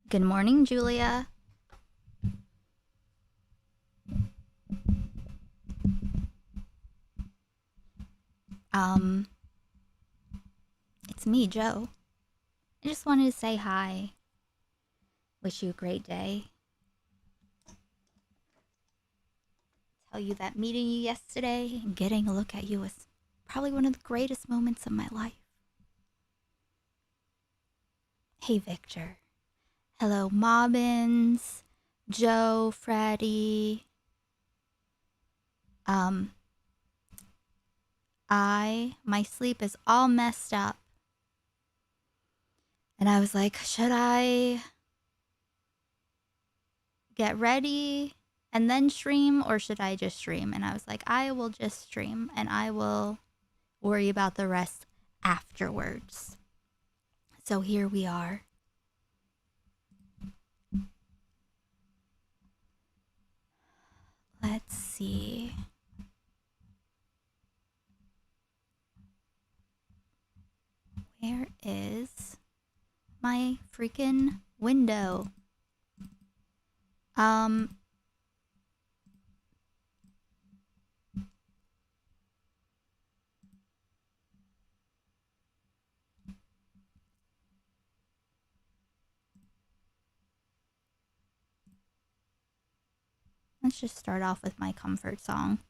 Good morning, Julia. It's me, Joe. I just wanted to say hi. Wish you a great day. Tell you that meeting you yesterday and getting a look at you was probably one of the greatest moments of my life. Hey, Victor. Hello, Mobbins, Joe, Freddie. My sleep is all messed up. And I was like, should I get ready and then stream, or should I just stream? And I was like, I will just stream and I will worry about the rest afterwards. So here we are. Let's see. Where is my freaking window? Let's just start off with my comfort song.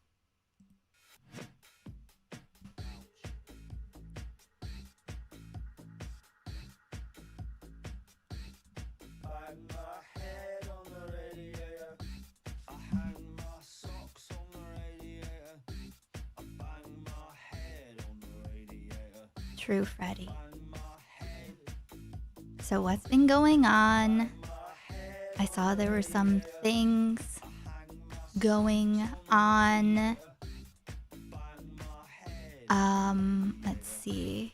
True, Freddie. So what's been going on? I saw there were some things going on. Let's see.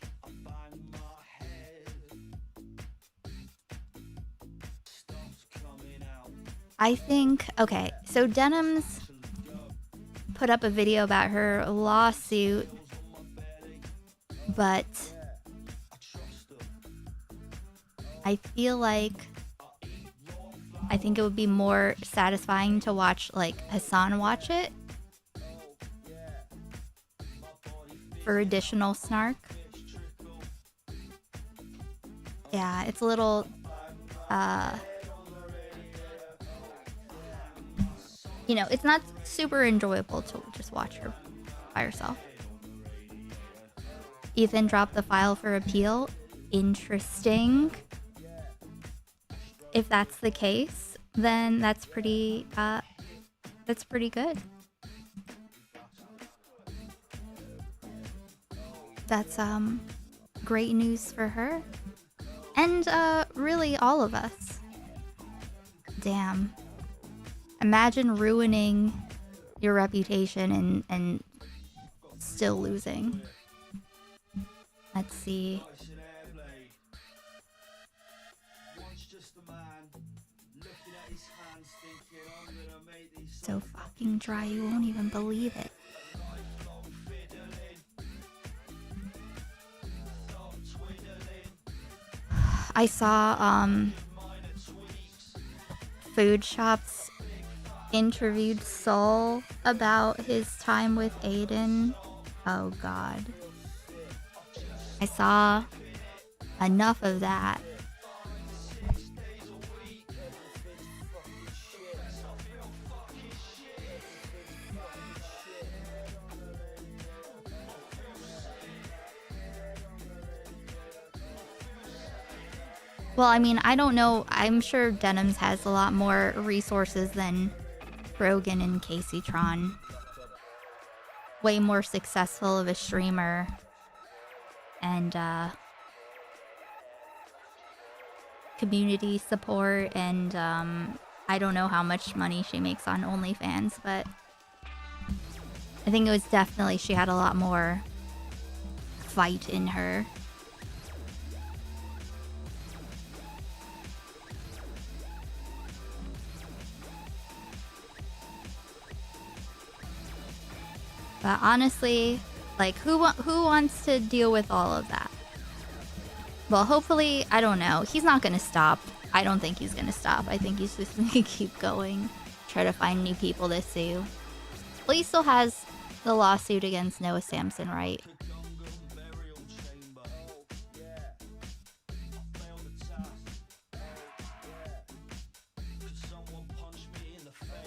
I think, okay, so Denim's put up a video about her lawsuit, but I feel like I think it would be more satisfying to watch, like, Hassan watch it for additional snark. Yeah, it's a little, you know, it's not super enjoyable to just watch her by herself. Ethan dropped the file for appeal. Interesting. If that's the case, then that's pretty good. That's great news for her. And really all of us. Damn. Imagine ruining your reputation and still losing. Let's see. So fucking dry, you won't even believe it. I saw Food Shops interviewed Soul about his time with Aiden. Oh god. I saw enough of that. Well, I mean, I don't know. I'm sure Denims has a lot more resources than Rogan and Casey Tron. Way more successful of a streamer. And, community support. And, I don't know how much money she makes on OnlyFans, but I think it was definitely, she had a lot more fight in her. But honestly, like, who wants to deal with all of that? Well, hopefully, I don't know. He's not gonna stop. I don't think he's gonna stop. I think he's just gonna keep going. Try to find new people to sue. Well, he still has the lawsuit against Noah Samson, right?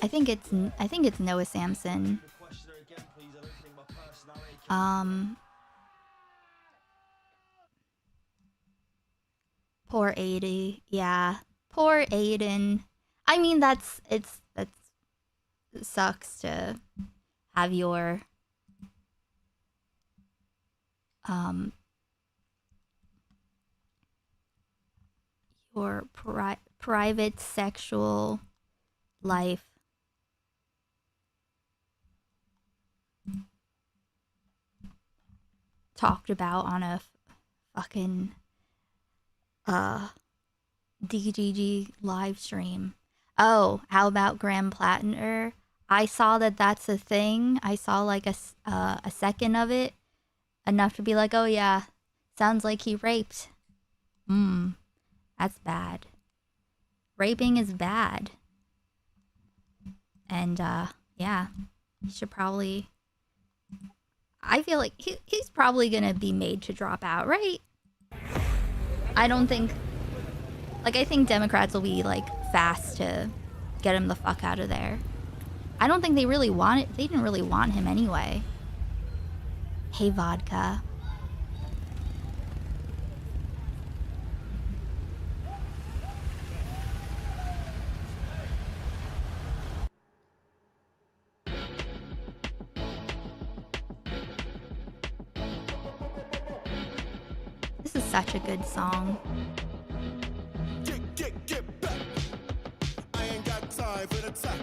I think it's Noah Samson. Poor Aiden. Yeah. Poor Aiden. I mean, that sucks to have your private sexual life talked about on a fucking DGG live stream. Oh, how about Graham Plattner? I saw that that's a thing. I saw like a second of it, enough to be like, oh yeah, sounds like he raped. That's bad. Raping is bad. And yeah, he should probably, I feel like he's probably gonna be made to drop out, right? I don't think, like, I think Democrats will be like fast to get him the fuck out of there. I don't think they really want it. They didn't really want him anyway. Hey, vodka. This is such a good song. Get back. I ain't got time for the tack.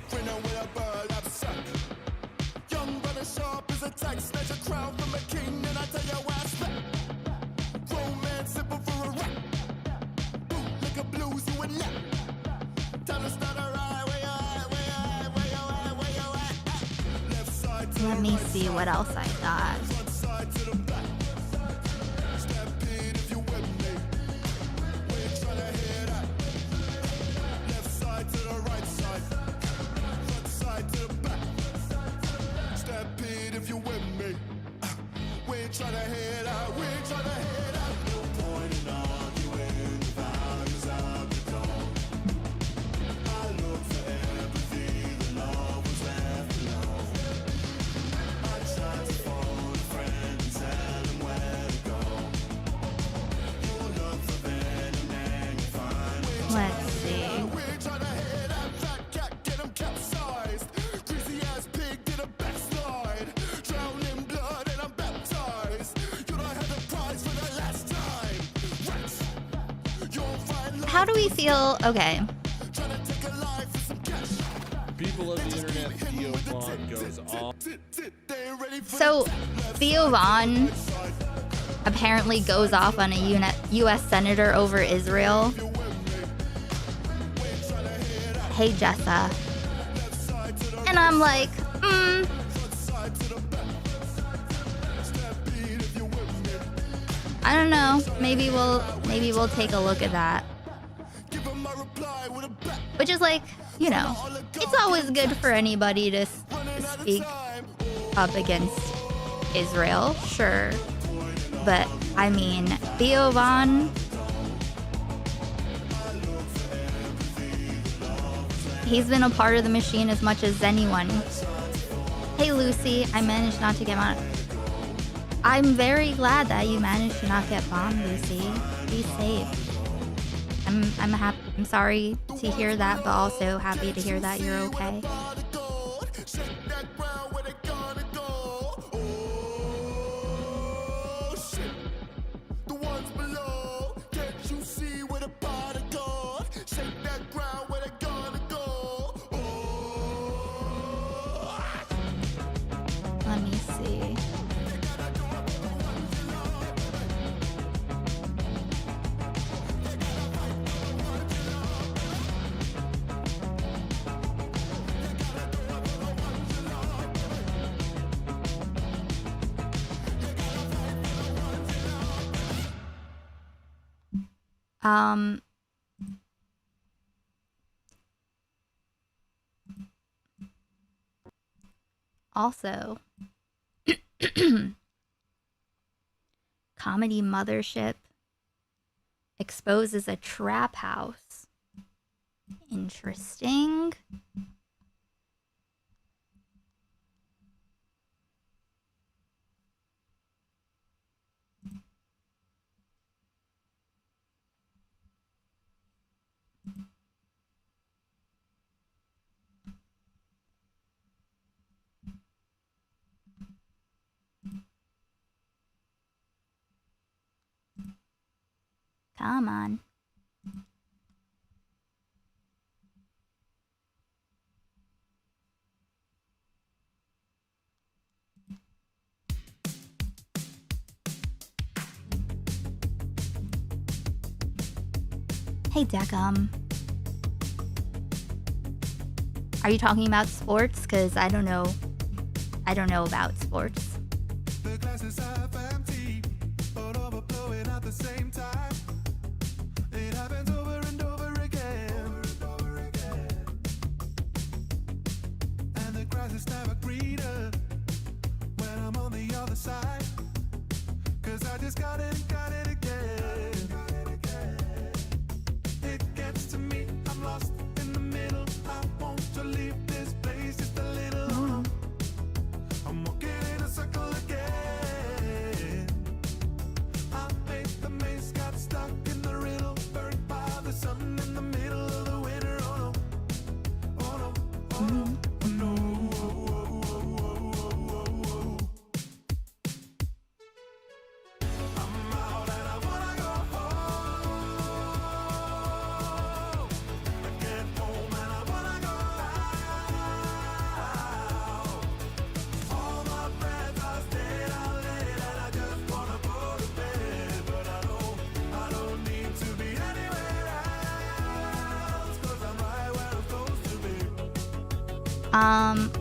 Bring on with a bird, I'm suck. Young brother sharp as a tax. Snatch a crown from a king, and I tell you why I slap. Grown man sipping for a rap. Bootlicker blues, you and lap. Time to start a ride. Where you at? Left side to Let me see what else I got. front side to the back. Stampede if you with me. We ain't tryna hear that. Left side to the right side. Front side to the back. Stampede if you with me. We ain't tryna hear that. We ain't tryna hear that. No point in arguing the values of the code. I look for empathy, the love was left alone. I tried to phone a friend and tell him where to go. You look for venom and you find a Let's see. we ain't tryna hear that. Fat cat, get him capsized. Greasy ass pig, did a backslide. Drown in blood and I'm baptized. You don't have the prize for the last time. Rats, you won't find love. How do we feel? Okay. Tryna take a life for some cash. People of the internet, Theo Vaughn goes off. They ain't ready for So, Theo Vaughn apparently goes off on a U.S. senator over Israel. Hey, Jessa. And I'm like, I don't know. Maybe we'll take a look at that. Which is like, you know, it's always good for anybody to speak up against Israel, sure. But I mean, THEO Von, he's been a part of the machine as much as anyone. Hey Lucy, I managed not to get on. I'm very glad that you managed to not get bombed, Lucy. Be safe. I'm happy. I'm sorry to hear that, but also happy to hear that you're okay. Let me see. Also, Comedy Mothership exposes a trap house. Interesting. Come on. Hey, Deckham. Are you talking about sports? Because I don't know. I don't know about sports. The glasses half empty, but overflowing at the same time. It happens over and over again. And the grass is never greener when I'm on the other side. 'Cause I just got it again. It gets to me, I'm lost in the middle. I want to leave this place just a little. I'm walking in a circle again. I made the maze, got stuck in the riddle, burned by the sun in the middle of the winter. Oh no, oh no, oh no, oh no, oh, oh, oh, oh, oh, oh. I'm out and I wanna go home. I get home and I wanna go out. All my friends are staying out late and I just wanna go to bed. But I don't need to be anywhere else, 'cause I'm right where I'm supposed to be.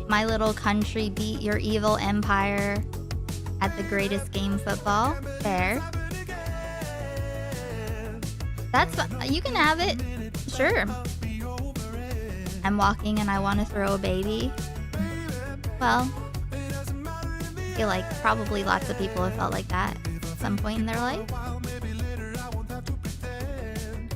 My Little Country beat your evil empire at the greatest game football. Fair. That's fine. You can have it. Sure. I'm walking and I want to throw a baby. Well, I feel like probably lots of people have felt like that at some point in their life. While maybe later I won't have to pretend.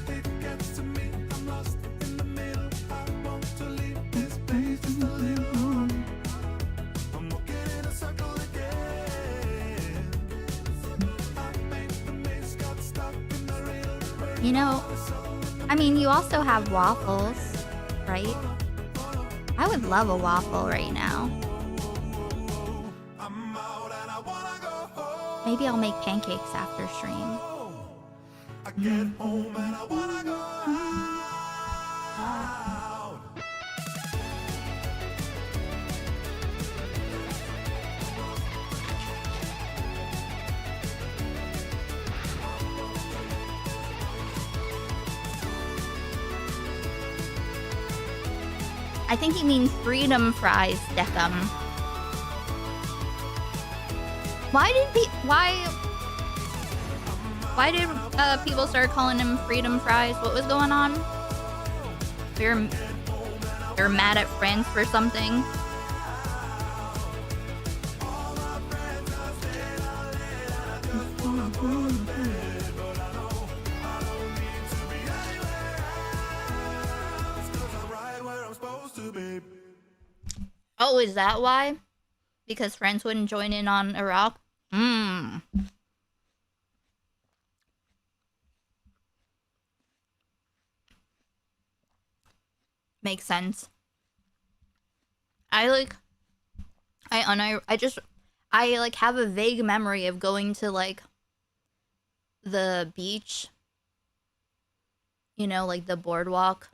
It gets to me, I'm lost in the middle. I want to leave this place just a little. I'm walking in a circle again. I made the maze, got stuck in the riddle. You know, I mean, you also have waffles, right? I would love a waffle right now. I'm out and I wanna go home. Maybe I'll make pancakes after stream. I get home and I wanna go out. I think he means freedom fries, Deckham. Why did people start calling him freedom fries? What was going on? You're mad at France for something? Oh, is that why? Because France wouldn't join in on Iraq? Makes sense. I have a vague memory of going to like the beach, you know, like the boardwalk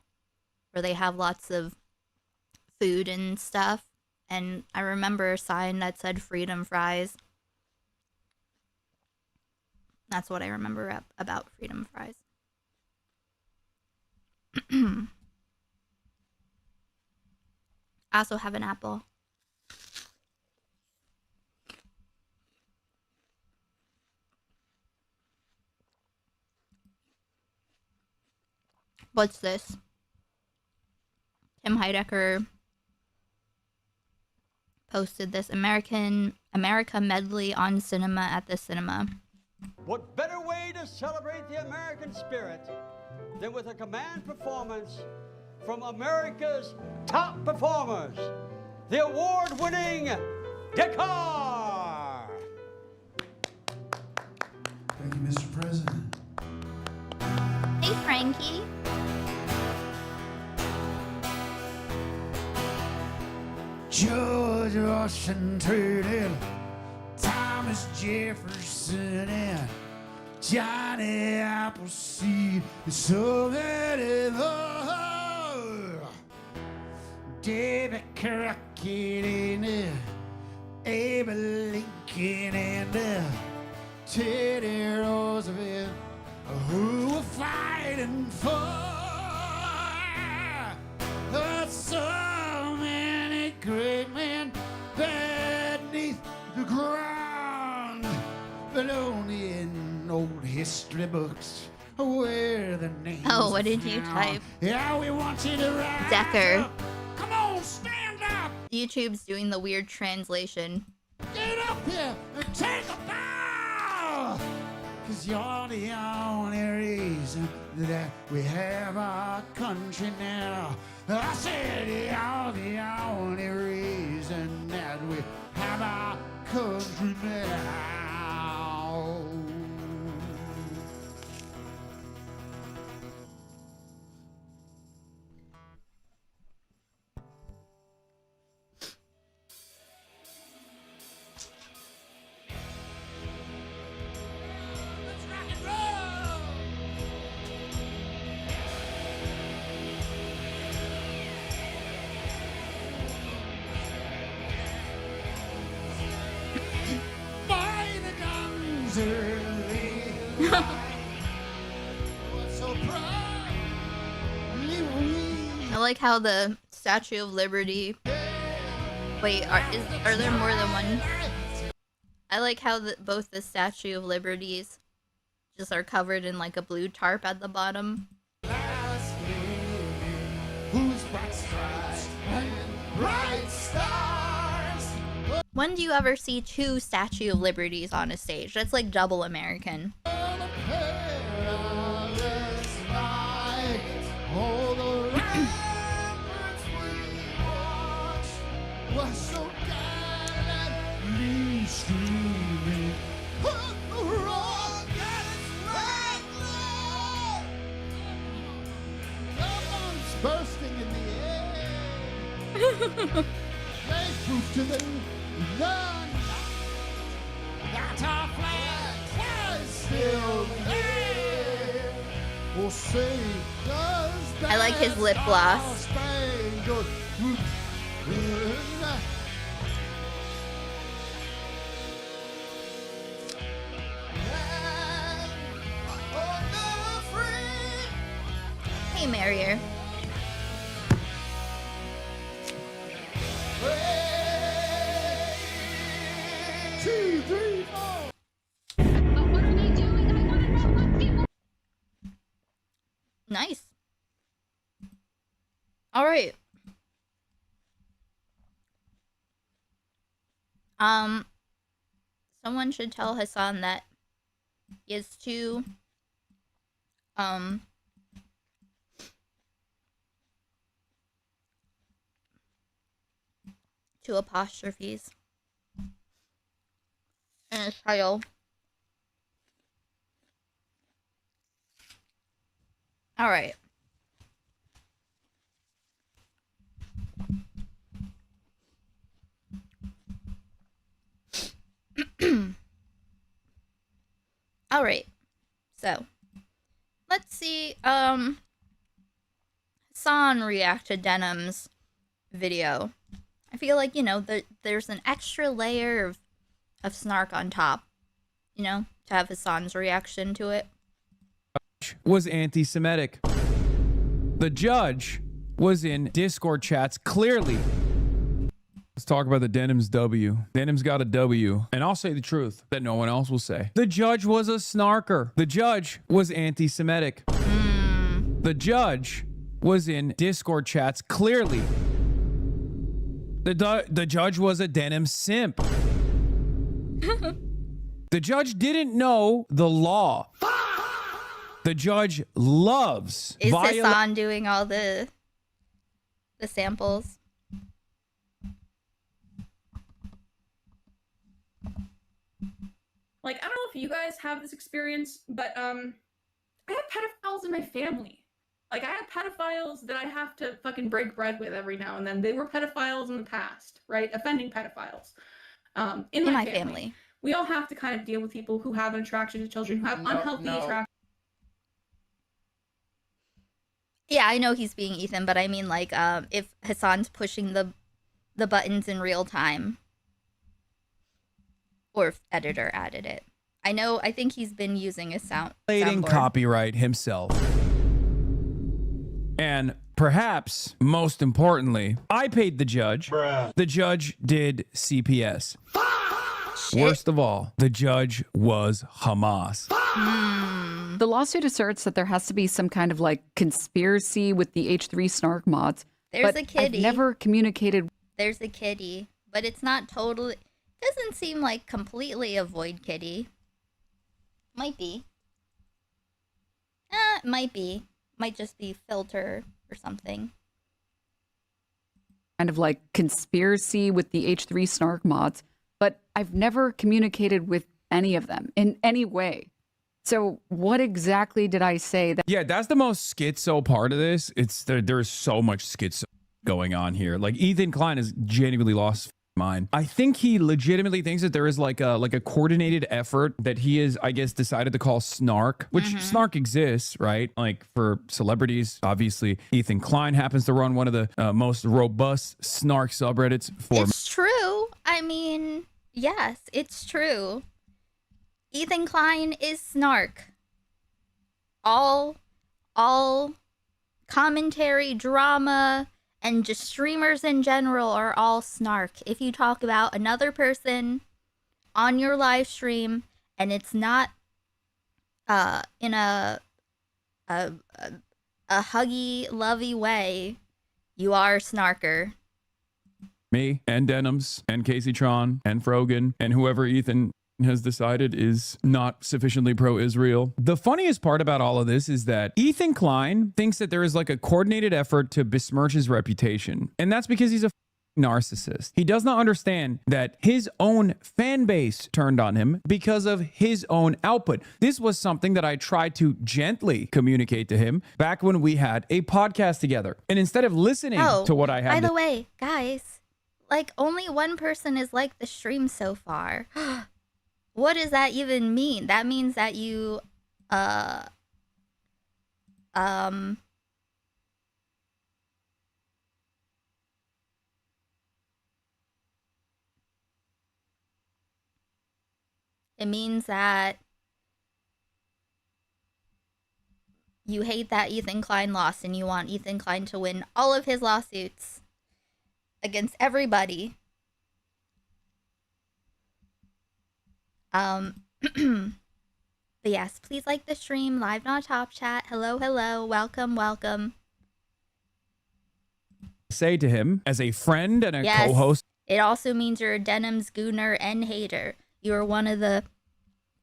where they have lots of food and stuff, and I remember a sign that said freedom fries. That's what I remember about freedom fries. I also have an apple. What's this? Tim Heidecker posted this America medley on cinema at the cinema. What better way to celebrate the American spirit than with a command performance from America's top performers, the award-winning Decor! Thank you, Mr. President. Hey, Frankie. George Washington, Thomas Jefferson, and Johnny Appleseed, and so many more. David Crockett and Abe Lincoln and Teddy Roosevelt, who were fighting for so many great men beneath the ground, but only in old history books where the names. Oh, what did you type? Yeah, we want you to rise Decker. up. Come on, stand up. YouTube's doing the weird translation. Get up here and take a bow. 'Cause you're the only reason that we have our country now. I said you're the only reason that we have our country now. Let's rock and roll. By the guns early. So proud. I like how the Statue of Liberty. Wait, are there more than one? I like how both the Statue of Liberties just are covered in like a blue tarp at the bottom. Who's bright stripes and bright stars? When do you ever see two Statue of Liberties on a stage? That's like double American. On a perilous night, all the ramparts we watched were so gallantly streaming. Put the rock at its reckless. Guns bursting in the air. They prove to them none that our flag was still there. Or say, does I like his lip gloss. Star-Spangled Banner. Land of the free. Hey, Marrier. Nice. All right. Someone should tell Hassan that he has two apostrophes in his title. All right. All right. So, let's see. Hassan react to Denim's video. I feel like, you know, there's an extra layer of snark on top, you know, to have Hassan's reaction to it. Was anti-Semitic. The judge was in Discord chats clearly. Let's talk about the Denim's W. Denim's got a W. And I'll say the truth that no one else will say. The judge was a snarker. The judge was anti-Semitic. The judge was in Discord chats clearly. The judge was a Denim simp. The judge didn't know the law. The judge loves. Is Hassan doing all the samples? Like, I don't know if you guys have this experience, but I have pedophiles in my family. Like, I have pedophiles that I have to fucking break bread with every now and then. They were pedophiles in the past, right? Offending pedophiles. In my family. We all have to kind of deal with people who have an attraction to children, who have unhealthy attraction. Yeah, I know he's being Ethan, but I mean, like, if Hassan's pushing the buttons in real time, or if editor added it. I think he's been using a soundboard. Copyright himself. And perhaps, most importantly, I paid the judge. Bruh. The judge did CPS. Shit. Worst of all, the judge was Hamas. The lawsuit asserts that there has to be some kind of like conspiracy with the H3 Snark mods. There's a kitty. I've never communicated. There's a kitty, but it's not totally. Doesn't seem like completely a void kitty. Might be. Might be. Might just be filter or something. Kind of like conspiracy with the H3 Snark mods, but I've never communicated with any of them in any way. So what exactly did I say? Yeah, that's the most schizo part of this. There's so much schizo going on here. Like Ethan Klein has genuinely lost mind. I think he legitimately thinks that there is like a coordinated effort that he is, I guess, decided to call SNARK, which SNARK exists, right? Like for celebrities, obviously Ethan Klein happens to run one of the most robust SNARK subreddits for. It's true. I mean, yes, it's true. Ethan Klein is SNARK. All commentary, drama, and just streamers in general are all SNARK. If you talk about another person on your live stream and it's not in a huggy, lovey way, you are a snarker. Me and Denims and Casey Tron and Frogan and whoever Ethan has decided is not sufficiently pro-Israel. The funniest part about all of this is that Ethan Klein thinks that there is like a coordinated effort to besmirch his reputation. And that's because he's a narcissist. He does not understand that his own fan base turned on him because of his own output. This was something that I tried to gently communicate to him back when we had a podcast together. And instead of listening to what I had by the way, guys, like only one person has liked the stream so far. What does that even mean? That means that you, it means that you hate that Ethan Klein lost and you want Ethan Klein to win all of his lawsuits against everybody. But But yes, please like the stream, live not top chat. Hello, hello, welcome, welcome. Say to him as a friend and a Yes, co-host. it also means you're a Denims gooner and hater. You're one of the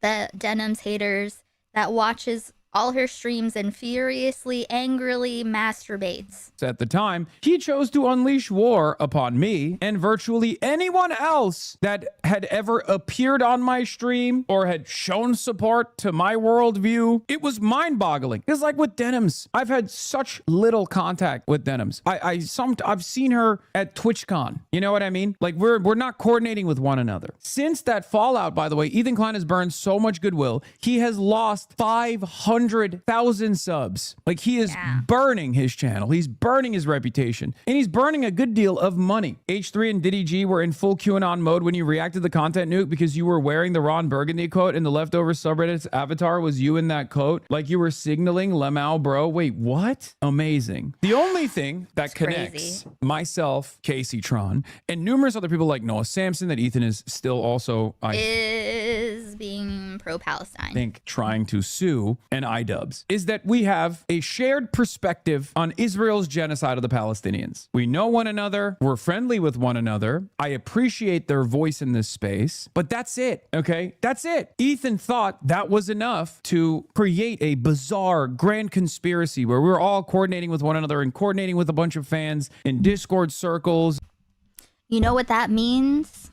Denims haters that watches all her streams and furiously, angrily masturbates. At the time, he chose to unleash war upon me and virtually anyone else that had ever appeared on my stream or had shown support to my worldview. It was mind-boggling. It's like with Denims. I've had such little contact with Denims. I've seen her at TwitchCon. You know what I mean? Like we're not coordinating with one another. Since that fallout, by the way, Ethan Klein has burned so much goodwill. He has lost 500,000 subs. Like he is burning his channel. He's burning his reputation, and he's burning a good deal of money. H3 and Diddy G were in full QAnon mode when you reacted to the content nuke because you were wearing the Ron Burgundy coat and the leftover subreddit's avatar was you in that coat. Like you were signaling Lemao, bro. Wait, what? Amazing. The only thing that connects myself, Casey Tron, and numerous other people like Noah Samson that Ethan is still also, is being pro-Palestine. I think, trying to sue and iDubbbz, is that we have a shared perspective on Israel's genocide of the Palestinians. We know one another. We're friendly with one another. I appreciate their voice in this space, but that's it. Okay, that's it. Ethan thought that was enough to create a bizarre grand conspiracy where we're all coordinating with one another and coordinating with a bunch of fans in Discord circles. You know what that means?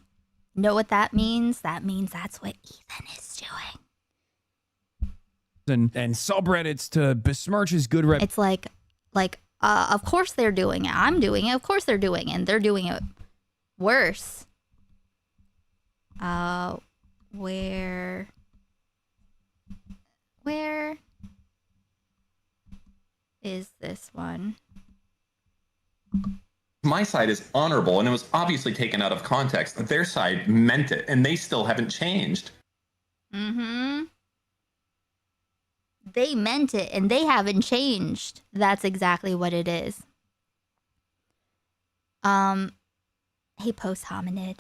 Know what that means? That means that's what Ethan is doing. And subreddits to besmirch his good reputation. It's like, of course they're doing it. I'm doing it. Of course they're doing it. And they're doing it worse. Where is this one? My side is honorable, and it was obviously taken out of context. Their side meant it, and they still haven't changed. Mm-hmm. They meant it, and they haven't changed. That's exactly what it is. Hey, Post Hominid.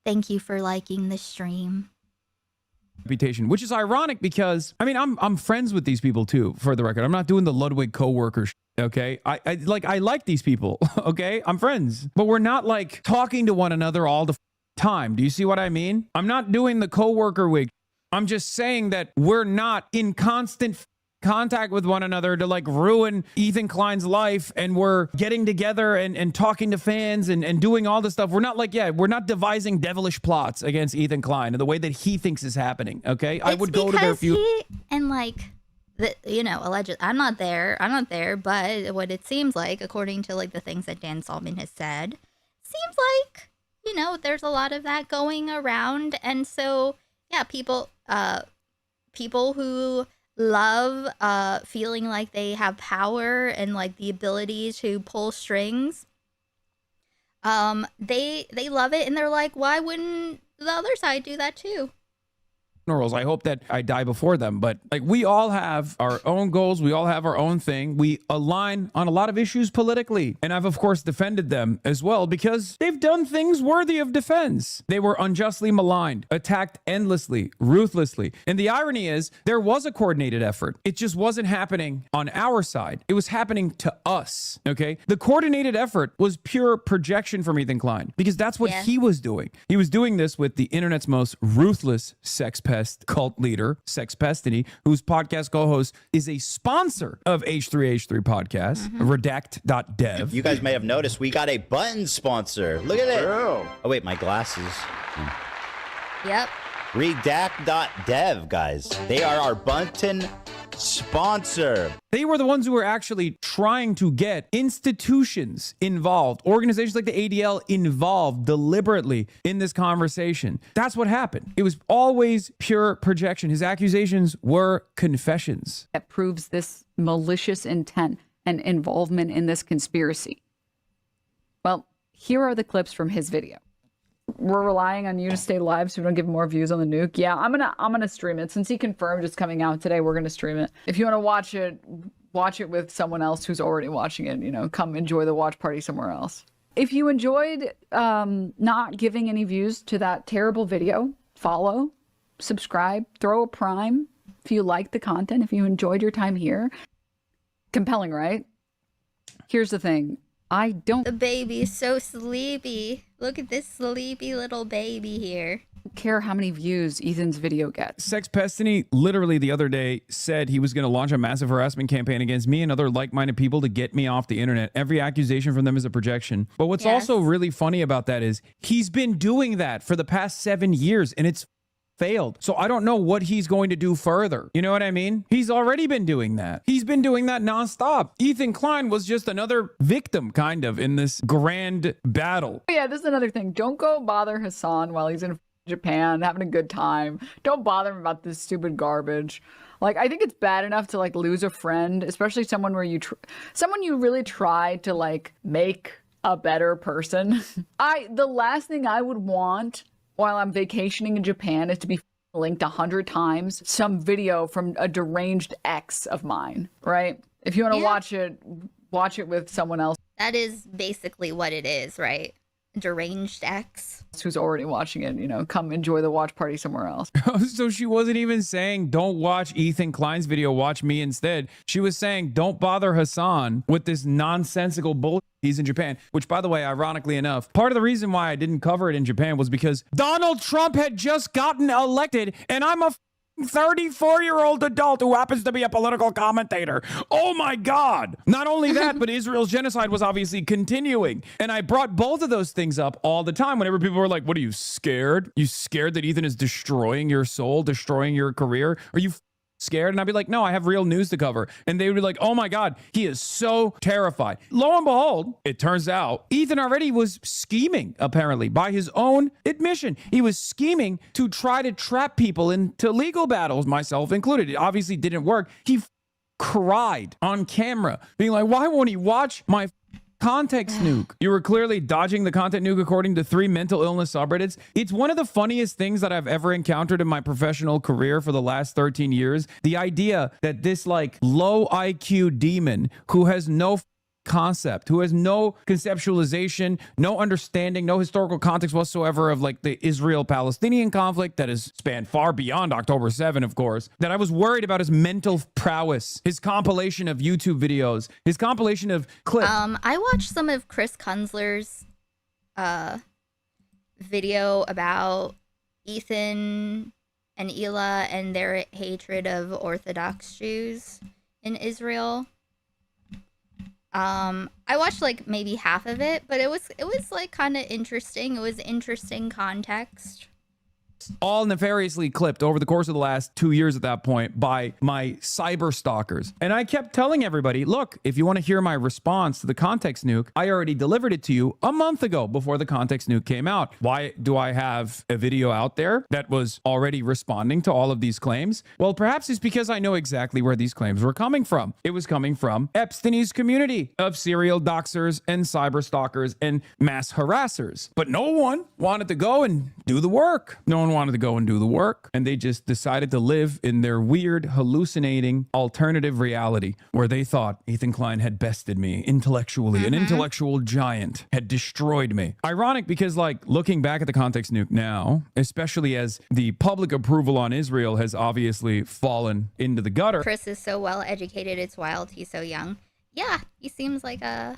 Thank you for liking the stream. Reputation, which is ironic because I mean I'm friends with these people too, for the record. I'm not doing the Ludwig coworker okay? I like these people, okay? I'm friends. But we're not like talking to one another all the time. Do you see what I mean? I'm not doing the coworker wig. I'm just saying that we're not in constant contact with one another to like ruin Ethan Klein's life, and we're getting together and talking to fans and doing all this stuff. We're not like, we're not devising devilish plots against Ethan Klein in the way that he thinks is happening, okay? I would go to their few... And like, allegedly, I'm not there, but what it seems like, according to like the things that Dan Salman has said, seems like, there's a lot of that going around. And so, people who love feeling like they have power and like the ability to pull strings, they love it, and they're like, why wouldn't the other side do that too? I hope that I die before them, but like we all have our own goals. We all have our own thing. We align on a lot of issues politically. And I've, of course, defended them as well because they've done things worthy of defense. They were unjustly maligned, attacked endlessly, ruthlessly. And the irony is there was a coordinated effort. It just wasn't happening on our side. It was happening to us. Okay. The coordinated effort was pure projection from Ethan Klein because that's what he was doing. He was doing this with the internet's most ruthless sex pest cult leader, Sex Pestiny, whose podcast co-host is a sponsor of H3H3 podcast, redact.dev. You guys may have noticed we got a button sponsor. Look at it. Oh, wait, my glasses. Yep. Redact.dev, guys. They are our button sponsor. They were the ones who were actually trying to get institutions involved, organizations like the ADL involved deliberately in this conversation. That's what happened. It was always pure projection. His accusations were confessions. That proves this malicious intent and involvement in this conspiracy. Well, here are the clips from his video. We're relying on you to stay live so we don't give more views on the nuke. Yeah, I'm gonna stream it. Since he confirmed it's coming out today, we're gonna stream it. If you want to watch it with someone else who's already watching it, come enjoy the watch party somewhere else. If you enjoyed not giving any views to that terrible video, follow, subscribe, throw a prime if you like the content, if you enjoyed your time here. Compelling, right? Here's the thing. I don't The baby is so sleepy. Look at this sleepy little baby here. care how many views Ethan's video gets. Sex Pestiny literally the other day said he was going to launch a massive harassment campaign against me and other like-minded people to get me off the internet. Every accusation from them is a projection. But what's also really funny about that is he's been doing that for the past 7 years and it's failed. So I don't know what he's going to do further. You know what I mean? He's already been doing that. He's been doing that nonstop. Ethan Klein was just another victim, kind of, in this grand battle. Yeah, this is another thing. Don't go bother Hassan while he's in Japan having a good time. Don't bother him about this stupid garbage. Like, I think it's bad enough to like lose a friend, especially someone where you someone you really try to like make a better person. The last thing I would want while I'm vacationing in Japan is to be linked 100 times some video from a deranged ex of mine, right? If you want to watch it with someone else. That is basically what it is, right? Deranged ex. Who's already watching it, you know, come enjoy the watch party somewhere else. So she wasn't even saying, don't watch Ethan Klein's video, watch me instead. She was saying, don't bother Hassan with this nonsensical bullshit. He's in Japan, which, by the way, ironically enough, part of the reason why I didn't cover it in Japan was because Donald Trump had just gotten elected and I'm a 34-year-old adult who happens to be a political commentator. Oh my God. Not only that, but Israel's genocide was obviously continuing. And I brought both of those things up all the time whenever people were like, what are you, scared? You scared that Ethan is destroying your soul, destroying your career? Are you scared? And I'd be like, no, I have real news to cover. And they would be like, oh my God, he is so terrified. Lo and behold, it turns out Ethan already was scheming, apparently, by his own admission. He was scheming to try to trap people into legal battles, myself included. It obviously didn't work. He cried on camera, being like, why won't he watch my context nuke? You were clearly dodging the content nuke according to 3 mental illness subreddits. It's one of the funniest things that I've ever encountered in my professional career for the last 13 years. The idea that this like low IQ demon who has no concept, who has no conceptualization, no understanding, no historical context whatsoever of like the Israel-Palestinian conflict that has spanned far beyond October 7, of course, that I was worried about his mental prowess, his compilation of YouTube videos, his compilation of clips. I watched some of Chris Kunzler's video about Ethan and Ela and their hatred of Orthodox Jews in Israel. I watched like maybe half of it, but it was like kind of interesting. It was interesting context. All nefariously clipped over the course of the last 2 years at that point by my cyber stalkers. And I kept telling everybody, look, if you want to hear my response to the context nuke, I already delivered it to you a month ago before the context nuke came out. Why do I have a video out there that was already responding to all of these claims? Well, perhaps it's because I know exactly where these claims were coming from. It was coming from Epstein's community of serial doxers and cyber stalkers and mass harassers. But no one wanted to go and do the work. No one wanted to go and do the work, and they just decided to live in their weird, hallucinating alternative reality where they thought Ethan Klein had bested me intellectually. An intellectual giant had destroyed me. Ironic because, like, looking back at the context nuke now, especially as the public approval on Israel has obviously fallen into the gutter. Chris is so well educated, it's wild he's so young. Yeah, he seems like a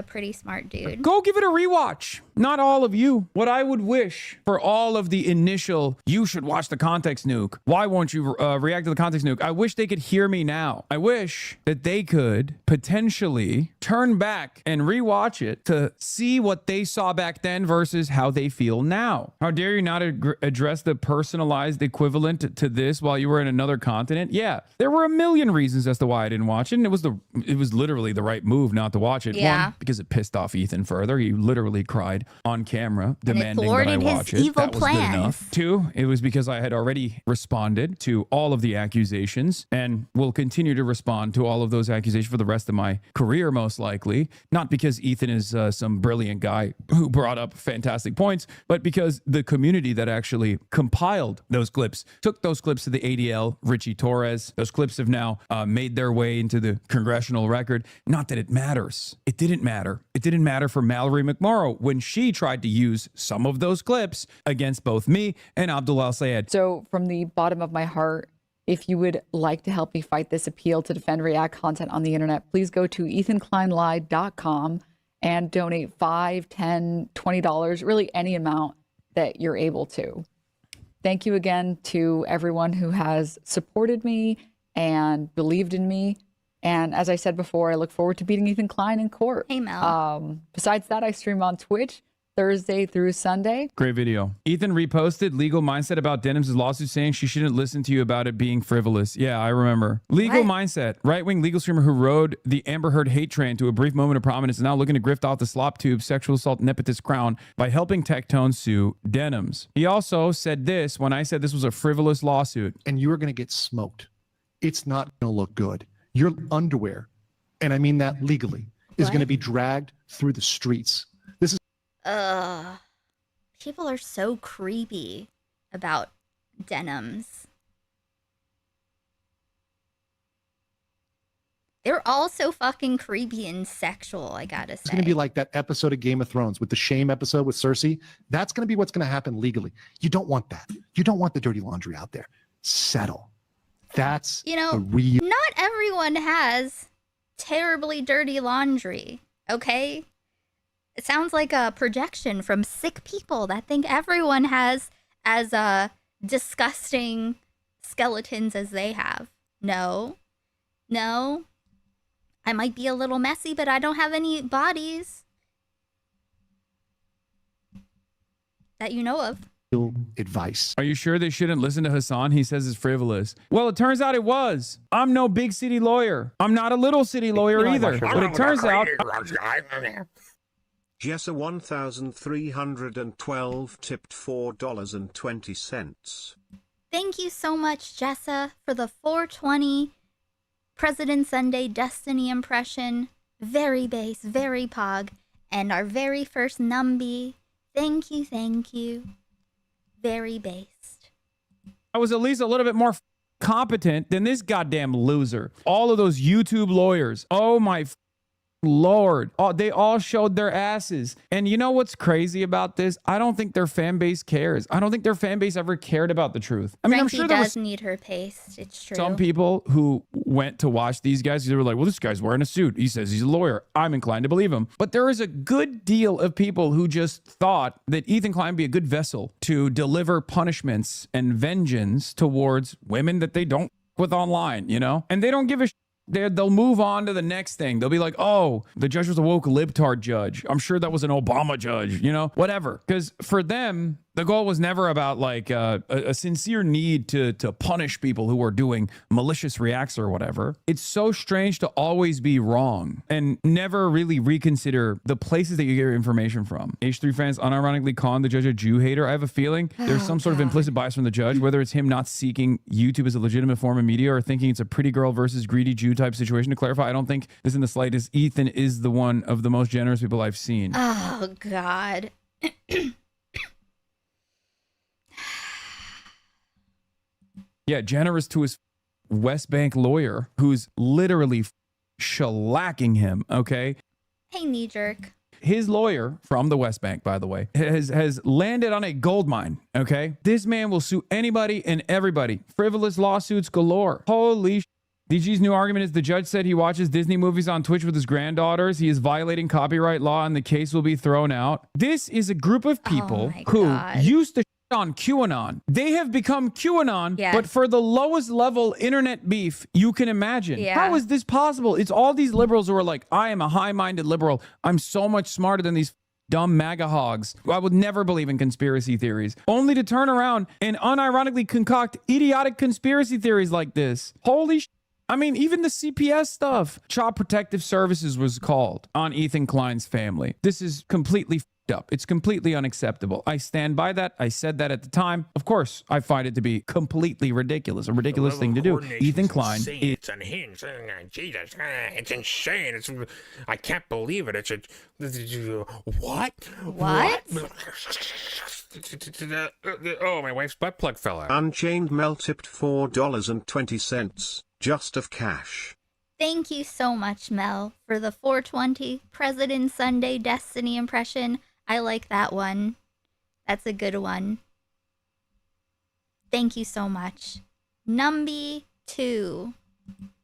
pretty smart dude. Go give it a rewatch. Not all of you. What I would wish for all of the initial, you should watch the context nuke. Why won't you react to the context nuke? I wish they could hear me now. I wish that they could potentially turn back and rewatch it to see what they saw back then versus how they feel now. How dare you not address the personalized equivalent to this while you were in another continent? Yeah, there were a million reasons as to why I didn't watch it, and it was literally the right move not to watch it. Yeah. One, because it pissed off Ethan further. He literally cried on camera, demanding that I watch it. That was good enough. 2, it was because I had already responded to all of the accusations and will continue to respond to all of those accusations for the rest of my career, most likely. Not because Ethan is some brilliant guy who brought up fantastic points, but because the community that actually compiled those clips took those clips to the ADL, Richie Torres. Those clips have now made their way into the congressional record. Not that it matters. It didn't matter. It didn't matter for Mallory McMorrow when she she tried to use some of those clips against both me and Abdul Al-Sayed. So from the bottom of my heart, if you would like to help me fight this appeal to defend React content on the internet, please go to ethankleinlive.com and donate $5, $10, $20, really any amount that you're able to. Thank you again to everyone who has supported me and believed in me. And as I said before, I look forward to beating Ethan Klein in court. Hey, Mel. Besides that, I stream on Twitch Thursday through Sunday. Great video. Ethan reposted Legal Mindset about Denham's lawsuit saying she shouldn't listen to you about it being frivolous. Yeah, I remember. Legal Mindset, right-wing legal streamer who rode the Amber Heard hate train to a brief moment of prominence, is now looking to grift off the slop tube sexual assault nepotist crown by helping Tectone sue Denham's. He also said this when I said this was a frivolous lawsuit. And you are going to get smoked. It's not going to look good. Your underwear, and I mean that legally, is going to be dragged through the streets. This is People are so creepy about denims. They're all so fucking creepy and sexual, I gotta say. It's going to be like that episode of Game of Thrones with the shame episode with Cersei. That's going to be what's going to happen legally. You don't want that. You don't want the dirty laundry out there. Settle. That's the real. Not everyone has terribly dirty laundry, okay? It sounds like a projection from sick people that think everyone has as disgusting skeletons as they have. No. I might be a little messy, but I don't have any bodies that you know of. Advice. Are you sure they shouldn't listen to Hassan? He says it's frivolous. Well, it turns out it was. I'm no big city lawyer. I'm not a little city lawyer either. But it turns out... Jessa 1312 tipped $4.20. Thank you so much, Jessa, for the 420 President Sunday Destiny impression. Very base, very pog. And our very first Numby. Thank you. Very based. I was at least a little bit more competent than this goddamn loser. All of those YouTube lawyers. Oh my Lord. Oh, they all showed their asses. And you know what's crazy about this? I don't think their fan base cares. I don't think their fan base ever cared about the truth. I mean, Frankie I'm sure there does was need her paste. It's true. some people who went to watch these guys. They were like, well, this guy's wearing a suit. He says he's a lawyer. I'm inclined to believe him. But there is a good deal of people who just thought that Ethan Klein would be a good vessel to deliver punishments and vengeance towards women that they don't with online, you know? And they don't give a they'll move on to the next thing. They'll be like, oh, the judge was a woke libtard judge. I'm sure that was an Obama judge, you know, whatever. Because for them, the goal was never about like a sincere need to punish people who are doing malicious reacts or whatever. It's so strange to always be wrong and never really reconsider the places that you get your information from. H3 fans unironically calling the judge a Jew hater. I have a feeling there's some sort of implicit bias from the judge, whether it's him not seeking YouTube as a legitimate form of media or thinking it's a pretty girl versus greedy Jew type situation. To clarify, I don't think this in the slightest. Ethan is the one of the most generous people I've seen. Oh, God. Yeah, generous to his West Bank lawyer who's literally shellacking him, okay? Hey, knee jerk. His lawyer from the West Bank, by the way, has landed on a gold mine, okay? This man will sue anybody and everybody. Frivolous lawsuits galore. Holy DG's new argument is the judge said he watches Disney movies on Twitch with his granddaughters. He is violating copyright law and the case will be thrown out. This is a group of people who used to on QAnon. They have become QAnon, but for the lowest level internet beef you can imagine. How is this possible? It's all these liberals who are like, I am a high-minded liberal. I'm so much smarter than these dumb MAGA hogs. I would never believe in conspiracy theories, only to turn around and unironically concoct idiotic conspiracy theories like this. Holy shit. I mean, even the CPS stuff. Child Protective Services was called on Ethan Klein's family. This is completely up. It's completely unacceptable. I stand by that. I said that at the time. Of course, I find it to be completely ridiculous, a ridiculous thing to do. Ethan Klein is... It's unhinged. Jesus, it's insane. I can't believe it. It's a... What? What? Oh, my wife's butt plug fell out. Unchained Mel tipped $4.20. Just of cash. Thank you so much, Mel, for the 420 President Sunday Destiny impression. I like that one. That's a good one. Thank you so much. Numby 2.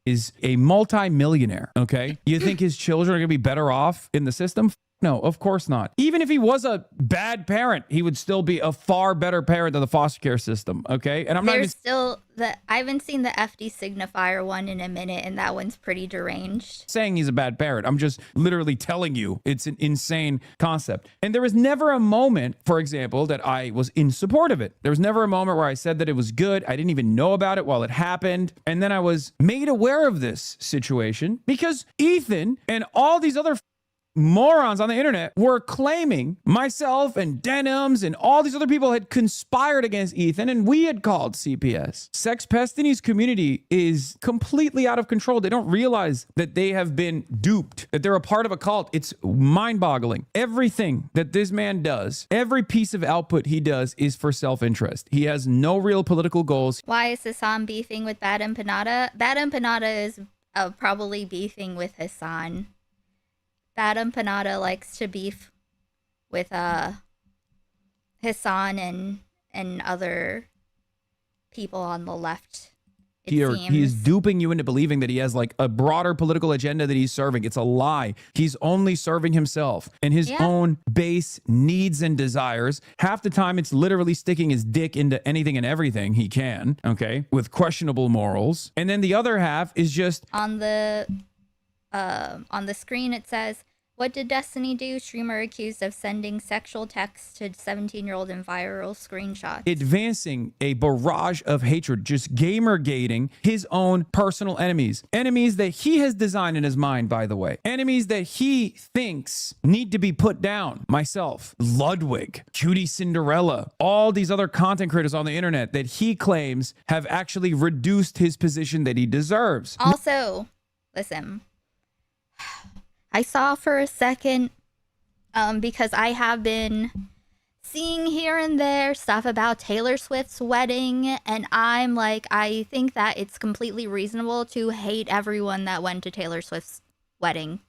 Is a multi-millionaire, okay? You think his children are going to be better off in the system? No, of course not. Even if he was a bad parent, he would still be a far better parent than the foster care system, okay? And I'm not even still I haven't seen the FD signifier one in a minute, and that one's pretty deranged. saying he's a bad parent. I'm just literally telling you it's an insane concept. And there was never a moment, for example, that I was in support of it. There was never a moment where I said that it was good. I didn't even know about it while it happened. And then I was made aware of this situation because Ethan and all these other morons on the internet were claiming myself and Denims and all these other people had conspired against Ethan, and we had called CPS. Sex Pestini's community is completely out of control. They don't realize that they have been duped, that they're a part of a cult. It's mind-boggling. Everything that this man does, every piece of output he does is for self-interest. He has no real political goals. Why is Hassan beefing with Bad Empanada? Bad Empanada is probably beefing with Hassan. Bad Empanada likes to beef with Hassan and other people on the left. He is duping you into believing that he has like a broader political agenda that he's serving. It's a lie. He's only serving himself and his own base needs and desires. Half the time it's literally sticking his dick into anything and everything he can, okay, with questionable morals. And then the other half is just on the screen it says, what did Destiny do? Streamer accused of sending sexual texts to 17-year-old in viral screenshots. Advancing a barrage of hatred, just gamergating his own personal enemies. Enemies that he has designed in his mind, by the way. Enemies that he thinks need to be put down. Myself, Ludwig, Cutie Cinderella, all these other content creators on the internet that he claims have actually reduced his position that he deserves. Also, listen, I saw for a second, because I have been seeing here and there stuff about Taylor Swift's wedding, and I'm like, I think that it's completely reasonable to hate everyone that went to Taylor Swift's wedding,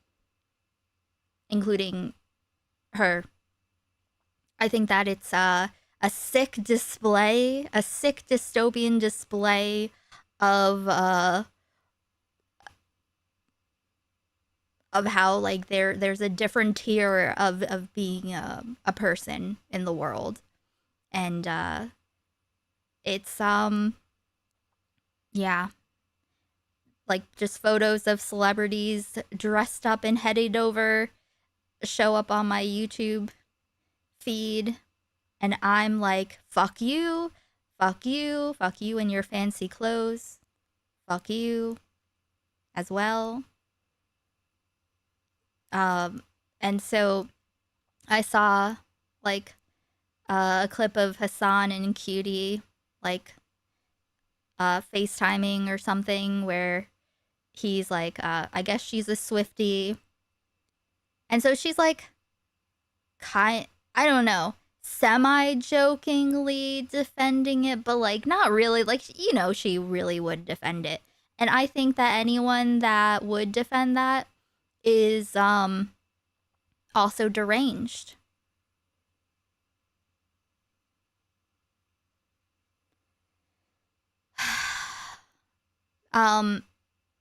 including her. I think that it's a sick display, a sick dystopian display of how like there's a different tier of being a person in the world, and it's yeah, like just photos of celebrities dressed up and headed over show up on my YouTube feed, and I'm like, fuck you, fuck you, fuck you in your fancy clothes, fuck you as well. And so I saw like a clip of Hassan and Cutie like FaceTiming or something where he's like, I guess she's a Swiftie. And so she's like, I don't know, semi-jokingly defending it, but like not really, like, you know, she really would defend it. And I think that anyone that would defend that is also deranged.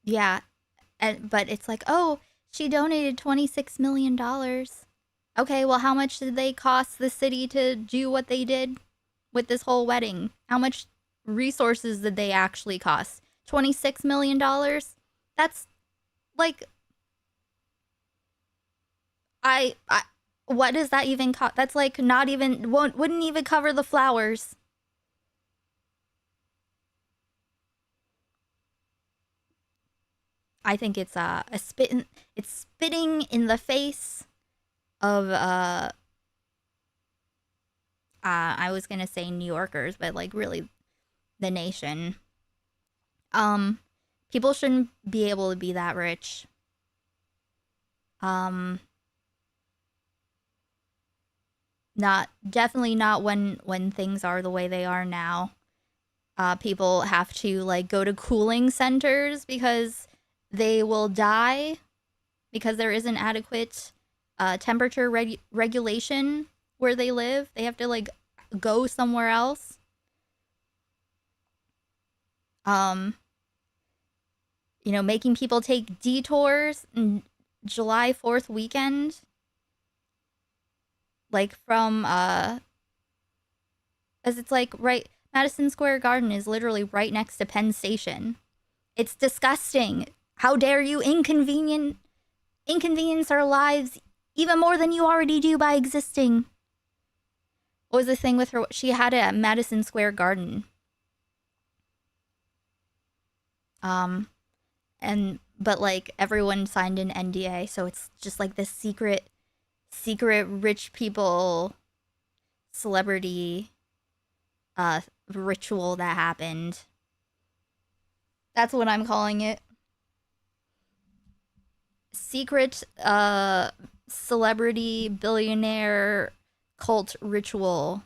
Yeah, but it's like, oh, she donated $26 million. Okay, well, how much did they cost the city to do what they did with this whole wedding? How much resources did they actually cost? $26 million? That's like, what does that even cost? That's like not even, wouldn't even cover the flowers. I think it's it's spitting in the face of I was gonna say New Yorkers, but like really the nation. People shouldn't be able to be that rich. Definitely not when things are the way they are now. People have to like go to cooling centers because they will die because there isn't adequate temperature regulation where they live. They have to like go somewhere else. You know, making people take detours in July 4th weekend. Like from, as it's like right, Madison Square Garden is literally right next to Penn Station. It's disgusting. How dare you inconvenience our lives even more than you already do by existing. What was the thing with her? She had it at Madison Square Garden. But like everyone signed an NDA, so it's just like this secret rich people celebrity ritual that happened. That's what I'm calling it. Secret celebrity billionaire cult ritual.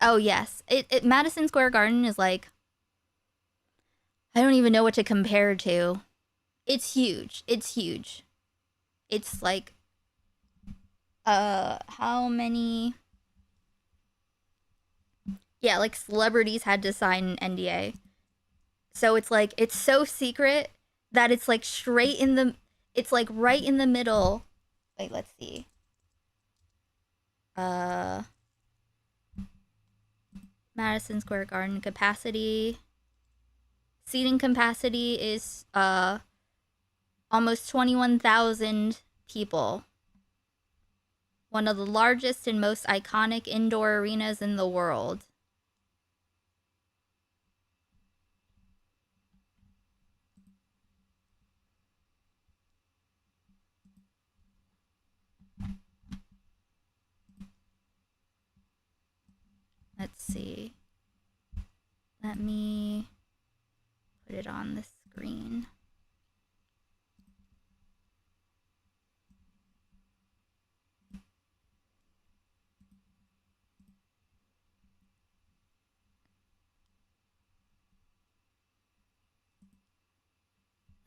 Oh yes. Madison Square Garden is like, I don't even know what to compare to. It's huge. It's huge. It's like, how many? Yeah, like celebrities had to sign an NDA. So it's like, it's so secret that it's like it's like right in the middle. Wait, let's see. Madison Square Garden capacity. Seating capacity is almost 21,000 people. One of the largest and most iconic indoor arenas in the world. Let's see. Let me put it on the screen.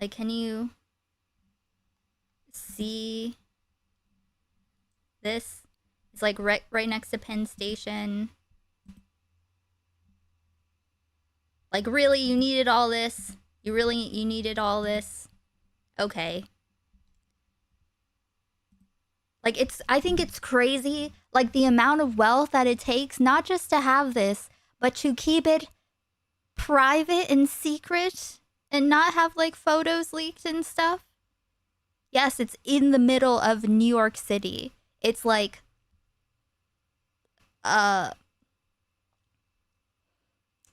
Like, can you see this? It's like right next to Penn Station. Like, really, you needed all this? You needed all this? Okay. Like, I think it's crazy, like, the amount of wealth that it takes, not just to have this, but to keep it private and secret and not have, like, photos leaked and stuff. Yes, it's in the middle of New York City. It's like,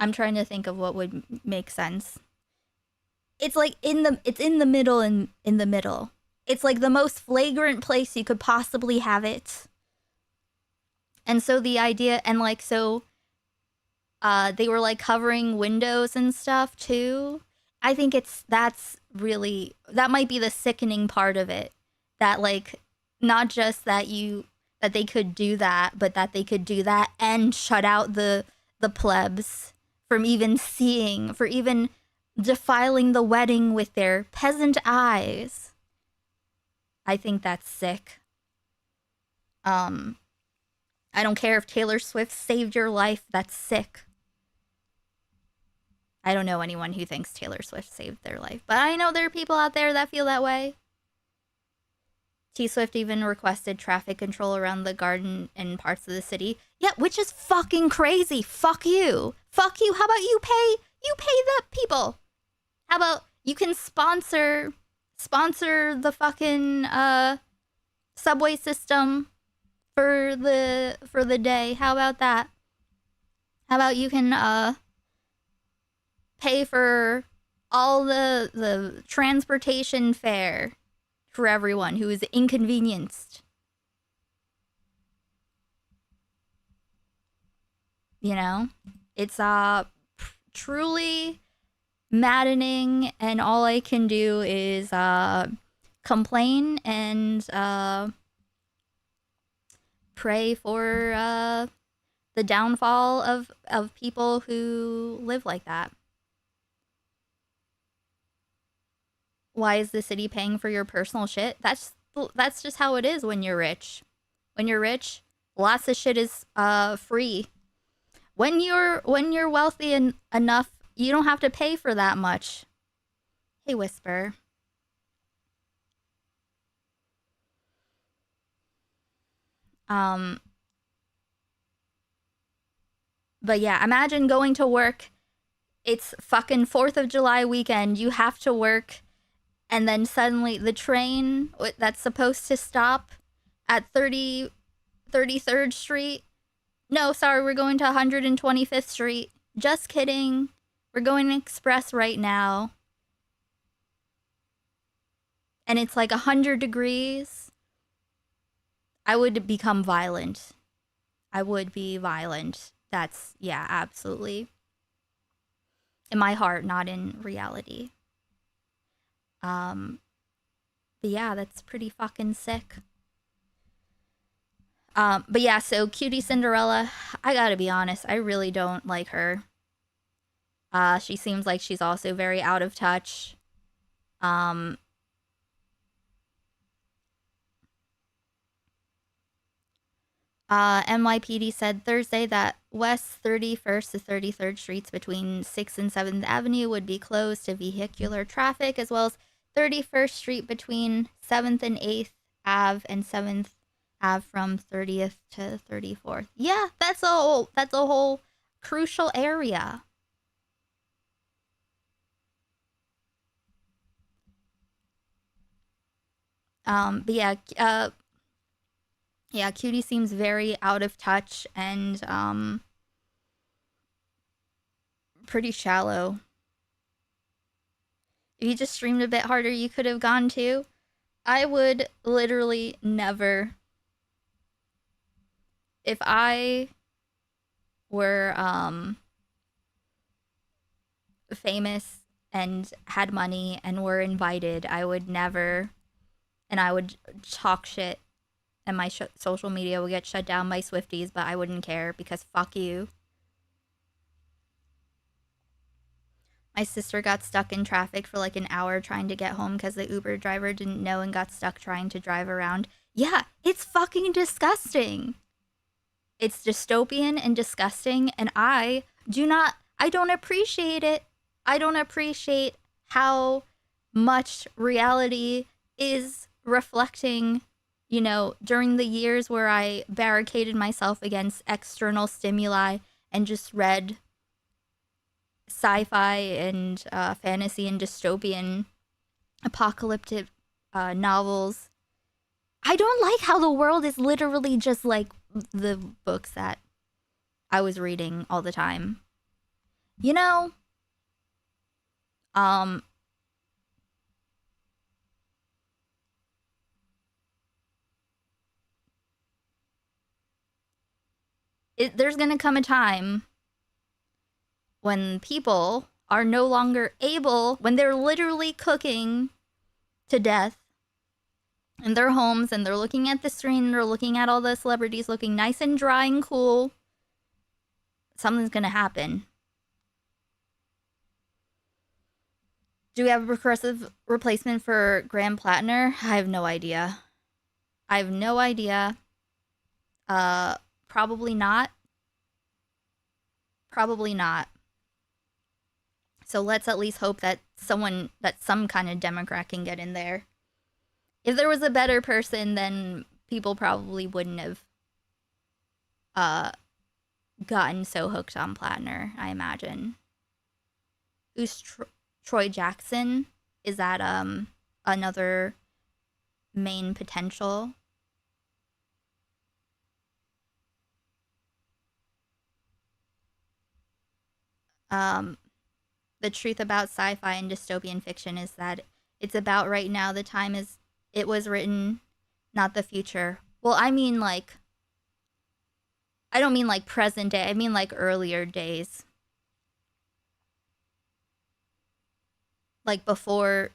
I'm trying to think of what would make sense. It's like it's in the middle in the middle. It's like the most flagrant place you could possibly have it. And so the idea, and like, so they were like covering windows and stuff too. I think that might be the sickening part of it. That like, not just that they could do that, but that they could do that and shut out the plebs from even seeing, for even defiling the wedding with their peasant eyes. I think that's sick. I don't care if Taylor Swift saved your life, that's sick. I don't know anyone who thinks Taylor Swift saved their life, but I know there are people out there that feel that way. T-Swift even requested traffic control around the garden in parts of the city. Yeah, which is fucking crazy. Fuck you. Fuck you. How about you pay the people? How about you can sponsor the fucking subway system for the day? How about that? How about you can pay for all the transportation fare for everyone who is inconvenienced? You know, it's truly maddening, and all I can do is complain and pray for the downfall of people who live like that. why is the city paying for your personal shit? That's just how it is when you're rich. When you're rich, lots of shit is free. When you're wealthy enough, you don't have to pay for that much. Hey, Whisper. But yeah, imagine going to work. It's fucking 4th of July weekend. You have to work. And then suddenly the train that's supposed to stop at 33rd Street. No, sorry, we're going to 125th Street. Just kidding. We're going express right now. And it's like 100 degrees. I would become violent. I would be violent. That's, yeah, absolutely. In my heart, not in reality. But yeah, that's pretty fucking sick. But yeah, so Cutie Cinderella, I gotta be honest, I really don't like her. She seems like she's also very out of touch. NYPD said Thursday that West 31st to 33rd Streets between 6th and 7th Avenue would be closed to vehicular traffic, as well as 31st Street between 7th and 8th Ave and 7th Ave from 30th to 34th. Yeah, that's a whole crucial area. But yeah, Cutie seems very out of touch and pretty shallow. If you just streamed a bit harder, you could have gone too. I would literally never. If I were famous and had money and were invited, I would never, and I would talk shit and my social media would get shut down by Swifties, but I wouldn't care because fuck you. My sister got stuck in traffic for like an hour trying to get home because the Uber driver didn't know and got stuck trying to drive around. Yeah, it's fucking disgusting. It's dystopian and disgusting, and I don't appreciate it. I don't appreciate how much reality is reflecting, you know, during the years where I barricaded myself against external stimuli and just read sci-fi and fantasy and dystopian apocalyptic novels. I don't like how the world is literally just like the books that I was reading all the time. You know, there's gonna come a time when people are no longer able, when they're literally cooking to death in their homes and they're looking at the screen, they're looking at all the celebrities looking nice and dry and cool, something's gonna happen. Do we have a progressive replacement for Graham Plattner? I have no idea. I have no idea. Probably not. Probably not. So let's at least hope that some kind of Democrat can get in there. If there was a better person, then people probably wouldn't have gotten so hooked on Plattner, I imagine. Who's Troy Jackson? Is that another main potential? The truth about sci-fi and dystopian fiction is that it's about right now. The time is it was written, not the future. Well, I mean like, I don't mean like present day. I mean like earlier days. Like before,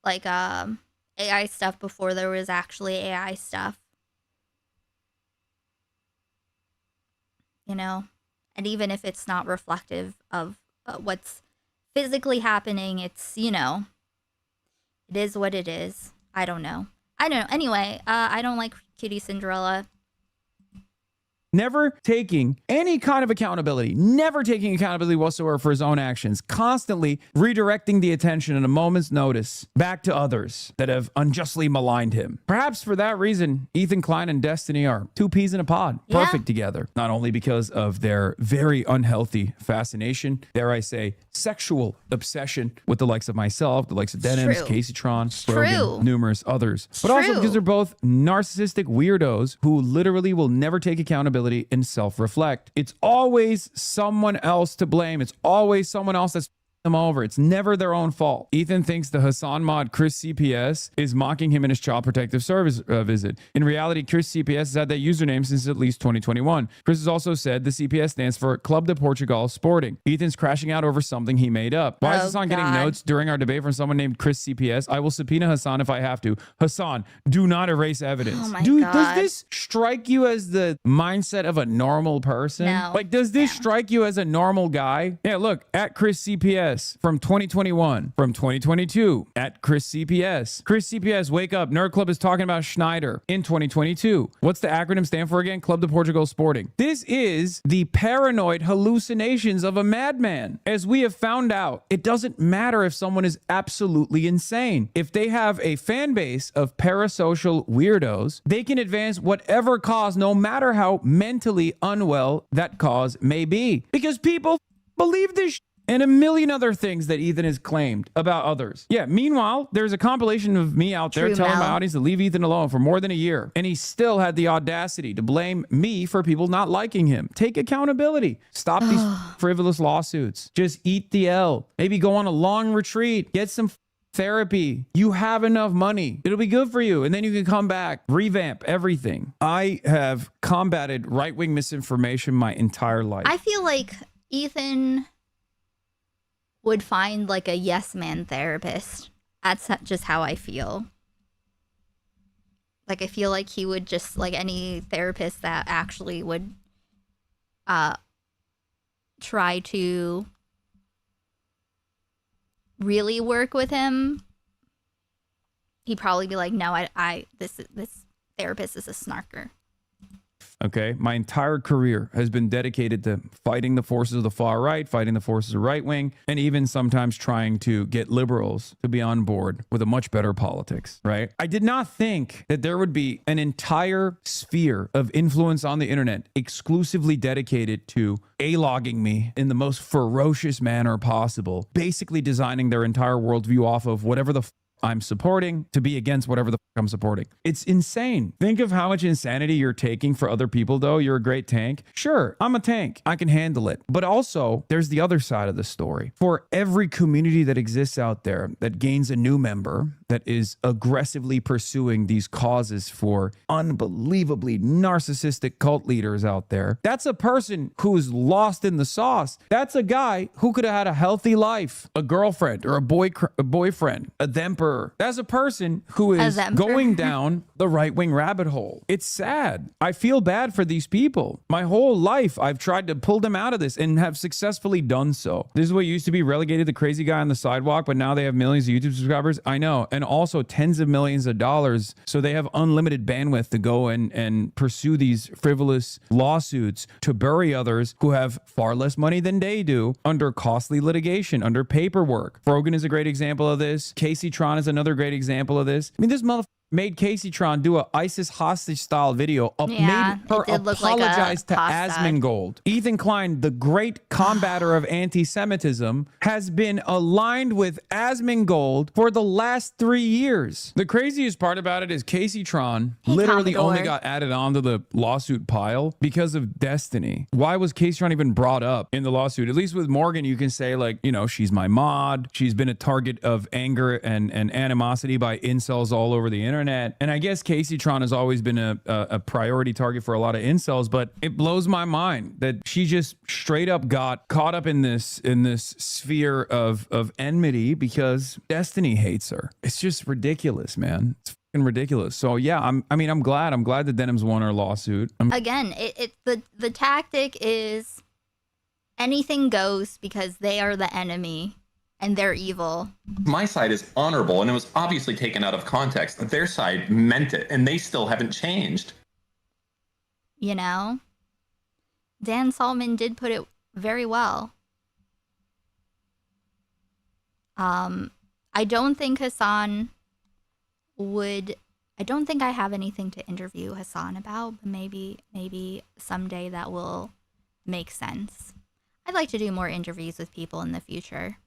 like AI stuff, before there was actually AI stuff. You know? And even if it's not reflective of what's physically happening, it's, you know, It is what it is. I don't know. Anyway, I don't like Cutie Cinderella. Never taking any kind of accountability, never taking accountability whatsoever for his own actions, constantly redirecting the attention at a moment's notice back to others that have unjustly maligned him. Perhaps for that reason, Ethan Klein and Destiny are two peas in a pod, perfect together. Not only because of their very unhealthy fascination, dare I say, sexual obsession with the likes of myself, the likes of Denims, Casey Tron, Rogan, numerous others, but also because they're both narcissistic weirdos who literally will never take accountability and self-reflect. It's always someone else to blame. It's always someone else that's them over. It's never their own fault. Ethan thinks the Hassan mod Chris CPS is mocking him in his child protective service visit. In reality, Chris CPS has had that username since at least 2021. Chris has also said the CPS stands for Club de Portugal Sporting. Ethan's crashing out over something he made up. Why is Hassan getting notes during our debate from someone named Chris CPS? I will subpoena Hassan if I have to. Hassan, do not erase evidence. Oh my God. Does this strike you as the mindset of a normal person? No. Like, does this strike you as a normal guy? Yeah, look, at Chris CPS from 2021, from 2022, at Chris CPS. Chris CPS, wake up. Nerd Club is talking about Schneider in 2022. What's the acronym stand for again? Club de Portugal Sporting. This is the paranoid hallucinations of a madman. As we have found out, it doesn't matter if someone is absolutely insane. If they have a fan base of parasocial weirdos, they can advance whatever cause, no matter how mentally unwell that cause may be. Because people believe this and a million other things that Ethan has claimed about others. Yeah, meanwhile, there's a compilation of me out there telling my audience to leave Ethan alone for more than a year. And he still had the audacity to blame me for people not liking him. Take accountability. Stop these frivolous lawsuits. Just eat the L. Maybe go on a long retreat. Get some therapy. You have enough money. It'll be good for you. And then you can come back, revamp everything. I have combated right-wing misinformation my entire life. I feel like Ethan would find like a yes man therapist. That's just how I feel. Like, I feel like he would just, like any therapist that actually would try to really work with him, he'd probably be like, no, this therapist is a snarker. Okay, my entire career has been dedicated to fighting the forces of the far right, fighting the forces of right wing, and even sometimes trying to get liberals to be on board with a much better politics, right? I did not think that there would be an entire sphere of influence on the internet exclusively dedicated to A-logging me in the most ferocious manner possible, basically designing their entire worldview off of whatever the I'm supporting to be against whatever the I'm supporting. It's insane. Think of how much insanity you're taking for other people, though. You're a great tank. Sure, I'm a tank. I can handle it. But also, there's the other side of the story. For every community that exists out there that gains a new member that is aggressively pursuing these causes for unbelievably narcissistic cult leaders out there, that's a person who's lost in the sauce. That's a guy who could have had a healthy life, a girlfriend or a boyfriend, a themper. That's a person who is going down the right-wing rabbit hole. It's sad. I feel bad for these people. My whole life, I've tried to pull them out of this and have successfully done so. This is what used to be relegated the crazy guy on the sidewalk, but now they have millions of YouTube subscribers. I know. And also tens of millions of dollars. So they have unlimited bandwidth to go and pursue these frivolous lawsuits to bury others who have far less money than they do under costly litigation, under paperwork. Frogan is a great example of this. Casey Tron is another great example of this. I mean, this motherfucker made Casey Tron do a ISIS hostage style video, made her apologize to Asmongold. Ethan Klein, the great combatter of anti-Semitism, has been aligned with Asmongold for the last 3 years. The craziest part about it is Casey Tron literally only got added onto the lawsuit pile because of Destiny. Why was Casey Tron even brought up in the lawsuit? At least with Morgan, you can say, like, you know, she's my mod. She's been a target of anger and animosity by incels all over the internet. And I guess Casey Tron has always been a priority target for a lot of incels, but it blows my mind that she just straight up got caught up in this sphere of enmity because Destiny hates her. It's just ridiculous, man. It's fucking ridiculous. So yeah, I'm glad that Denim's won her lawsuit. Again, the tactic is anything goes because they are the enemy And they're evil. My side is honorable, and it was obviously taken out of context. Their side meant it, and they still haven't changed. You know? Dan Salman did put it very well. I don't think Hassan would... I don't think I have anything to interview Hassan about, but maybe someday that will make sense. I'd like to do more interviews with people in the future.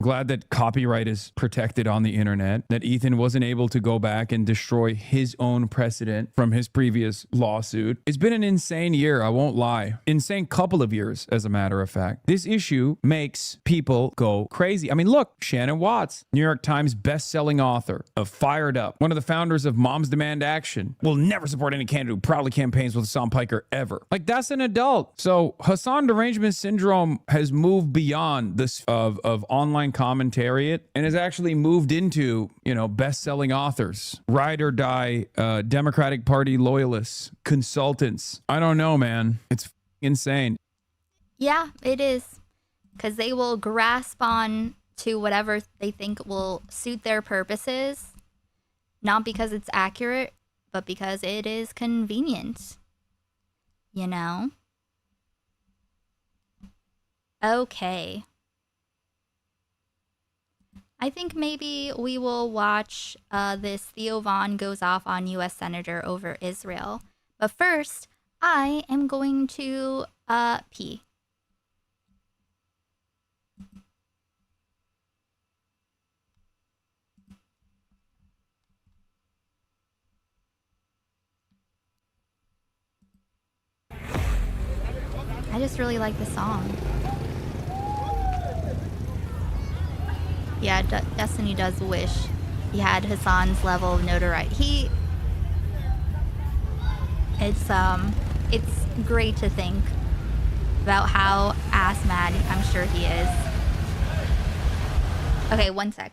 Glad that copyright is protected on the internet, that Ethan wasn't able to go back and destroy his own precedent from his previous lawsuit. It's been an insane year, I won't lie. Insane couple of years, as a matter of fact. This issue makes people go crazy. I mean, look, Shannon Watts, New York Times best-selling author of Fired Up, one of the founders of Moms Demand Action, will never support any candidate who proudly campaigns with Hassan Piker ever. Like, that's an adult. So Hassan derangement syndrome has moved beyond this of online commentariat and has actually moved into, you know, best-selling authors, ride or die, Democratic Party loyalists, consultants. I don't know, man. It's insane. Yeah, it is. Because they will grasp on to whatever they think will suit their purposes, not because it's accurate, but because it is convenient. You know? Okay. I think maybe we will watch this Theo Vaughn goes off on U.S. Senator over Israel. But first, I am going to pee. I just really like the song. Yeah, Destiny does wish he had Hassan's level of notoriety. It's great to think about how ass mad I'm sure he is. Okay, one sec.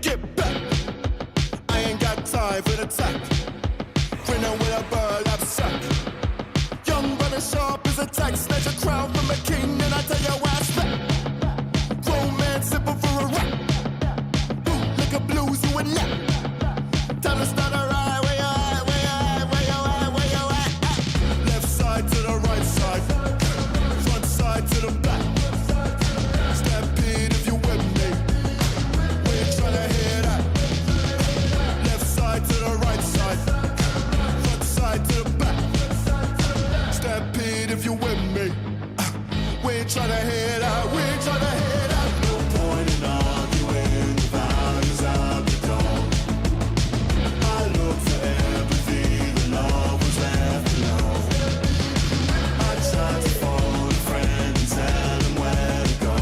Get back. I ain't got time for the attack. Grinning with a bird, I'm sack. Young brother sharp as a tax. Snatch a crown from a king, and I tell you why I step. Grown man sipping for a rap. Boot like a blues, you a nap. Time to start a ride. Where you at? Where you at? Where you at? Where you at? Left side to the right side. Front side to the back. Stampede if you with me. We ain't tryna hear that. Left side to the right side. Front side to the back. Stampede if you with me. We ain't tryna hear that. We ain't tryna hear that. No point in arguing the values of the dawn. I look for empathy, the love was left alone. I tried to phone a friend and tell him where to go.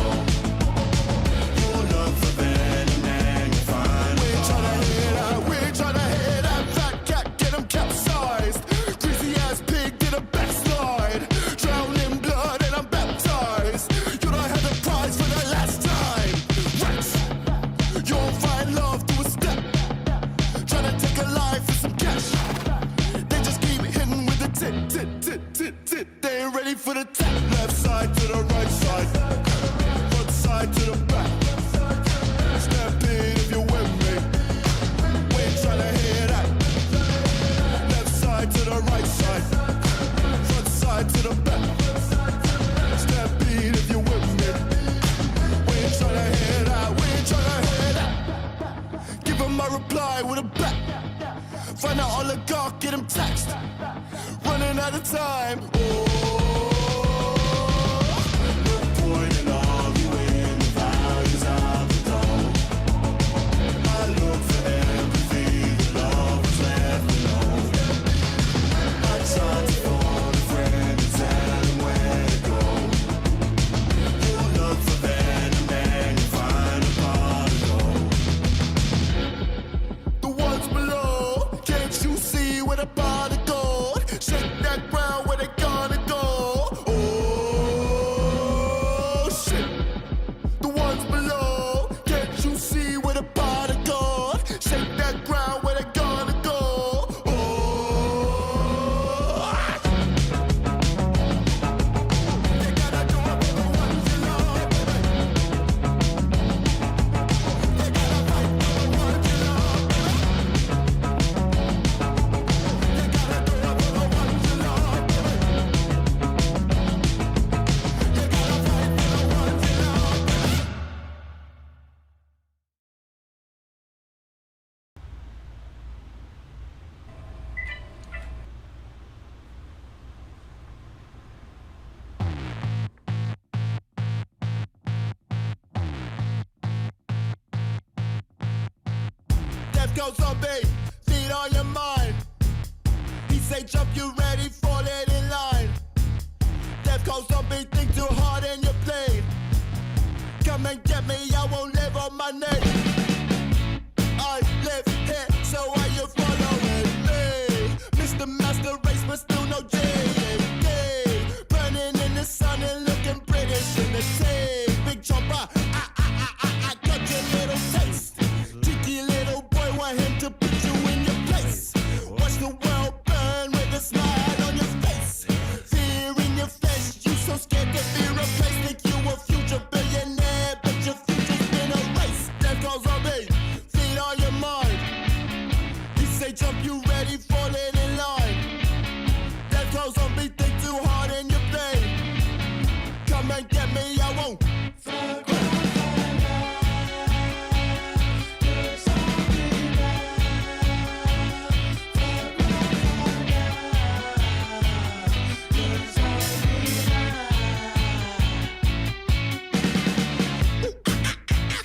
You'll look for venom and you'll find we ain't tryna hear that, we ain't tryna hear that. Fat cat, get him capsized. Greasy ass pig, get a backslide. Drown in blood and I'm baptized. You don't have the prize for the last time. Rats, you won't find love through a step. Tryna take a life for some cash. They just keep hitting with the tit. They ain't ready for the tap. Left side to the right side. Front side to the back. Stampede if you're with me. We ain't tryna hear that. Left side to the right side. Front side to the back. Stampede if you're with me. We ain't tryna hear that. We ain't tryna hear that. Give him my reply with a bet. Find out oligarch, get him taxed. Running out of time. No point in arguing the values of the dawn. I look for empathy, the love was left alone. I tried to phone a friend and tell him where to go. You look for venom and you find a pot of gold. The ones below, can't you see where the pot of gold? Shake that ground where they gonna go. Death goes zombie, feed on your mind. He say jump, you ready, fall in line. Death goes zombie, think too hard in your plane. Come and get me, I won't live on my name. I live here, so are you following me? Mr. Master Race, but still no J. Burning in the sun and looking British in the tea. Big chopper, I got your little taste. Cheeky little boy, want him to put you in your place. Watch the world burn with a smile on your face. Fear in your flesh, you so scared to be replaced. Think you a future billionaire, but your future's been erased. Death goes on me, feed on your mind. He say jump, you ready, falling in line. Death goes on me, think too hard in your brain. Come and get me, I won't.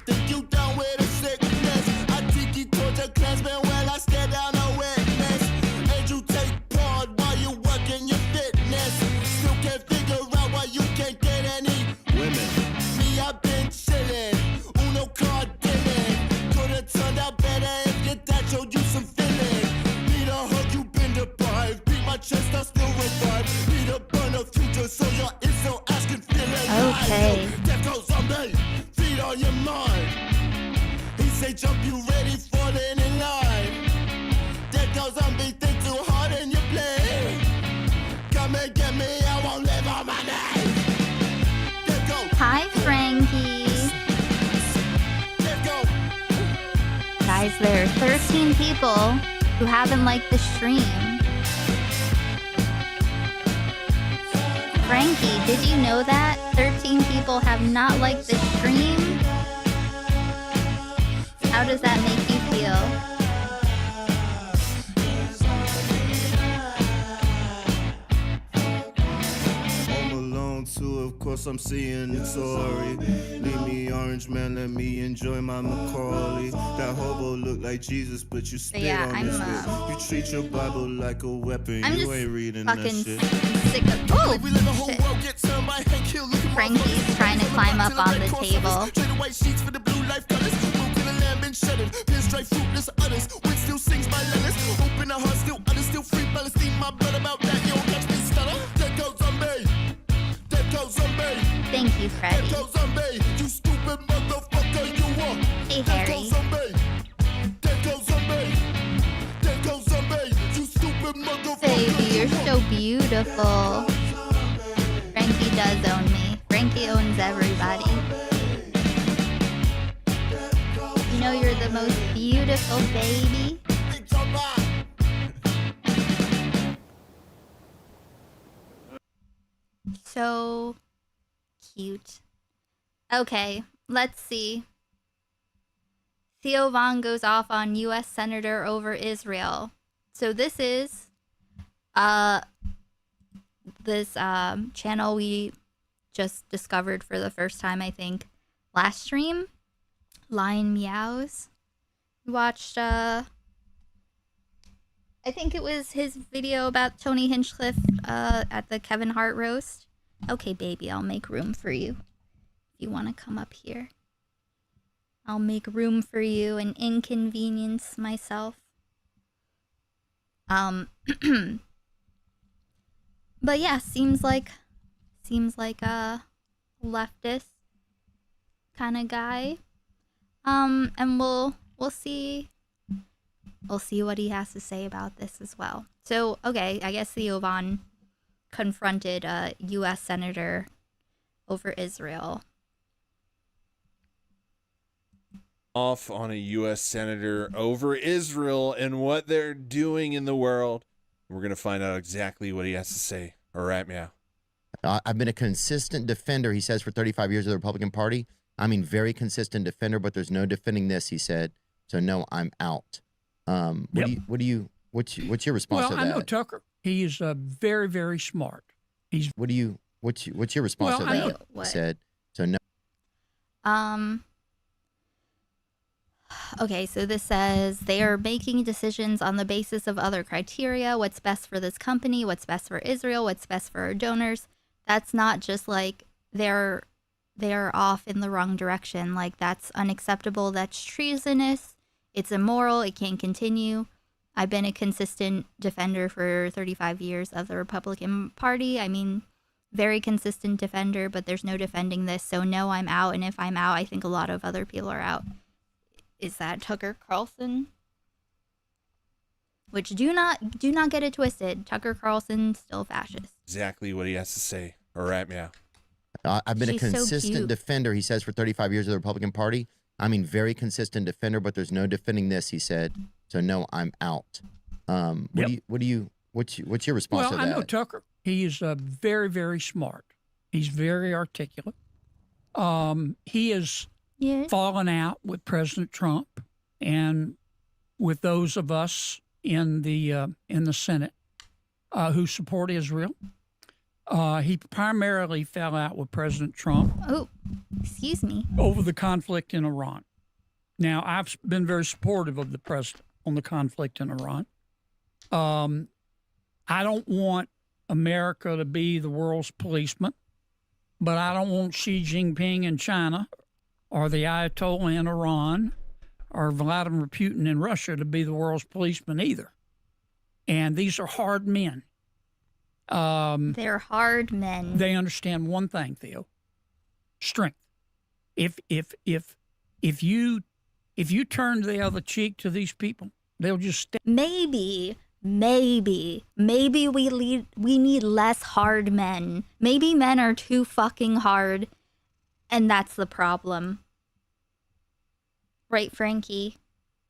Think you down with a sickness? I think you told your clansman, well, I stare down a witness. And you take part while you working your fitness. Still can't figure out why you can't get any women. Me, I've been chillin', Uno card dealing. Could've turned out better if your dad showed you some feeling. Need a hug, you been deprived. Beat my chest, I still revive. Need a burn of future, so your info asking feeling. Okay. Death goes on me, feed on your mind. He say jump, you ready, falling in line. Death goes on me, think too hard in your play. Come and get me, I won't live on my name. Death go, Hi, Frankie. death go. Guys, there are 13 people who haven't liked the stream. Frankie, did you know that? 13 people have not liked the stream? How does that make you feel? Home Alone 2, of course I'm seeing the Tory. Leave me orange, man, let me enjoy my Macaulay. That hobo look like Jesus, but you spit yeah, on I'm, his lips. You treat your Bible like a weapon, I'm you just ain't reading that fucking shit. sick of. Oh, shit. Frankie's trying to climb up on the table. Pinstripe fruitless udders, wind still sings my letters. Open a heart, still utter, still free Palestine. My blood about that, you don't catch me stutter. Death goes on me, death goes on me. Thank you, Freddie. Death goes on me, you stupid motherfucker, you are. Hey, Death Harry. goes on me, death goes on me. Death goes on me, you stupid motherfucker. Baby, you're so beautiful. Frankie does own me. Frankie owns everybody. You know you're the most beautiful baby. So cute. Okay, let's see. Theo Von goes off on U.S. Senator over Israel. So this is this channel we just discovered for the first time, I think, last stream. Lion Meows. We watched I think it was his video about Tony Hinchcliffe at the Kevin Hart roast. Okay, baby, I'll make room for you. If you want to come up here, I'll make room for you and inconvenience myself. But yeah, seems like a leftist kind of guy. And we'll see what he has to say about this as well. So, okay, I guess Theo Von confronted a U.S. Senator over Israel. Off on a U.S. Senator over Israel and what they're doing in the world. We're going to find out exactly what he has to say. All right, meow. I've been a consistent defender, he says, for 35 years of the Republican Party. I mean, very consistent defender, but there's no defending this, he said. So no, I'm out. What's your response to that? Well, I know Tucker. He is very, very smart. He's. What's your response to that? He said. So no. Okay, so this says they are making decisions on the basis of other criteria. What's best for this company? What's best for Israel? What's best for our donors? That's not just like they're off in the wrong direction. Like, that's unacceptable. That's treasonous. It's immoral. It can't continue. I've been a consistent defender for 35 years of the Republican Party. I mean, very consistent defender, but there's no defending this. So no, I'm out. And if I'm out, I think a lot of other people are out. Is that Tucker Carlson? Which do not get it twisted. Tucker Carlson still fascist. Exactly what he has to say. All right, meow. I've been She's a so consistent cute. defender, he says, for 35 years of the Republican Party. I mean, very consistent defender, but there's no defending this, he said. So no, I'm out. What's your response to Well, that? I know Tucker. He is very, very smart. He's very articulate. He has fallen out with President Trump and with those of us in the Senate who support Israel. He primarily fell out with President Trump. Oh, excuse me. Over the conflict in Iran. Now, I've been very supportive of the president on the conflict in Iran. I don't want America to be the world's policeman, but I don't want Xi Jinping in China or the Ayatollah in Iran or Vladimir Putin in Russia to be the world's policeman either. And these are hard men. They're hard men. They understand one thing, Theo: strength. If you turn the other cheek to these people, they'll just stay. Maybe we need less hard men. Maybe men are too fucking hard, and that's the problem. Right, Frankie?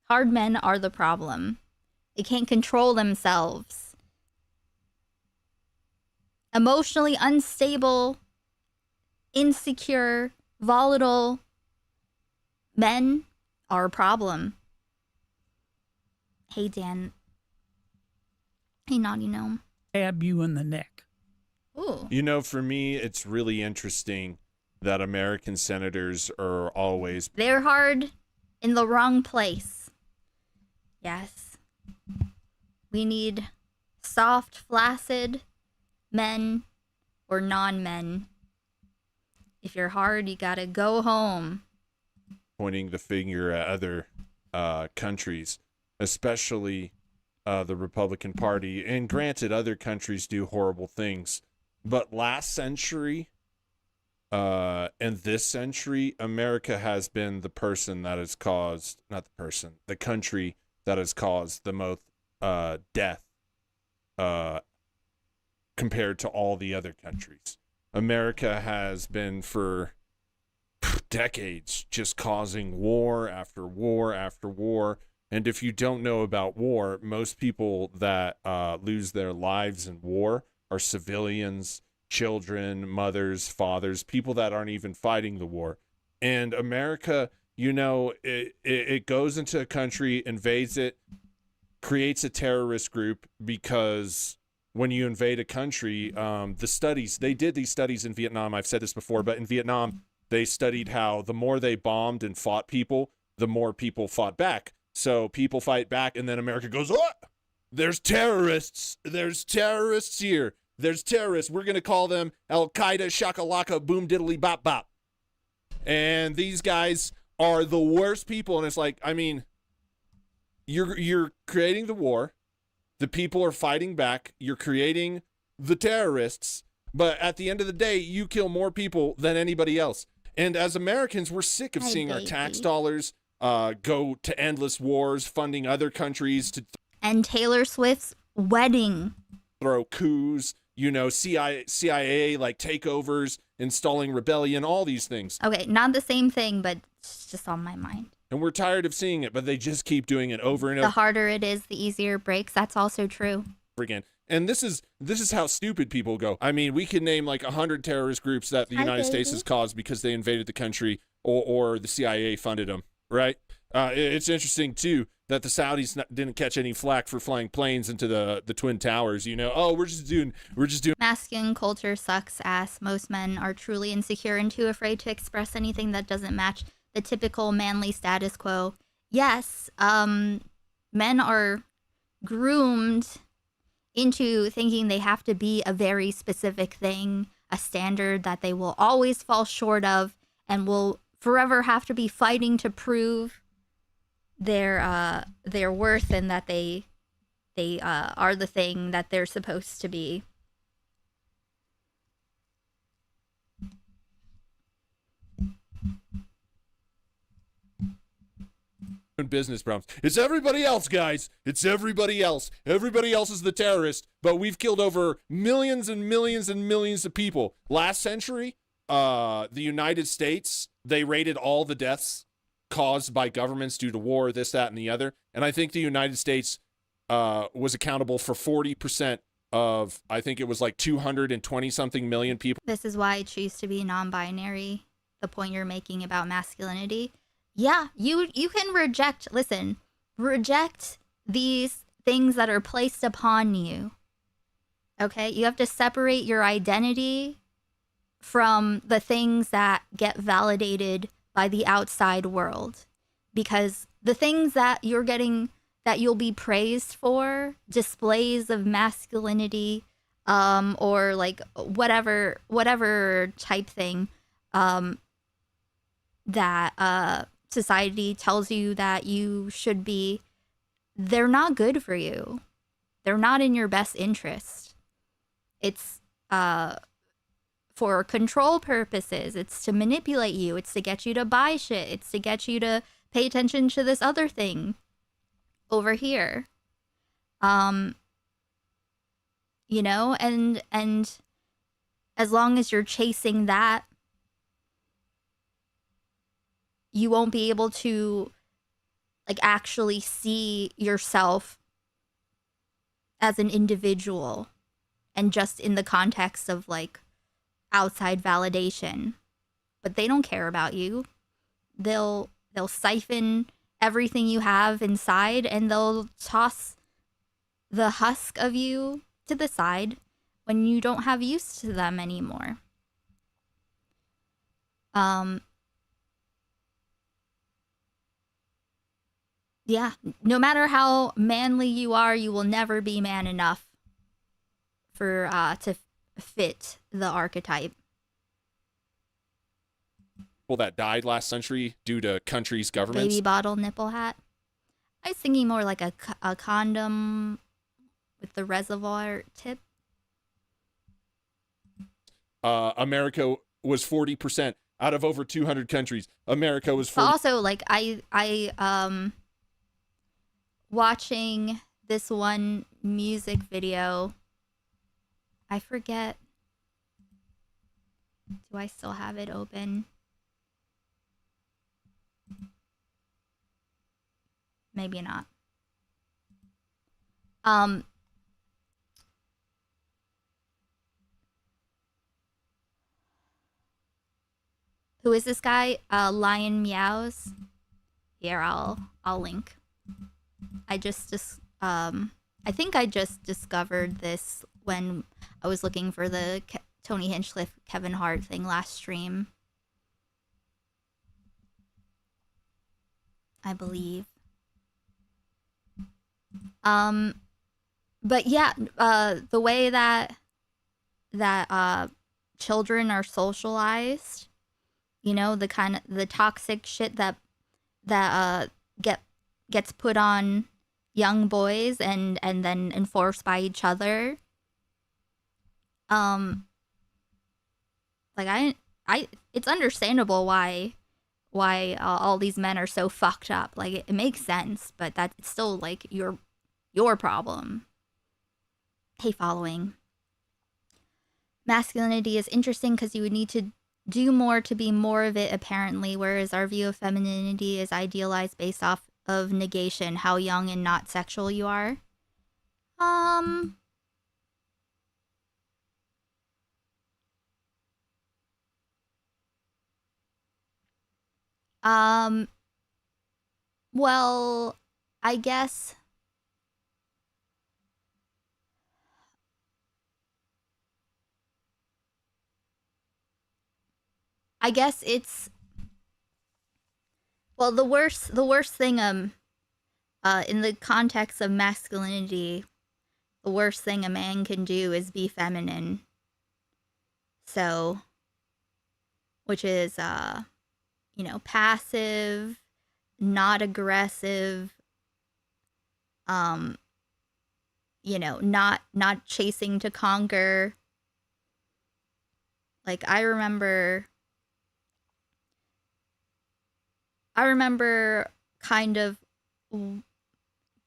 Hard men are the problem. They can't control themselves. Emotionally unstable, insecure, volatile men are a problem. Hey, Dan. Hey, Naughty Gnome. Stab you in the neck. Ooh. You know, for me, it's really interesting that American senators are always... They're hard in the wrong place. Yes. We need soft, flaccid men or non-men. If you're hard, you gotta go home. pointing the finger at other countries, especially the Republican Party. And granted, other countries do horrible things. But last century and this century, America has been the person that has caused, not the person, the country that has caused the most death compared to all the other countries. America has been for decades just causing war after war after war. And if you don't know about war, most people that lose their lives in war are civilians, children, mothers, fathers, people that aren't even fighting the war. And America, you know, it goes into a country, invades it, creates a terrorist group, because when you invade a country, they did these studies in Vietnam. I've said this before, but in Vietnam, they studied how the more they bombed and fought people, the more people fought back. So people fight back, and then America goes, oh, there's terrorists. There's terrorists here. There's terrorists. We're going to call them Al-Qaeda, shakalaka, boom, diddly, bop, bop. And these guys are the worst people. And it's like, I mean, you're creating the war. The people are fighting back. You're creating the terrorists. But at the end of the day, you kill more people than anybody else. And as Americans, we're sick of seeing our tax dollars go to endless wars, funding other countries to and Taylor Swift's wedding. Throw coups, you know, CIA like takeovers, installing rebellion, all these things. Okay, not the same thing, but it's just on my mind. And we're tired of seeing it, but they just keep doing it over and over. The harder it is, the easier it breaks. That's also true. Again. And this is how stupid people go. I mean, we can name like 100 terrorist groups that the United States has caused because they invaded the country or the CIA funded them, right? It's interesting, too, that the Saudis didn't catch any flack for flying planes into the Twin Towers, you know? Oh, we're just doing. Masculine culture sucks ass. Most men are truly insecure and too afraid to express anything that doesn't match the typical manly status quo. yes, men are groomed into thinking they have to be a very specific thing, a standard that they will always fall short of, and will forever have to be fighting to prove their worth and that they are the thing that they're supposed to be. Business problems. It's everybody else, guys. It's everybody else. Everybody else is the terrorist, but we've killed over millions and millions and millions of people. Last century, the United States, they rated all the deaths caused by governments due to war, this, that, and the other. And I think the United States was accountable for 40% of, I think it was like 220 something million people. This is why I choose to be non-binary. The point you're making about masculinity. Yeah, you can reject these things that are placed upon you. Okay? You have to separate your identity from the things that get validated by the outside world. Because the things that you're getting, that you'll be praised for, displays of masculinity, or like whatever type thing, that society tells you that you should be, they're not good for you. They're not in your best interest. It's for control purposes. It's to manipulate you. It's to get you to buy shit. It's to get you to pay attention to this other thing over here. You know, and as long as you're chasing that, you won't be able to like actually see yourself as an individual and just in the context of like outside validation. But they don't care about you. They'll siphon everything you have inside and they'll toss the husk of you to the side when you don't have use to them anymore. Yeah, no matter how manly you are, you will never be man enough for to fit the archetype. People that died last century due to countries' governments. Baby bottle nipple hat. I was thinking more like a condom with the reservoir tip. America was 40% out of over 200 countries. America was 40%. But also, like I watching this one music video. I forget. Do I still have it open? Maybe not. Who is this guy? Lion Meows. Here, I'll link. I think I just discovered this when I was looking for the Tony Hinchcliffe Kevin Hart thing last stream. I believe. But yeah, the way that children are socialized, you know, the toxic shit that gets put on young boys and then enforced by each other. Like it's understandable why all these men are so fucked up. Like it makes sense, but that's still like your problem. Hey, following. Masculinity is interesting because you would need to do more to be more of it, apparently, whereas our view of femininity is idealized based off of negation, how young and not sexual you are. Well, I guess it's Well, the worst thing in the context of masculinity, the worst thing a man can do is be feminine. So, which is passive, not aggressive, not chasing to conquer. Like I remember kind of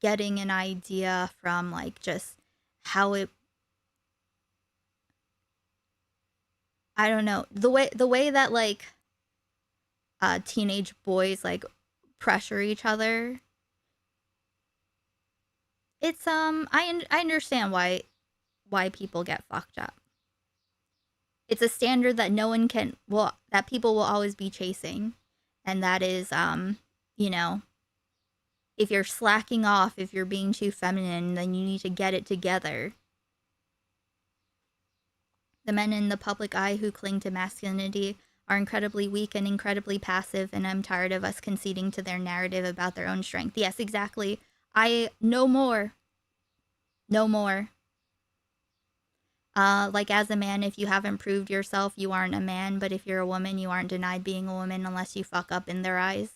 getting an idea from like just how it, I don't know, the way that like teenage boys like pressure each other. It's I understand why people get fucked up. It's a standard that no one can, well, that people will always be chasing. And that is, if you're slacking off, if you're being too feminine, then you need to get it together. The men in the public eye who cling to masculinity are incredibly weak and incredibly passive, and I'm tired of us conceding to their narrative about their own strength. Yes, exactly. No more. No more. Like as a man, if you haven't proved yourself, you aren't a man, but if you're a woman, you aren't denied being a woman unless you fuck up in their eyes.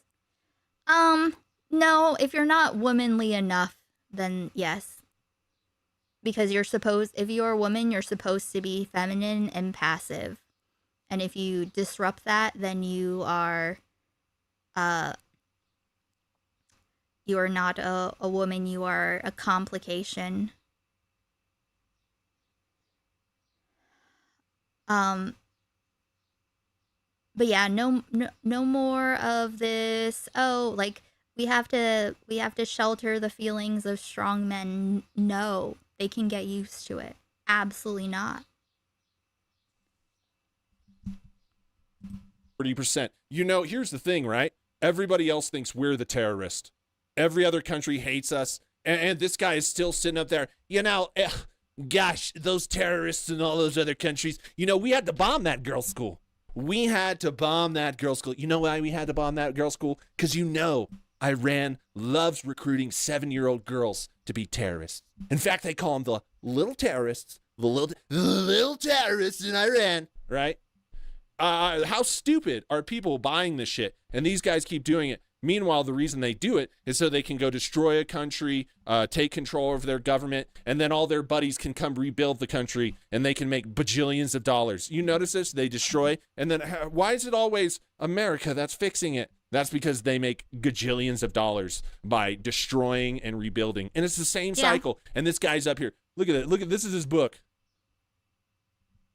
No, if you're not womanly enough, then yes. Because if you're a woman, you're supposed to be feminine and passive. And if you disrupt that, then you are not a woman, you are a complication. But yeah, no more of this. Oh, like we have to shelter the feelings of strong men. No, they can get used to it. Absolutely not. 30%. Here's the thing, right? Everybody else thinks we're the terrorist. Every other country hates us. And this guy is still sitting up there, gosh, those terrorists in all those other countries. We had to bomb that girls' school. We had to bomb that girls' school. You know why we had to bomb that girls' school? Because Iran loves recruiting 7-year-old girls to be terrorists. In fact, they call them the little terrorists, the little terrorists in Iran, right? How stupid are people buying this shit? And these guys keep doing it. Meanwhile, the reason they do it is so they can go destroy a country, take control of their government, and then all their buddies can come rebuild the country, and they can make bajillions of dollars. You notice this? They destroy, and then why is it always America that's fixing it? That's because they make gajillions of dollars by destroying and rebuilding. And it's the same cycle. And this guy's up here. Look at it. This is his book.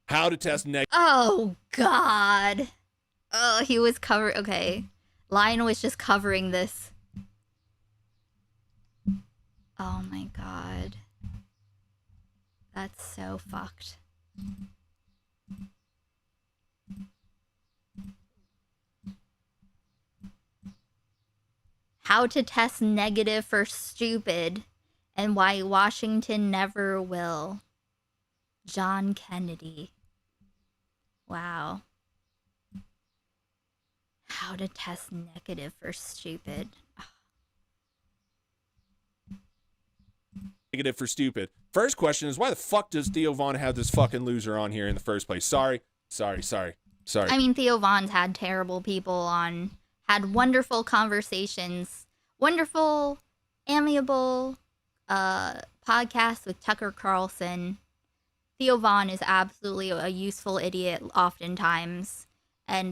How to test negative. Oh, God. Oh, he was covered. Okay. Lion was just covering this. Oh my God. That's so fucked. How to test negative for stupid and why Washington never will. John Kennedy. Wow. How to test negative for stupid. Negative for stupid. First question is, why the fuck does Theo Von have this fucking loser on here in the first place? Sorry. I mean, Theo Von's had terrible people on, had wonderful conversations, wonderful, amiable podcasts with Tucker Carlson. Theo Von is absolutely a useful idiot oftentimes. And,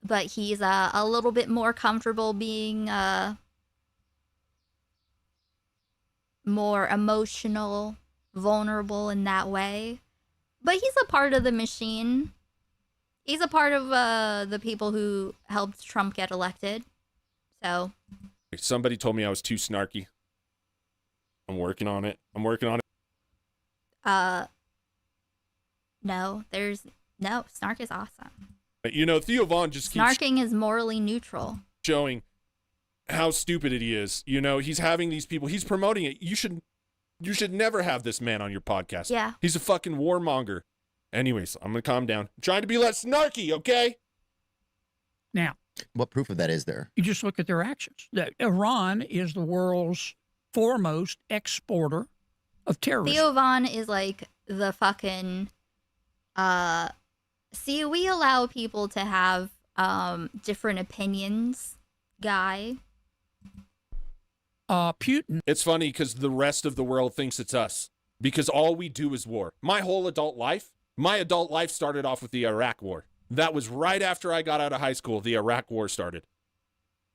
but he's a little bit more comfortable being more emotional, vulnerable in that way. But he's a part of the machine. He's a part of the people who helped Trump get elected. So. Somebody told me I was too snarky. I'm working on it. No, snark is awesome. Theo Von just keeps snarking is morally neutral. Showing how stupid he is. He's having these people, he's promoting it. You should never have this man on your podcast. Yeah. He's a fucking warmonger. Anyways, I'm gonna calm down. I'm trying to be less snarky, okay? Now, What proof of that is there? You just look at their actions. That Iran is the world's foremost exporter of terrorism. Theo Von is like the fucking see, we allow people to have different opinions guy. Putin. It's funny because the rest of the world thinks it's us because all we do is war. My adult life started off with the Iraq War. That was right after I got out of high school. The Iraq War started.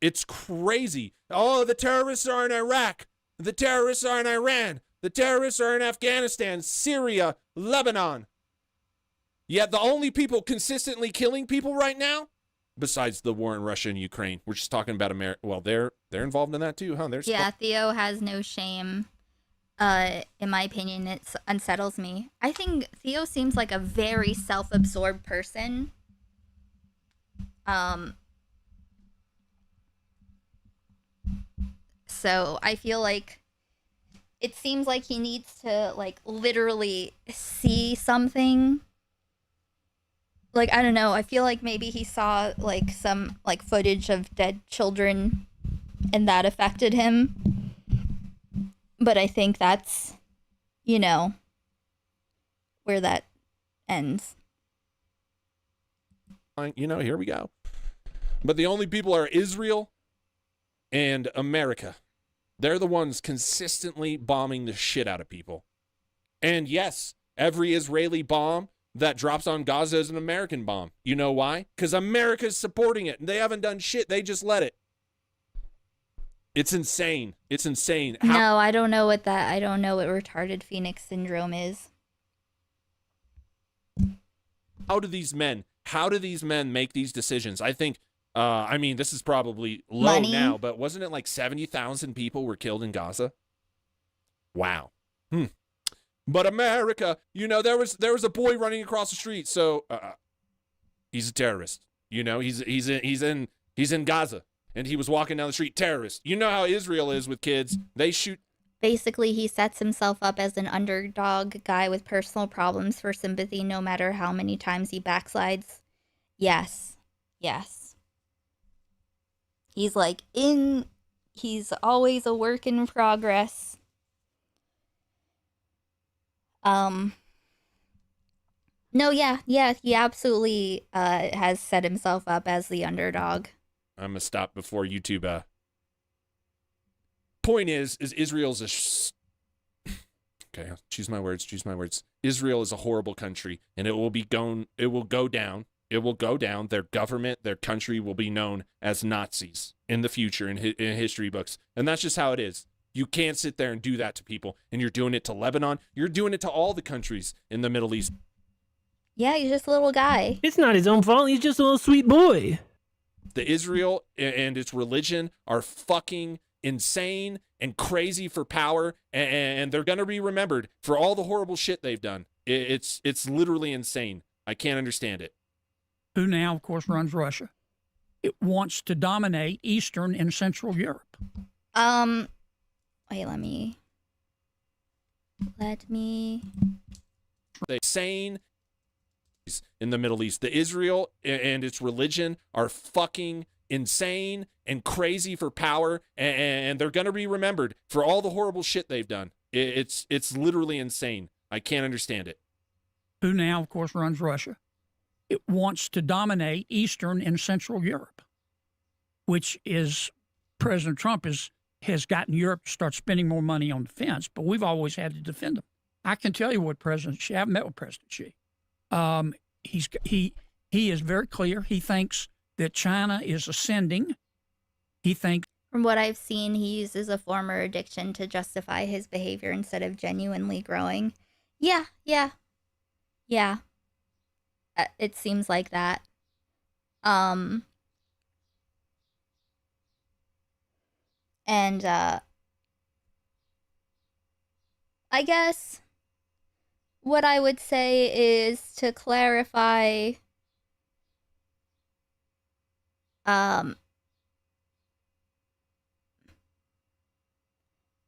It's crazy. Oh, the terrorists are in Iraq. The terrorists are in Iran. The terrorists are in Afghanistan, Syria, Lebanon. Yet the only people consistently killing people right now, besides the war in Russia and Ukraine, we're just talking about America. Well, they're involved in that too, huh? Yeah, Theo has no shame. In my opinion, it unsettles me. I think Theo seems like a very self-absorbed person. So I feel like it seems like he needs to like literally see something. Like, I don't know, I feel like maybe he saw like some like footage of dead children and that affected him. But I think that's, you know, where that ends. You know, here we go. But the only people are Israel and America. They're the ones consistently bombing the shit out of people. And yes, every Israeli bomb that drops on Gaza is an American bomb. You know why? Because America's supporting it. They haven't done shit. They just let it. It's insane. It's insane. No, I don't know what retarded Phoenix syndrome is. How do these men make these decisions? I think, I mean, this is probably low now, but wasn't it like 70,000 people were killed in Gaza? Wow. But America, you know, there was a boy running across the street, so he's a terrorist. You know, he's in Gaza, and he was walking down the street. Terrorist. You know how Israel is with kids. They shoot. Basically, he sets himself up as an underdog guy with personal problems for sympathy, no matter how many times he backslides. Yes. He's like he's always a work in progress. No, yeah, he absolutely has set himself up as the underdog. I'm gonna stop before YouTube. Point is Israel's okay, choose my words. Israel is a horrible country, and it will go down. Their government, their country will be known as Nazis in the future in history books. And that's just how it is. You can't sit there and do that to people. And you're doing it to Lebanon. You're doing it to all the countries in the Middle East. Yeah, he's just a little guy. It's not his own fault. He's just a little sweet boy. The Israel and its religion are fucking insane and crazy for power. And they're going to be remembered for all the horrible shit they've done. It's literally insane. I can't understand it. Who now, of course, runs Russia. It wants to dominate Eastern and Central Europe. Wait, let me. They're insane in the Middle East. The Israel and its religion are fucking insane and crazy for power. And they're going to be remembered for all the horrible shit they've done. It's literally insane. I can't understand it. Who now, of course, runs Russia. It wants to dominate Eastern and Central Europe, which is President Trump has gotten Europe to start spending more money on defense, but we've always had to defend them. I can tell you what President Xi, I've met with President Xi. He is very clear. He thinks that China is ascending. He thinks. From what I've seen, he uses a former addiction to justify his behavior instead of genuinely growing. Yeah. It seems like that. And I guess what I would say is to clarify,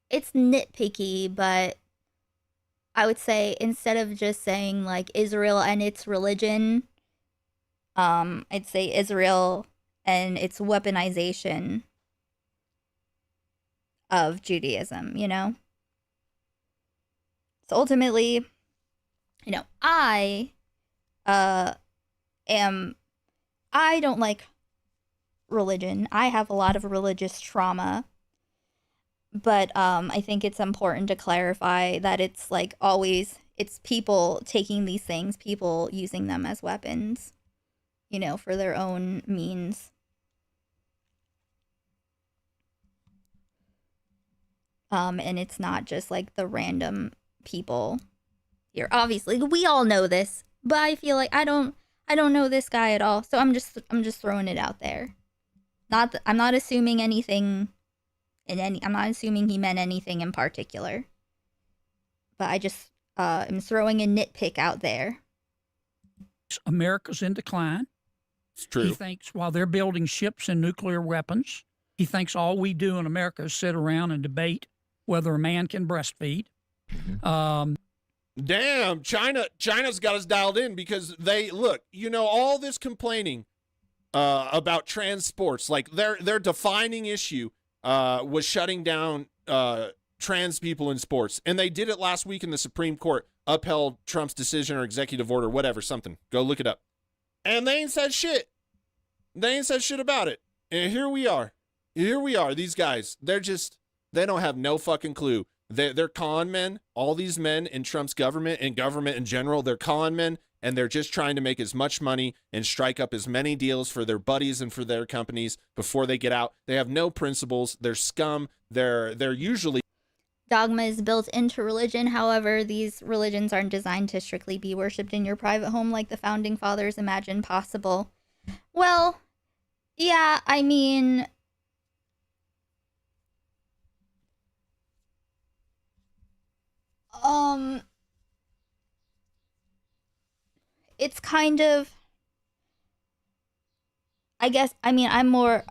it's nitpicky, but I would say instead of just saying like Israel and its religion, I'd say Israel and its weaponization of Judaism, you know? So ultimately, you know, I don't like religion. I have a lot of religious trauma. But I think it's important to clarify that it's like always, it's people taking these things, people using them as weapons, you know, for their own means. And it's not just like the random people here. Obviously, we all know this, but I feel like I don't know this guy at all. So I'm just throwing it out there. I'm not assuming anything I'm not assuming he meant anything in particular. But I just am throwing a nitpick out there. America's in decline. It's true. He thinks while they're building ships and nuclear weapons, he thinks all we do in America is sit around and debate whether a man can breastfeed. Damn, China's got us dialed in because they look, you know, all this complaining about trans sports, like their defining issue was shutting down trans people in sports. And they did it last week in the Supreme Court, upheld Trump's decision or executive order, whatever, something. Go look it up. And they ain't said shit. They ain't said shit about it. And here we are. These guys, they don't have no fucking clue. They're con men. All these men in Trump's government and government in general, they're con men. And they're just trying to make as much money and strike up as many deals for their buddies and for their companies before they get out. They have no principles. They're scum. They're usually... Dogma is built into religion. However, these religions aren't designed to strictly be worshipped in your private home like the founding fathers imagined possible. Well, yeah, I mean... It's kind of, I guess, I mean, I'm more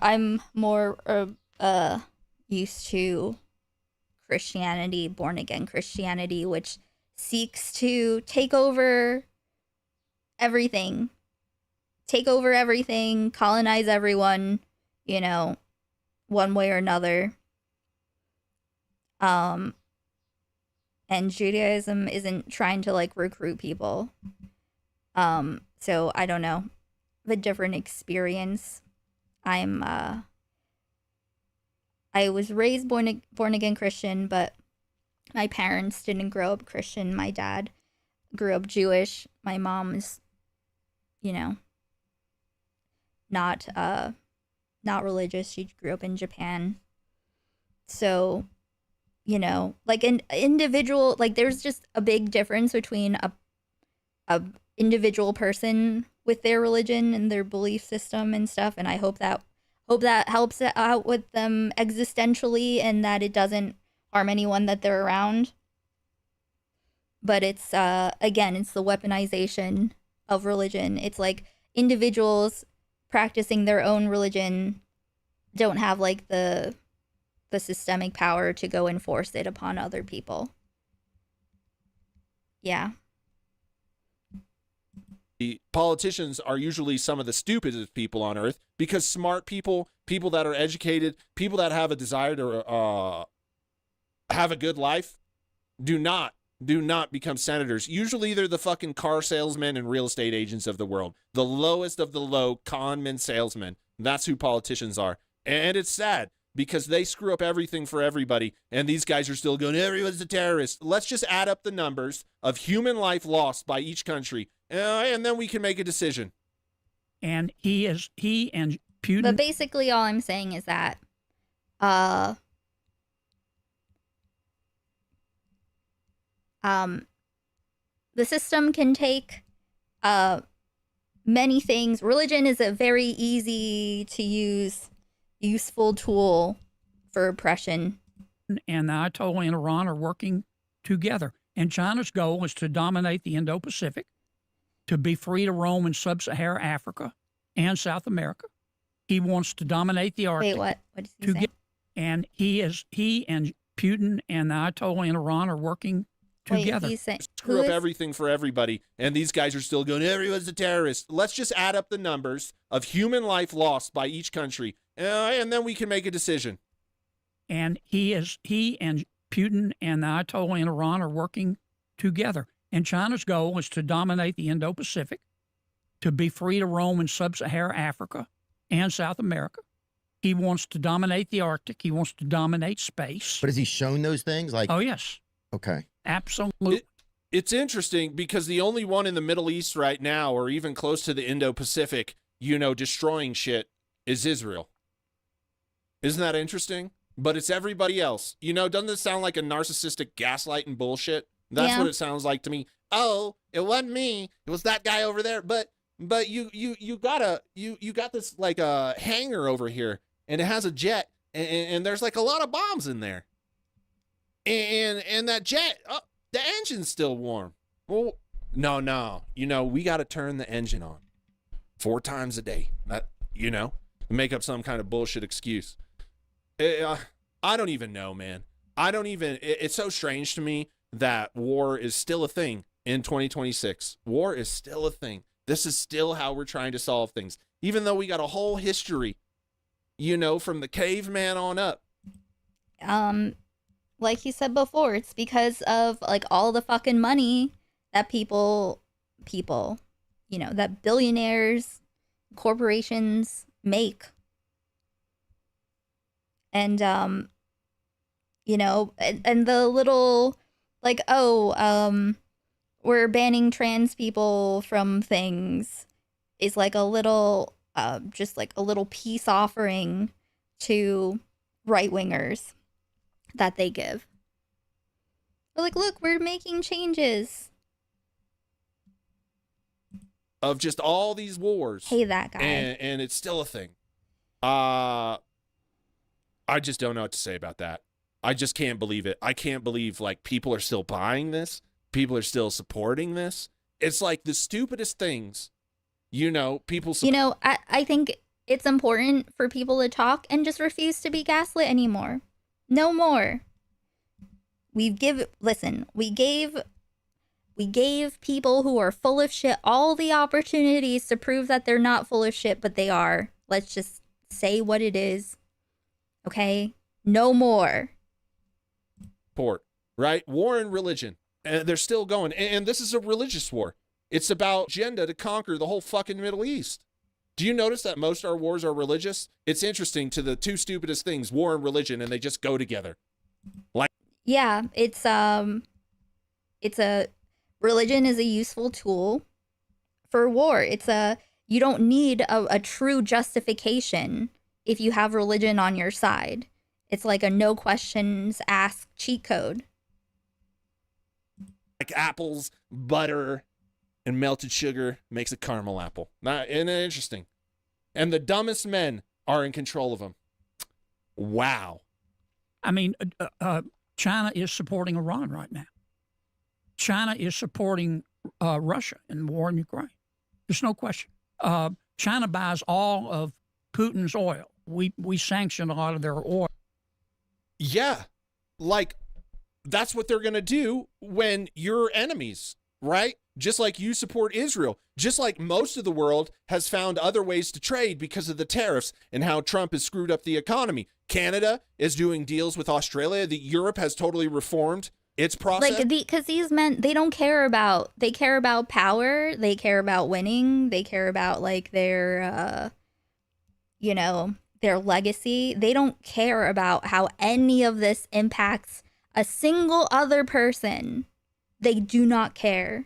used to Christianity, born again Christianity, which seeks to take over everything, colonize everyone, you know, one way or another. And Judaism isn't trying to like recruit people. So I don't know, the different experience. I was raised born again Christian, but my parents didn't grow up Christian. My dad grew up Jewish. My mom is, you know, not religious. She grew up in Japan. So, you know, like an individual, like there's just a big difference between a individual person with their religion and their belief system and stuff, and I hope that helps out with them existentially and that it doesn't harm anyone that they're around. But it's again, it's the weaponization of religion. It's like individuals practicing their own religion don't have like the systemic power to go enforce it upon other people. Yeah. The politicians are usually some of the stupidest people on earth because smart people that are educated, people that have a desire to have a good life, do not become senators. Usually they're the fucking car salesmen and real estate agents of the world. The lowest of the low con men salesmen. That's who politicians are. And it's sad because they screw up everything for everybody. And these guys are still going, everyone's a terrorist. Let's just add up the numbers of human life lost by each country. And then we can make a decision. And he and Putin. But basically all I'm saying is that the system can take many things. Religion is a very easy to use, useful tool for oppression. And the Ayatollah and Iran are working together. And China's goal is to dominate the Indo-Pacific, to be free to roam in sub-Saharan Africa and South America. He wants to dominate the Arctic. Wait, what? What did he say? And he and Putin and the Ayatollah in Iran are working together. Screw up everything for everybody, and these guys are still going, everyone's a terrorist. Let's just add up the numbers of human life lost by each country, and then we can make a decision. And he and Putin and the Ayatollah in Iran are working together. And China's goal is to dominate the Indo-Pacific, to be free to roam in sub-Saharan Africa and South America. He wants to dominate the Arctic. He wants to dominate space. But has he shown those things? Like, oh, yes. Okay. Absolutely. It's interesting because the only one in the Middle East right now, or even close to the Indo-Pacific, destroying shit, is Israel. Isn't that interesting? But it's everybody else. Doesn't this sound like a narcissistic gaslighting bullshit? That's what it sounds like to me. Oh, it wasn't me. It was that guy over there. But you got this like a hangar over here, and it has a jet, and there's like a lot of bombs in there. And that jet, the engine's still warm. Well, no. We got to turn the engine on 4 times a day. Make up some kind of bullshit excuse. I don't even know, man. It's so strange to me that war is still a thing in 2026. War is still a thing. This is still how we're trying to solve things. Even though we got a whole history, from the caveman on up. Like you said before, it's because of like all the fucking money that people, that billionaires, corporations make. And, and the little, like, we're banning trans people from things is like a little, just like a little peace offering to right-wingers that they give. They're like, look, we're making changes. Of just all these wars. Hey, that guy. And it's still a thing. I just don't know what to say about that. I just can't believe it. I can't believe like people are still buying this. People are still supporting this. It's like the stupidest things, people. I think it's important for people to talk and just refuse to be gaslit anymore. No more. We gave people who are full of shit all the opportunities to prove that they're not full of shit, but they are. Let's just say what it is. Okay? No more. Support, right? War and religion. And they're still going. And this is a religious war. It's about agenda to conquer the whole fucking Middle East. Do you notice that most of our wars are religious? It's interesting to the two stupidest things, war and religion, and they just go together. Like, yeah, it's a religion is a useful tool for war. You don't need a true justification if you have religion on your side. It's like a no questions asked cheat code. Like apples, butter, and melted sugar makes a caramel apple. Isn't it interesting? And the dumbest men are in control of them. Wow. I mean, China is supporting Iran right now. China is supporting Russia in the war in Ukraine. There's no question. China buys all of Putin's oil. We sanction a lot of their oil. Yeah. Like, that's what they're going to do when you're enemies, right? Just like you support Israel, just like most of the world has found other ways to trade because of the tariffs and how Trump has screwed up the economy. Canada is doing deals with Australia. Europe has totally reformed its process. Like, because these men, they care about power. They care about winning. They care about like their, their legacy. They don't care about how any of this impacts a single other person. They do not care.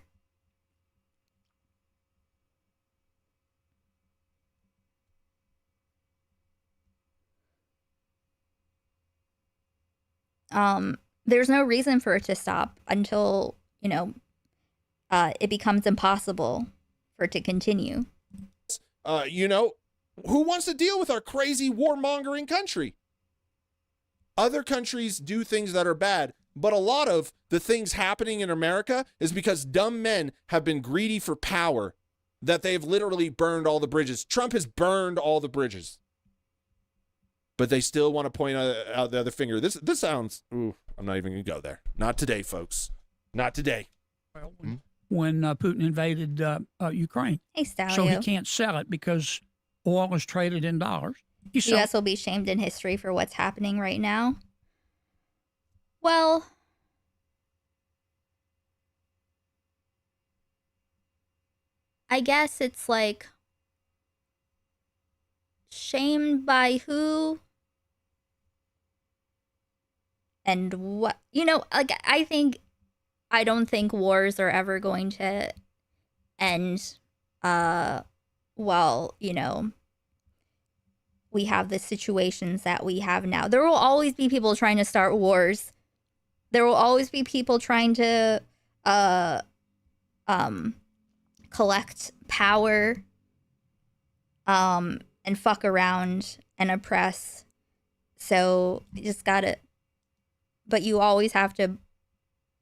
There's no reason for it to stop until, it becomes impossible for it to continue. Who wants to deal with our crazy warmongering country? Other countries do things that are bad, but a lot of the things happening in America is because dumb men have been greedy for power, that they've literally burned all the bridges. Trump has burned all the bridges. But they still want to point out the other finger. This sounds, I'm not even going to go there. Not today, folks. Not today. when Putin invaded Ukraine. Hey, Stalio. So he can't sell it because oil is traded in dollars. The U.S. will be shamed in history for what's happening right now. Well, I guess it's like shamed by who and what, like I don't think wars are ever going to end while, we have the situations that we have now. There will always be people trying to start wars. There will always be people trying to collect power and fuck around and oppress. So you just gotta, but you always have to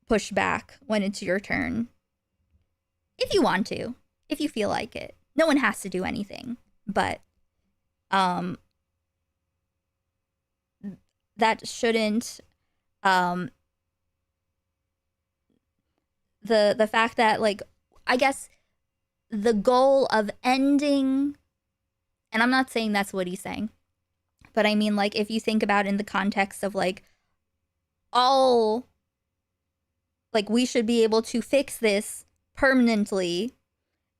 push back when it's your turn. If you want to, if you feel like it. No one has to do anything, but that shouldn't the fact that, like, I guess the goal of ending, and I'm not saying that's what he's saying, but I mean, like, if you think about in the context of like all, like, we should be able to fix this permanently,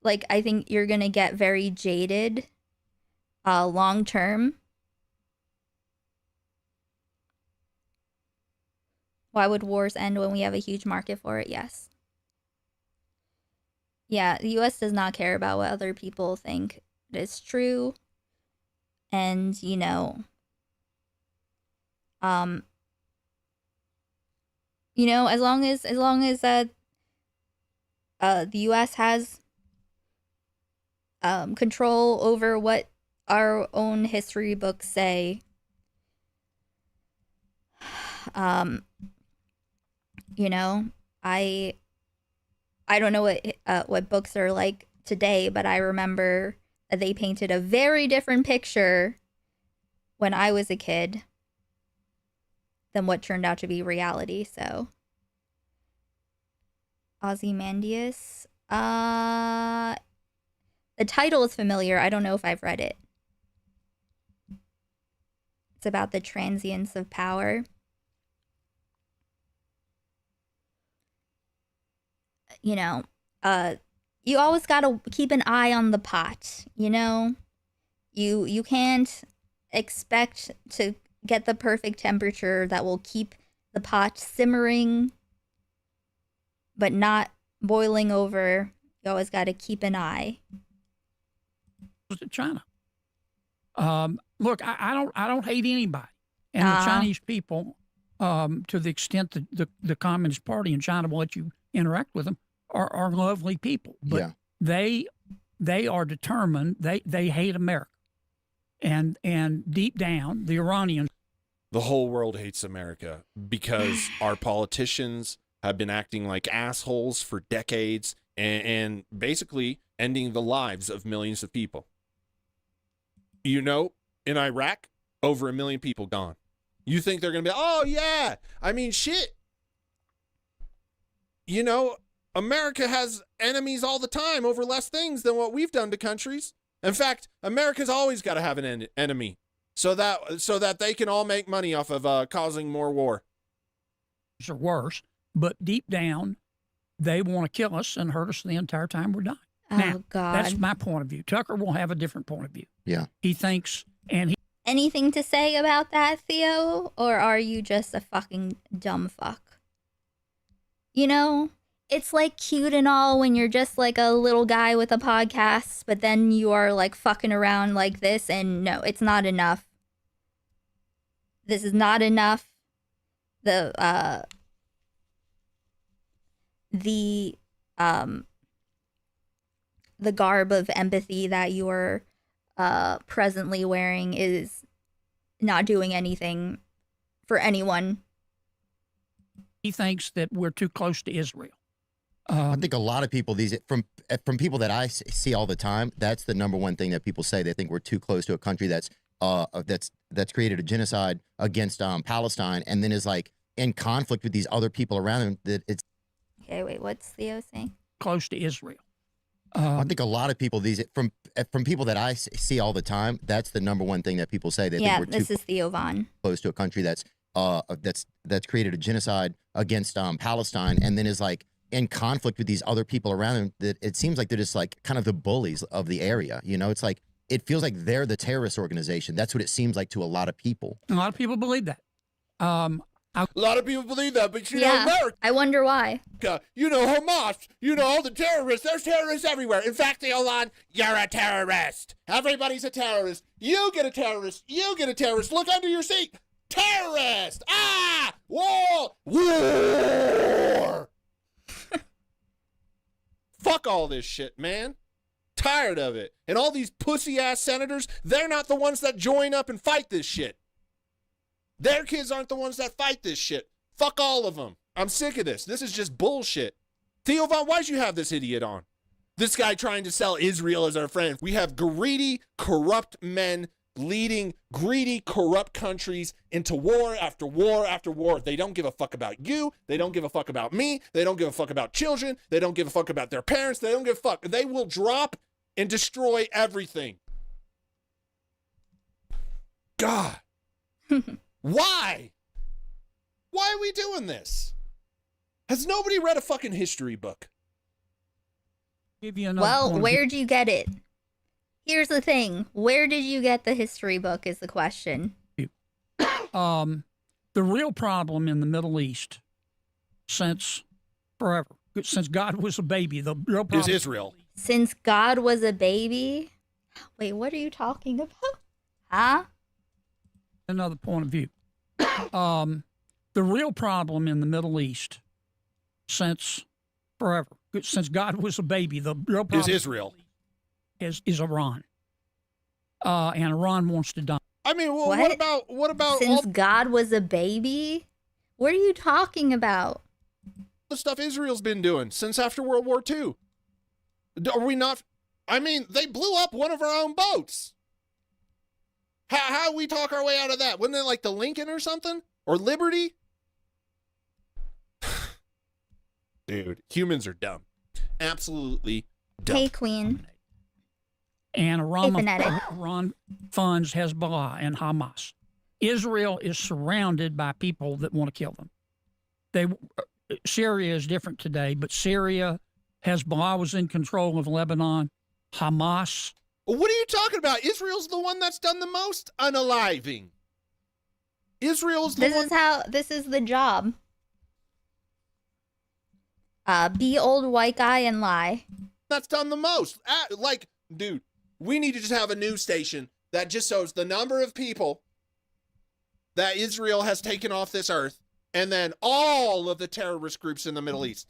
like, I think you're gonna get very jaded long term. Why would wars end when we have a huge market for it? Yes. Yeah, the US does not care about what other people think is true. And, as long as the US has control over what our own history books say, I don't know what books are like today, but I remember that they painted a very different picture when I was a kid than what turned out to be reality. So, Ozymandias, the title is familiar. I don't know if I've read it. It's about the transience of power. You always gotta keep an eye on the pot, You can't expect to get the perfect temperature that will keep the pot simmering but not boiling over. You always gotta keep an eye. China. Look, I don't hate anybody, and the Chinese people, to the extent that the Communist Party in China will let you interact with them, are lovely people, but they are determined. They hate America, and deep down, the Iranians. The whole world hates America because our politicians have been acting like assholes for decades and basically ending the lives of millions of people. In Iraq, over 1 million people gone. You think they're going to be, oh, yeah, I mean, shit. America has enemies all the time over less things than what we've done to countries. In fact, America's always got to have an enemy so that they can all make money off of causing more war. Or worse, but deep down, they want to kill us and hurt us the entire time we're dying. Oh, now, God. That's my point of view. Tucker will have a different point of view. Yeah. He thinks, Anything to say about that, Theo? Or are you just a fucking dumb fuck? It's like cute and all when you're just like a little guy with a podcast, but then you are like fucking around like this, and no, it's not enough. This is not enough. The garb of empathy that you're presently wearing is not doing anything for anyone. He thinks that we're too close to Israel. I think a lot of people, from people that I see all the time, that's the number one thing that people say. They think we're too close to a country that's created a genocide against Palestine, and then is like in conflict with these other people around them. That it's Okay, wait, what's Theo saying? Close to Israel. I think a lot of people from people that I see all the time, that's the number one thing that people say. They think we're this too is Theo Vaughn. close to a country that's created a genocide against Palestine, and then is like in conflict with these other people around them. That it seems like they're just like kind of the bullies of the area. You know, it's like it feels like they're the terrorist organization. That's what it seems like to a lot of people. A lot of people believe that. A lot of people believe that, but you know, America, I wonder why. you know, Hamas, you know, all the terrorists, there's terrorists everywhere. In fact, Elon, you're a terrorist. Everybody's a terrorist. You get a terrorist. You get a terrorist. Look under your seat. Terrorist! Ah! War! War! Fuck all this shit, man. Tired of it. And all these pussy-ass senators, they're not the ones that join up and fight this shit. Their kids aren't the ones that fight this shit. Fuck all of them. I'm sick of this. This is just bullshit. Theo Vaughn, why'd you have this idiot on? This guy trying to sell Israel as our friend. We have greedy, corrupt men leading greedy, corrupt countries into war after war after war. They don't give a fuck about you. They don't give a fuck about me. They don't give a fuck about children. They don't give a fuck about their parents. They don't give a fuck. They will drop and destroy everything. God. Why? Why are we doing this? Has nobody read a fucking history book? Well, where'd you get it? Here's the thing. Where did you get the history book is the question. The real problem in the Middle East since forever, since God was a baby, the real problem is Israel. Since God was a baby? Wait, what are you talking about? Huh? Another point of view. The real problem in the Middle East since forever, since God was a baby, the real problem is Israel. Is Iran. And Iran wants to die. I mean, well, what about since God was a baby? What are you talking about? The stuff Israel's been doing since after World War II. Are we not? I mean, they blew up one of our own boats. How we talk our way out of that? Wasn't it like the Lincoln or something? Or Liberty? Dude, humans are dumb. Absolutely dumb. Hey, Queen. And Iran funds Hezbollah and Hamas. Israel is surrounded by people that want to kill them. Syria is different today, but Syria, Hezbollah was in control of Lebanon. Hamas. What are you talking about? Israel's the one that's done the most unaliving. Israel's the one. This is the job. Be old white guy and lie. That's done the most. Dude, we need to just have a news station that just shows the number of people that Israel has taken off this earth, and then all of the terrorist groups in the Middle East.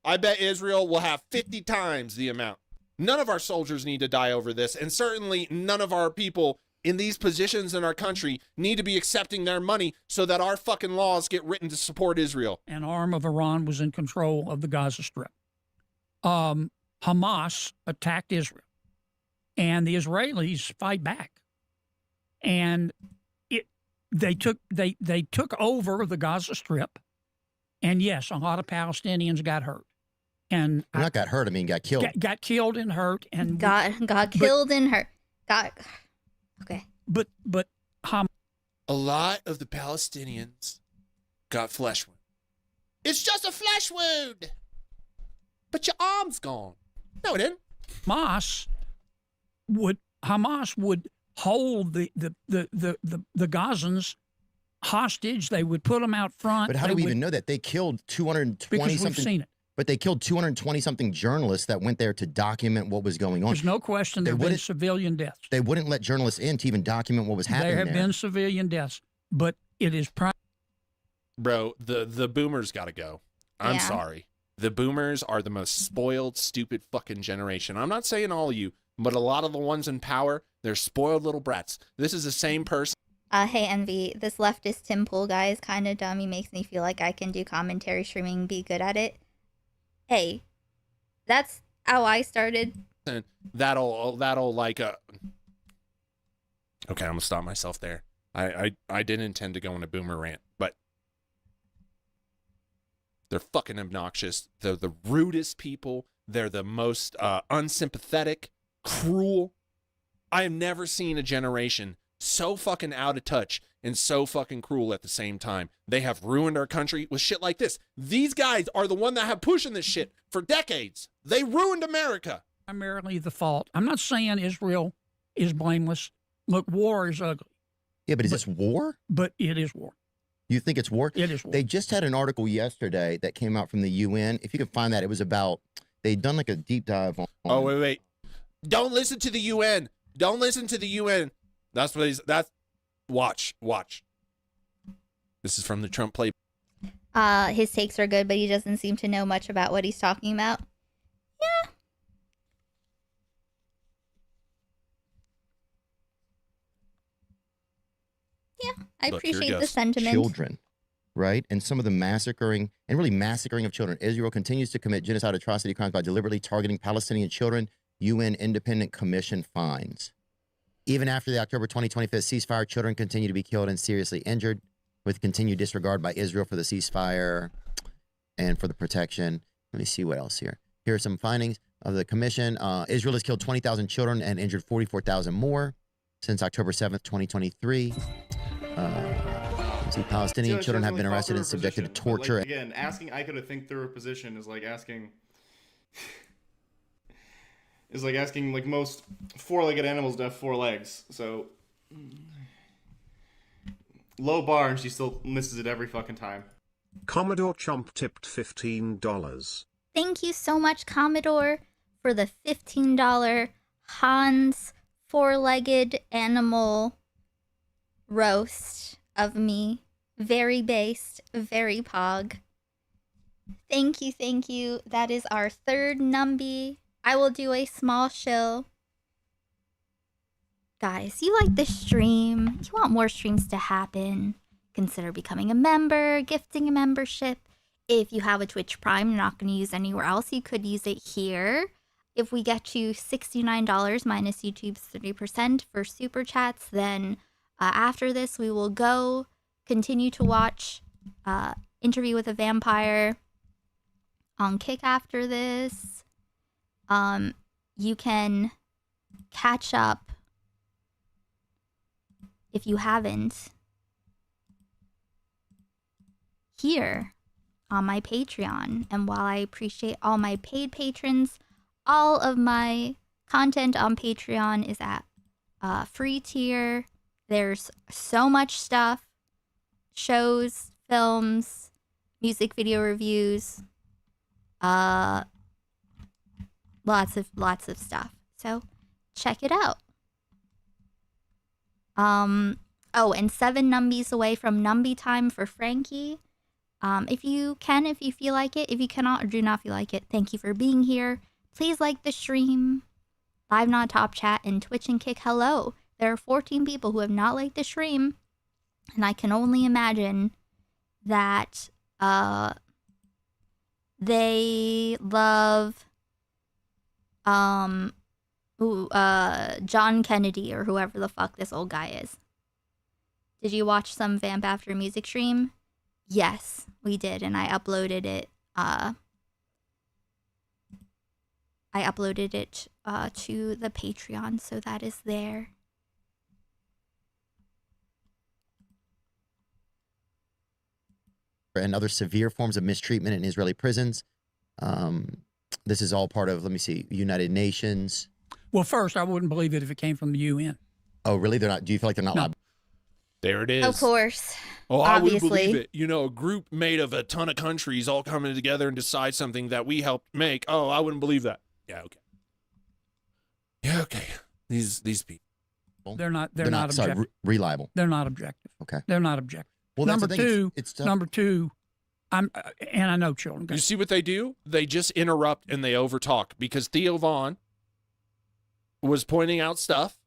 I bet Israel will have 50 times the amount. None of our soldiers need to die over this, and certainly none of our people in these positions in our country need to be accepting their money so that our fucking laws get written to support Israel. An arm of Iran was in control of the Gaza Strip. Hamas attacked Israel, and the Israelis fight back. And they took over the Gaza Strip, and yes, a lot of Palestinians got hurt. And not got hurt. I mean, got killed. Got killed and hurt, and got killed and hurt. Okay. But a lot of the Palestinians got flesh wound. It's just a flesh wound, but your arm's gone. No, it didn't. Hamas would hold the Gazans hostage. They would put them out front. But how do we even know that they killed 220 because something? We've seen it. But they killed 220 something journalists that went there to document what was going on. There's no question there have been civilian deaths. They wouldn't let journalists in to even document what was happening there. There have been civilian deaths, but it is Bro, the boomers got to go. I'm sorry. The boomers are the most spoiled, stupid fucking generation. I'm not saying all of you, but a lot of the ones in power, they're spoiled little brats. This is the same person. Hey, Envy, this leftist Tim Pool guy is kind of dumb. He makes me feel like I can do commentary streaming, be good at it. Hey, that's how I started. And that'll like okay, I'm gonna stop myself there. I didn't intend to go on a boomer rant, but They're fucking obnoxious. They're the rudest people. They're the most unsympathetic, cruel. I have never seen a generation so fucking out of touch and so fucking cruel at the same time. They have ruined our country with shit like this. These guys are the one that have pushing this shit for decades. They ruined America. Primarily the fault. I'm not saying Israel is blameless. Look, war is ugly. Yeah, but is this war? But it is war. You think it's war? It is war. They just had an article yesterday that came out from the UN. If you could find that, it was about, they'd done like a deep dive on. Oh, wait. Don't listen to the UN. Don't listen to the UN. That's what watch. This is from the Trump play. His takes are good, but he doesn't seem to know much about what he's talking about. Yeah. Yeah, I appreciate the sentiment. Children, right? And some of the massacring of children. Israel continues to commit genocide atrocity crimes by deliberately targeting Palestinian children. UN Independent Commission finds. Even after the October 2025 ceasefire, children continue to be killed and seriously injured, with continued disregard by Israel for the ceasefire and for the protection. Let me see what else here. Here are some findings of the commission. Israel has killed 20,000 children and injured 44,000 more since October 7th, 2023. See, Palestinian children have been arrested and subjected to torture. Like, again, asking Ika to think through a position is like asking... like most four-legged animals to have four legs. So low bar, and she still misses it every fucking time. Commodore Chomp tipped $15. Thank you so much, Commodore, for the $15 Hans four-legged animal roast of me. Very based, very pog. Thank you. That is our third numby. I will do a small shill. Guys, you like the stream. You want more streams to happen. Consider becoming a member, gifting a membership. If you have a Twitch Prime you're not going to use anywhere else, you could use it here. If we get to $69 minus YouTube's 30% for super chats, then after this we will go continue to watch Interview with a Vampire on Kick after this. You can catch up if you haven't here on my Patreon. And while I appreciate all my paid patrons, all of my content on Patreon is at free tier. There's so much stuff, shows, films, music video reviews, lots of stuff. So check it out. Oh, and 7 numbies away from numby time for Frankie. If you can, if you feel like it. If you cannot or do not feel like it, thank you for being here. Please like the stream. Live Not Top Chat and Twitch and Kick. Hello. There are 14 people who have not liked the stream, and I can only imagine that they love John Kennedy or whoever the fuck this old guy is. Did you watch some Vamp After Music stream? Yes, we did, and I uploaded it. To the Patreon, so that is there. And other severe forms of mistreatment in Israeli prisons. This is all part of, let me see, United Nations. Well, first, I wouldn't believe it if it came from the UN. Oh, really? They're not? Do you feel like they're not allowed? There it is. Of course. Oh, I wouldn't believe it. You know, a group made of a ton of countries all coming together and decide something that we helped make. Oh, I wouldn't believe that. Yeah, okay. Yeah, okay. These people. They're not objective. Reliable. They're not objective. Okay. They're not objective. Well, number that's the thing. two, number two, and I know children. You see what they do? They just interrupt and they overtalk because Theo Vaughn was pointing out stuff,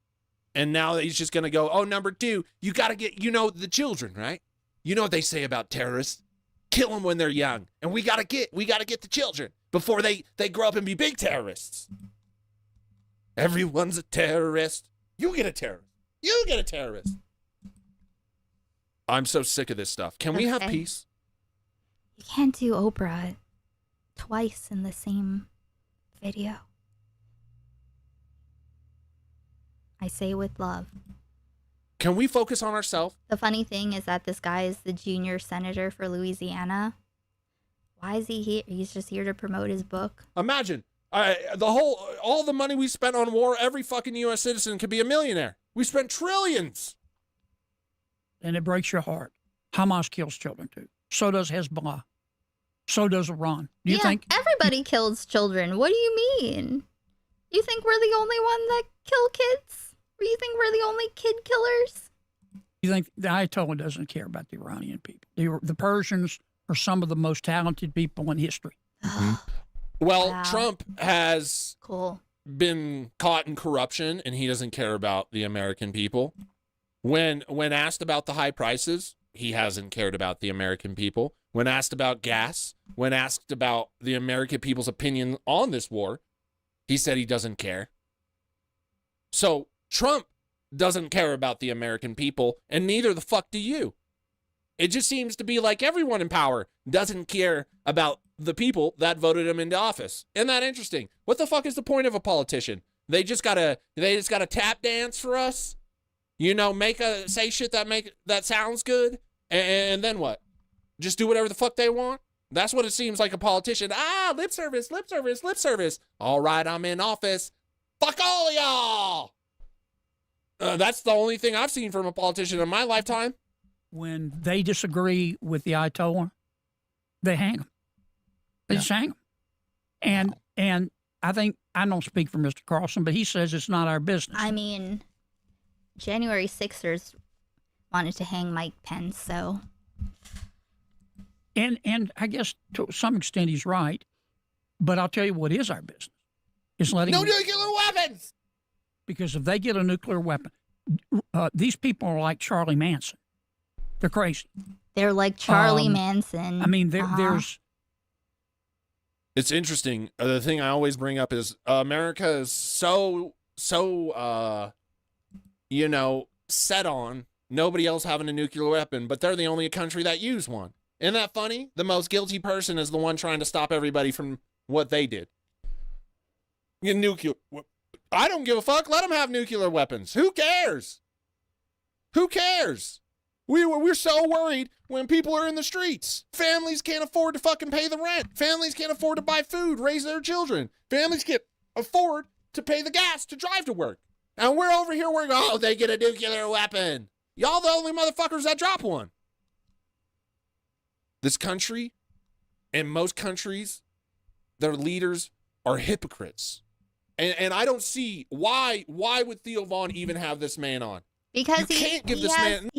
and now he's just going to go, oh, number two, you got to get, the children, right? You know what they say about terrorists? Kill them when they're young. And we got to get the children before they grow up and be big terrorists. Everyone's a terrorist. You get a terrorist. You get a terrorist. I'm so sick of this stuff. Can we have peace? You can't do Oprah twice in the same video. I say with love. Can we focus on ourselves? The funny thing is that this guy is the junior senator for Louisiana. Why is he here? He's just here to promote his book. Imagine all the money we spent on war. Every fucking U.S. citizen could be a millionaire. We spent trillions. And it breaks your heart. Hamas kills children too. So does Hezbollah. So does Iran. Do you think everybody kills children? What do you mean? You think we're the only one that kill kids? Or you think we're the only kid killers? You think the Ayatollah doesn't care about the Iranian people? The Persians are some of the most talented people in history. Well, Wow. Trump has Cool. been caught in corruption, and he doesn't care about the American people. When asked about the high prices, he hasn't cared about the American people. When asked about gas, when asked about the American people's opinion on this war, he said he doesn't care. So Trump doesn't care about the American people, and neither the fuck do you. It just seems to be like everyone in power doesn't care about the people that voted him into office. Isn't that interesting? What the fuck is the point of a politician? They just gotta tap dance for us? You know, say shit that sounds good, and then what? Just do whatever the fuck they want? That's what it seems like a politician. Lip service, lip service, lip service. All right, I'm in office. Fuck all of y'all. That's the only thing I've seen from a politician in my lifetime. When they disagree with the Ayatollah, they hang them. They just hang them. And I think, I don't speak for Mr. Carlson, but he says it's not our business. I mean, January 6ers wanted to hang Mike Pence, so. And I guess to some extent he's right, but I'll tell you what is our business. It's letting No nuclear weapons! Because if they get a nuclear weapon, these people are like Charlie Manson. They're crazy. They're like Charlie Manson. I mean, there's... It's interesting. The thing I always bring up is America is so set on nobody else having a nuclear weapon, but they're the only country that use one. Isn't that funny? The most guilty person is the one trying to stop everybody from what they did. Nuclear. I don't give a fuck. Let them have nuclear weapons. Who cares? Who cares? We're so worried when people are in the streets. Families can't afford to fucking pay the rent. Families can't afford to buy food, raise their children. Families can't afford to pay the gas to drive to work. And we're over here worrying, oh, they get a nuclear weapon. Y'all the only motherfuckers that drop one. This country and most countries, their leaders are hypocrites. And I don't see why would Theo Vaughn even have this man on? Because he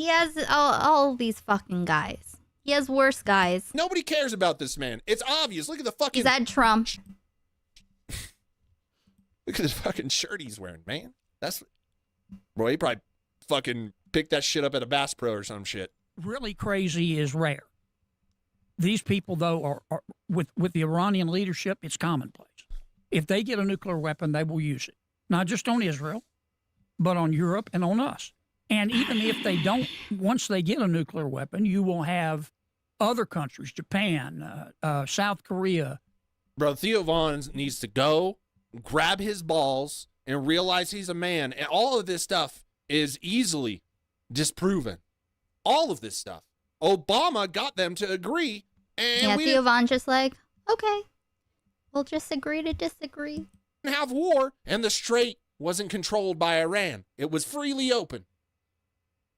has all these fucking guys. He has worse guys. Nobody cares about this man. It's obvious. Look at the fucking... He's at Trump. Look at this fucking shirt he's wearing, man. Boy, he probably fucking picked that shit up at a Bass Pro or some shit. Really crazy is rare. These people, though, are with the Iranian leadership, it's commonplace. If they get a nuclear weapon, they will use it. Not just on Israel, but on Europe and on us. And even if they don't, once they get a nuclear weapon, you will have other countries, Japan, South Korea. Bro, Theo Vaughn needs to go, grab his balls, and realize he's a man. And all of this stuff is easily disproven. All of this stuff. Obama got them to agree. And Theo Vaughn just like, okay, we'll just agree to disagree. Have war, and the Strait wasn't controlled by Iran. It was freely open.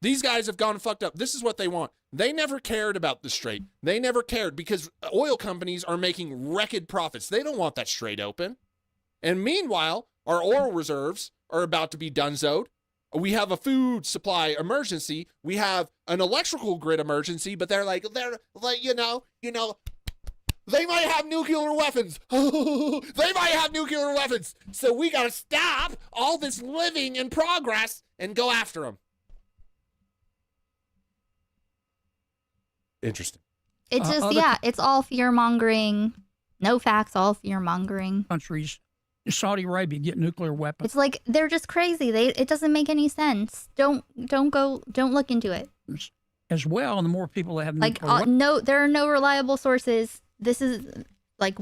These guys have gone fucked up. This is what they want. They never cared about the Strait. They never cared because oil companies are making record profits. They don't want that Strait open. And meanwhile, our oil reserves are about to be donezoed. We have a food supply emergency. We have an electrical grid emergency, but they're like, they might have nuclear weapons. They might have nuclear weapons. So we got to stop all this living in progress and go after them. Interesting. It just, it's all fear-mongering. No facts, all fear-mongering. Countries, Saudi Arabia, get nuclear weapons. It's like, they're just crazy. It doesn't make any sense. Don't look into it. as well, and the more people that have Like, nuclear no, there are no reliable sources. This is like,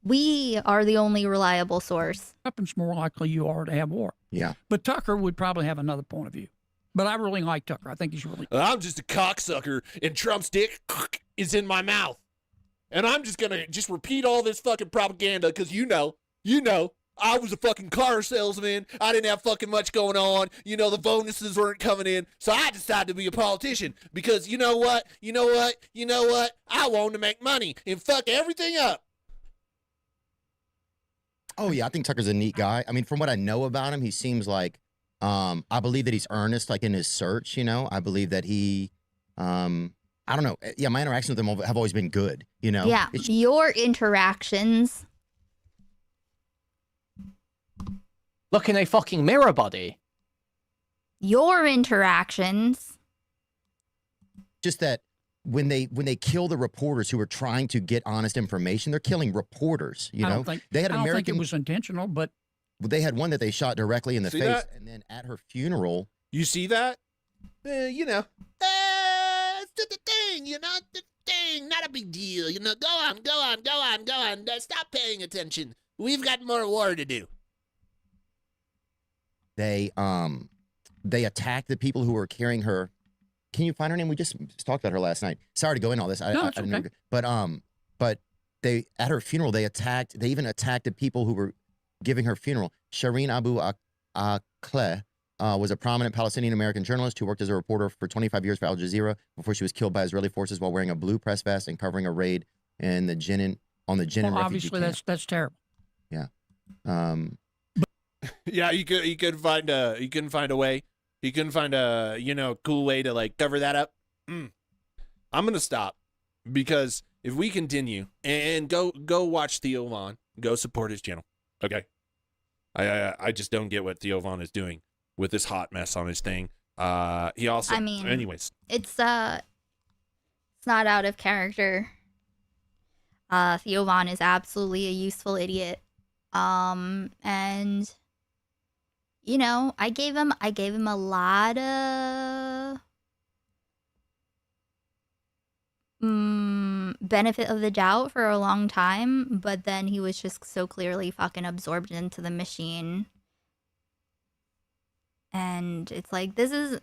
we are the only reliable source. weapons, more likely you are to have war. Yeah. But Tucker would probably have another point of view. But I really like Tucker. I think he's really. I'm just a cocksucker, and Trump's dick is in my mouth. And I'm just going to just repeat all this fucking propaganda because you know, I was a fucking car salesman. I didn't have fucking much going on. You know, the bonuses weren't coming in. So I decided to be a politician because you know what? I wanted to make money and fuck everything up. Oh yeah, I think Tucker's a neat guy. I mean, from what I know about him, he seems like I believe that he's earnest, like in his search. You know, I believe that he, I don't know. Yeah, my interactions with him have always been good. You know. Yeah, your interactions. Look in a fucking mirror, buddy. Your interactions. Just that when they kill the reporters who are trying to get honest information, they're killing reporters. You know, they had I don't American. think it was intentional, but They had one that they shot directly in the See face, that? and then at her funeral. You see that? You know. It's just a thing, the thing, not a big deal, go on, stop paying attention. We've got more war to do. They attacked the people who were carrying her. Can you find her name? We just talked about her last night. Sorry to go into all this. No, it's I didn't okay. but they at her funeral they even attacked the people who were giving her funeral. Shireen Abu Akleh was a prominent Palestinian-American journalist who worked as a reporter for 25 years for Al Jazeera before she was killed by Israeli forces while wearing a blue press vest and covering a raid in the Jenin refugee obviously camp. that's terrible. Yeah. Yeah, you couldn't find a way. You couldn't find a cool way to like cover that up. I'm gonna stop because if we continue and go watch Theo Von, go support his channel. Okay. I just don't get what Theo Von is doing with this hot mess on his thing. He also. Anyways, it's not out of character. Theo Von is absolutely a useful idiot. And I gave him a lot of benefit of the doubt for a long time, but then he was just so clearly fucking absorbed into the machine. And it's like, this is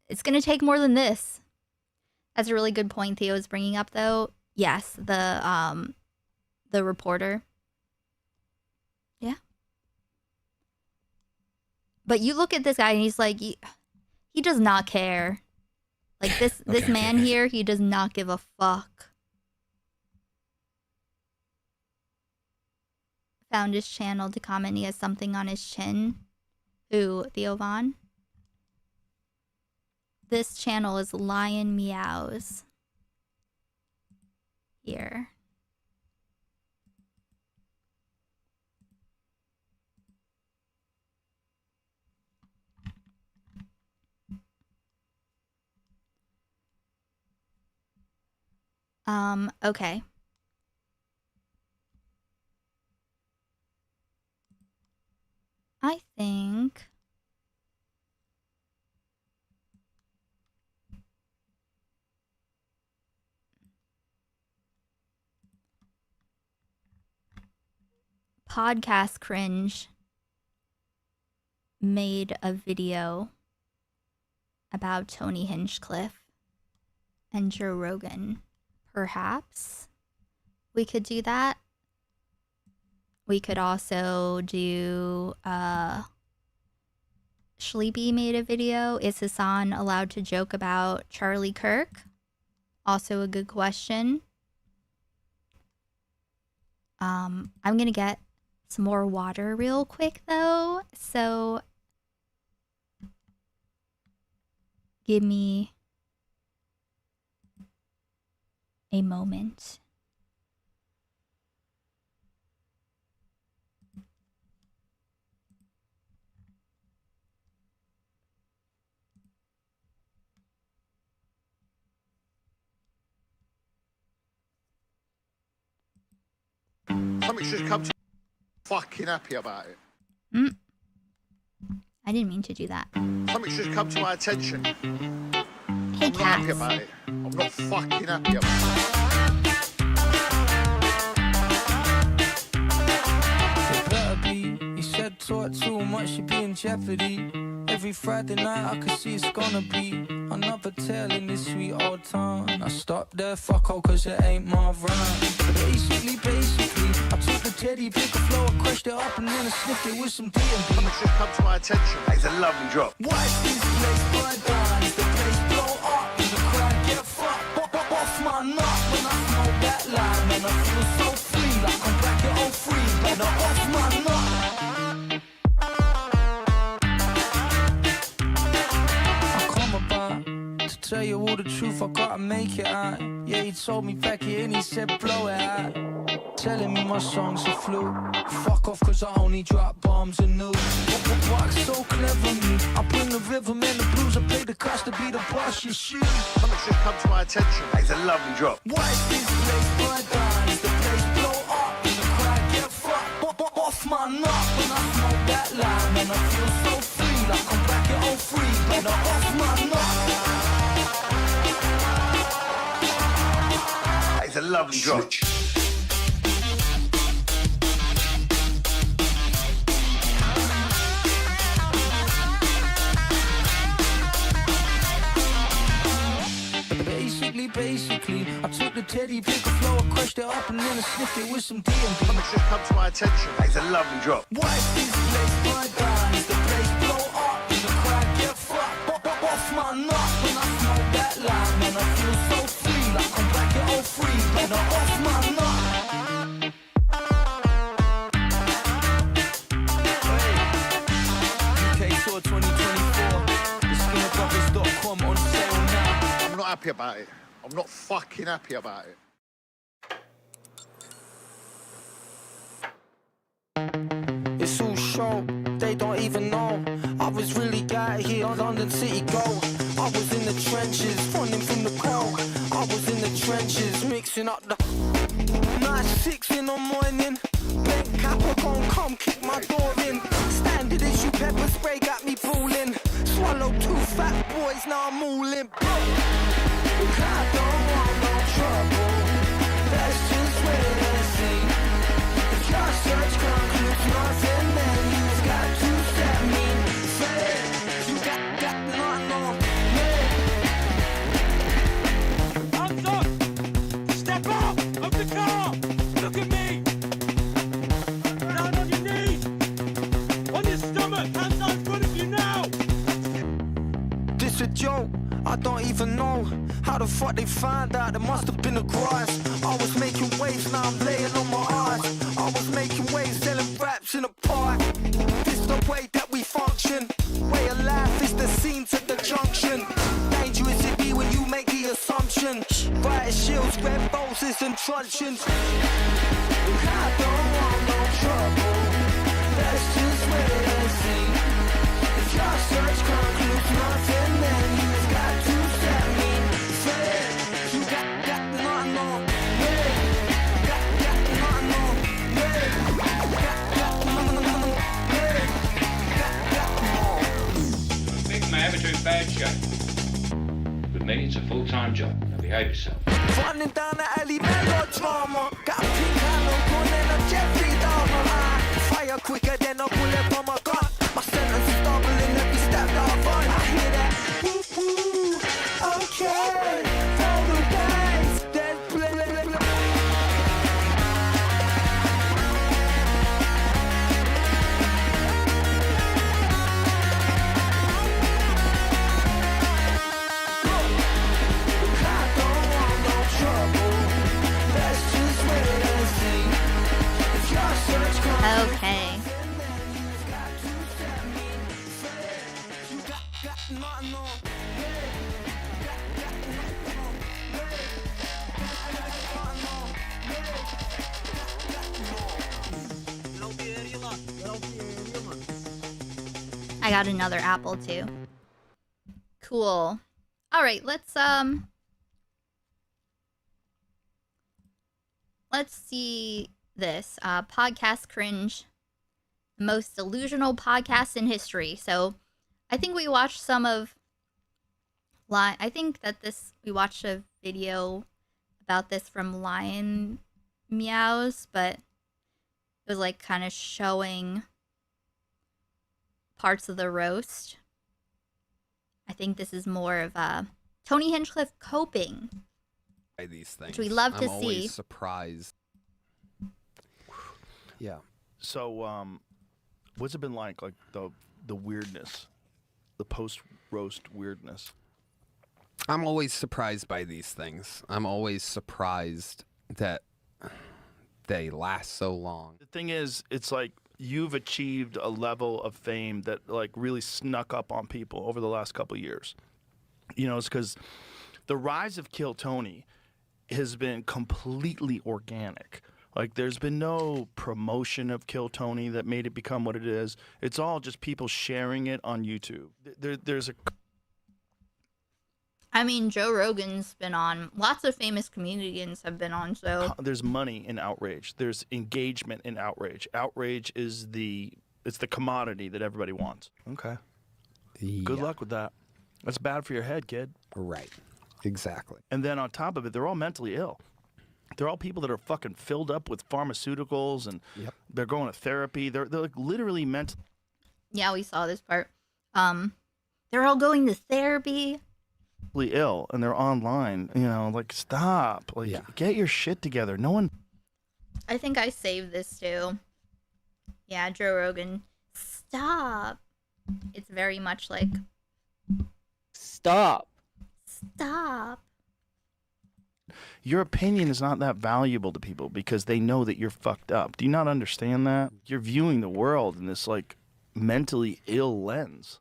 it's gonna take more than this. That's a really good point Theo is bringing up, though. Yes, the reporter. Yeah. But you look at this guy and he's like, he does not care. Like this man here, he does not give a fuck. Found his channel to comment. He has something on his chin. Who? Theo Von? This channel is Lion Meows. Here. Okay. I think Podcast Cringe made a video about Tony Hinchcliffe and Joe Rogan. Perhaps we could do that. We could also do Sleepy made a video. Is Hassan allowed to joke about Charlie Kirk? Also a good question. I'm gonna get some more water real quick though, so give me a moment. Something's just come to fucking happy about it. I didn't mean to do that. Something's just come to my attention. Hey, I'm not happy cats. about it. I'm not fucking happy about it. He said talk too much, you be in jeopardy. Every Friday night I can see it's gonna be another tale in this sweet old town. I stopped there, fuck all, cause it ain't my rhyme. Basically, I took the teddy, pick a flow, crushed it up and then I sniffed it with some D&B. Something's just come to my attention. It's a lovely drop. Watch this place burn down, the place blow up, and the crowd get fucked. Off my nut when I smoke that line, man, I feel so free, like I'm back at 03, man, off my nut. Tell you all the truth, I gotta make it out. Yeah, he told me back here and he said blow it out. Telling me my songs are fluke. Fuck off cause I only drop bombs and news. What's so clever me? I bring the rhythm and the blues. I play the cost to be the boss you shoes. Something's just come to my attention. It's a lovely drop. Watch this place burn down, the place blow up, and the crowd get fucked. Off my nut when I smoke that line, and I feel so free, like I'm back at 03, and I'm off my nut. It's a lovely drop. Basically, I took the teddy, pick a flow, I crushed it up and then I sniffed it with some D&B. Something's just come to my attention. It's a lovely drop. Watch this place burn down, the place blow up, and the crowd get fucked. Off my nut when I smoke that line, man, I feel so free, like I'm back at 03, man, I'm off my nut. Hey, UK Tour 2024, theskinnerbrothers.com on sale now. I'm not happy about it. I'm not fucking happy about it. It's all show, they don't even know. I was really out here on London City Gold. I was in the trenches, running from the cold. I was in the trenches, mixing up the night 6 in the morning. Bent Capricorn, come kick my door in. Standard issue pepper spray got me fooling. Swallowed 2 fat boys, now I'm all in. I don't want no trouble. Let's just wait and see. If your search concludes nothing, then you've got to set me free. You got nothing on me. Hands up! Step out of the car! Look at me! Down on your knees! On your stomach! Hands out in front of you now! This a joke, I don't even know how the fuck they find out. There must have been a grass. I was making waves, now I'm laying on my eyes. I was making waves, selling raps in a park. This the way that we function. Way of life is the scene to the junction. Dangerous it be when you make the assumption. Riot shields, red roses and truncheons. I don't want no trouble. Let's just wait and see. If your search concludes nothing, then you've got to set me free. You got nothing on me. Got nothing on me. Got nothing on me. People may have it in bad shape. With me, it's a full-time job. Now behave yourself. Running down the alley, melodrama. Got a pink handle, gun and a Jeffrey Dahmer. Fire quicker than a bullet from a gun. My sentence is doubling every step that I run. I hear that. Woo-hoo, okay. Roll the dice, then play. I don't want no trouble. Let's just wait and see. If your search comes. Okay. I got another apple too. Cool. All right, let's see this podcast cringe, most delusional podcast in history. So I think we watched some of I think that we watched a video about this from Lion Meows, but it was like kind of showing parts of the roast. I think this is more of Tony Hinchcliffe coping. By these things. Which we love to I'm always see. surprised. Yeah. So, what's it been like the weirdness, the post roast weirdness? I'm always surprised by these things. I'm always surprised that they last so long. The thing is, it's like you've achieved a level of fame that like really snuck up on people over the last couple of years. You know, it's because the rise of Kill Tony has been completely organic. Like, there's been no promotion of Kill Tony that made it become what it is. It's all just people sharing it on YouTube. There's a... I mean, Joe Rogan's been on. Lots of famous comedians have been on, so... There's money in outrage. There's engagement in outrage. Outrage is it's the commodity that everybody wants. Okay. Good luck with that. That's bad for your head, kid. Right. Exactly. And then on top of it, they're all mentally ill. They're all people that are fucking filled up with pharmaceuticals, and they're going to therapy. They're like literally mentally... Yeah, we saw this part. They're all going to therapy. ill, and they're online. You know, like, stop. Like, get your shit together. No one... I think I saved this too. Yeah, Joe Rogan. Stop. It's very much like... Stop. Stop. Your opinion is not that valuable to people because they know that you're fucked up. Do you not understand that? You're viewing the world in this, like, mentally ill lens.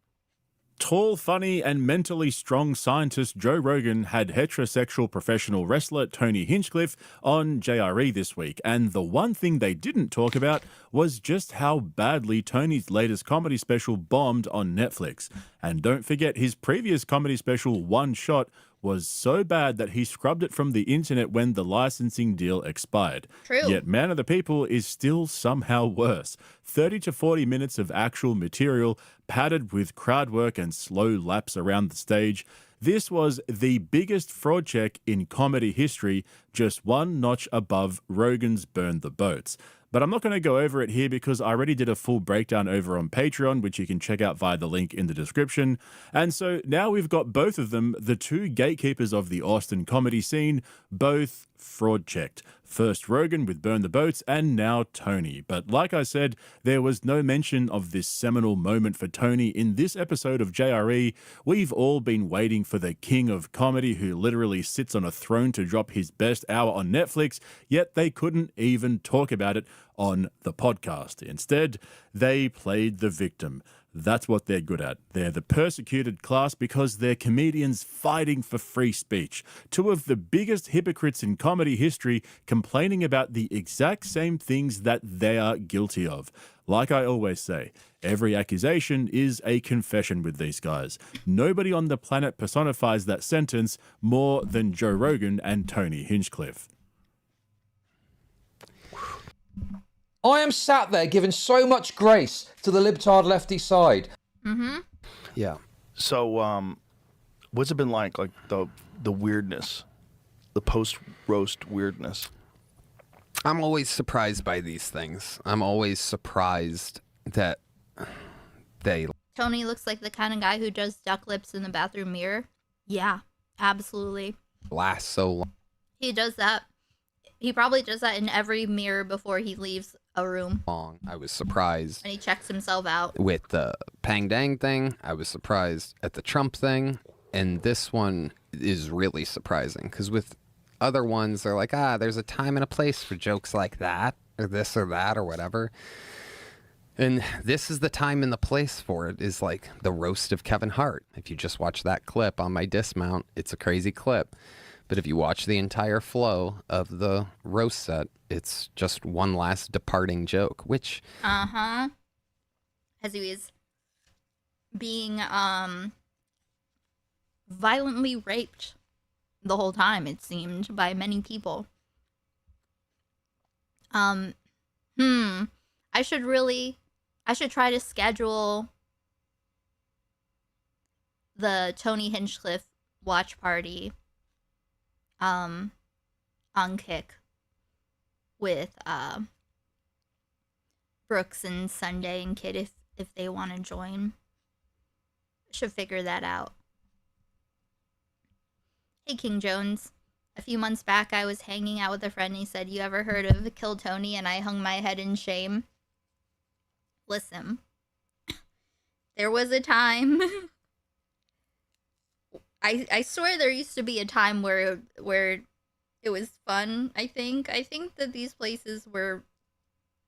Tall, funny, and mentally strong scientist Joe Rogan had heterosexual professional wrestler Tony Hinchcliffe on JRE this week, and the one thing they didn't talk about was just how badly Tony's latest comedy special bombed on Netflix. And don't forget, his previous comedy special, One Shot, was so bad that he scrubbed it from the internet when the licensing deal expired. True. Yet Man of the People is still somehow worse. 30 to 40 minutes of actual material, padded with crowd work and slow laps around the stage. This was the biggest fraud check in comedy history, just one notch above Rogan's Burn the Boats. But I'm not going to go over it here because I already did a full breakdown over on Patreon, which you can check out via the link in the description. And so now we've got both of them, the two gatekeepers of the Austin comedy scene, both fraud checked. First Rogan with Burn the Boats, and now Tony. But like I said, there was no mention of this seminal moment for Tony in this episode of JRE. We've all been waiting for the king of comedy who literally sits on a throne to drop his best hour on Netflix, yet they couldn't even talk about it on the podcast. Instead, they played the victim. That's what they're good at. They're the persecuted class because they're comedians fighting for free speech. Two of the biggest hypocrites in comedy history complaining about the exact same things that they are guilty of. Like I always say, every accusation is a confession with these guys. Nobody on the planet personifies that sentence more than Joe Rogan and Tony Hinchcliffe. I am sat there giving so much grace to the libtard lefty side. Mm-hmm. Yeah. So, what's it been like the weirdness, the post-roast weirdness? I'm always surprised by these things. I'm always surprised that they... Tony looks like the kind of guy who does duck lips in the bathroom mirror. Yeah, absolutely. last so long. He does that. He probably does that in every mirror before he leaves a room. I was surprised And he checks himself out. with the Pang Dang thing. I was surprised at the Trump thing. And this one is really surprising because with other ones, they're like, there's a time and a place for jokes like that or this or that or whatever. And this is the time and the place for it, is like the roast of Kevin Hart. If you just watch that clip on my dismount, it's a crazy clip. But if you watch the entire flow of the roast set, it's just one last departing joke, which... Uh-huh. As he was being, violently raped the whole time, it seemed, by many people. I should try to schedule the Tony Hinchcliffe watch party on Kick with Brooks and Sunday and Kid if they want to join. Should figure that out. Hey, King Jones. A few months back, I was hanging out with a friend and he said, "You ever heard of Kill Tony?" And I hung my head in shame. Listen. There was a time... I swear there used to be a time where it was fun, I think. I think that these places were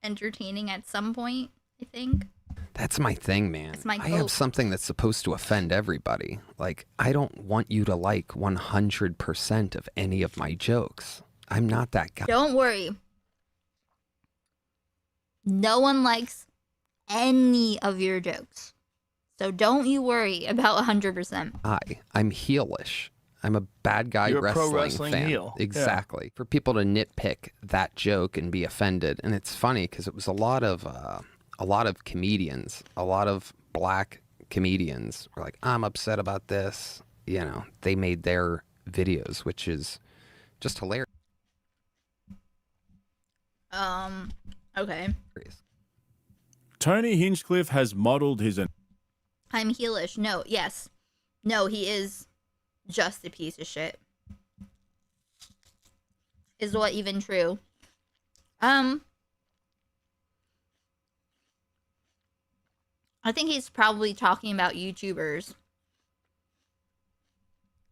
entertaining at some point, I think. That's my thing, man. It's my I hope. have something that's supposed to offend everybody. Like, I don't want you to like 100% of any of my jokes. I'm not that guy. Don't worry. No one likes any of your jokes. So don't you worry about 100%. I'm heelish. I'm a bad guy You're a pro wrestling wrestling fan. heel. Yeah. Exactly. For people to nitpick that joke and be offended, and it's funny because it was a lot of comedians, a lot of black comedians were like, "I'm upset about this." You know, they made their videos, which is just hilarious. Okay. Tony Hinchcliffe has modeled his... I'm heelish. No, yes. No, he is just a piece of shit. Is what even true? I think he's probably talking about YouTubers.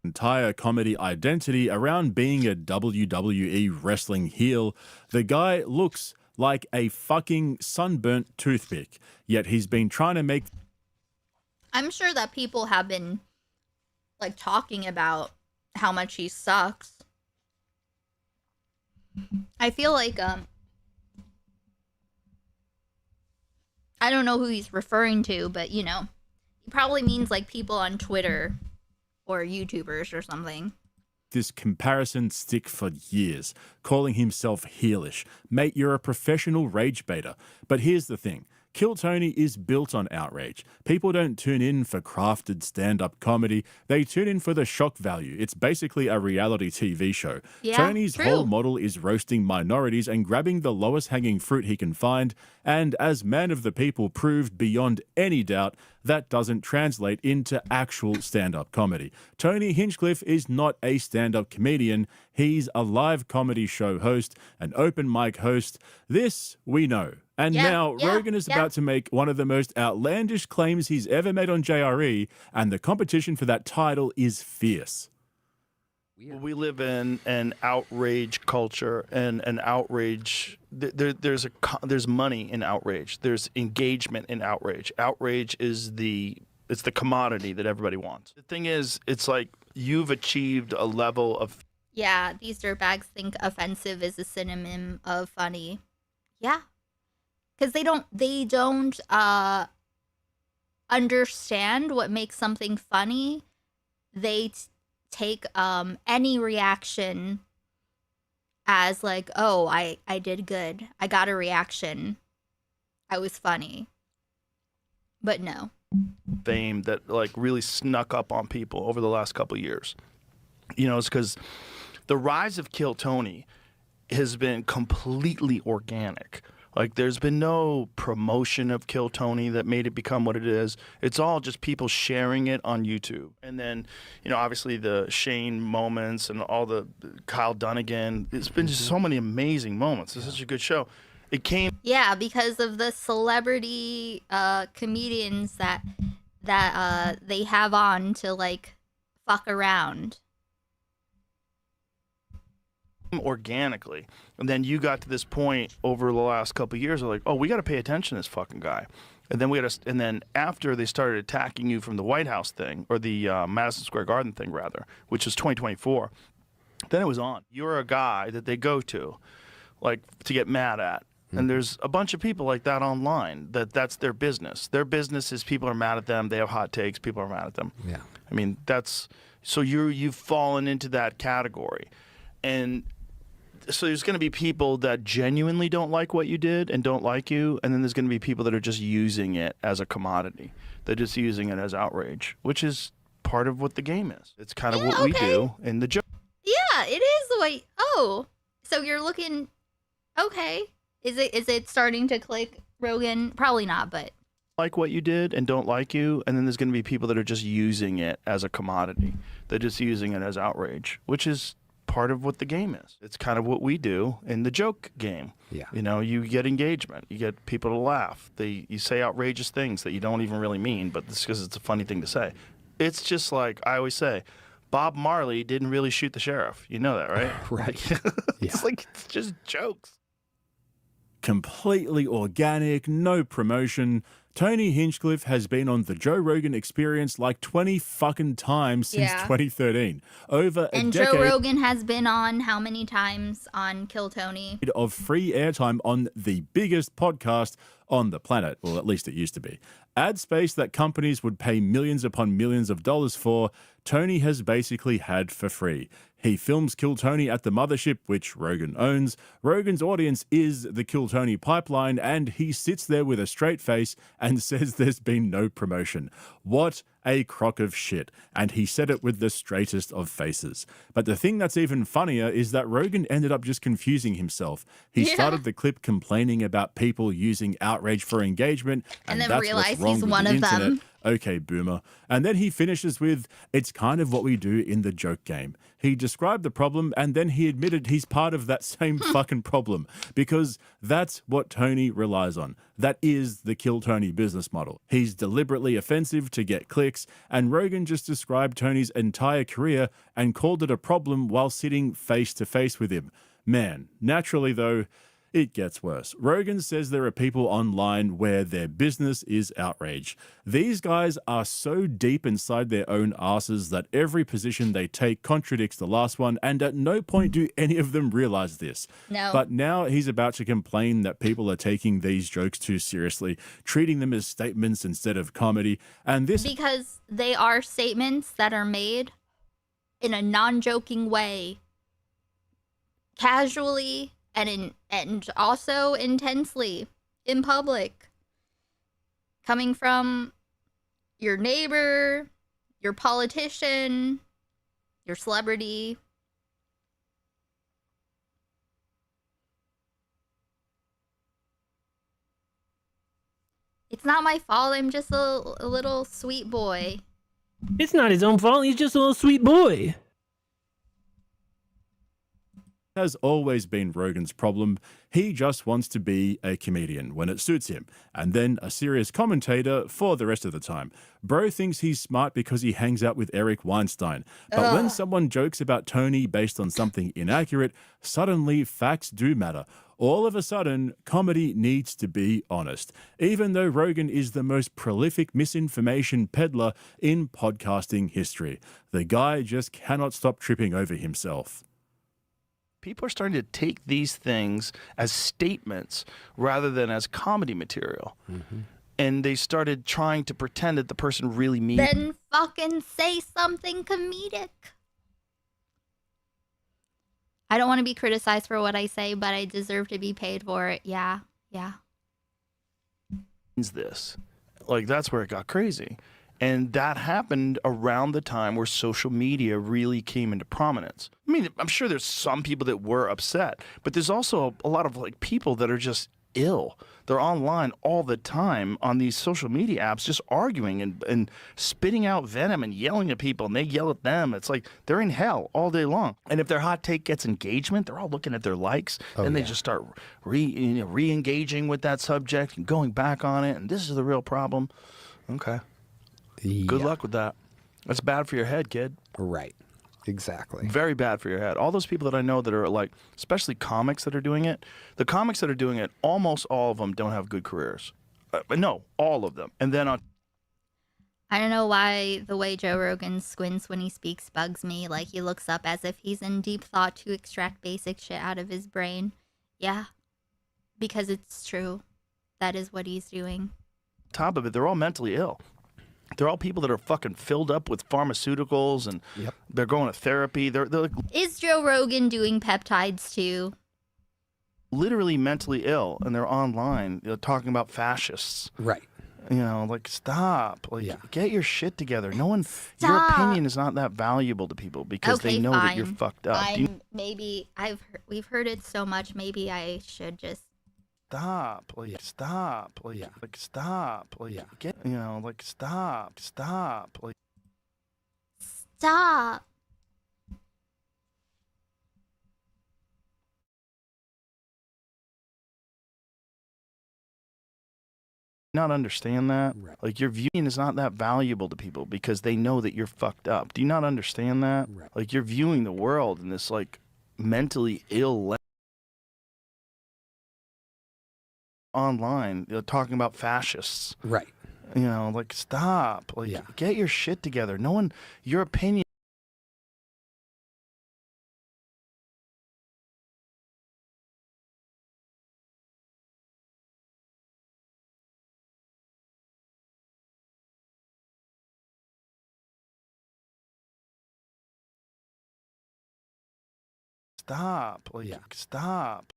entire comedy identity around being a WWE wrestling heel. The guy looks like a fucking sunburnt toothpick, yet he's been trying to make... I'm sure that people have been like talking about how much he sucks. I feel like I don't know who he's referring to, but you know, he probably means like people on Twitter or YouTubers or something. this comparison stick for years, calling himself heelish. Mate, you're a professional rage baiter. But here's the thing. Kill Tony is built on outrage. People don't tune in for crafted stand-up comedy. They tune in for the shock value. It's basically a reality TV show. Yeah, Tony's true. whole model is roasting minorities and grabbing the lowest hanging fruit he can find. And as Man of the People proved beyond any doubt, that doesn't translate into actual stand-up comedy. Tony Hinchcliffe is not a stand-up comedian. He's a live comedy show host, an open mic host. This we know. And now Rogan is about to make one of the most outlandish claims he's ever made on JRE, and the competition for that title is fierce. We live in an outrage culture, and an outrage. There's money in outrage. There's engagement in outrage. Outrage is it's the commodity that everybody wants. The thing is, it's like you've achieved a level of. Yeah, these dirtbags think offensive is a synonym of funny. Yeah. Because they don't understand what makes something funny. They take any reaction as like, oh, I did good. I got a reaction. I was funny. But no. Fame that like really snuck up on people over the last couple of years. You know, it's because the rise of Kill Tony has been completely organic. Like, there's been no promotion of Kill Tony that made it become what it is. It's all just people sharing it on YouTube. And then, you know, obviously the Shane moments and all the Kyle Dunnigan. It's been just so many amazing moments. It's such a good show. It came... Yeah, because of the celebrity comedians that they have on to, like, fuck around. Organically, and then you got to this point over the last couple of years of like, oh, we got to pay attention to this fucking guy, and then after they started attacking you from the White House thing, or the Madison Square Garden thing rather, which was 2024, then it was on. You're a guy that they go to, like, to get mad at. And there's a bunch of people like that online that's their business. Their business is people are mad at them. They have hot takes. People are mad at them. Yeah. I mean, so you've fallen into that category, and so there's going to be people that genuinely don't like what you did and don't like you, and then there's going to be people that are just using it as a commodity. They're just using it as outrage, which is part of what the game is. It's kind of what we do in the joke. Yeah, it is the way. Oh, so you're looking. Okay, is it starting to click, Rogan? Probably not, but Like what you did and don't like you, and then there's going to be people that are just using it as a commodity. They're just using it as outrage, which is part of what the game is. It's kind of what we do in the joke game. Yeah. You know, you get engagement, you get people to laugh. You say outrageous things that you don't even really mean, but it's because it's a funny thing to say. It's just like I always say, Bob Marley didn't really shoot the sheriff. You know that, right? Right. It's like it's just jokes. Completely organic, no promotion. Tony Hinchcliffe has been on the Joe Rogan Experience like 20 fucking times since 2013. Over and a decade Joe Rogan has been on how many times on Kill Tony? of free airtime on the biggest podcast on the planet. Well, at least it used to be. Ad space that companies would pay millions upon millions of dollars for, Tony has basically had for free. He films Kill Tony at the mothership, which Rogan owns. Rogan's audience is the Kill Tony pipeline, and he sits there with a straight face and says there's been no promotion. What a crock of shit. And he said it with the straightest of faces. But the thing that's even funnier is that Rogan ended up just confusing himself. He started the clip complaining about people using outrage for engagement, and then that's realized what's wrong he's with one the of internet. them. Okay, boomer. And then he finishes with, it's kind of what we do in the joke game. He described the problem and then he admitted he's part of that same fucking problem because that's what Tony relies on. That is the Kill Tony business model. He's deliberately offensive to get clicks, and Rogan just described Tony's entire career and called it a problem while sitting face to face with him. Man, naturally though, it gets worse. Rogan says there are people online where their business is outrage. These guys are so deep inside their own asses that every position they take contradicts the last one, and at no point do any of them realize this. No. But now he's about to complain that people are taking these jokes too seriously, treating them as statements instead of comedy, and this Because they are statements that are made in a non-joking way, casually and also intensely in public, coming from your neighbor, your politician, your celebrity. It's not my fault. I'm just a little sweet boy. It's not his own fault. He's just a little sweet boy. has always been Rogan's problem. He just wants to be a comedian when it suits him, and then a serious commentator for the rest of the time. Bro thinks he's smart because he hangs out with Eric Weinstein. But when someone jokes about Tony based on something inaccurate, suddenly facts do matter. All of a sudden, comedy needs to be honest, even though Rogan is the most prolific misinformation peddler in podcasting history. The guy just cannot stop tripping over himself. People are starting to take these things as statements rather than as comedy material. Mm-hmm. And they started trying to pretend that the person really means Then fucking say something comedic. I don't want to be criticized for what I say, but I deserve to be paid for it. Yeah. this. Like, that's where it got crazy. And that happened around the time where social media really came into prominence. I mean, I'm sure there's some people that were upset, but there's also a lot of like people that are just ill. They're online all the time on these social media apps just arguing and spitting out venom and yelling at people, and they yell at them. It's like they're in hell all day long. And if their hot take gets engagement, they're all looking at their likes, and they just start re-engaging with that subject and going back on it, and this is the real problem. Okay. Good luck with that. That's bad for your head, kid. Right. Exactly. Very bad for your head. All those people that I know that are like, especially comics that are doing it, the comics that are doing it, almost all of them don't have good careers. No, all of them. And then on. I don't know why the way Joe Rogan squints when he speaks bugs me. Like, he looks up as if he's in deep thought to extract basic shit out of his brain. Yeah. Because it's true. That is what he's doing. Top of it, they're all mentally ill. They're all people that are fucking filled up with pharmaceuticals, and they're going to therapy. They're like, Is Joe Rogan doing peptides too? Literally mentally ill, and they're online talking about fascists. Right. You know, like, stop. Like, get your shit together. No one, your opinion is not that valuable to people because they know that you're fucked up. Maybe we've heard it so much. Maybe I should just stop. Like, stop. Like, like, stop. Like, get, you know, like, stop. Like, stop. not understand that? Like, your viewing is not that valuable to people because they know that you're fucked up. Do you not understand that? Like, you're viewing the world in this, like, mentally ill lens. Online, talking about fascists. Right. You know, like, stop. Like, get your shit together. No one, your opinion. Stop. Like, stop.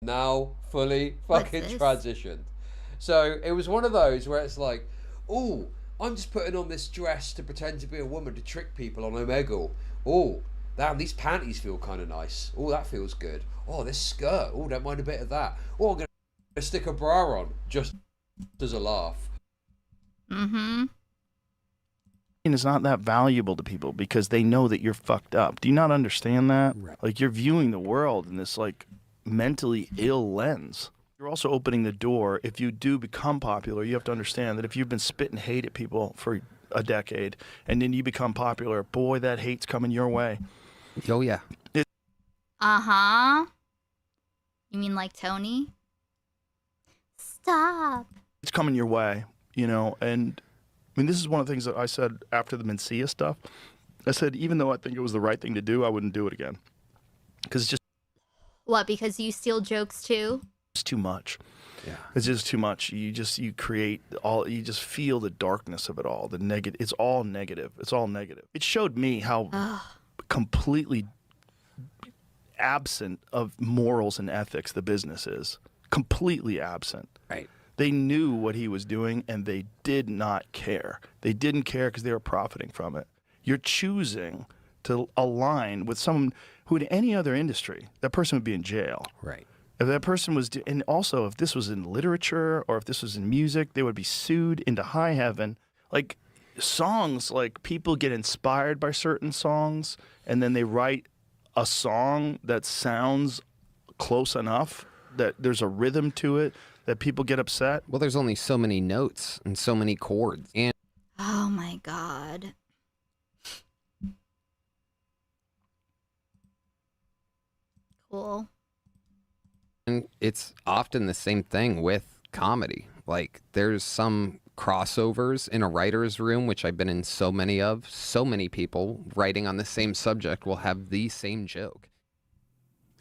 Now fully fucking transitioned. So it was one of those where it's like, oh, I'm just putting on this dress to pretend to be a woman to trick people on Omegle. Oh, damn, these panties feel kind of nice. Oh, that feels good. Oh, this skirt. Oh, don't mind a bit of that. Oh, I'm going to stick a bra on just as a laugh. Mm-hmm. Is not that valuable to people because they know that you're fucked up. Do you not understand that? Like, you're viewing the world in this, like, mentally ill lens. You're also opening the door. If you do become popular, you have to understand that if you've been spitting hate at people for a decade and then you become popular, boy, that hate's coming your way. Oh, yeah. Uh-huh. You mean like Tony? Stop. It's coming your way, you know, and I mean, this is one of the things that I said after the Mencia stuff. I said, even though I think it was the right thing to do, I wouldn't do it again. Because it's just What, because you steal jokes too? it's too much. Yeah. It's just too much. You create all, you just feel the darkness of it all. The negative, it's all negative. It's all negative. It showed me how completely absent of morals and ethics the business is. Completely absent. Right. They knew what he was doing and they did not care. They didn't care because they were profiting from it. You're choosing to align with someone who in any other industry, that person would be in jail. Right. If that person was, and also if this was in literature or if this was in music, they would be sued into high heaven. Like songs, like people get inspired by certain songs and then they write a song that sounds close enough that there's a rhythm to it that people get upset. Well, there's only so many notes and so many chords. And Oh my God. Cool. And it's often the same thing with comedy. Like, there's some crossovers in a writer's room, which I've been in so many of. So many people writing on the same subject will have the same joke.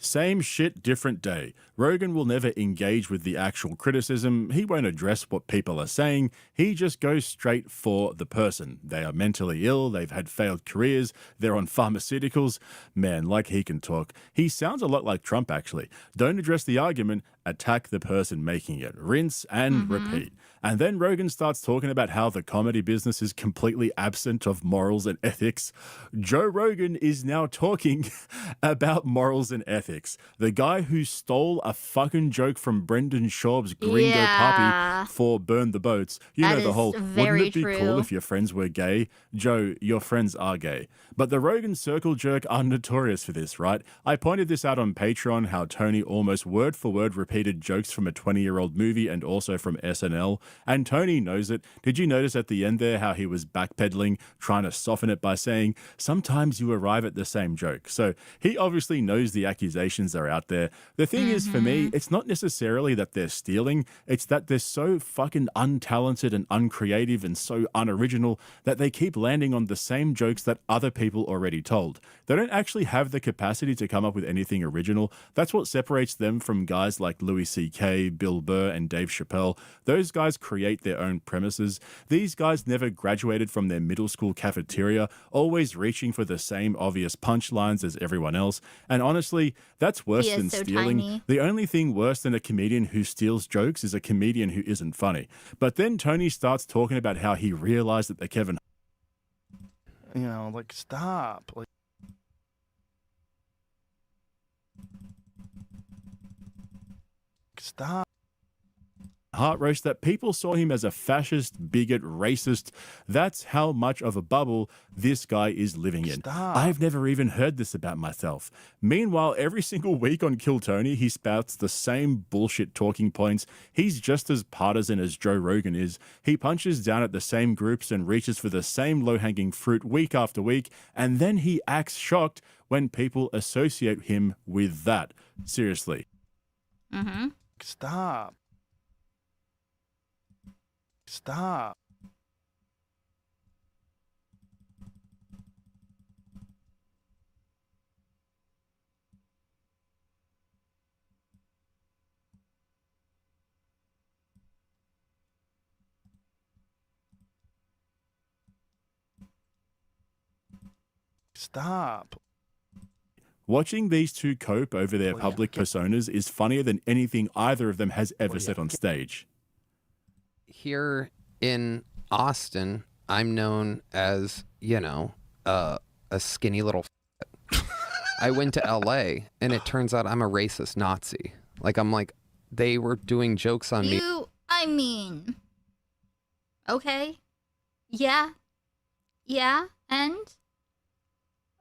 Same shit, different day. Rogan will never engage with the actual criticism. He won't address what people are saying. He just goes straight for the person. They are mentally ill. They've had failed careers. They're on pharmaceuticals. Man, like he can talk. He sounds a lot like Trump, actually. Don't address the argument. Attack the person making it. Rinse and repeat. And then Rogan starts talking about how the comedy business is completely absent of morals and ethics. Joe Rogan is now talking about morals and ethics. The guy who stole a fucking joke from Brendan Schaub's Gringo Puppy for Burn the Boats. You know the whole, wouldn't it be cool if your friends were gay? Joe, your friends are gay. But the Rogan circle jerk are notorious for this, right? I pointed this out on Patreon, how Tony almost word for word repeated jokes from a 20-year-old movie and also from SNL. And Tony knows it. Did you notice at the end there how he was backpedaling, trying to soften it by saying, sometimes you arrive at the same joke? So he obviously knows the accusations are out there. The thing is, for me, it's not necessarily that they're stealing. It's that they're so fucking untalented and uncreative and so unoriginal that they keep landing on the same jokes that other people already told. They don't actually have the capacity to come up with anything original. That's what separates them from guys like like Louis C.K., Bill Burr, and Dave Chappelle, those guys create their own premises. These guys never graduated from their middle school cafeteria, always reaching for the same obvious punchlines as everyone else. And honestly, that's worse He is than so stealing. tiny. The only thing worse than a comedian who steals jokes is a comedian who isn't funny. But then Tony starts talking about how he realized that the Kevin... You know, like, stop. Like, stop. Heart roast that people saw him as a fascist, bigot, racist. That's how much of a bubble this guy is living in. Stop. I've never even heard this about myself. Meanwhile, every single week on Kill Tony, he spouts the same bullshit talking points. He's just as partisan as Joe Rogan is. He punches down at the same groups and reaches for the same low-hanging fruit week after week, and then he acts shocked when people associate him with that. Seriously. Mm-hmm. Stop. Stop. Stop. Watching these two cope over their public personas is funnier than anything either of them has ever said on stage. Here in Austin, I'm known as, a skinny little I went to LA and it turns out I'm a racist Nazi. They were doing jokes on me. Okay. Yeah. Yeah, and?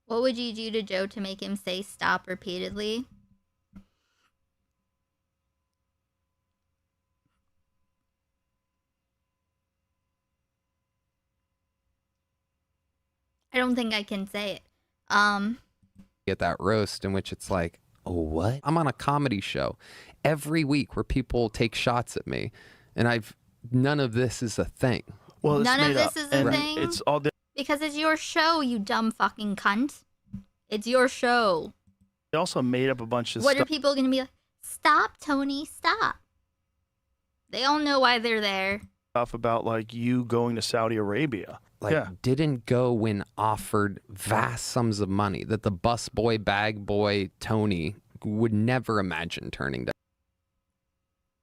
What would you do to Joe to make him say stop repeatedly? I don't think I can say it. Get that roast in which it's like, oh, what? I'm on a comedy show every week where people take shots at me, and none of this is a thing. Well, None of this is a thing? It's all Because it's your show, you dumb fucking cunt. It's your show. They also made up a bunch of What stuff. are people going to be like? Stop, Tony, stop. They all know why they're there. Stuff about like you going to Saudi Arabia. Didn't go when offered vast sums of money that the busboy, bag boy, Tony would never imagine turning down.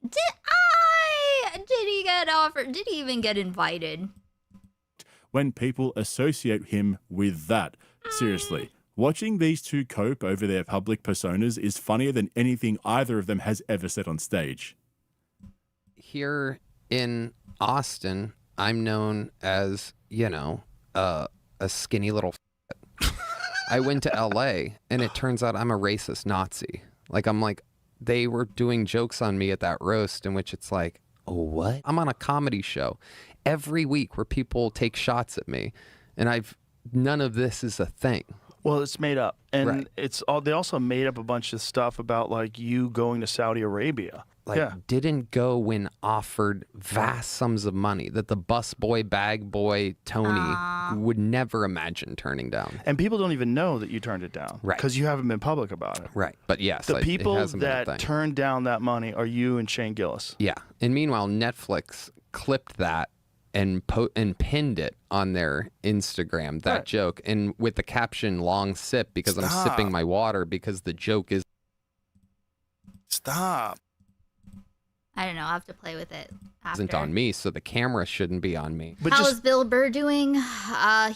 Did he get offered? Did he even get invited? When people associate him with that. Seriously. Watching these two cope over their public personas is funnier than anything either of them has ever said on stage. Here in Austin, I'm known as, a skinny little I went to LA and it turns out I'm a racist Nazi. They were doing jokes on me at that roast in which it's like, oh, what? I'm on a comedy show every week where people take shots at me, and none of this is a thing. Well, it's made up, and they also made up a bunch of stuff about like you going to Saudi Arabia. Didn't go when offered vast sums of money that the busboy, bag boy, Tony would never imagine turning down. And people don't even know that you turned it down, Right? Because you haven't been public about it, Right? But yes, the it people hasn't been a thing. that turned down that money are you and Shane Gillis. Yeah, and meanwhile, Netflix clipped that and pinned it on their Instagram, that joke, and with the caption "long sip" because I'm sipping my water because the joke is. Stop. I don't know. I'll have to play with it after. Isn't on me, so the camera shouldn't be on me. How is Bill Burr doing?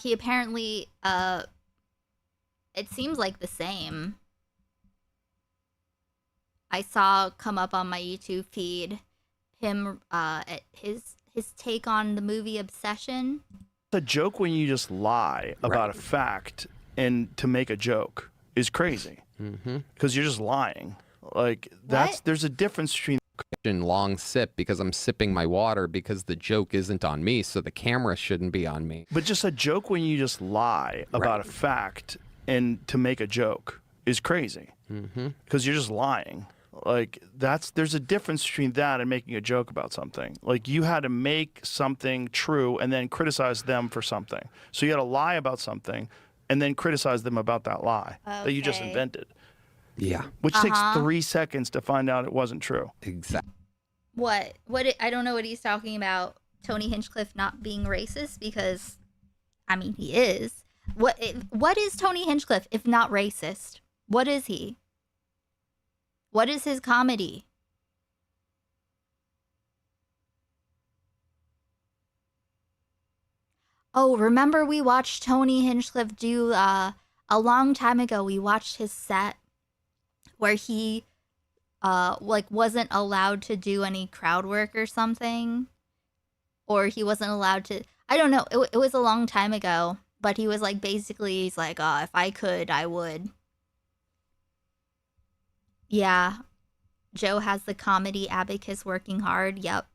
He apparently, it seems like the same. I saw come up on my YouTube feed him, his take on the movie Obsession. The joke when you just lie about a fact and to make a joke is crazy. Because you're just lying. There's a difference between long sip because I'm sipping my water because the joke isn't on me, so the camera shouldn't be on me. But just a joke when you just lie about a fact and to make a joke is crazy. Because you're just lying. There's a difference between that and making a joke about something. Like you had to make something true and then criticize them for something. So you had to lie about something and then criticize them about that lie that you just invented. Yeah. Which takes 3 seconds to find out it wasn't true. Exactly. I don't know what he's talking about. Tony Hinchcliffe not being racist, because, I mean, he is. What is Tony Hinchcliffe if not racist? What is he? What is his comedy? Oh, remember we watched Tony Hinchcliffe do a long time ago. We watched his set where he like wasn't allowed to do any crowd work or something, or he wasn't allowed to. I don't know. It was a long time ago, but he was like basically he's like, if I could, I would. Yeah, Joe has the comedy abacus working hard. Yep.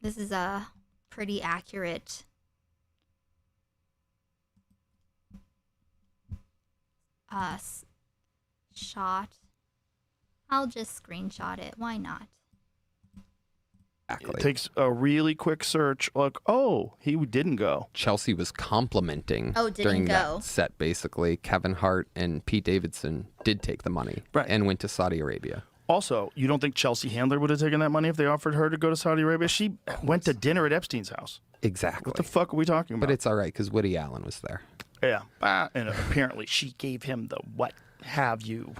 This is a pretty accurate shot. I'll just screenshot it. Why not? It takes a really quick search. Like, oh, he didn't go. Chelsea was complimenting during that set, basically. Kevin Hart and Pete Davidson did take the money and went to Saudi Arabia. Also, you don't think Chelsea Handler would have taken that money if they offered her to go to Saudi Arabia? She went to dinner at Epstein's house. Exactly. What the fuck are we talking about? But it's all right because Woody Allen was there. Yeah. And apparently she gave him the what have you.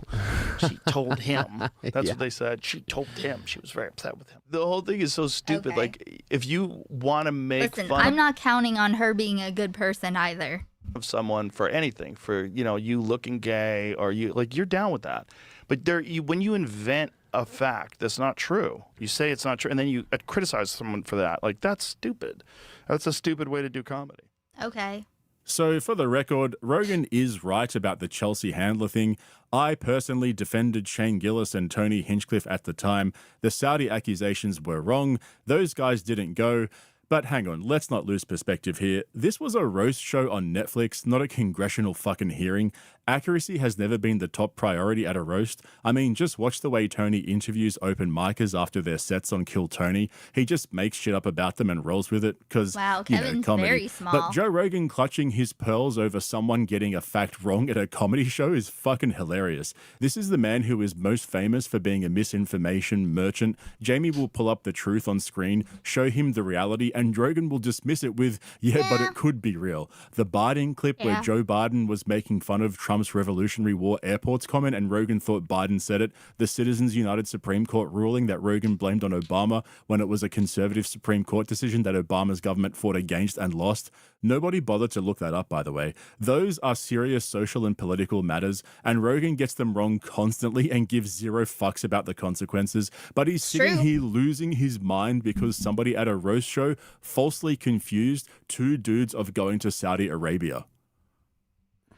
She told him. That's what they said. She told him. She was very upset with him. The whole thing is so stupid. Okay. Like, if you want to make Listen, fun I'm not counting on her being a good person either. of someone for anything, for, you looking gay, or you're down with that. But when you invent a fact that's not true, you say it's not true, and then you criticize someone for that. Like, that's stupid. That's a stupid way to do comedy. Okay. So, for the record, Rogan is right about the Chelsea Handler thing. I personally defended Shane Gillis and Tony Hinchcliffe at the time. The Saudi accusations were wrong. Those guys didn't go. But hang on, let's not lose perspective here. This was a roast show on Netflix, not a congressional fucking hearing. Accuracy has never been the top priority at a roast. I mean, just watch the way Tony interviews open micers after their sets on Kill Tony. He just makes shit up about them and rolls with it because, wow, Kevin's comedy. very small. But Joe Rogan clutching his pearls over someone getting a fact wrong at a comedy show is fucking hilarious. This is the man who is most famous for being a misinformation merchant. Jamie will pull up the truth on screen, show him the reality, and Rogan will dismiss it with, but it could be real. The Biden clip where Joe Biden was making fun of Trump's Revolutionary War airports comment and Rogan thought Biden said it. The Citizens United Supreme Court ruling that Rogan blamed on Obama when it was a conservative Supreme Court decision that Obama's government fought against and lost. Nobody bothered to look that up, by the way. Those are serious social and political matters, and Rogan gets them wrong constantly and gives zero fucks about the consequences. But he's sitting here losing his mind because somebody at a roast show falsely confused two dudes of going to Saudi Arabia.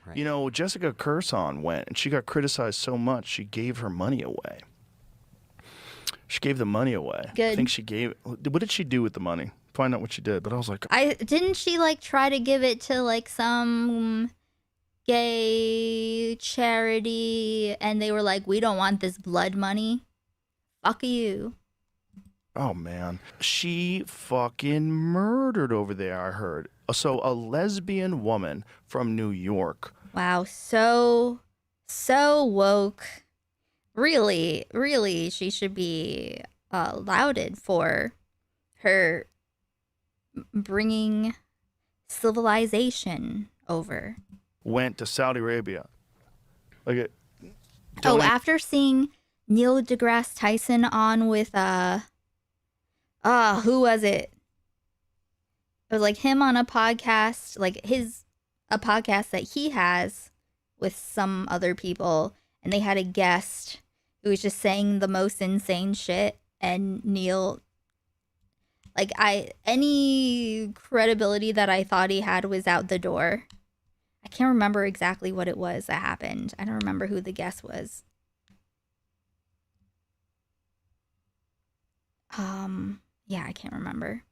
Right. Jessica Kirson went, and she got criticized so much, she gave her money away. She gave the money away. Good. I think she gave. What did she do with the money? Find out what she did. But I was like, didn't she try to give it to some gay charity, and they were like, we don't want this blood money. Fuck you. oh man, she fucking murdered over there. I heard. So a lesbian woman from New York. Wow, so woke. Really, really, she should be lauded for her bringing civilization over. Went to Saudi Arabia. After seeing Neil deGrasse Tyson on with who was it? It was him on a podcast, a podcast that he has with some other people, and they had a guest who was just saying the most insane shit, and Neil, any credibility that I thought he had was out the door. I can't remember exactly what it was that happened. I don't remember who the guest was. I can't remember.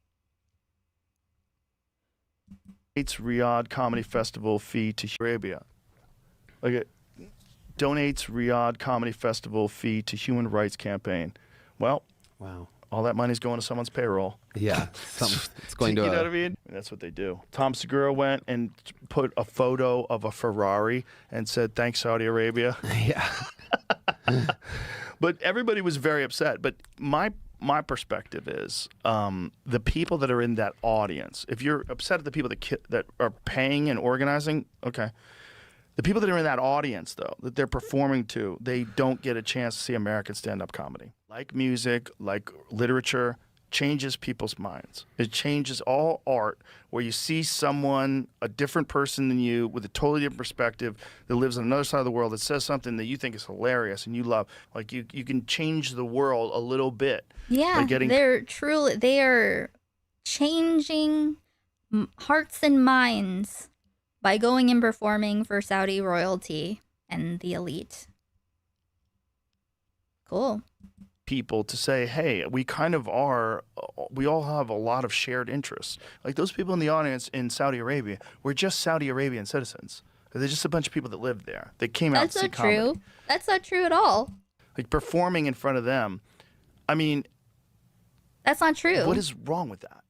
Donates Riyadh Comedy Festival fee to Arabia. Donates Riyadh Comedy Festival fee to Human Rights Campaign. Well, wow. all that money's going to someone's payroll. Yeah, it's going to. You know what I mean? That's what they do. Tom Segura went and put a photo of a Ferrari and said, "Thanks, Saudi Arabia." Yeah. But everybody was very upset. But my perspective is the people that are in that audience. If you're upset at the people that are paying and organizing, okay. The people that are in that audience, though, that they're performing to, they don't get a chance to see American stand-up comedy. Like music, like literature, changes people's minds. It changes all art where you see someone, a different person than you, with a totally different perspective that lives on another side of the world that says something that you think is hilarious and you love. Like you can change the world a little bit. Yeah, they are changing hearts and minds by going and performing for Saudi royalty and the elite. Cool. People to say, hey, we all have a lot of shared interests. Like those people in the audience in Saudi Arabia were just Saudi Arabian citizens. They're just a bunch of people that lived there. They came out to see comedy. That's not true. That's not true at all. Like performing in front of them. I mean, that's not true. What is wrong with that?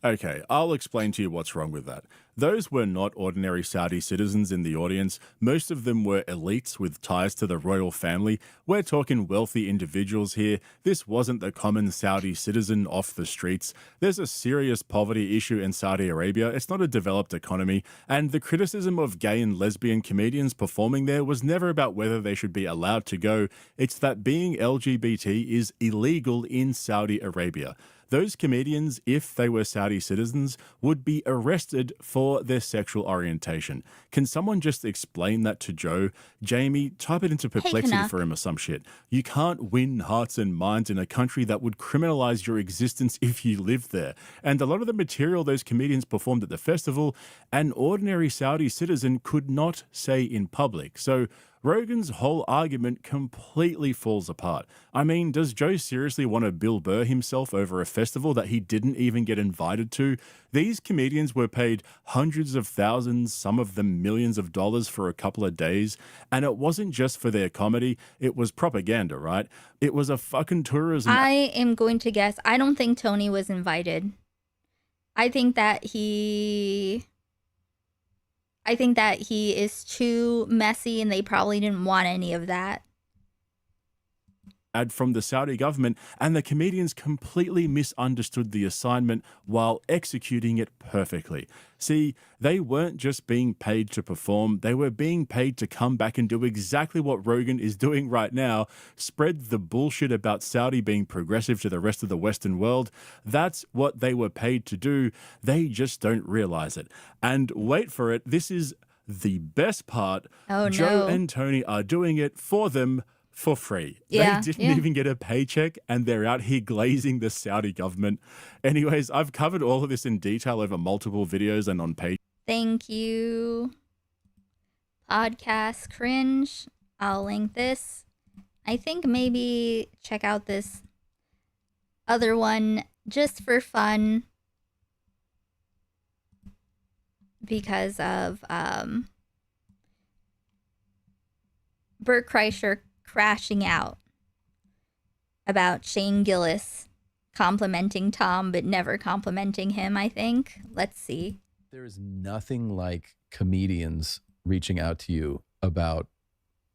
Okay, I'll explain to you what's wrong with that. Those were not ordinary Saudi citizens in the audience. Most of them were elites with ties to the royal family. We're talking wealthy individuals here. This wasn't the common Saudi citizen off the streets. There's a serious poverty issue in Saudi Arabia. It's not a developed economy. And the criticism of gay and lesbian comedians performing there was never about whether they should be allowed to go. It's that being LGBT is illegal in Saudi Arabia. Those comedians, if they were Saudi citizens, would be arrested for their sexual orientation. Can someone just explain that to Joe? Jamie, type it into Perplexity for him or some shit. You can't win hearts and minds in a country that would criminalize your existence if you lived there. And a lot of the material those comedians performed at the festival, an ordinary Saudi citizen could not say in public. So Rogan's whole argument completely falls apart. I mean, does Joe seriously want to Bill Burr himself over a festival that he didn't even get invited to? These comedians were paid hundreds of thousands, some of them millions of dollars for a couple of days, and it wasn't just for their comedy, it was propaganda, right? It was a fucking tourism. I am going to guess, I don't think Tony was invited. I think that he is too messy and they probably didn't want any of that. From the Saudi government, and the comedians completely misunderstood the assignment while executing it perfectly. See, they weren't just being paid to perform, they were being paid to come back and do exactly what Rogan is doing right now, spread the bullshit about Saudi being progressive to the rest of the Western world. That's what they were paid to do. They just don't realize it. And wait for it, this is the best part. Oh, Joe no. and Tony are doing it for them for free. Yeah, they didn't even get a paycheck and they're out here glazing the Saudi government. Anyways, I've covered all of this in detail over multiple videos and on page. Thank you. Podcast cringe. I'll link this. I think maybe check out this other one just for fun because of Bert Kreischer crashing out about Shane Gillis complimenting Tom but never complimenting him, I think. Let's see. There is nothing like comedians reaching out to you about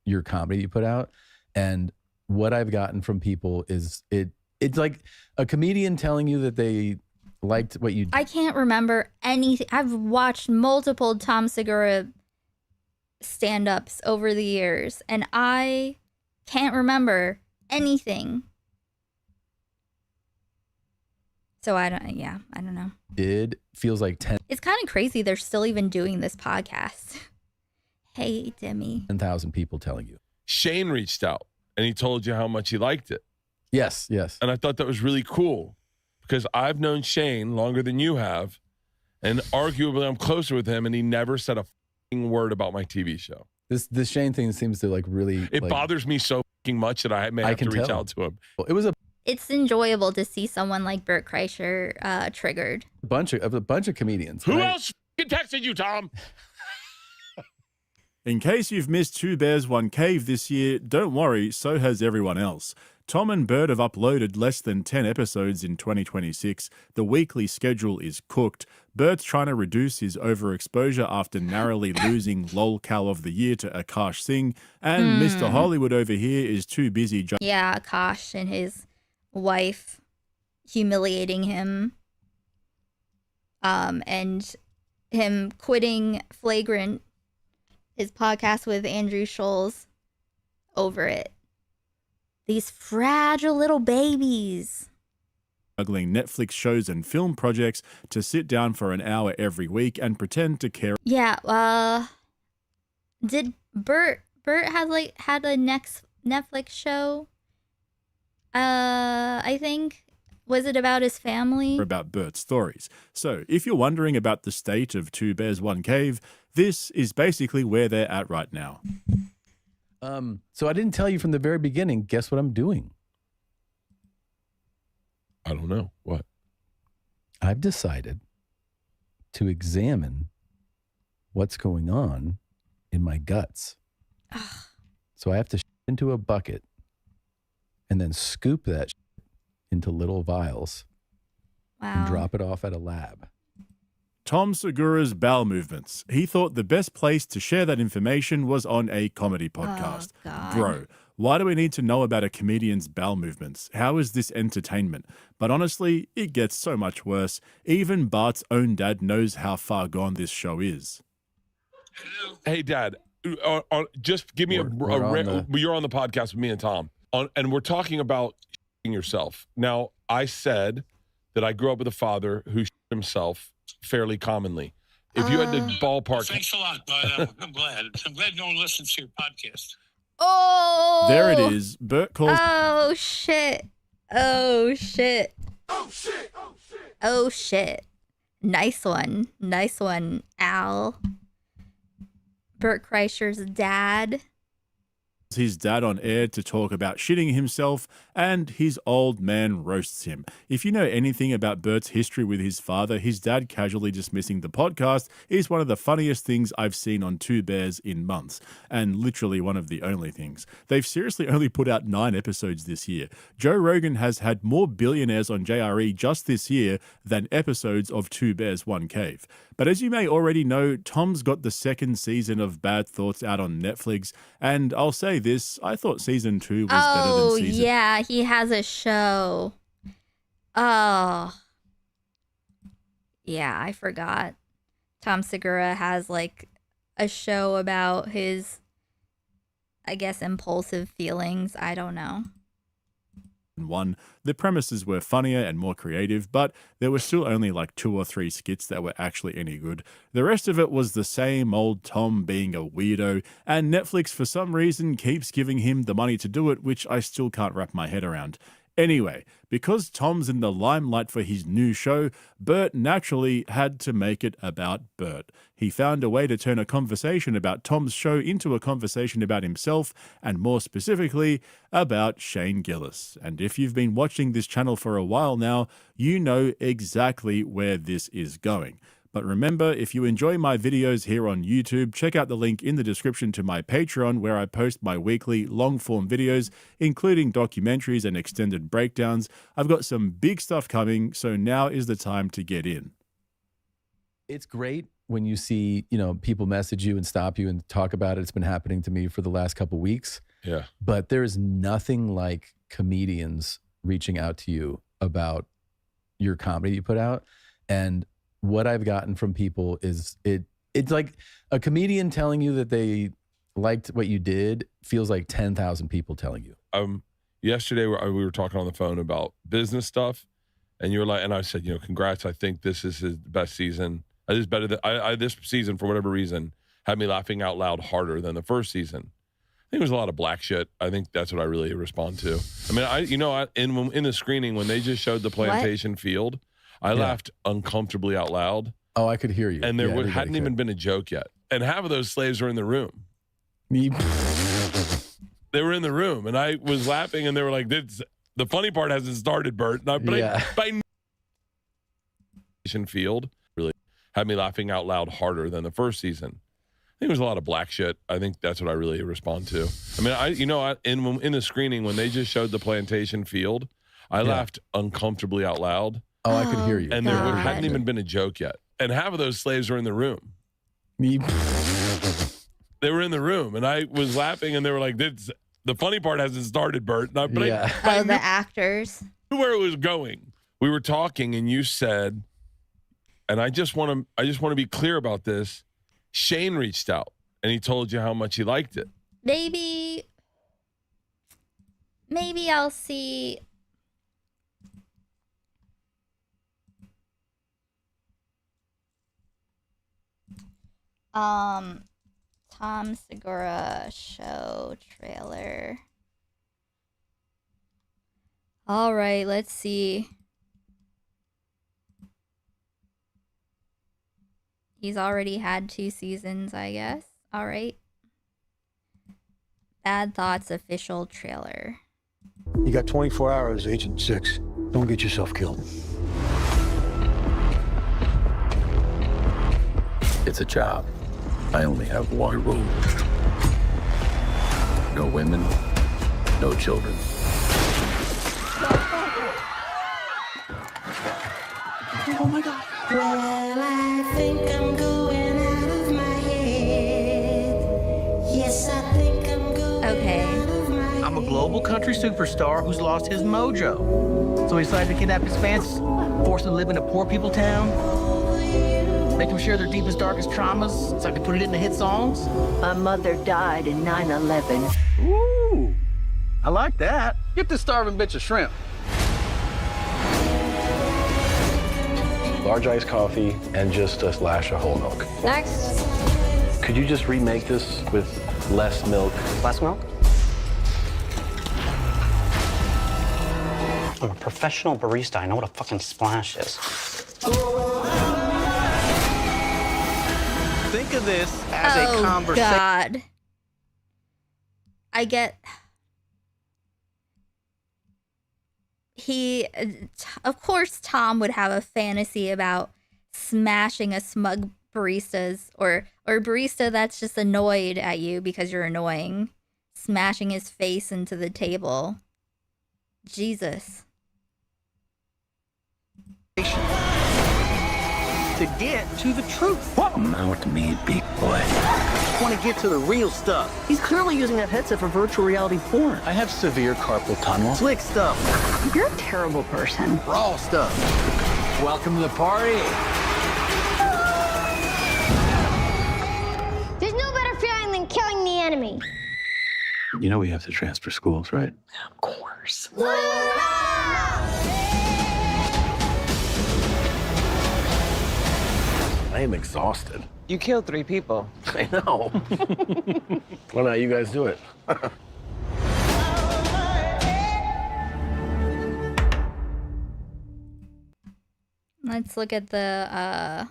your comedy you put out. And what I've gotten from people is it's like a comedian telling you that they liked what you did. I can't remember anything. I've watched multiple Tom Segura stand-ups over the years and I can't remember anything. So I don't know. It feels like It's kind of crazy they're still even doing this podcast. Hey, Demi. 10,000 people telling you. Shane reached out and he told you how much he liked it. Yes. And I thought that was really cool because I've known Shane longer than you have, and arguably I'm closer with him, and he never said a f***ing word about my TV show. This Shane thing seems to like really. It bothers me so f***ing much that I may have to reach out to him. It's enjoyable to see someone like Bert Kreischer triggered. A bunch of comedians. Who else f***ing texted you, Tom? In case you've missed 2 Bears, 1 Cave this year, don't worry, so has everyone else. Tom and Bert have uploaded less than 10 episodes in 2026. The weekly schedule is cooked. Bert's trying to reduce his overexposure after narrowly losing LOLCal of the Year to Akash Singh. And Mr. Hollywood over here is too busy. Yeah, Akash and his wife humiliating him. And him quitting Flagrant, his podcast with Andrew Scholes, over it. These fragile little babies. Juggling Netflix shows and film projects to sit down for an hour every week and pretend to care. Yeah, did Bert had a next Netflix show? I think. Was it about his family? About Bert's stories. So if you're wondering about the state of Two Bears, One Cave, this is basically where they're at right now. So I didn't tell you from the very beginning. Guess what I'm doing? I don't know. What? I've decided to examine what's going on in my guts. So I have to shit into a bucket and then scoop that shit into little vials and drop it off at a lab. Tom Segura's bowel movements. He thought the best place to share that information was on a comedy podcast. Bro, why do we need to know about a comedian's bowel movements? How is this entertainment? But honestly, it gets so much worse. Even Bart's own dad knows how far gone this show is. Hey, Dad, just give me you're on the podcast with me and Tom, and we're talking about yourself. Now, I said that I grew up with a father who himself fairly commonly. If you had to ballpark... Thanks a lot, bud. I'm glad. I'm glad no one listens to your podcast. Oh! There it is. Bert calls... Oh, shit. Oh, shit. Oh, shit. Oh, shit. Oh, shit. Nice one. Nice one, Al. Bert Kreischer's dad. His dad on air to talk about shitting himself, and his old man roasts him. If you know anything about Bert's history with his father, his dad casually dismissing the podcast is one of the funniest things I've seen on Two Bears in months, and literally one of the only things. They've seriously only put out 9 episodes this year. Joe Rogan has had more billionaires on JRE just this year than episodes of Two Bears, One Cave. But as you may already know, Tom's got the second season of Bad Thoughts out on Netflix, and I'll say this, I thought season 2 was better than season... Oh, yeah, he has a show. Oh. Yeah, I forgot. Tom Segura has, like, a show about his, I guess, impulsive feelings. I don't know. One, the premises were funnier and more creative, but there were still only like 2 or 3 skits that were actually any good. The rest of it was the same old Tom being a weirdo, and Netflix for some reason keeps giving him the money to do it, which I still can't wrap my head around. Anyway, because Tom's in the limelight for his new show, Bert naturally had to make it about Bert. He found a way to turn a conversation about Tom's show into a conversation about himself, and more specifically, about Shane Gillis. And if you've been watching this channel for a while now, you know exactly where this is going. But remember, if you enjoy my videos here on YouTube, check out the link in the description to my Patreon, where I post my weekly long-form videos, including documentaries and extended breakdowns. I've got some big stuff coming, so now is the time to get in. It's great when you see, people message you and stop you and talk about it. It's been happening to me for the last couple of weeks. Yeah. But there's nothing like comedians reaching out to you about your comedy you put out. And what I've gotten from people is it's like a comedian telling you that they liked what you did feels like 10,000 people telling you. Yesterday we were talking on the phone about business stuff, and you were like, and I said, congrats. I think this is his best season. This is better than this season, for whatever reason, had me laughing out loud harder than the first season. I think it was a lot of black shit. I think that's what I really respond to. I mean, in the screening when they just showed the plantation field, I laughed uncomfortably out loud. Oh, I could hear you. And there hadn't even been a joke yet. And half of those slaves were in the room. They were in the room, and I was laughing, and they were like, the funny part hasn't started, Bert. By field really had me laughing out loud harder than the first season. I think it was a lot of black shit. I think that's what I really respond to. I mean, in the screening when they just showed the plantation field, I laughed uncomfortably out loud. Oh, I could hear you. And there hadn't even been a joke yet. And half of those slaves were in the room. They were in the room, and I was laughing, and they were like, the funny part hasn't started, Bert. But I the actors. knew where it was going. We were talking, and you said, and I just want to be clear about this. Shane reached out, and he told you how much he liked it. Maybe I'll see. Tom Segura show trailer. All right, let's see. He's already had 2 seasons, I guess. All right. Bad Thoughts official trailer. You got 24 hours, Agent 6. Don't get yourself killed. It's a job. I only have one rule. No women, no children. Oh my God. Well, I think I'm going out of my head. Yes, I think I'm going out of my head. I'm a global country superstar who's lost his mojo. So he decided to kidnap his fans, force them to live in a poor people town, make them share their deepest, darkest traumas so I could put it in the hit songs. My mother died in 9/11. Ooh, I like that. Get this starving bitch a shrimp. Large iced coffee and just a splash of whole milk. Next. Could you just remake this with less milk? Less milk? I'm a professional barista. I know what a fucking splash is. Think of this as a conversation. God. I get. Of course, Tom would have a fantasy about smashing a smug barista's or barista that's just annoyed at you because you're annoying, smashing his face into the table. Jesus. To get to the truth. Mount me, big boy. Want to get to the real stuff. He's clearly using that headset for virtual reality porn. I have severe carpal tunnel. Slick stuff. You're a terrible person. Raw stuff. Welcome to the party. There's no better feeling than killing the enemy. You know we have to transfer schools, right? Of course. I am exhausted. You killed 3 people. I know. Why not you guys do it? Let's look at the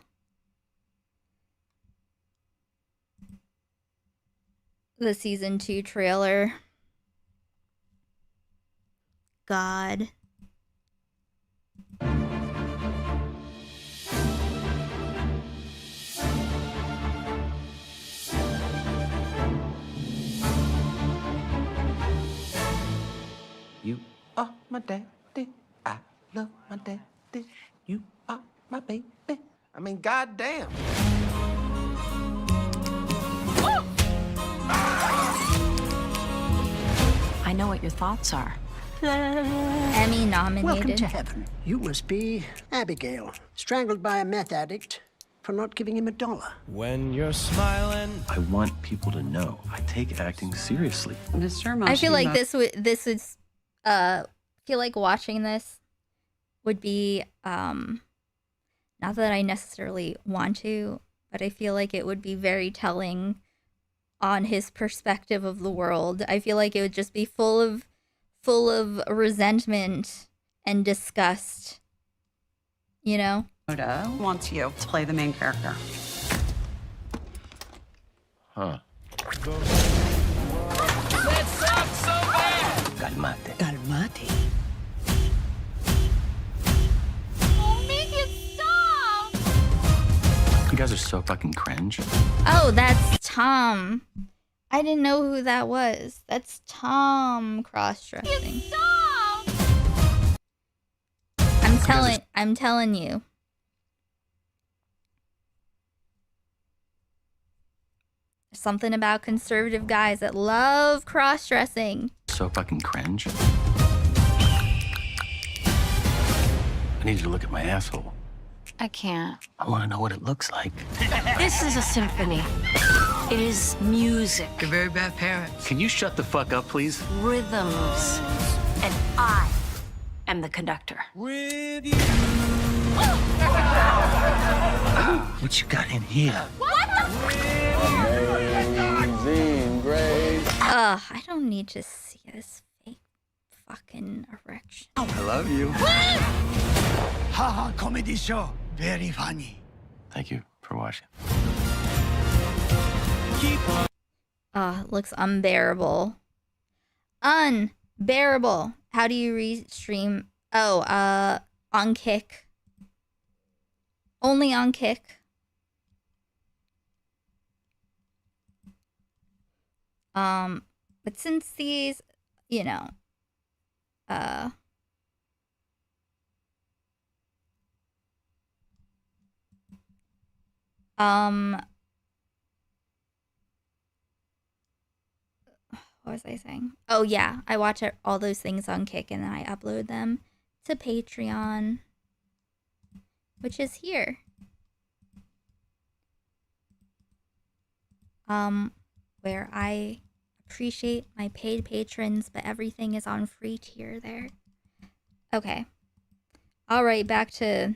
season 2 trailer. God. You are my daddy. I love my daddy. You are my baby. I mean, goddamn. I know what your thoughts are. Emmy nominated. Welcome to heaven. You must be Abigail, strangled by a meth addict for not giving him $1. When you're smiling, I want people to know I take acting seriously. I feel like this would feel like watching this would be not that I necessarily want to, but I feel like it would be very telling on his perspective of the world. I feel like it would just be full of resentment and disgust. You know? Oda wants you to play the main character. Huh. That sucks so bad. Calmate. Calmate. Oh, make it stop. You guys are so fucking cringe. Oh, that's Tom. I didn't know who that was. That's Tom cross-dressing. I'm telling you. There's something about conservative guys that love cross-dressing. So fucking cringe. I need you to look at my asshole. I can't. I want to know what it looks like. This is a symphony. It is music. You're a very bad parent. Can you shut the fuck up, please? Rhythms. And I am the conductor. With you. What you got in here? Amazing grace. I don't need to see this fake fucking erection. I love you. Haha, comedy show. Very funny. Thank you for watching. It looks unbearable. Unbearable. How do you restream? Oh, on Kick. Only on Kick. But since these, you know, what was I saying? Oh yeah, I watch all those things on Kick and then I upload them to Patreon, which is here. Where I appreciate my paid patrons, but everything is on free tier there. Okay. All right, back to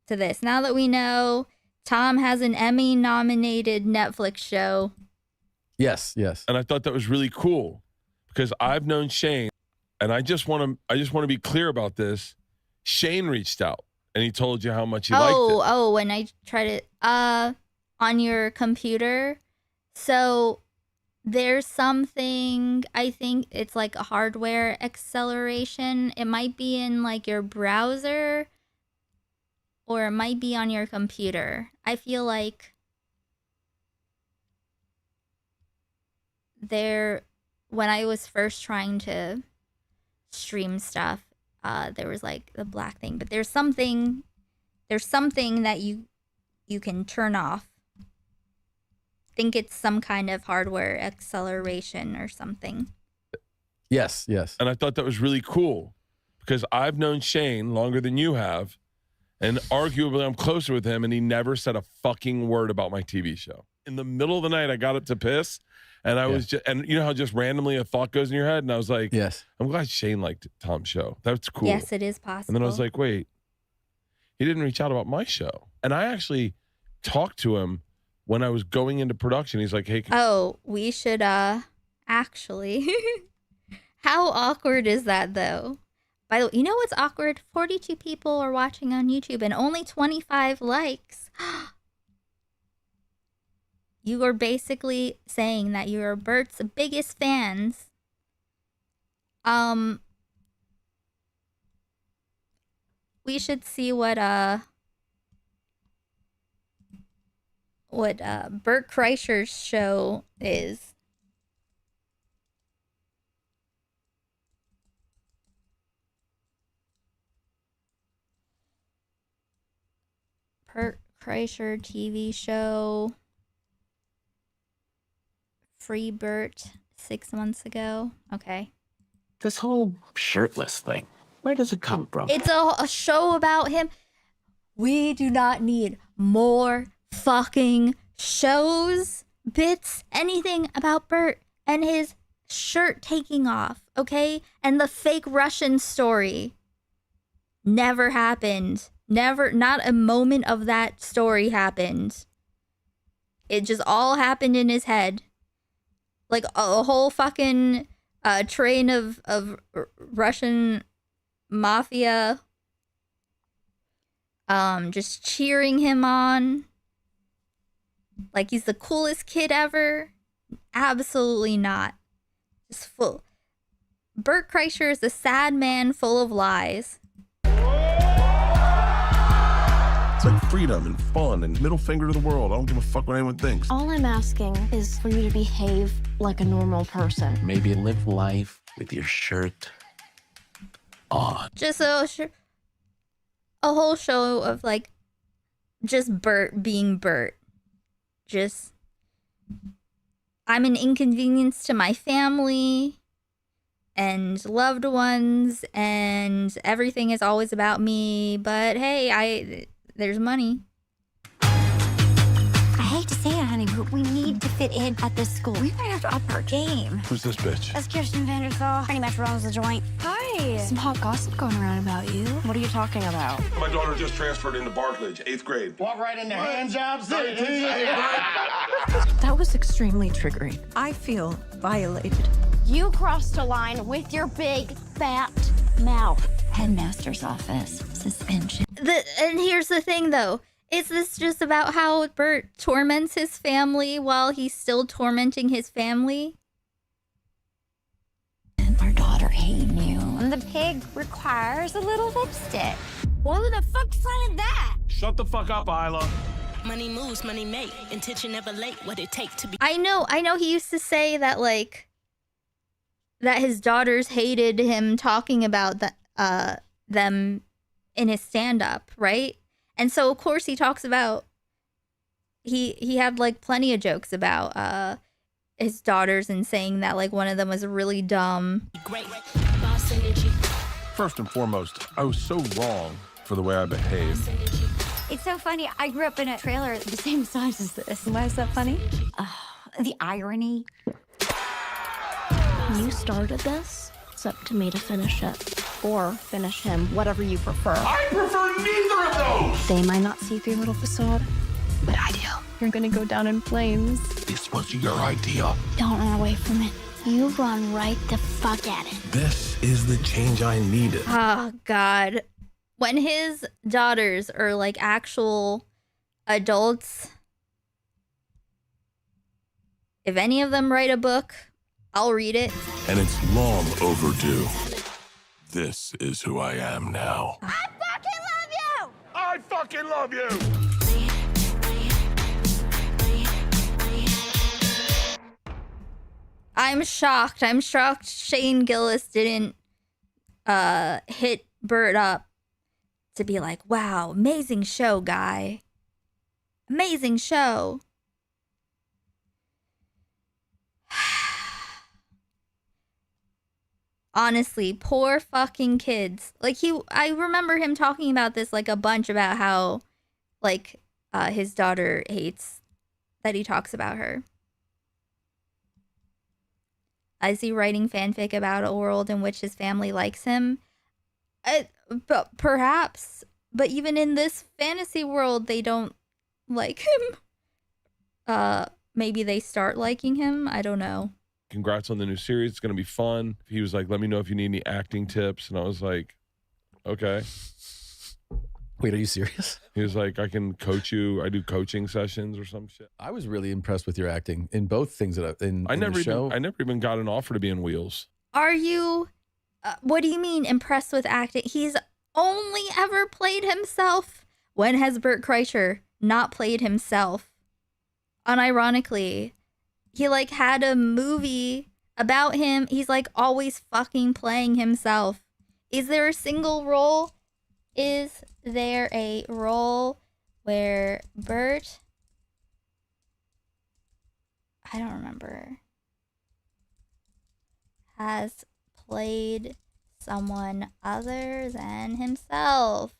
this. Now that we know Tom has an Emmy-nominated Netflix show. Yes. And I thought that was really cool because I've known Shane, and I just want to be clear about this. Shane reached out and he told you how much he liked it. Oh, when I tried it on your computer. So there's something, I think it's like a hardware acceleration. It might be in like your browser or it might be on your computer. I feel like when I was first trying to stream stuff, there was like the black thing, but there's something that you can turn off. I think it's some kind of hardware acceleration or something. Yes. And I thought that was really cool because I've known Shane longer than you have, and arguably I'm closer with him, and he never said a fucking word about my TV show. In the middle of the night, I got up to piss, and I was just, and you know how just randomly a thought goes in your head, and I was like, yes, I'm glad Shane liked Tom's show. That's cool. Yes, it is possible. And then I was like, wait, he didn't reach out about my show. And I actually talked to him when I was going into production. He's like, hey. Oh, we should actually. How awkward is that though? By the way, you know what's awkward? 42 people are watching on YouTube and only 25 likes. You are basically saying that you are Bert's biggest fans. We should see what Bert Kreischer's show is. Bert Kreischer TV show. Free Bert 6 months ago. Okay. This whole shirtless thing, where does it come from? It's a show about him. We do not need more fucking shows, bits, anything about Bert and his shirt taking off, okay? And the fake Russian story never happened. Never, not a moment of that story happened. It just all happened in his head. Like a whole fucking train of Russian mafia just cheering him on. Like he's the coolest kid ever. Absolutely not. Just full. Bert Kreischer is a sad man full of lies. It's like freedom and fun and middle finger to the world. I don't give a fuck what anyone thinks. All I'm asking is for you to behave like a normal person. Maybe live life with your shirt on. Just a whole show of like just Bert being Bert. Just, I'm an inconvenience to my family and loved ones, and everything is always about me, but hey, there's money. I hate to say it, honey, but we need to fit in at this school. We might have to up our game. Who's this bitch? That's Kirsten Vanderthal. Pretty much runs the joint. Hi. Some hot gossip going around about you. What are you talking about? My daughter just transferred into Barclay, 8th grade. Walk right into hand jobs. That was extremely triggering. I feel violated. You crossed a line with your big, fat mouth. Headmaster's office. Suspension. And here's the thing, though. Is this just about how Bert torments his family while he's still tormenting his family? Our daughter hating you. And the pig requires a little lipstick. What the fuck's fun in that? Shut the fuck up, Isla. Money moves, money make. Intention never late. What it take to be. I know he used to say that, like, that his daughters hated him talking about them in his stand-up, right? And so, of course, he talks about, he had, like, plenty of jokes about his daughters and saying that, like, one of them was really dumb. First and foremost, I was so wrong for the way I behaved. It's so funny. I grew up in a trailer the same size as this. Why is that funny? The irony. You started this. It's up to me to finish it. Or finish him, whatever you prefer. I prefer neither of those! They might not see through your little facade, but I do. You're gonna go down in flames. This was your idea. Don't run away from it. You run right the fuck at it. This is the change I needed. Oh, God. When his daughters are, like, actual adults, if any of them write a book, I'll read it. And it's long overdue. This is who I am now. I fucking love you! I fucking love you! I'm shocked. I'm shocked Shane Gillis didn't hit Bert up to be like, wow, amazing show, guy. Amazing show. Honestly, poor fucking kids. Like, I remember him talking about this, like, a bunch about how, like, his daughter hates that he talks about her. Is he writing fanfic about a world in which his family likes him? But perhaps. But even in this fantasy world, they don't like him. Maybe they start liking him. I don't know. Congrats on the new series. It's going to be fun. He was like, let me know if you need any acting tips. And I was like, okay. Wait, are you serious? He was like, I can coach you. I do coaching sessions or some shit. I was really impressed with your acting in both things that I never the show. I never even got an offer to be in Wheels. Are you, what do you mean impressed with acting? He's only ever played himself. When has Bert Kreischer not played himself? Unironically, he like had a movie about him. He's like always fucking playing himself. Is there a single role? Is there a role where Bert, I don't remember, has played someone other than himself?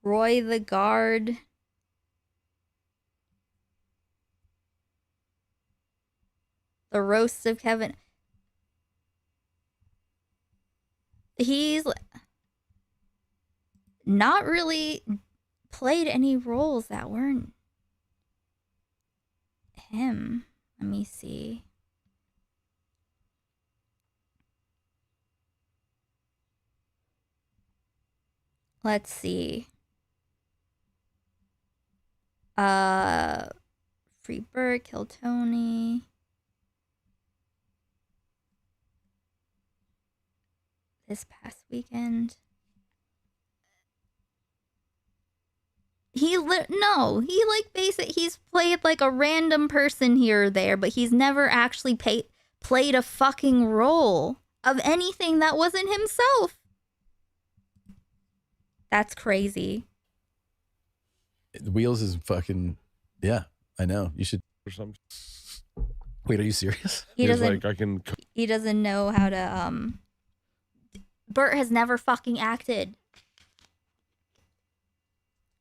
Roy the Guard. The Roast of Kevin. He's not really played any roles that weren't him. Let me see. Let's see. Free Bert, kill Tony. This past weekend. He he's played like a random person here or there, but he's never actually played a fucking role of anything that wasn't himself. That's crazy. Wheels is fucking, yeah, I know. You should. Wait, are you serious? He doesn't. Like, I can. He doesn't know how to. Bert has never fucking acted.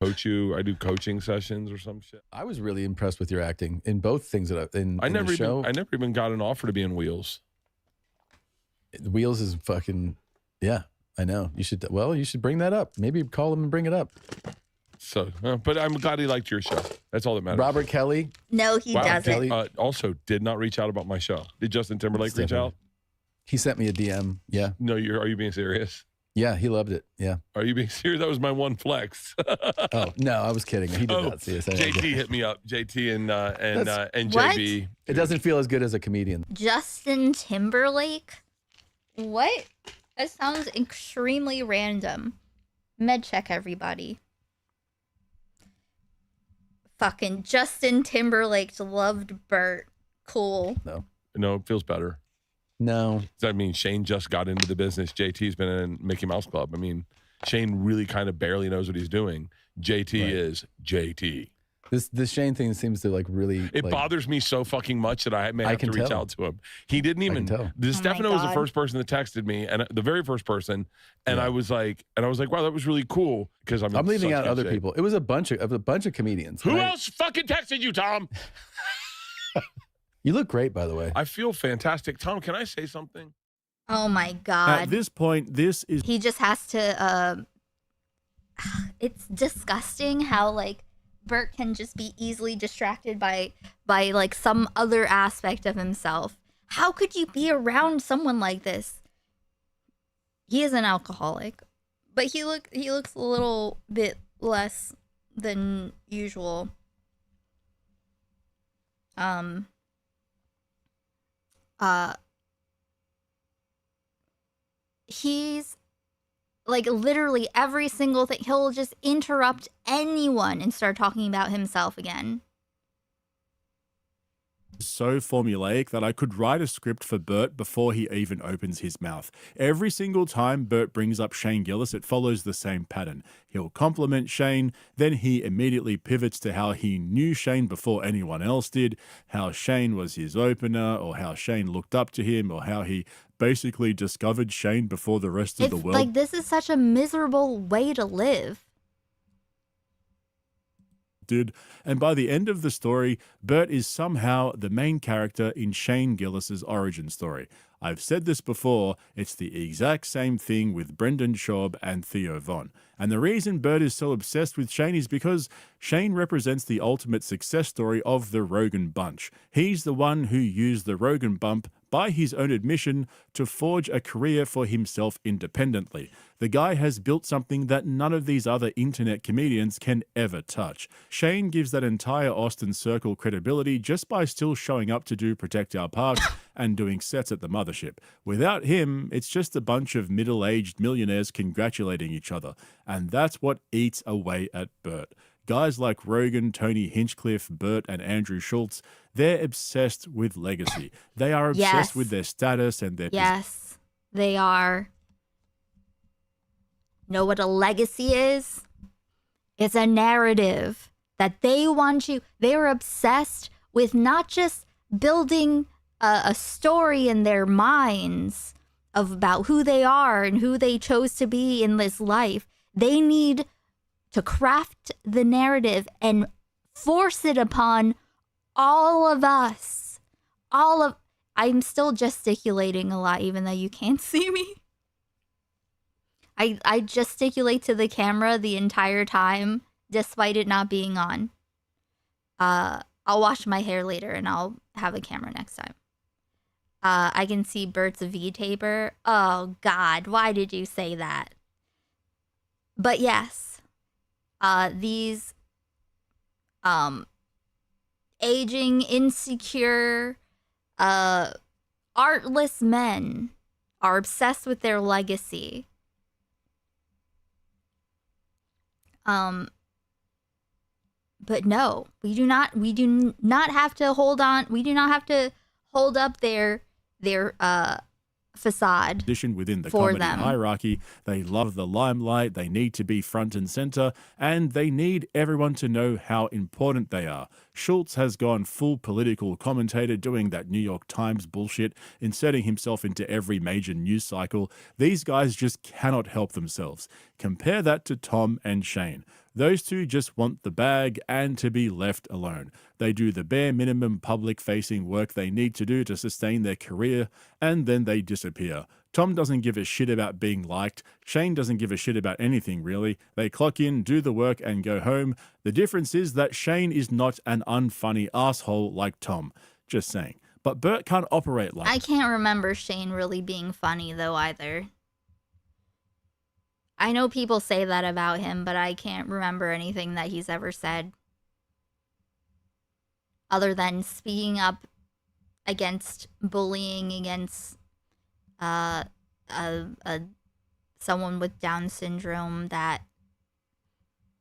Coach you. I do coaching sessions or some shit. I was really impressed with your acting in both things that I never the show. I never even got an offer to be in Wheels. Wheels is fucking, yeah, I know. You should bring that up. Maybe call him and bring it up. So, but I'm glad he liked your show. That's all that matters. Robert Kelly. No, he doesn't. Also, did not reach out about my show. Did Justin Timberlake reach out? He sent me a DM. Yeah. No, are you being serious? Yeah, he loved it. Yeah. Are you being serious? That was my one flex. Oh no, I was kidding. He did not see us. JT hit me up. JT and JB. What? It doesn't feel as good as a comedian. Justin Timberlake? What? That sounds extremely random. Med check, everybody. Fucking Justin Timberlake loved Bert. Cool. No, it feels better. No. I mean, Shane just got into the business. JT's been in Mickey Mouse Club. I mean, Shane really kind of barely knows what he's doing. JT is JT. This Shane thing seems to really. It bothers me so fucking much that I may have to reach out to him. He didn't even. Stefano was the first person that texted me, and the very first person, and I was like, wow, that was really cool because I'm leaving out other people. It was a bunch of comedians. Who else fucking texted you, Tom? You look great, by the way. I feel fantastic. Tom, can I say something? Oh my God. At this point, this is. He just has to. It's disgusting how Bert can just be easily distracted by some other aspect of himself. How could you be around someone like this? He is an alcoholic, but he looks a little bit less than usual. He's literally every single thing. He'll just interrupt anyone and start talking about himself again. So formulaic that I could write a script for Bert before he even opens his mouth. Every single time Bert brings up Shane Gillis, it follows the same pattern. He'll compliment Shane, then he immediately pivots to how he knew Shane before anyone else did, how Shane was his opener, or how Shane looked up to him, or how he basically discovered Shane before the rest of the world. This is such a miserable way to live. Did, and by the end of the story, Bert is somehow the main character in Shane Gillis's origin story. I've said this before, it's the exact same thing with Brendan Schaub and Theo Von. And the reason Bert is so obsessed with Shane is because Shane represents the ultimate success story of the Rogan bunch. He's the one who used the Rogan bump, by his own admission, to forge a career for himself independently. The guy has built something that none of these other internet comedians can ever touch. Shane gives that entire Austin Circle credibility just by still showing up to do Protect Our Parks and doing sets at the mothership. Without him, it's just a bunch of middle-aged millionaires congratulating each other. And that's what eats away at Bert. Guys like Rogan, Tony Hinchcliffe, Bert, and Andrew Schultz, they're obsessed with legacy. They are obsessed with their status and their... Yes, they are. Know what a legacy is? It's a narrative that they want you... They are obsessed with not just building a story in their minds about who they are and who they chose to be in this life. They need to craft the narrative and force it upon all of us. I'm still gesticulating a lot, even though you can't see me. I gesticulate to the camera the entire time, despite it not being on. I'll wash my hair later and I'll have a camera next time. I can see Bert's V-taper. Oh, God, why did you say that? But yes. These aging, insecure, artless men are obsessed with their legacy. But no, we do not have to hold on. We do not have to hold up their facade Position within the for comedy them. hierarchy. They love the limelight. They need to be front and center, and they need everyone to know how important they are. Schultz has gone full political commentator, doing that New York Times bullshit, inserting himself into every major news cycle. These guys just cannot help themselves. Compare that to Tom and Shane. Those two just want the bag and to be left alone. They do the bare minimum public-facing work they need to do to sustain their career, and then they disappear. Tom doesn't give a shit about being liked. Shane doesn't give a shit about anything, really. They clock in, do the work, and go home. The difference is that Shane is not an unfunny asshole like Tom. Just saying. But Bert can't operate like I can't remember Shane really being funny, though, either. I know people say that about him, but I can't remember anything that he's ever said. Other than speaking up against bullying, against someone with Down syndrome that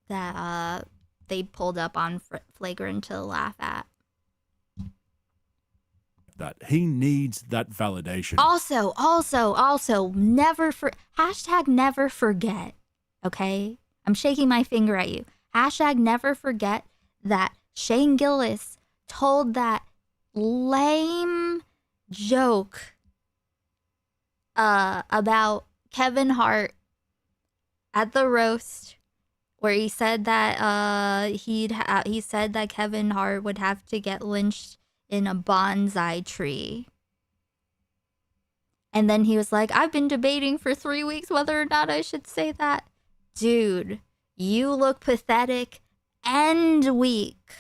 they pulled up on Flagrant to laugh at. that. He needs that validation. Also, hashtag never forget, okay? I'm shaking my finger at you. Hashtag never forget that Shane Gillis told that lame joke about Kevin Hart at the roast, where he said that he said that Kevin Hart would have to get lynched in a bonsai tree. And then he was like, I've been debating for 3 weeks whether or not I should say that. Dude, you look pathetic and weak.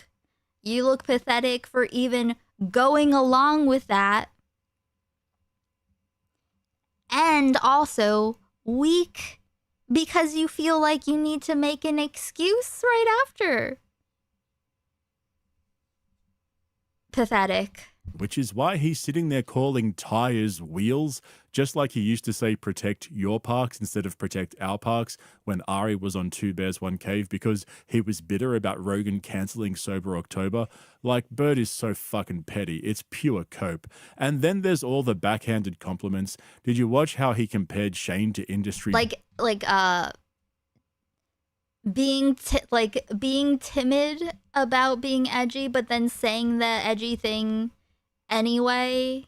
You look pathetic for even going along with that. And also weak because you feel like you need to make an excuse right after. Pathetic. Which is why he's sitting there calling tires wheels, just like he used to say protect your parks instead of protect our parks when Ari was on Two Bears, One Cave, because he was bitter about Rogan cancelling Sober October. Like, Bird is so fucking petty. It's pure cope. And then there's all the backhanded compliments. Did you watch how he compared Shane to industry? Being timid about being edgy, but then saying the edgy thing anyway,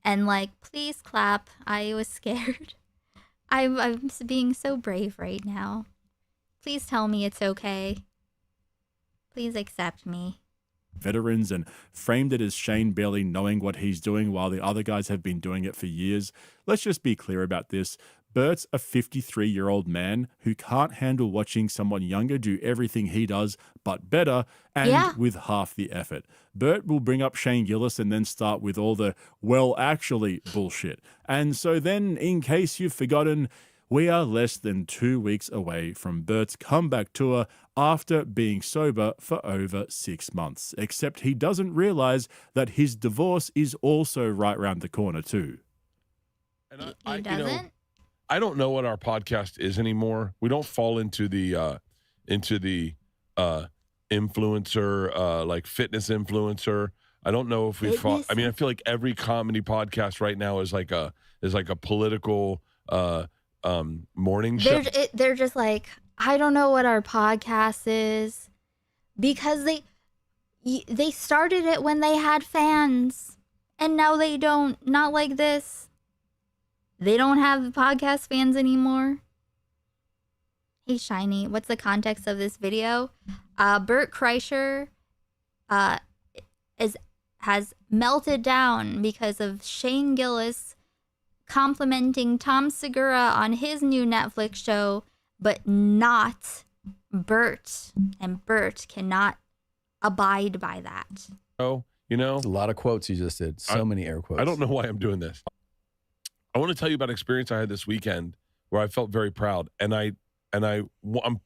and like, please clap. I was scared. I'm being so brave right now. Please tell me it's okay. Please accept me. Veterans, and framed it as Shane barely knowing what he's doing while the other guys have been doing it for years. Let's just be clear about this. Bert's a 53-year-old man who can't handle watching someone younger do everything he does, but better, and with half the effort. Bert will bring up Shane Gillis and then start with all the, well, actually bullshit. And so then, in case you've forgotten, we are less than 2 weeks away from Bert's comeback tour after being sober for over 6 months. Except he doesn't realize that his divorce is also right around the corner too. And He doesn't? I don't know what our podcast is anymore. We don't fall into the influencer, like fitness influencer. I don't know if we fall. I mean, I feel like every comedy podcast right now is like a political morning show. They're just like, I don't know what our podcast is, because they started it when they had fans, and now they don't. Not like this. They don't have podcast fans anymore. Hey, Shiny, what's the context of this video? Bert Kreischer has melted down because of Shane Gillis complimenting Tom Segura on his new Netflix show, but not Bert. And Bert cannot abide by that. Oh, you know, a lot of quotes you just did. So many air quotes. I don't know why I'm doing this. I want to tell you about an experience I had this weekend where I felt very proud, and I'm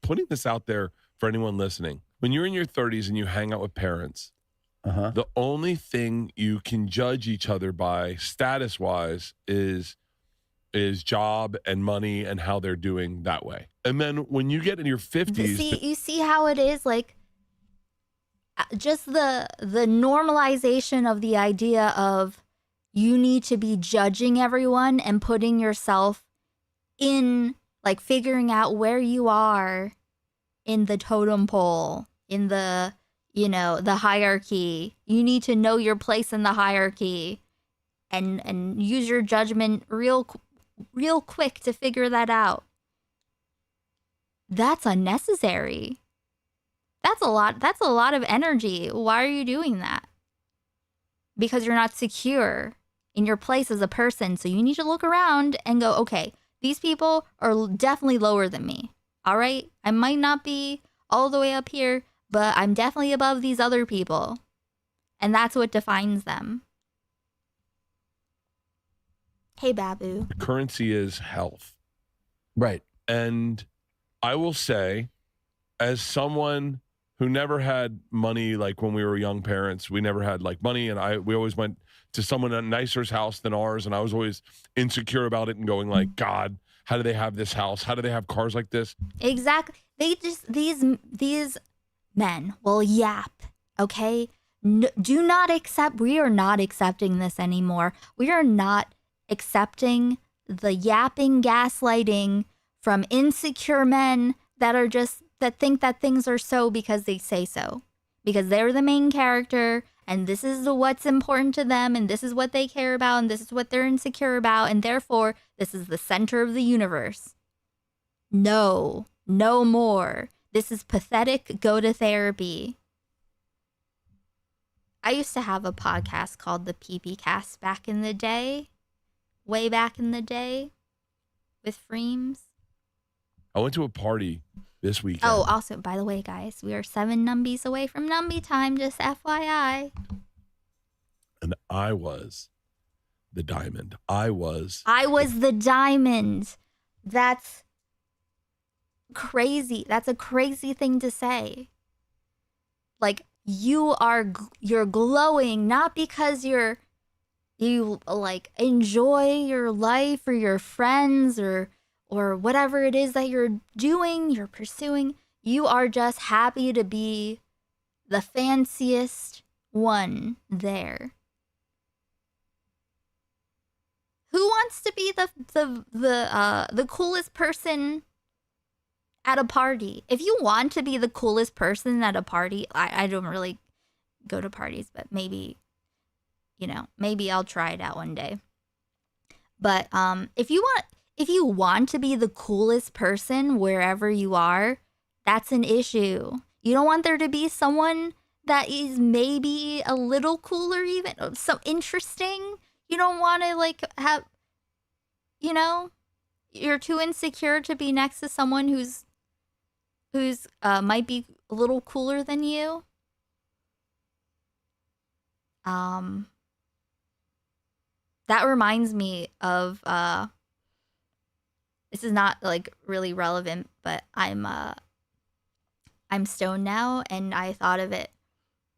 putting this out there for anyone listening. when you're in your 30s and you hang out with parents, the only thing you can judge each other by status-wise is job and money and how they're doing that way. And then when you get in your 50s, you see how it is, like, just the normalization of the idea of you need to be judging everyone and putting yourself in, like, figuring out where you are in the totem pole, in the, the hierarchy. You need to know your place in the hierarchy and use your judgment real quick to figure that out. That's unnecessary. That's a lot of energy. Why are you doing that? Because you're not secure in your place as a person. So you need to look around and go, okay, these people are definitely lower than me. All right? I might not be all the way up here, but I'm definitely above these other people. And that's what defines them. Hey, Babu. currency is health. Right. And I will say, as someone who never had money, like when we were young parents, we never had like money, and we always went to someone at a nicer's house than ours, and I was always insecure about it and going like, God, how do they have this house? How do they have cars like this? Exactly. They just, these men will yap, okay? Do not accept, we are not accepting this anymore. We are not accepting the yapping gaslighting from insecure men that think that things are so because they say so. Because they're the main character, and this is what's important to them, and this is what they care about, and this is what they're insecure about, and therefore, this is the center of the universe. No more. This is pathetic. Go to therapy. I used to have a podcast called the PP Cast back in the day. Way back in the day. With Freems. I went to a party this weekend. Oh, also, by the way, guys, we are 7 numbies away from numbie time, just FYI. And I was the diamond. I was the diamond. That's crazy. That's a crazy thing to say. Like, you're glowing, not because you like enjoy your life or your friends or whatever it is that you're doing, you're pursuing. You are just happy to be the fanciest one there. Who wants to be the coolest person at a party? If you want to be the coolest person at a party, I don't really go to parties, but maybe, maybe I'll try it out one day. But if you want to be the coolest person wherever you are, that's an issue. You don't want there to be someone that is maybe a little cooler, even so interesting. You don't want to have, you're too insecure to be next to someone who's might be a little cooler than you. That reminds me of this is not really relevant, but I'm stoned now, and I thought of it.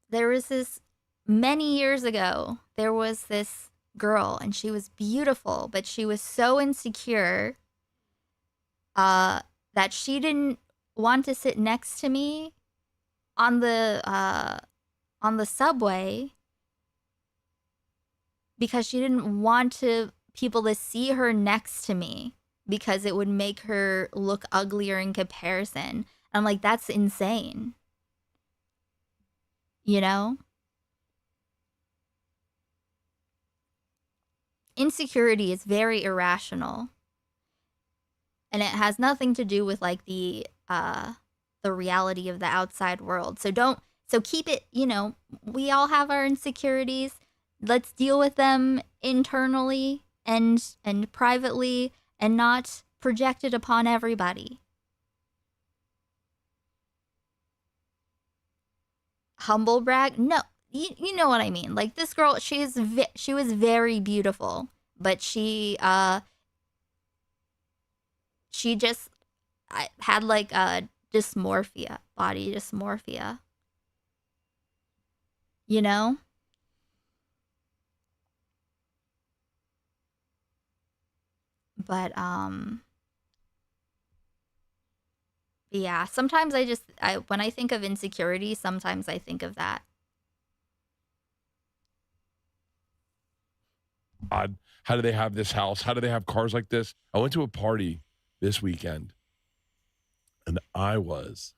There was this many years ago. There was this girl, and she was beautiful, but she was so insecure that she didn't want to sit next to me on the subway because she didn't want people to see her next to me because it would make her look uglier in comparison. I'm like, that's insane. Insecurity is very irrational. And it has nothing to do with the reality of the outside world. So keep it, we all have our insecurities. Let's deal with them internally and privately and not project it upon everybody. Humble brag? No, you know what I mean. Like, this girl, she was very beautiful, but she just had dysmorphia, body dysmorphia. You know? But yeah, sometimes when I think of insecurity, sometimes I think of that. God, how do they have this house? How do they have cars like this? I went to a party this weekend and I was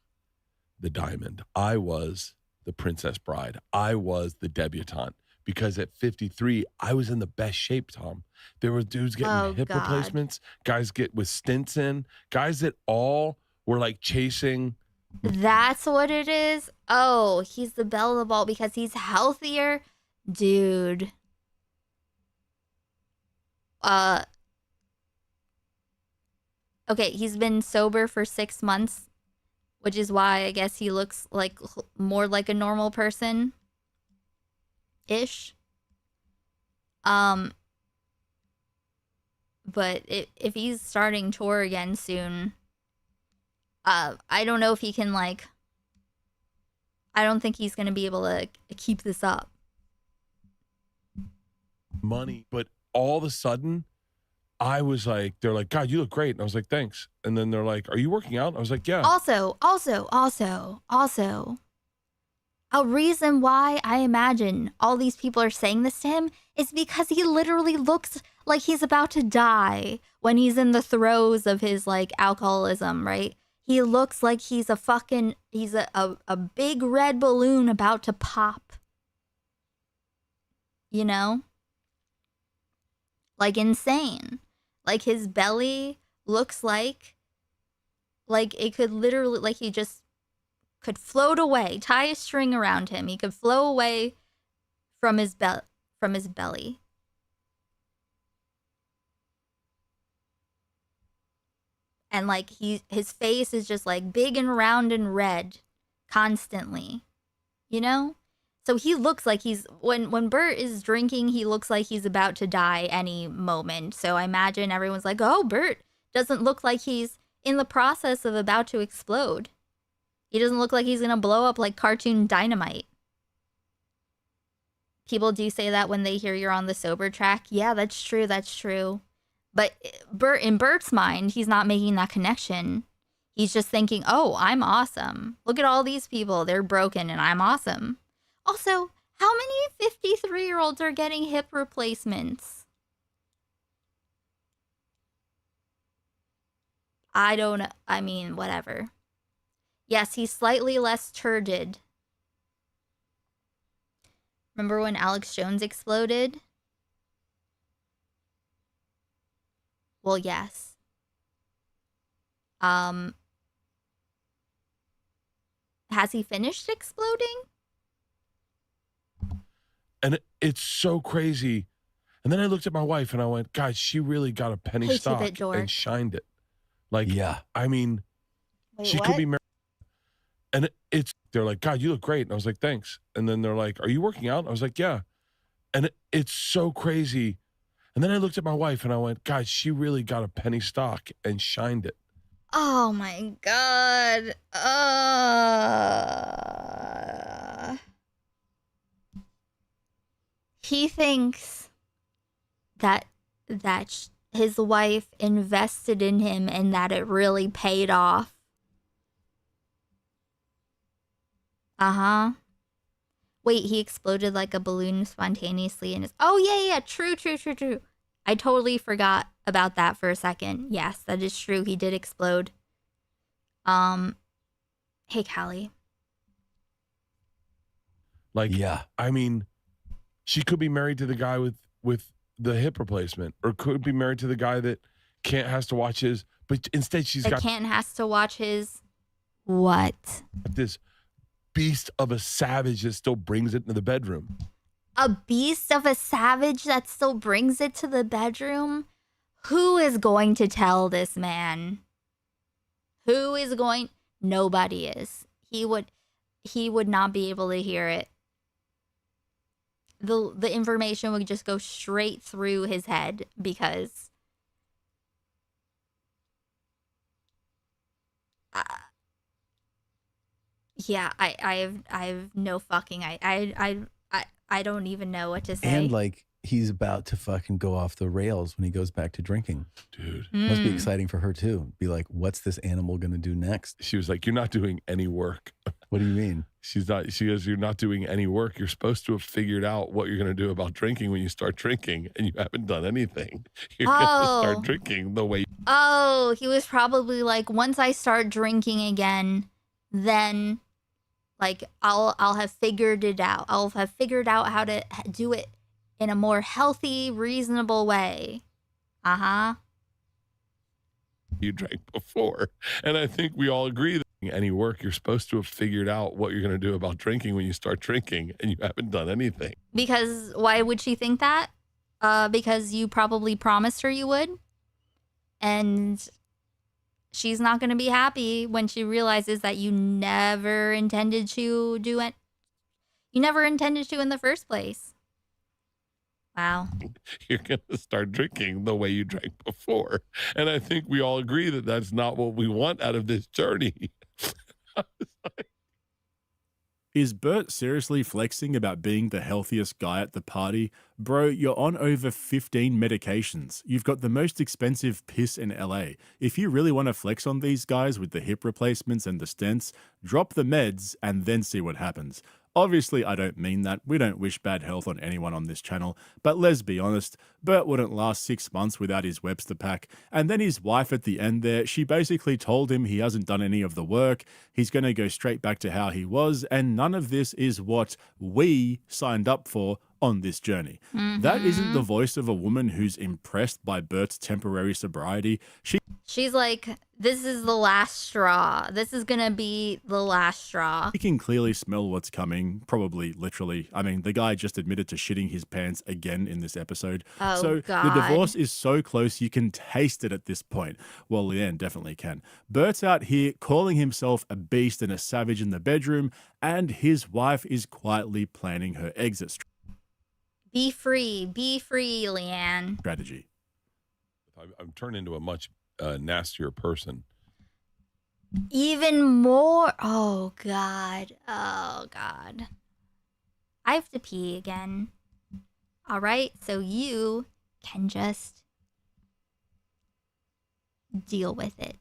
the diamond. I was the princess bride. I was the debutante because at 53, I was in the best shape, Tom. There were dudes getting hip replacements, guys get with stints in, guys that all were like chasing. That's what it is? Oh, he's the belle of the ball because he's healthier? Dude. Okay, he's been sober for 6 months, which is why I guess he looks like more like a normal person ish. But if he's starting tour again soon, I don't know if he can I don't think he's gonna be able to keep this up. Money, but all of a sudden I was like, they're like, God, you look great. And I was like, thanks. And then they're like, are you working out? I was like, yeah. Also, a reason why I imagine all these people are saying this to him is because he literally looks like he's about to die when he's in the throes of his alcoholism, right? He looks like he's a big red balloon about to pop. You know? Like insane. Like his belly looks like it could literally, he just could float away. Tie a string around him. He could flow away from his belly. And his face is just big and round and red constantly. You know? So he looks like when Bert is drinking, he looks like he's about to die any moment. So I imagine everyone's like, oh, Bert doesn't look like he's in the process of about to explode. He doesn't look like he's going to blow up like cartoon dynamite. People do say that when they hear you're on the sober track. Yeah, that's true. But in Bert's mind, he's not making that connection. He's just thinking, oh, I'm awesome. Look at all these people. They're broken and I'm awesome. Also, how many 53-year-olds are getting hip replacements? I don't know. I mean, whatever. Yes, he's slightly less turgid. Remember when Alex Jones exploded? Well, yes. Has he finished exploding? And it's so crazy. And then I looked at my wife and I went, God, she really got a penny stock and shined it. Yeah. I mean, wait, she could be married. And they're like, God, you look great. And I was like, thanks. And then they're like, are you working out? And I was like, yeah. And it's so crazy. And then I looked at my wife and I went, God, she really got a penny stock and shined it. Oh my God. He thinks that his wife invested in him and that it really paid off. Wait, he exploded like a balloon spontaneously in his... Oh, yeah, true. I totally forgot about that for a second. Yes, that is true. He did explode. Hey, Callie. Yeah. I mean, she could be married to the guy with the hip replacement, or could be married to the guy that has to watch his... But instead, has to watch his... What? This beast of a savage that still brings it into the bedroom. A beast of a savage that still brings it to the bedroom? Who is going to tell this man? Nobody is. He would not be able to hear it. The information would just go straight through his head because Yeah, I have no fucking I don't even know what to say. And like he's about to fucking go off the rails when he goes back to drinking. Dude. Must be exciting for her too. Be like, what's this animal gonna do next? She was like, you're not doing any work. What do you mean? She goes, you're not doing any work. You're supposed to have figured out what you're going to do about drinking when you start drinking, and you haven't done anything. You're going to start drinking the way. Oh, he was probably like, once I start drinking again, then like I'll have figured it out. I'll have figured out how to do it in a more healthy, reasonable way. Uh-huh. You drank before. And I think we all agree that any work, you're supposed to have figured out what you're going to do about drinking when you start drinking, and you haven't done anything. Because why would she think that? Because you probably promised her you would. And she's not going to be happy when she realizes that you never intended to do it. You never intended to in the first place. Wow. You're going to start drinking the way you drank before. And I think we all agree that that's not what we want out of this journey. Is Bert seriously flexing about being the healthiest guy at the party? Bro, you're on over 15 medications. You've got the most expensive piss in LA. If you really want to flex on these guys with the hip replacements and the stents, drop the meds and then see what happens. Obviously, I don't mean that. We don't wish bad health on anyone on this channel. But let's be honest, Bert wouldn't last 6 months without his Webster pack. And then his wife at the end there, she basically told him he hasn't done any of the work. He's going to go straight back to how he was. And none of this is what we signed up for on this journey. That isn't the voice of a woman who's impressed by Bert's temporary sobriety. She's like, this is the last straw. This is going to be the last straw. He can clearly smell what's coming, probably literally. I mean, the guy just admitted to shitting his pants again in this episode. Oh, so God. The divorce is so close, you can taste it at this point. Well, Leanne definitely can. Bert's out here calling himself a beast and a savage in the bedroom, and his wife is quietly planning her exit Be free, Leanne. strategy. I'm turned into a much nastier person. Even more. Oh, God. Oh, God. I have to pee again. All right, so you can just deal with it.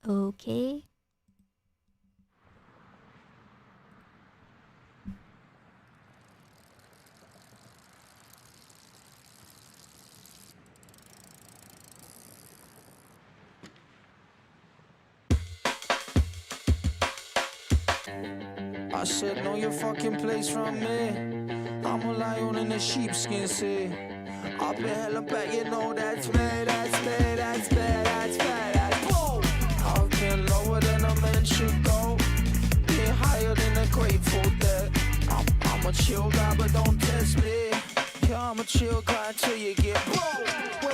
Okay. I said, know your fucking place from me. I'm a lion in a sheepskin, see. Up the hell and back, you know that's bad, that's bad, that's bad, that's bad, that's whoa. I've been lower than a man should go. Been higher than a Grateful Dead. I'm a chill guy, but don't test me. Yeah, I'm a chill guy until you get whoa.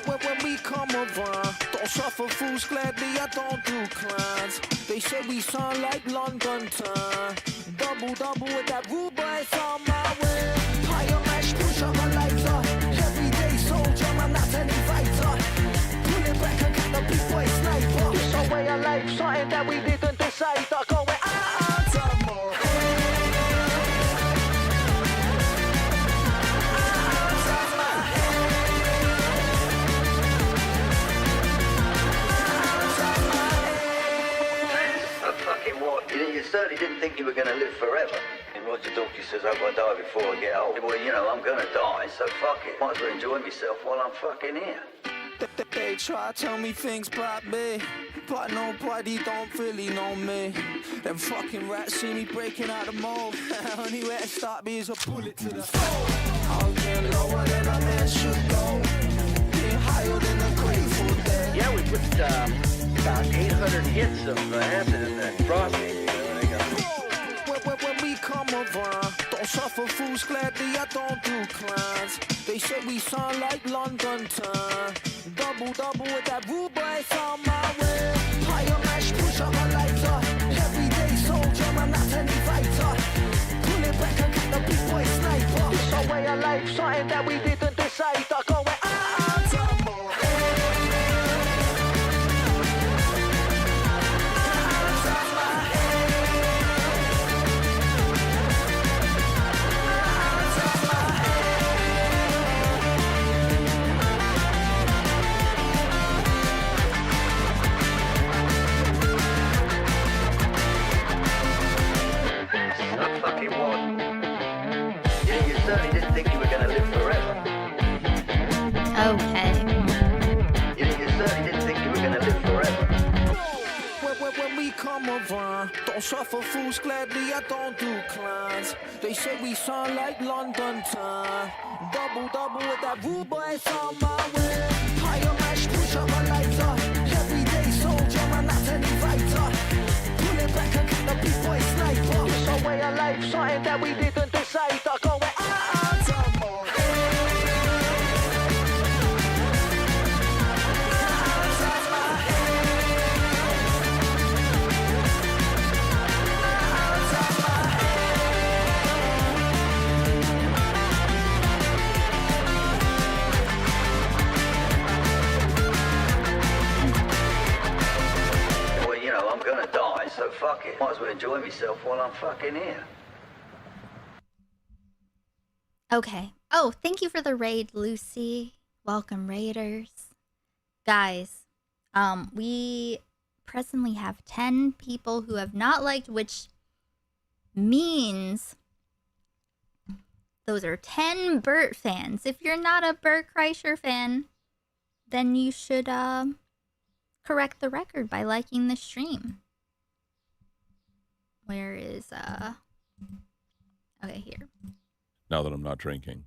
When we come around, don't suffer fools gladly, I don't do clients. They say we sound like London time. Double with that rude boy, it's on my way. Higher mash, push on my lighter. Everyday soldier, I'm not any fighter. Pull it back and got the big boy sniper. It's a way of life, something that we didn't decide. I go with some more. You certainly didn't think you were going to live forever. And Roger Daltrey says, I hope I die before I get old. Well, you know, I'm going to die, so fuck it. Might as well enjoy myself while I'm fucking here. They try to tell me things about me, but nobody don't really know me. Them fucking rats see me breaking out the mold. Only way to start me is a bullet to the soul. I've been lower than a man should go. Been higher than a Grateful Dead. Yeah, we put about 800 hits of acid in that frosty. When we come around, don't suffer fools gladly, I don't do clients. They say we sound like London time. Double with that rude boy, it's on my way. Higher mash, push on my lighter. Everyday soldier, I'm not any fighter. Pull it back and got the big boy sniper. It's a way of life, something that we didn't decide. I go with some more. fucking what? You certainly didn't think you were going to live forever. Okay. You certainly didn't think you were going to live forever. When we come around, don't suffer fools gladly, I don't do clients. They say we sound like London time. Double with that rude boy, it's on my way. Higher mash, push up my lighter. Everyday soldier, man, not any fighter. Pull it back and the big boy sniper. It's a way of life, something that we didn't decide. I go where I'm gonna die, so fuck it. Might as well enjoy myself while I'm fucking here. Okay. Oh, thank you for the raid, Lucy. Welcome, raiders. Guys, we presently have 10 people who have not liked, which means those are 10 Bert fans. If you're not a Bert Kreischer fan, then you should correct the record by liking the stream. Where is okay, here. Now that I'm not drinking.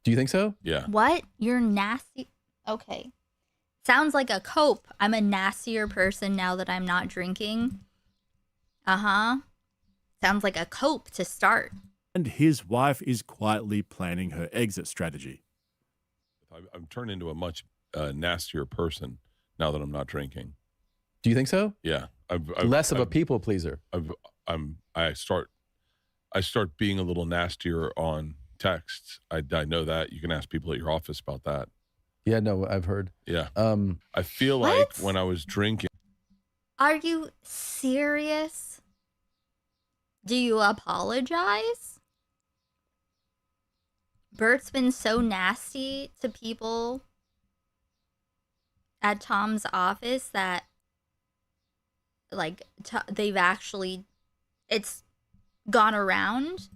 Do you think so? Yeah. What? You're nasty. Okay. Sounds like a cope. I'm a nastier person now that I'm not drinking. Uh-huh. Sounds like a cope to start. And his wife is quietly planning her exit strategy. I've turned into a much nastier person now that I'm not drinking. Do you think so? Yeah. Less of a people pleaser. I start being a little nastier on texts. I know that. You can ask people at your office about that. Yeah, no, I've heard. Yeah. I feel like when I was drinking. Are you serious? Do you apologize? Bert's been so nasty to people at Tom's office that, like, they've actually, it's gone around.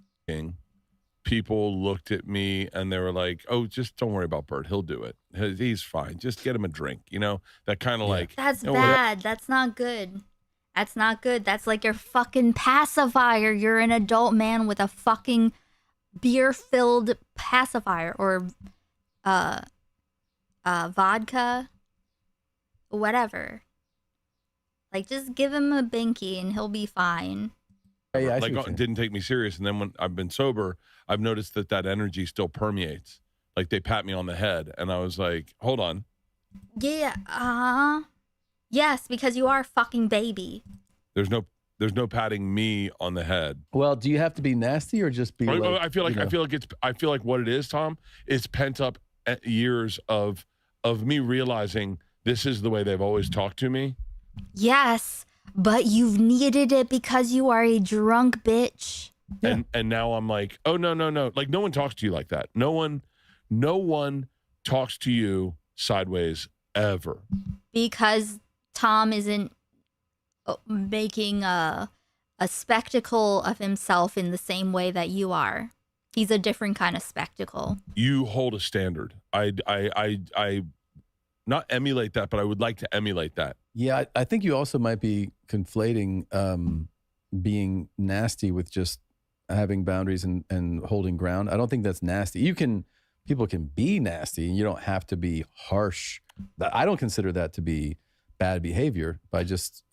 People looked at me and they were like, "Oh, just don't worry about Bert. He'll do it. He's fine. Just get him a drink." You know, that kind of like. That's bad. That's not good. That's not good. That's like your fucking pacifier. You're an adult man with a fucking beer-filled pacifier or vodka, whatever. Like, just give him a binky and he'll be fine. Yeah, like, didn't take me serious. And then when I've been sober, I've noticed that energy still permeates. Like, they pat me on the head and I was like, hold on. Yeah, yes, because you are a fucking baby. There's no patting me on the head. Well, do you have to be nasty or just be like, I feel like what it is, Tom, is pent up years of me realizing this is the way they've always talked to me. Yes, but you've needed it because you are a drunk bitch. Yeah. And now I'm like, oh, no. Like, no one talks to you like that. No one talks to you sideways ever. Because Tom isn't making a spectacle of himself in the same way that you are. He's a different kind of spectacle. You hold a standard. I not emulate that, but I would like to emulate that. Yeah, I think you also might be conflating being nasty with just having boundaries and holding ground. I don't think that's nasty. People can be nasty, and you don't have to be harsh. I don't consider that to be bad behavior. I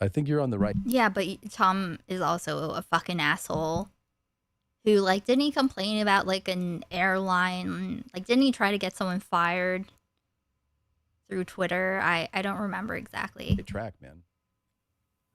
think you're on the right. Yeah, but Tom is also a fucking asshole. Who, like, didn't he complain about, like, an airline? Like, didn't he try to get someone fired through Twitter? I don't remember exactly. They track, man.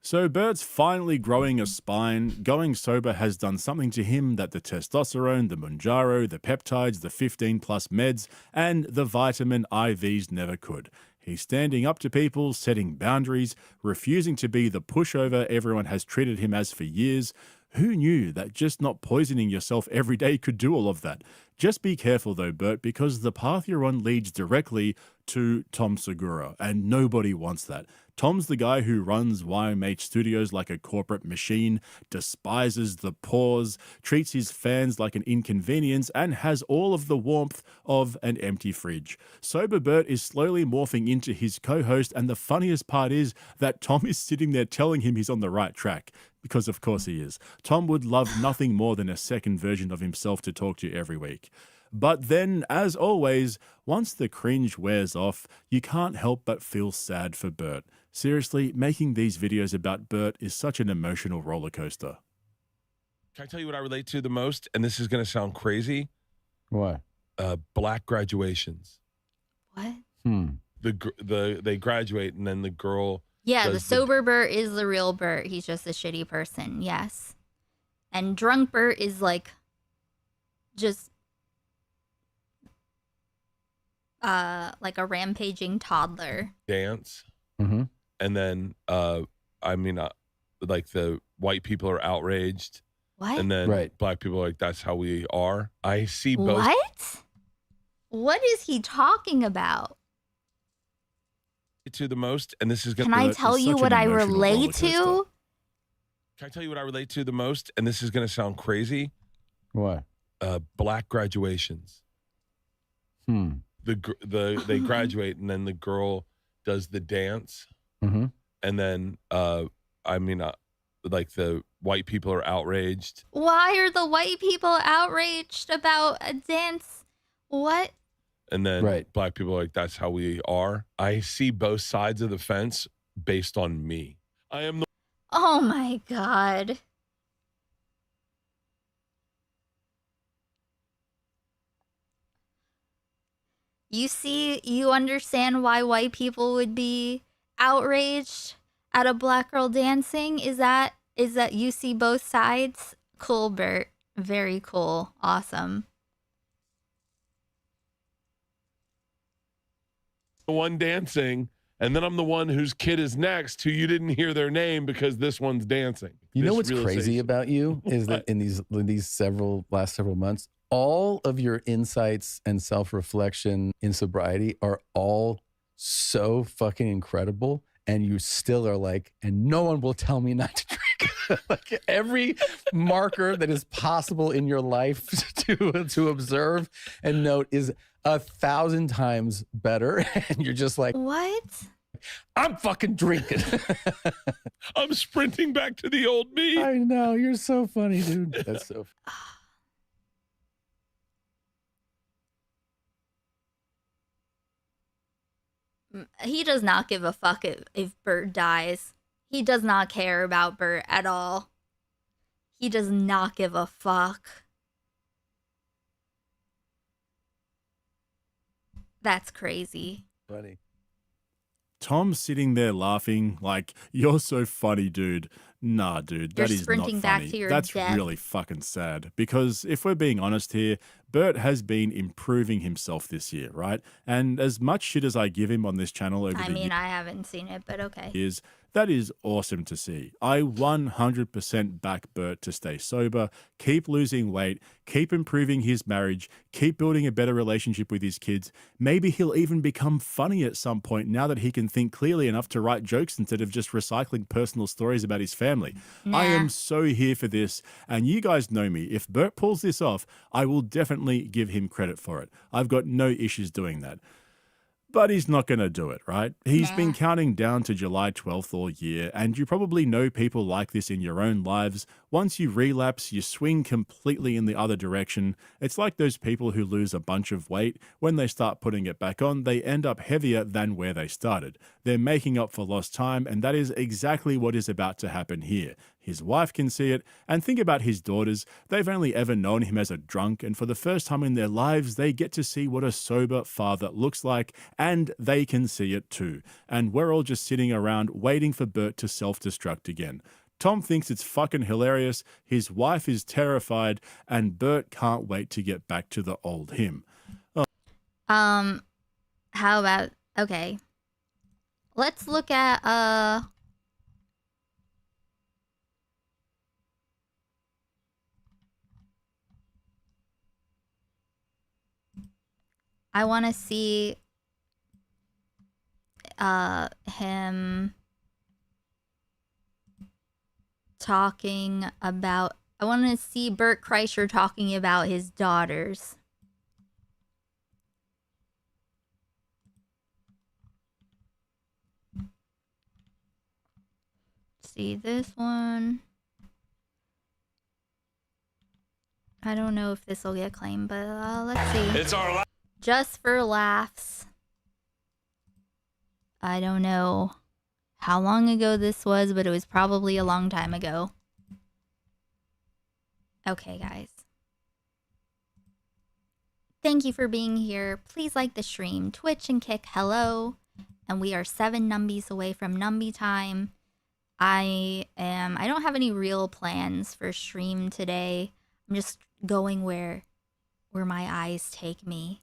So Bert's finally growing a spine. Going sober has done something to him that the testosterone, the Mounjaro, the peptides, the 15-plus meds, and the vitamin IVs never could. He's standing up to people, setting boundaries, refusing to be the pushover everyone has treated him as for years. Who knew that just not poisoning yourself every day could do all of that? Just be careful though, Bert, because the path you're on leads directly to Tom Segura, and nobody wants that. Tom's the guy who runs YMH Studios like a corporate machine, despises the pause, treats his fans like an inconvenience, and has all of the warmth of an empty fridge. Sober Bert is slowly morphing into his co-host, and the funniest part is that Tom is sitting there telling him he's on the right track. Because of course he is. Tom would love nothing more than a second version of himself to talk to every week. But then, as always, once the cringe wears off, you can't help but feel sad for Bert. Seriously, making these videos about Bert is such an emotional roller coaster. Can I tell you what I relate to the most? And this is going to sound crazy. What? Black graduations. What? They graduate and then the girl. Yeah, the sober Bert is the real Bert. He's just a shitty person. Yes. And drunk Bert is like just like a rampaging toddler. Dance. Mm-hmm. And then like the white people are outraged. What? And then black people are like, that's how we are. I see both. What? What is he talking about? To the most, and this is going to... Can I tell you what I relate to? Can I tell you what I relate to the most? And this is going to sound crazy. What? Black graduations. They graduate and then the girl does the dance. Mm-hmm. And then like the white people are outraged. Why are the white people outraged about a dance? What? And then black people are like, that's how we are. I see both sides of the fence based on me. I am the... Oh my God. You understand why white people would be outraged at a black girl dancing? Is that you see both sides? Cool, Bert. Very cool. Awesome. The one dancing, and then I'm the one whose kid is next, who you didn't hear their name because this one's dancing. You know what's crazy about you is that in these last several months, all of your insights and self-reflection in sobriety are all so fucking incredible, and you still are like, and no one will tell me not to drink. Like every marker that is possible in your life to observe and note is 1,000 times better, and you're just like, what? I'm fucking drinking. I'm sprinting back to the old me. I know, you're so funny, dude. That's so He does not give a fuck if Bert dies. He does not care about Bert at all. He does not give a fuck. That's crazy. Funny. Tom's sitting there laughing like, you're so funny, dude. Nah, dude, that is not funny. Back to your That's death. really fucking sad. Because if we're being honest here, Bert has been improving himself this year, right? And as much shit as I give him on this channel over I mean, I haven't seen it, but okay. That is awesome to see. I 100% back Bert to stay sober, keep losing weight, keep improving his marriage, keep building a better relationship with his kids. Maybe he'll even become funny at some point now that he can think clearly enough to write jokes instead of just recycling personal stories about his family. Nah. I am so here for this, and you guys know me. If Bert pulls this off, I will definitely give him credit for it. I've got no issues doing that. But he's not going to do it, right? He's been counting down to July 12th all year, and you probably know people like this in your own lives. Once you relapse, you swing completely in the other direction. It's like those people who lose a bunch of weight. When they start putting it back on, they end up heavier than where they started. They're making up for lost time, and that is exactly what is about to happen here. His wife can see it, and think about his daughters. They've only ever known him as a drunk, and for the first time in their lives, they get to see what a sober father looks like, and they can see it too. And we're all just sitting around waiting for Bert to self-destruct again. Tom thinks it's fucking hilarious, his wife is terrified, and Bert can't wait to get back to the old him. How about, okay. Let's look at, I want to see him talking about, I want to see Bert Kreischer talking about his daughters. See this one. I don't know if this will get claimed, but let's see. It's our Just for laughs. I don't know how long ago this was, but it was probably a long time ago. Okay, guys. Thank you for being here. Please like the stream. Twitch and Kick, hello. And we are 7 numbies away from Numby time. I don't have any real plans for stream today. I'm just going where my eyes take me.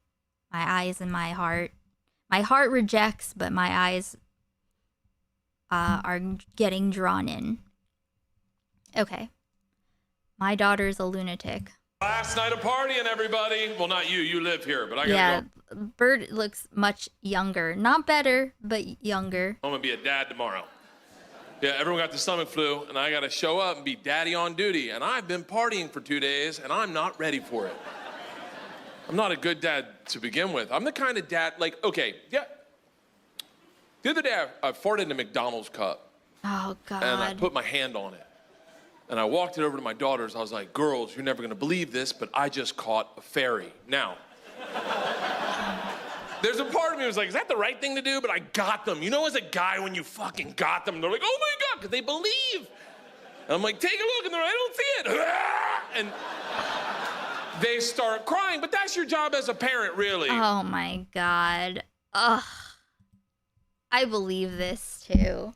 My eyes and my heart. My heart rejects, but my eyes are getting drawn in. Okay. My daughter's a lunatic. Last night of partying, everybody. Well, not you. You live here, but I gotta go. Bert looks much younger. Not better, but younger. I'm gonna be a dad tomorrow. Yeah, everyone got the stomach flu, and I gotta show up and be daddy on duty. And I've been partying for 2 days, and I'm not ready for it. I'm not a good dad to begin with. I'm the kind of dad, like, okay, yeah. The other day, I farted in a McDonald's cup. Oh, God. And I put my hand on it. And I walked it over to my daughters. I was like, girls, you're never gonna believe this, but I just caught a fairy. Now, there's a part of me that was like, is that the right thing to do? But I got them. You know, as a guy, when you fucking got them, they're like, oh my God, because they believe. And I'm like, take a look, and they're like, I don't see it. And they start crying, but that's your job as a parent, really. Oh my God. Ugh. I believe this too.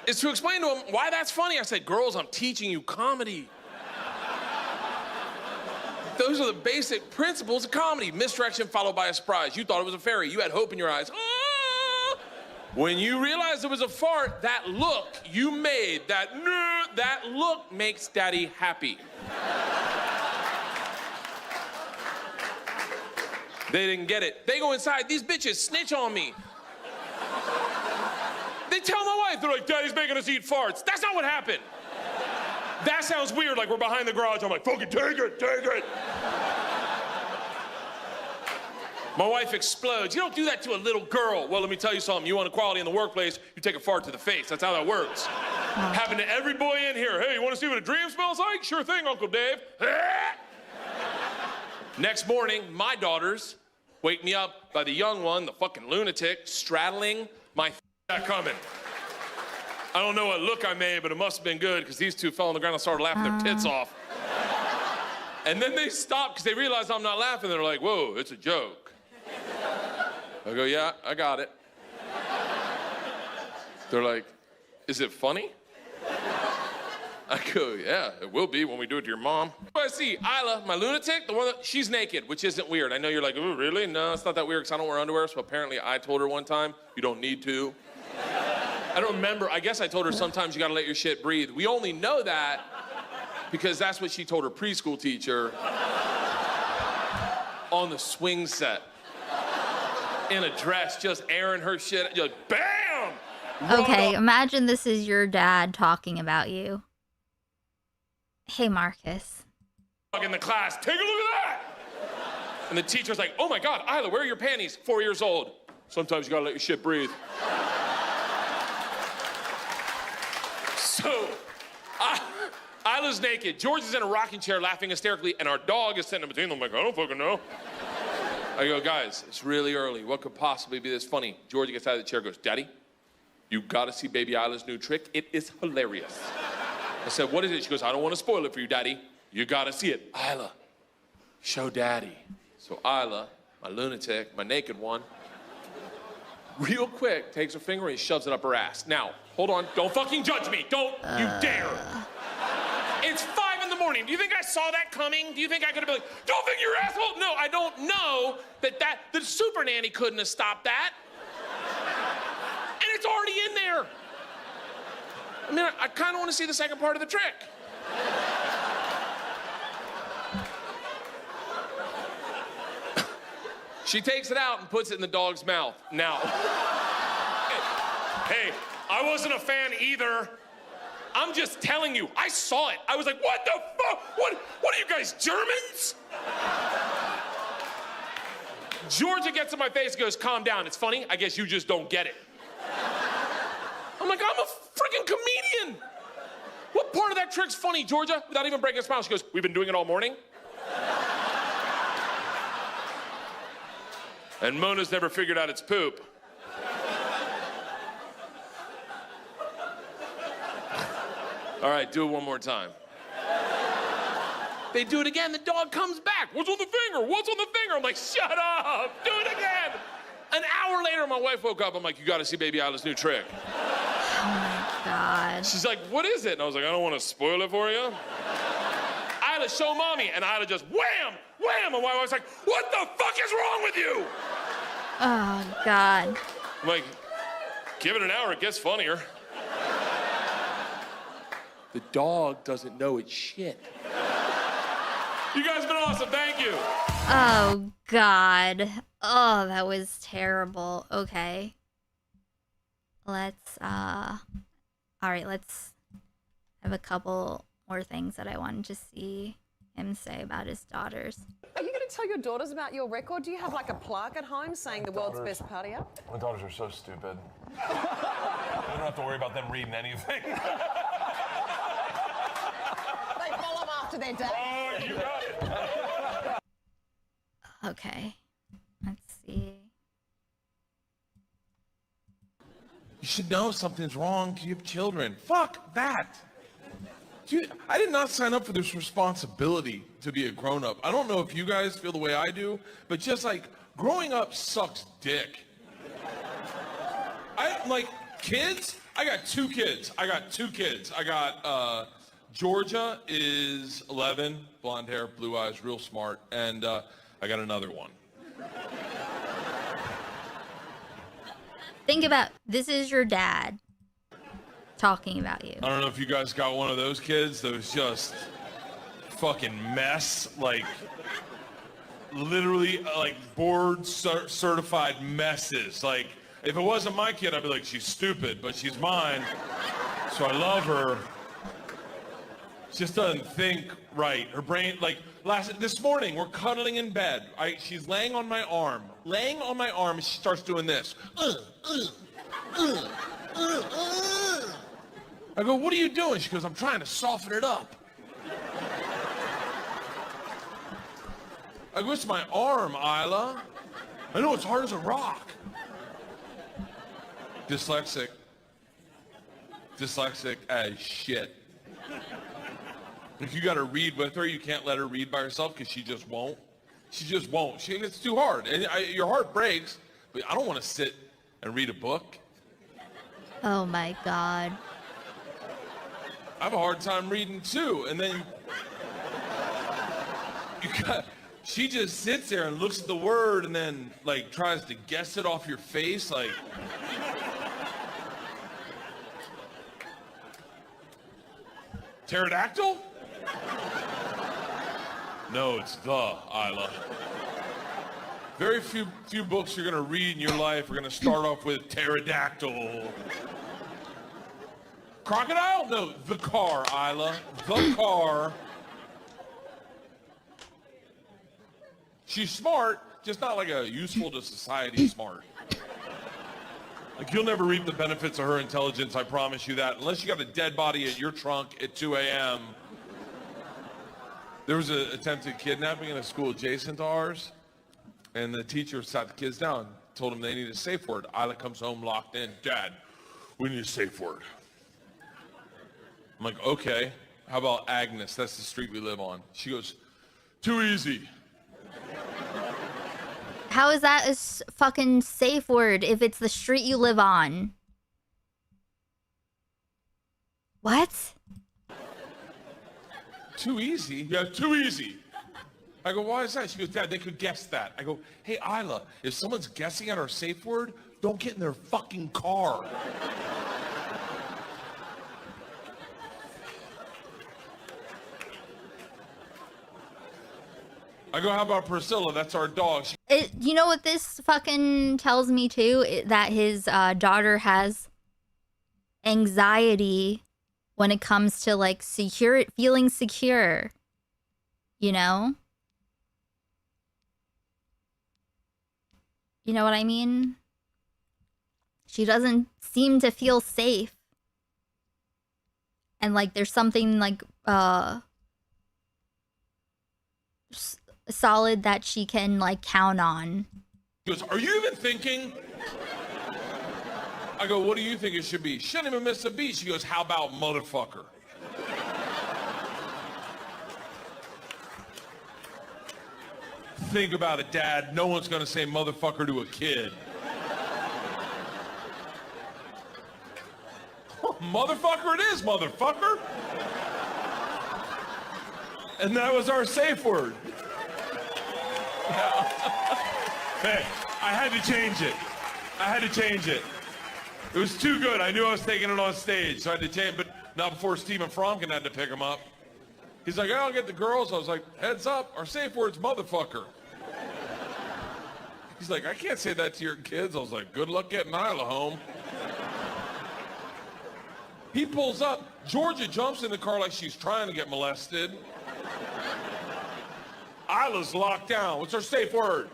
Is to explain to them why that's funny. I said, girls, I'm teaching you comedy. Those are the basic principles of comedy. Misdirection followed by a surprise. You thought it was a fairy. You had hope in your eyes. Ah! When you realized it was a fart, that look you made, that look makes daddy happy. They didn't get it. They go inside. These bitches snitch on me. They tell my wife, they're like, daddy's making us eat farts. That's not what happened. That sounds weird, like we're behind the garage. I'm like, fucking take it, take it. My wife explodes. You don't do that to a little girl. Well, let me tell you something. You want equality in the workplace, you take a fart to the face. That's how that works. Happened to every boy in here. Hey, you want to see what a dream smells like? Sure thing, Uncle Dave. Next morning, my daughters wake me up by the young one, the fucking lunatic, straddling my coming. I don't know what look I made, but it must have been good because these two fell on the ground and started laughing their tits off. And then they stopped because they realized I'm not laughing. They're like, whoa, it's a joke. I go, yeah, I got it. They're like, is it funny? I go, yeah, it will be when we do it to your mom. I see Isla, my lunatic, the one that, she's naked, which isn't weird. I know you're like, oh, really? No, it's not that weird because I don't wear underwear. So apparently I told her one time, you don't need to. I don't remember. I guess I told her sometimes you gotta let your shit breathe. We only know that because that's what she told her preschool teacher on the swing set. In a dress, just airing her shit, just bam! Okay, imagine this is your dad talking about you. Hey, Marcus. In the class, take a look at that! And the teacher's like, oh my God, Isla, where are your panties? 4 years old. Sometimes you gotta let your shit breathe. So, Isla's naked. George is in a rocking chair laughing hysterically, and our dog is sitting in between them like, I don't fucking know. I go, guys, it's really early. What could possibly be this funny? George gets out of the chair and goes, Daddy, you gotta see baby Isla's new trick. It is hilarious. I said, what is it? She goes, I don't want to spoil it for you, Daddy. You gotta see it. Isla, show Daddy. So Isla, my lunatic, my naked one, real quick takes her finger and shoves it up her ass. Now, hold on. Don't fucking judge me. Don't you dare. It's 5 in the morning. Do you think I saw that coming? Do you think I could have been like, don't finger your asshole? No, I don't know that the super nanny couldn't have stopped that. And it's already in there. I mean, I kind of want to see the second part of the trick. She takes it out and puts it in the dog's mouth. Now, hey, I wasn't a fan either. I'm just telling you, I saw it. I was like, what the fuck? What are you guys, Germans? Georgia gets in my face and goes, calm down, it's funny. I guess you just don't get it. I'm like, I'm a freaking comedian. What part of that trick's funny, Georgia? Without even breaking a smile, she goes, we've been doing it all morning. And Mona's never figured out its poop. All right, do it one more time. They do it again, the dog comes back. What's on the finger? What's on the finger? I'm like, shut up, do it again. An hour later, my wife woke up. I'm like, you gotta see Baby Isla's new trick. Oh my God. She's like, what is it? And I was like, I don't wanna spoil it for you. Isla, show mommy. And Isla just wham, wham. And my wife's like, what the fuck is wrong with you? Oh God. I'm like, give it an hour, it gets funnier. The dog doesn't know it's shit. You guys have been awesome, thank you. Oh God. Oh, that was terrible. Okay. Let's all right, let's have a couple more things that I wanted to see him say about his daughters. Are you going to tell your daughters about your record? Do you have like a plaque at home saying the world's best partier? My daughters are so stupid. I don't have to worry about them reading anything. They follow after their dad. Oh, you got it. Okay. Let's see. You should know something's wrong because you have children. Fuck that. Dude, I did not sign up for this responsibility to be a grown-up. I don't know if you guys feel the way I do, but just like growing up sucks dick. Kids, I got two kids. I got Georgia is 11, blonde hair, blue eyes, real smart, and I got another one. Think about, this is your dad talking about you. I don't know if you guys got one of those kids that was just fucking mess, like literally like board certified messes. Like if it wasn't my kid, I'd be like, she's stupid, but she's mine, so I love her. She just doesn't think right. Her brain, like this morning, we're cuddling in bed. She's laying on my arm, and she starts doing this. I go, what are you doing? She goes, I'm trying to soften it up. I go, it's my arm, Isla. I know, it's hard as a rock. Dyslexic as shit. If you got to read with her, you can't let her read by herself because she just won't. It's too hard. And your heart breaks, but I don't want to sit and read a book. Oh my God. I have a hard time reading too. And then she just sits there and looks at the word and then like tries to guess it off your face. Like, pterodactyl? No, it's the Isla. Very few books you're gonna read in your life are gonna start off with pterodactyl. Crocodile? No, the car, Isla. The car. She's smart, just not like a useful to society smart. Like you'll never reap the benefits of her intelligence, I promise you that, unless you got a dead body at your trunk at 2 a.m. There was an attempted kidnapping in a school adjacent to ours, and the teacher sat the kids down, told them they need a safe word. Isla comes home locked in. Dad, we need a safe word. I'm like, okay, how about Agnes? That's the street we live on. She goes, too easy. How is that a fucking safe word if it's the street you live on? What? Too easy? Yeah, too easy. I go, why is that? She goes, Dad, they could guess that. I go, hey, Isla, if someone's guessing at our safe word, don't get in their fucking car. I go, how about Priscilla? That's our dog. You know what this fucking tells me too? That his daughter has anxiety when it comes to like feeling secure. You know? You know what I mean? She doesn't seem to feel safe. And like there's something like solid that she can like count on. He goes, are you even thinking? I go, what do you think it should be? Shouldn't even miss a beat. She goes, how about motherfucker? Think about it, Dad. No one's gonna say motherfucker to a kid. Motherfucker it is, motherfucker. And that was our safe word. Hey, I had to change it. It was too good. I knew I was taking it on stage, so I had to change it, but not before Stephen Fromkin had to pick him up. He's like, I'll get the girls. I was like, heads up, our safe word's motherfucker. He's like, I can't say that to your kids. I was like, good luck getting Isla home. He pulls up. Georgia jumps in the car like she's trying to get molested. Isla's locked down. What's her safe word?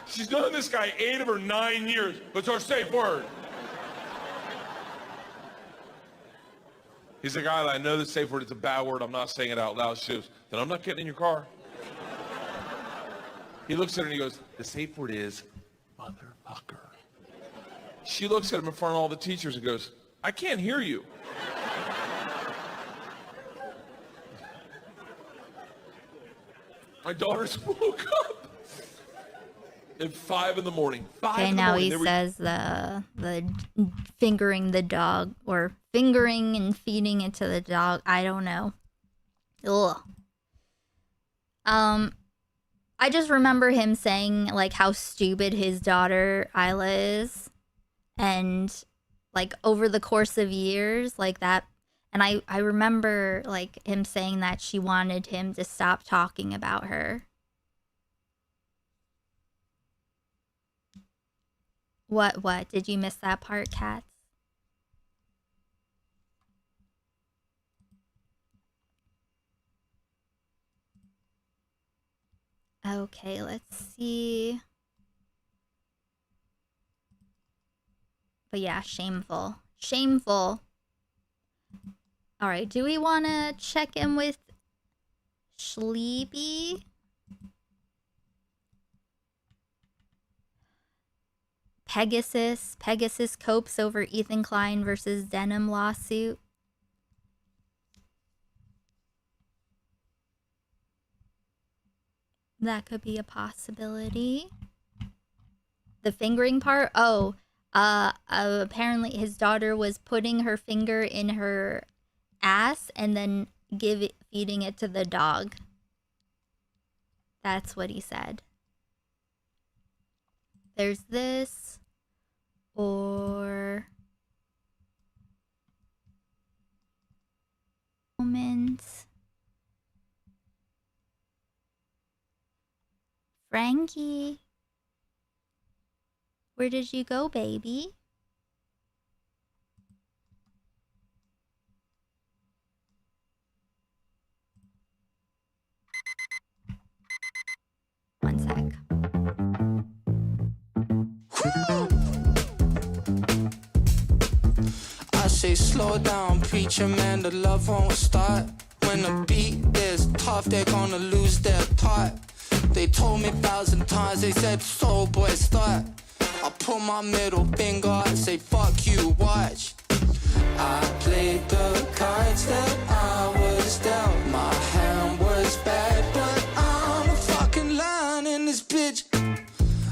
She's known this guy 8 or 9 years. What's her safe word? He's like, Isla, I know the safe word is a bad word. I'm not saying it out loud. She goes, then I'm not getting in your car. He looks at her and he goes, the safe word is motherfucker. She looks at him in front of all the teachers and goes, I can't hear you. My daughters woke up at 5 in the morning. Okay, now he says the fingering the dog or fingering and feeding it to the dog. I don't know. Ugh. I just remember him saying like how stupid his daughter Isla is, and like over the course of years like that. And I remember like him saying that she wanted him to stop talking about her. What? Did you miss that part, Cats? Okay, let's see. But yeah, shameful. Shameful. All right, do we want to check in with Sleepy? Pegasus. Pegasus copes over Ethan Klein versus Denim lawsuit. That could be a possibility. The fingering part? Oh, apparently his daughter was putting her finger in her ass and then feeding it to the dog. That's what he said. There's this, or moment. Frankie, where did you go, baby? One sec. I say slow down, preacher man, the love won't start. When the beat is tough, they're gonna lose their part. They told me 1,000 times, they said, soul boy, start. I pull my middle finger and say, fuck you, watch. I played the cards that I was dealt. My hand was bad, but I'm a fucking lion in this bitch.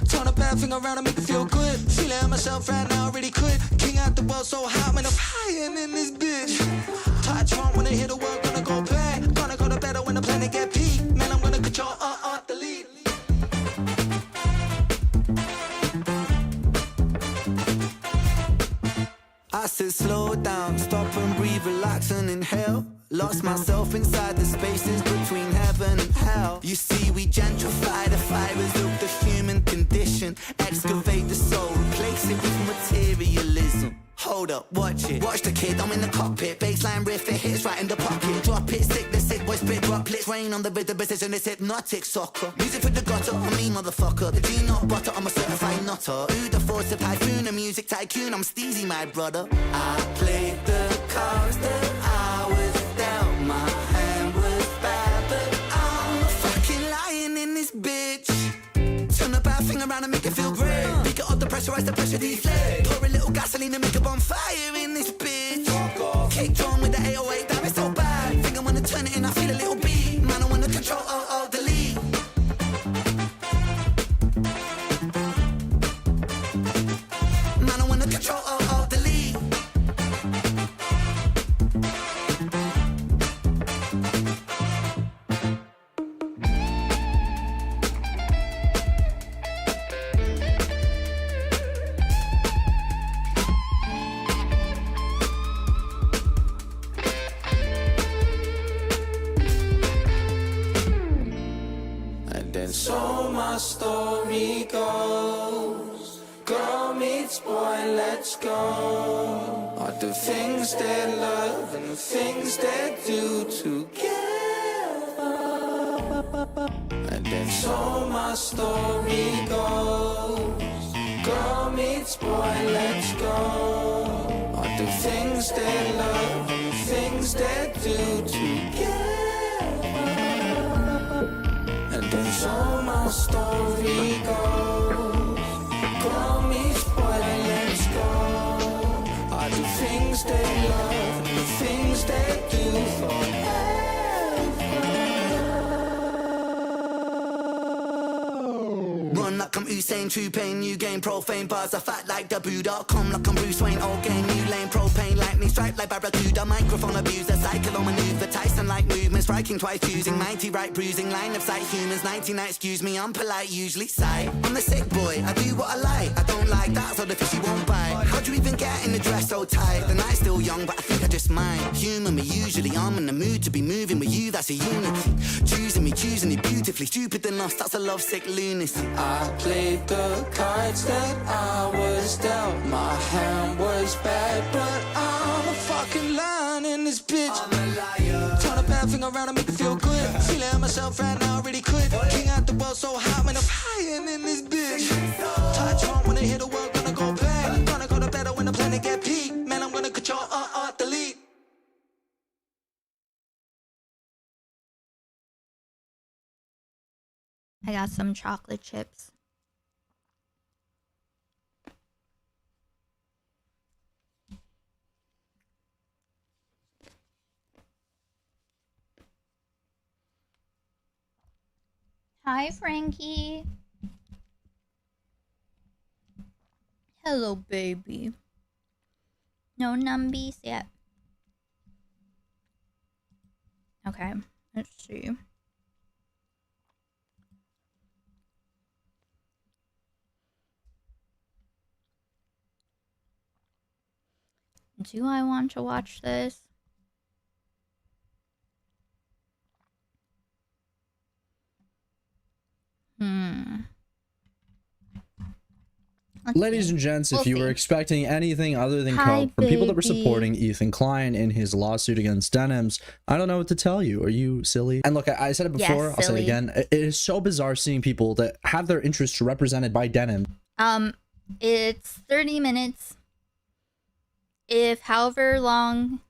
Turn a bad thing around and make it feel good. Feeling myself right now, really could. King out the world so hot, man, I'm flying in this bitch. Touch one when I hit the world, gonna go bad. Gonna go to better when the planet get peak. Man, I'm gonna control the lead. I said slow down, stop and breathe, relax and inhale. Lost myself inside the spaces between heaven and hell. You see, we gentrify the fibers of the human condition. Excavate the soul, replace it with materialism. Hold up, watch it. Watch the kid, I'm in the cockpit. Baseline riff, it hits right in the pocket. Drop it, sick, the sick boy spit droplets. Rain on the rhythm, precision, it's hypnotic soccer. Music for the gutter, on me, motherfucker. The G not butter, I'm a certified nutter. Who the force of typhoon, a music tycoon, I'm Steezy, my brother. I played the cards that I was dealt. My hand was bad, but I'm a fucking lion in this bitch. Turn a bad thing around and make it feel great. Pick it up, the pressurize the pressure deflate. Pour a little gasoline and make a bonfire in this bitch. Kick drum with the 808, damn it's so bad. Think I wanna turn it in, I feel a little beat. Man, I wanna control, delete. Man, I wanna control, delete. And so my story goes. Girl meets boy, let's go. Are the things they love and the things they do together. And then so my story goes. Girl meets boy, let's go. Are the things they love and the things they do together. And then so my story goes. Girl meets boy, let's go. Are the things they love and the things they do forever. Run like I'm Usain, true pain, new game, profane bars. I fight like the Buddha, come like I'm Bruce Wayne, old game, new lane, propane, lightning strike like Barracuda, microphone abuser, cycle on maneuver, Tyson like movement, striking twice, choosing 90 right, bruising, line of sight, humans, 99, excuse me, I'm polite, usually sight. I'm the sick boy, I do what I like, I don't like that, so the fishy won't bite. How'd you even get in the dress so tight? The night's still young, but I think I just might. Humour me, usually I'm in the mood to be moving with you, that's a unity. Choosing it beautifully, stupid enough, that's a lovesick lunacy. I played the cards that I was dealt. My hand was bad, but I'm a fucking lion in this bitch. I'm a liar. Turn a bad thing around and make it feel good. Feeling myself right now, really could. King out the world so hot, man, I'm flying in this bitch. Touch on when I hit the world, gonna go back. Gonna go to better when the planet get peak. Man, I'm gonna control, delete. I got some chocolate chips. Hi, Frankie. Hello, baby. No numbies yet. Okay, let's see. Do I want to watch this? Ladies and gents, if you were expecting anything other than cope from people that were supporting Ethan Klein in his lawsuit against Denims, I don't know what to tell you. Are you silly? And look, I said it before, I'll say it again. It is so bizarre seeing people that have their interests represented by Denim. It's 30 minutes. If however long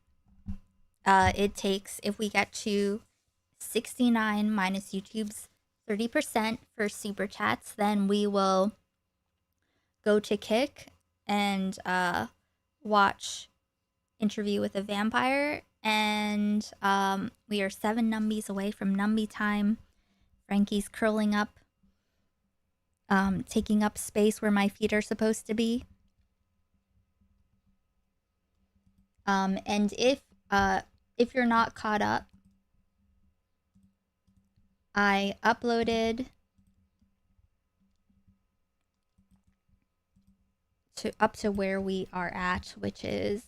it takes, if we get to 69 minus YouTube's 30% for super chats, then we will go to Kick and watch Interview with a Vampire. And we are 7 numbies away from numbie time. Frankie's curling up, taking up space where my feet are supposed to be. And if you're not caught up, I uploaded up to where we are at, which is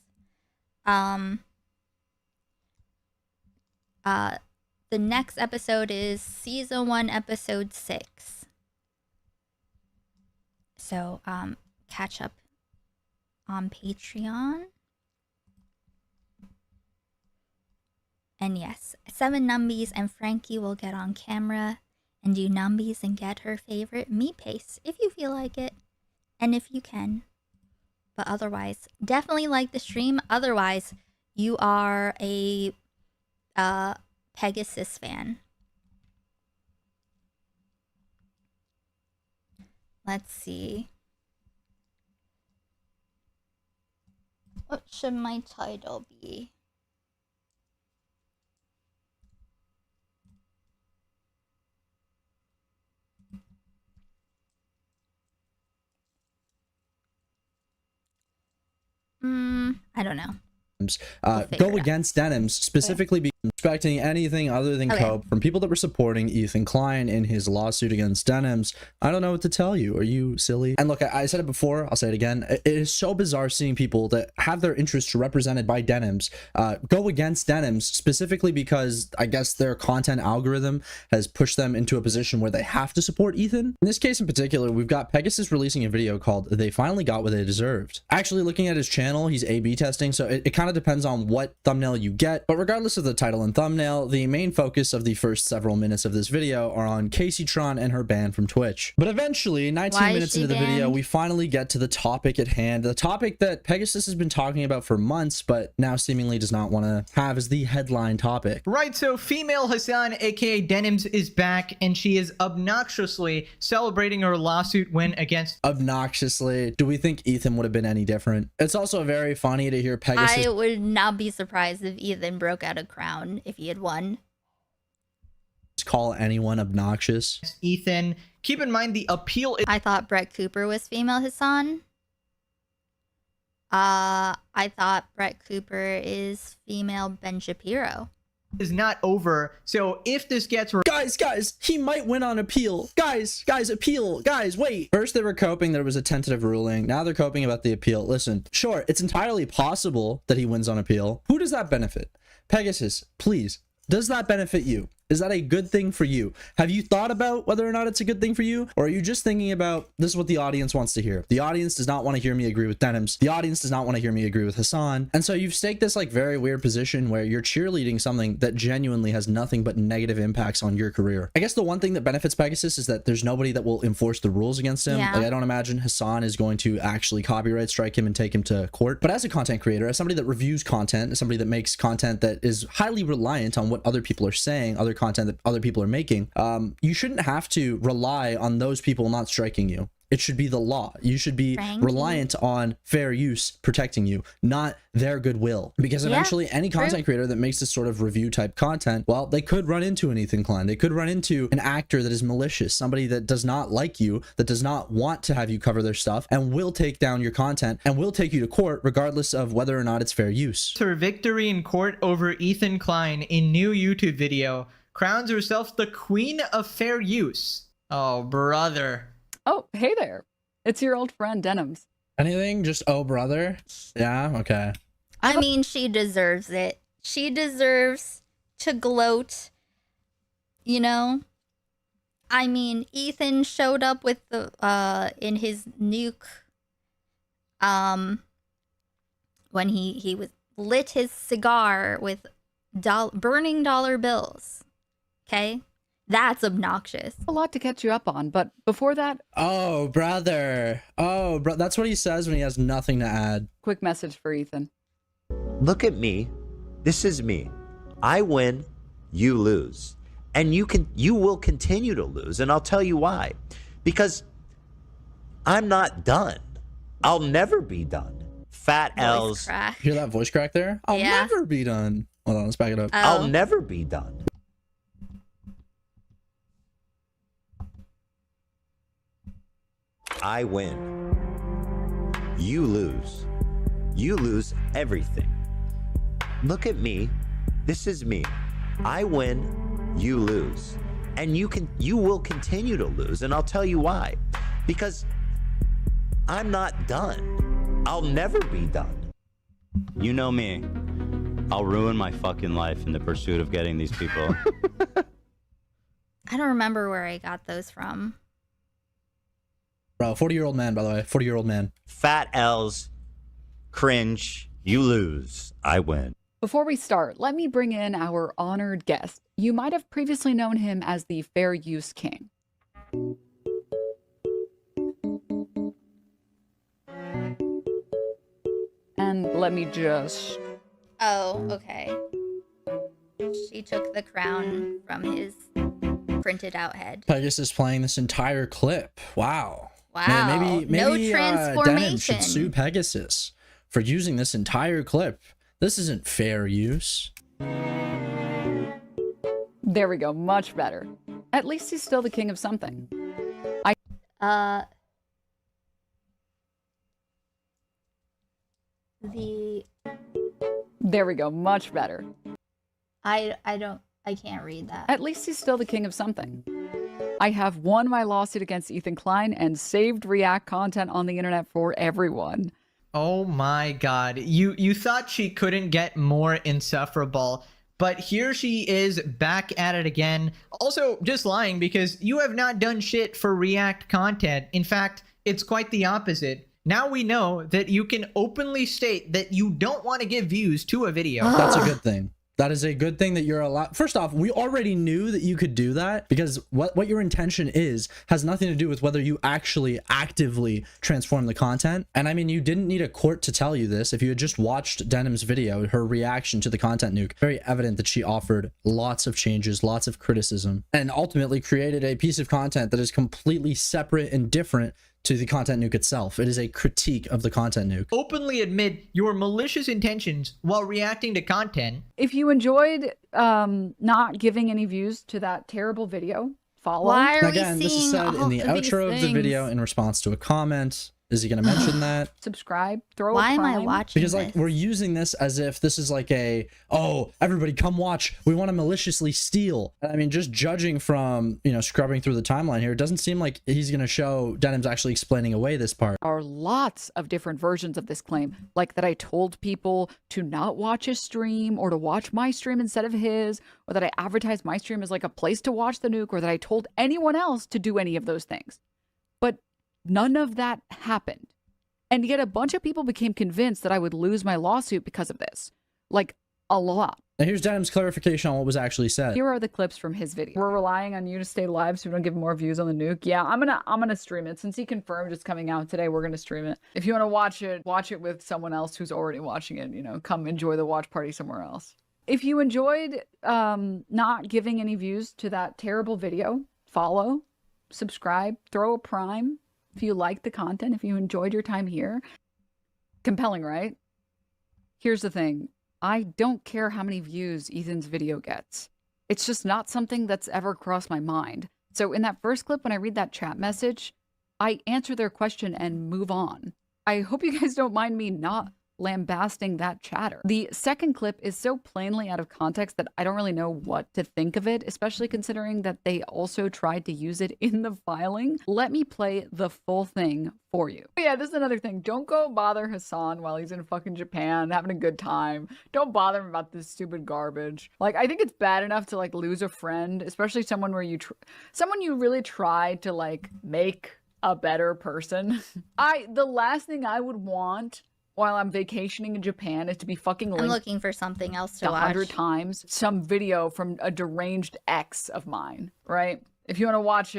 The next episode is season 1, episode 6. So, catch up on Patreon. And yes, 7 numbies and Frankie will get on camera and do numbies and get her favorite meat paste if you feel like it and if you can. But otherwise, definitely like the stream. Otherwise, you are a Pegasus fan. Let's see. What should my title be? I don't know. Go against Denims, specifically be expecting anything other than cope from people that were supporting Ethan Klein in his lawsuit against Denims. I don't know what to tell you. Are you silly? And look, I said it before, I'll say it again. It is so bizarre seeing people that have their interests represented by Denims go against Denims, specifically because I guess their content algorithm has pushed them into a position where they have to support Ethan. In this case in particular, we've got Pegasus releasing a video called They Finally Got What They Deserved. Actually, looking at his channel, he's A/B testing, so it kind of depends on what thumbnail you get. But regardless of the title and thumbnail, the main focus of the first several minutes of this video are on Casey Tron and her ban from Twitch. But eventually, 19 minutes into the video, we finally get to the topic at hand, the topic that Pegasus has been talking about for months, but now seemingly does not want to have as the headline topic. Right, so female Hassan, aka Denims, is back, and she is obnoxiously celebrating her lawsuit win against... Obnoxiously? Do we think Ethan would have been any different? It's also very funny to hear Pegasus... I would not be surprised if Ethan broke out a crown if he had won. Call anyone obnoxious. Ethan, keep in mind the appeal... I thought Brett Cooper was female Hassan. I thought Brett Cooper is female Ben Shapiro. Is not over, so if this gets... Guys, he might win on appeal. Guys, appeal. Guys, wait. First they were coping there was a tentative ruling. Now they're coping about the appeal. Listen, sure, it's entirely possible that he wins on appeal. Who does that benefit? Pegasus, please. Does that benefit you? Is that a good thing for you? Have you thought about whether or not it's a good thing for you? Or are you just thinking about, this is what the audience wants to hear? The audience does not want to hear me agree with Denims. The audience does not want to hear me agree with Hassan. And so you've staked this like very weird position where you're cheerleading something that genuinely has nothing but negative impacts on your career. I guess the one thing that benefits Pegasus is that there's nobody that will enforce the rules against him. Yeah. Like, I don't imagine Hassan is going to actually copyright strike him and take him to court. But as a content creator, as somebody that reviews content, as somebody that makes content that is highly reliant on what other people are saying, other content that other people are making, you shouldn't have to rely on those people not striking you. It should be the law. You should be reliant on fair use protecting you, not their goodwill. Because eventually any content creator that makes this sort of review type content, well, they could run into an Ethan Klein. They could run into an actor that is malicious, somebody that does not like you, that does not want to have you cover their stuff, and will take down your content and will take you to court regardless of whether or not it's fair use. Her victory in court over Ethan Klein in new YouTube video crowns herself the queen of fair use. Oh, brother. Oh, hey there. It's your old friend, Denims. Anything? Just, oh, brother? Yeah, okay. I mean, she deserves it. She deserves to gloat, you know? I mean, Ethan showed up with the, in his nuke, when he was lit his cigar with burning dollar bills. Okay? That's obnoxious. A lot to catch you up on, but before that... Oh, brother. Oh, bro. That's what he says when he has nothing to add. Quick message for Ethan. Look at me. This is me. I win, you lose. And you will continue to lose, and I'll tell you why. Because I'm not done. I'll never be done. Fat L's. Hear that voice crack there? I'll never be done. Hold on, let's back it up. I'll never be done. I win. You lose. You lose everything. Look at me. This is me. I win, you lose. And you will continue to lose, and I'll tell you why. Because I'm not done. I'll never be done. You know me. I'll ruin my fucking life in the pursuit of getting these people. I don't remember where I got those from. Bro, 40-year-old man, by the way. 40-year-old man. Fat L's. Cringe. You lose. I win. Before we start, let me bring in our honored guest. You might have previously known him as the Fair Use King. And let me just... Oh, okay. She took the crown from his printed out head. Pegasus playing this entire clip. Wow. Wow. Man, maybe No Denim should transformation. sue Pegasus for using this entire clip. This isn't fair use. There we go. Much better. At least he's still the king of something. There we go. Much better. I can't read that. At least he's still the king of something. I have won my lawsuit against Ethan Klein and saved React content on the internet for everyone. Oh my god. You thought she couldn't get more insufferable, but here she is back at it again. Also, just lying because you have not done shit for React content. In fact, it's quite the opposite. Now we know that you can openly state that you don't want to give views to a video. That's a good thing. That is a good thing that you're allowed. First off, we already knew that you could do that because what your intention is has nothing to do with whether you actually actively transform the content. And I mean, you didn't need a court to tell you this. If you had just watched Denim's video, her reaction to the content nuke, very evident that she offered lots of changes, lots of criticism, and ultimately created a piece of content that is completely separate and different to the content nuke itself. It is a critique of the content nuke. Openly admit your malicious intentions while reacting to content. If you enjoyed not giving any views to that terrible video, follow. Why are Again, this is said in the outro of the video in response to a comment. Is he going to mention that? Subscribe, throw Why a am I prime. watching Because like we're using this as if this is like a, oh, everybody come watch. We want to maliciously steal. I mean, just judging from, you know, scrubbing through the timeline here, it doesn't seem like he's going to show Denim's actually explaining away this part. Are lots of different versions of this claim, like that I told people to not watch his stream or to watch my stream instead of his, or that I advertised my stream as like a place to watch the nuke, or that I told anyone else to do any of those things. But none of that happened. And yet a bunch of people became convinced that I would lose my lawsuit because of this. Like, a lot. Now here's Denim's clarification on what was actually said. Here are the clips from his video. We're relying on you to stay live so we don't give more views on the nuke. Yeah, I'm gonna stream it. Since he confirmed it's coming out today, we're gonna stream it. If you want to watch it with someone else who's already watching it, you know, come enjoy the watch party somewhere else. If you enjoyed not giving any views to that terrible video, follow, subscribe, throw a prime. If you like the content, if you enjoyed your time here. Compelling, right? Here's the thing. I don't care how many views Ethan's video gets. It's just not something that's ever crossed my mind. So in that first clip, when I read that chat message, I answer their question and move on. I hope you guys don't mind me not lambasting that chatter. The second clip is so plainly out of context that I don't really know what to think of it, especially considering that they also tried to use it in the filing. Let me play the full thing for you. Yeah, this is another thing. Don't go bother Hassan while he's in fucking Japan having a good time. Don't bother him about this stupid garbage. Like, I think it's bad enough to like lose a friend, especially someone where someone you really try to like make a better person. The last thing I would want while I'm vacationing in Japan is to be fucking linked. I'm looking for something else to watch. 100 times some video from a deranged ex of mine, right? If you want to watch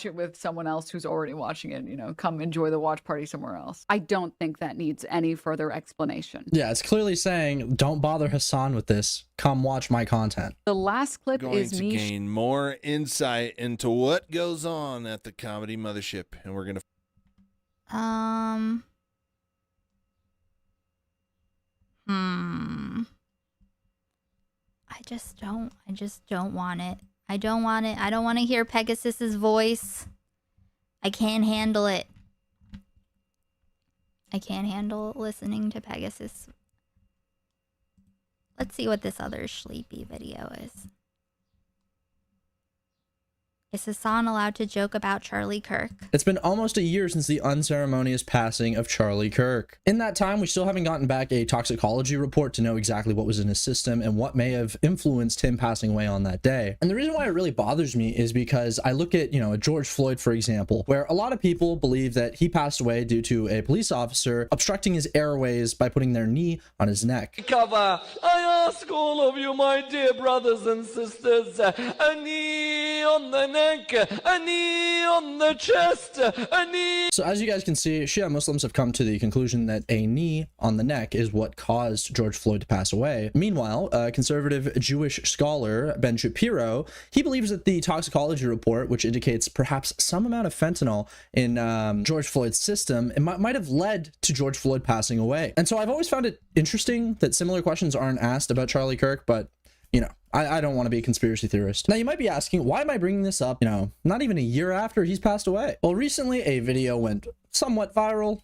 it with someone else who's already watching it, you know, come enjoy the watch party somewhere else. I don't think that needs any further explanation. Yeah, it's clearly saying, don't bother Hassan with this. Come watch my content. The last clip is going to gain more insight into what goes on at the comedy mothership, and we're going to I just don't want it. I don't want it. I don't want to hear Pegasus's voice. I can't handle it. I can't handle listening to Pegasus. Let's see what this other sleepy video is. Is Hassan allowed to joke about Charlie Kirk? It's been almost a year since the unceremonious passing of Charlie Kirk. In that time, we still haven't gotten back a toxicology report to know exactly what was in his system and what may have influenced him passing away on that day. And the reason why it really bothers me is because I look at, George Floyd, for example, where a lot of people believe that he passed away due to a police officer obstructing his airways by putting their knee on his neck. Cover. I ask all of you, my dear brothers and sisters, a knee on the neck, a knee on the chest, a knee. So as you guys can see, Shia Muslims have come to the conclusion that a knee on the neck is what caused George Floyd to pass away. Meanwhile, a conservative Jewish scholar, Ben Shapiro, he believes that the toxicology report, which indicates perhaps some amount of fentanyl in George Floyd's system, it might have led to George Floyd passing away. And so I've always found it interesting that similar questions aren't asked about Charlie Kirk, but I don't want to be a conspiracy theorist. Now, you might be asking, why am I bringing this up, not even a year after he's passed away? Well, recently a video went somewhat viral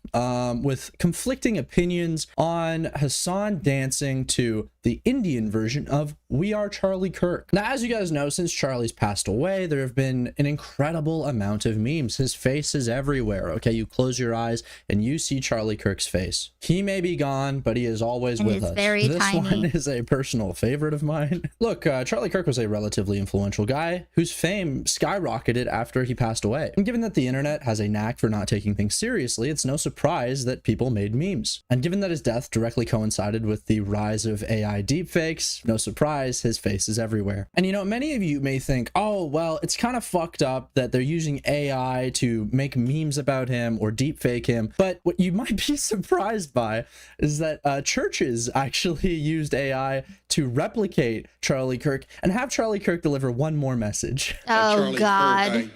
with conflicting opinions on Hassan dancing to the Indian version of We Are Charlie Kirk. Now, as you guys know, since Charlie's passed away, there have been an incredible amount of memes. His face is everywhere, okay? You close your eyes and you see Charlie Kirk's face. He may be gone, but he is always with us. Very tiny. This one is a personal favorite of mine. Look, Charlie Kirk was a relatively influential guy whose fame skyrocketed after he passed away. And given that the internet has a knack for not taking things seriously, it's no surprise that people made memes. And given that his death directly coincided with the rise of AI deepfakes, no surprise, his face is everywhere. And many of you may think, oh, well, it's kind of fucked up that they're using AI to make memes about him or deepfake him. But what you might be surprised by is that churches actually used AI to replicate Charlie Kirk and have Charlie Kirk deliver one more message. Oh, God.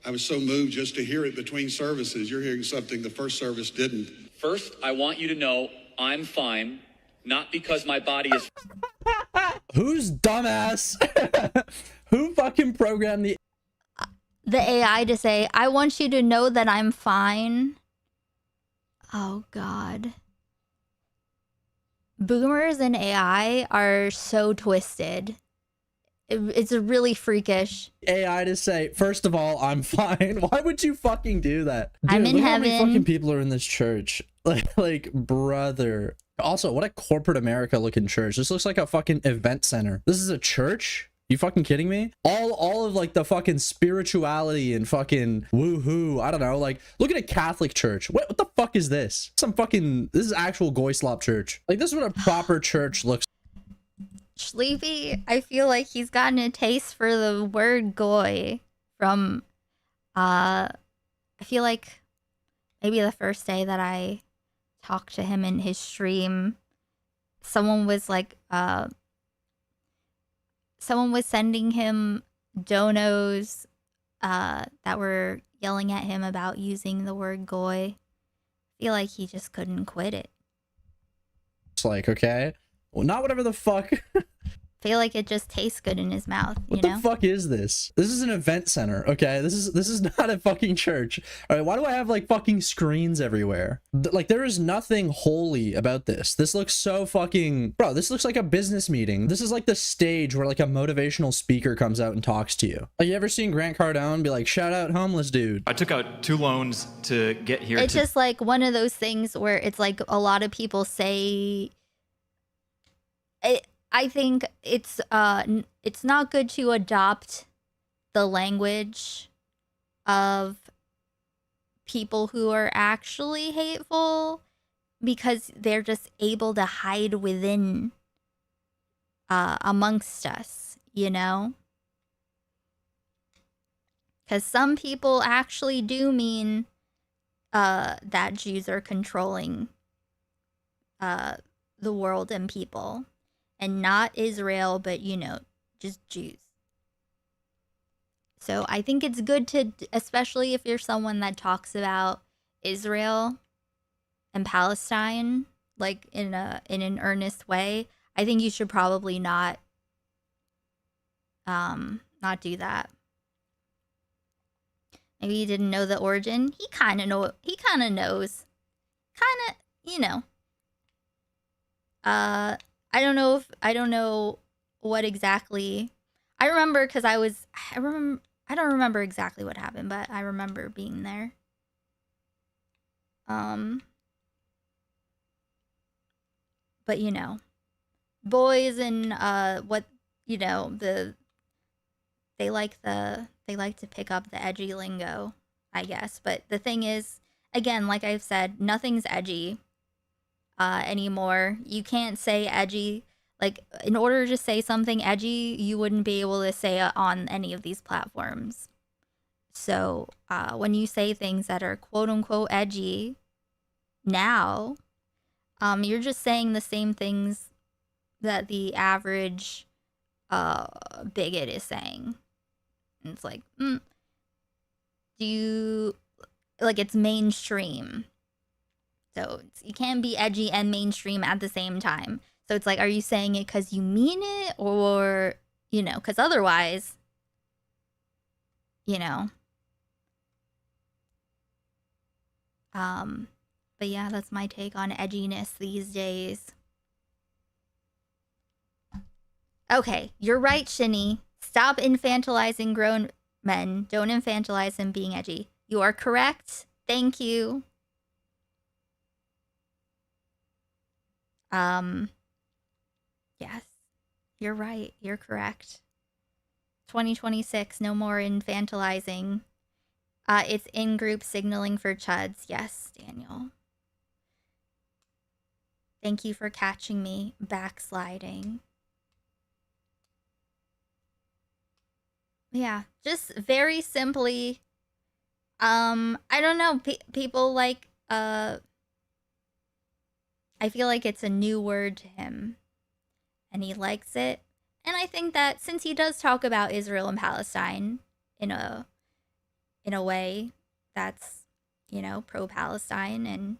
I was so moved just to hear it between services. You're hearing something the first service didn't. First, I want you to know I'm fine, not because my body is... Who's dumbass? Who fucking programmed the AI to say, I want you to know that I'm fine? Oh, God. Boomers and AI are so twisted. It's really freakish. AI to say, first of all, I'm fine. Why would you fucking do that? Dude, I'm in look heaven. How many fucking people are in this church? Like, brother. Also, what a corporate America looking church. This looks like a fucking event center. This is a church? You fucking kidding me? All of like the fucking spirituality and fucking woohoo. I don't know. Like, look at a Catholic church. What the fuck is this? This is actual Goyslop church. Like, this is what a proper church looks. Sleepy, I feel like he's gotten a taste for the word goy from, I feel like maybe the first day that I talked to him in his stream, someone was like, someone was sending him donos that were yelling at him about using the word goy. I feel like he just couldn't quit it. It's like, okay, well, not whatever the fuck. Feel like it just tastes good in his mouth. What the fuck is this? This is an event center, okay? This is not a fucking church. All right, why do I have like fucking screens everywhere? Like, there is nothing holy about this. This looks so fucking, bro, this looks like a business meeting. This is like the stage where like a motivational speaker comes out and talks to you. Like, you ever seen Grant Cardone be like, shout out homeless dude? I took out 2 loans to get here. It's just like one of those things where it's like a lot of people say, I think it's not good to adopt the language of people who are actually hateful because they're just able to hide within amongst us, because some people actually do mean that Jews are controlling the world and people. And not Israel, but, just Jews. So I think it's good to, especially if you're someone that talks about Israel and Palestine, like in an earnest way, I think you should probably not do that. Maybe you didn't know the origin. He kind of knows. I don't know what exactly. I remember because I I don't remember exactly what happened, but I remember being there. But you know, boys and what, you know, they like to pick up the edgy lingo, I guess. But the thing is, again, like I've said, nothing's edgy anymore. You can't say edgy. Like, in order to say something edgy, you wouldn't be able to say it on any of these platforms. So when you say things that are quote unquote edgy now, you're just saying the same things that the average bigot is saying. And it's like, do you, like, it's mainstream. So you can't be edgy and mainstream at the same time. So it's like, are you saying it because you mean it, or, you know, because otherwise, you know. But yeah, that's my take on edginess these days. Okay, you're right, Shinny. Stop infantilizing grown men. Don't infantilize them being edgy. You are correct. Thank you. Yes, you're right. You're correct. 2026, no more infantilizing. It's in-group signaling for chuds. Yes, Daniel. Thank you for catching me backsliding. Yeah, just very simply, I don't know, people like, I feel like it's a new word to him, and he likes it. And I think that since he does talk about Israel and Palestine in a way that's, you know, pro-Palestine, and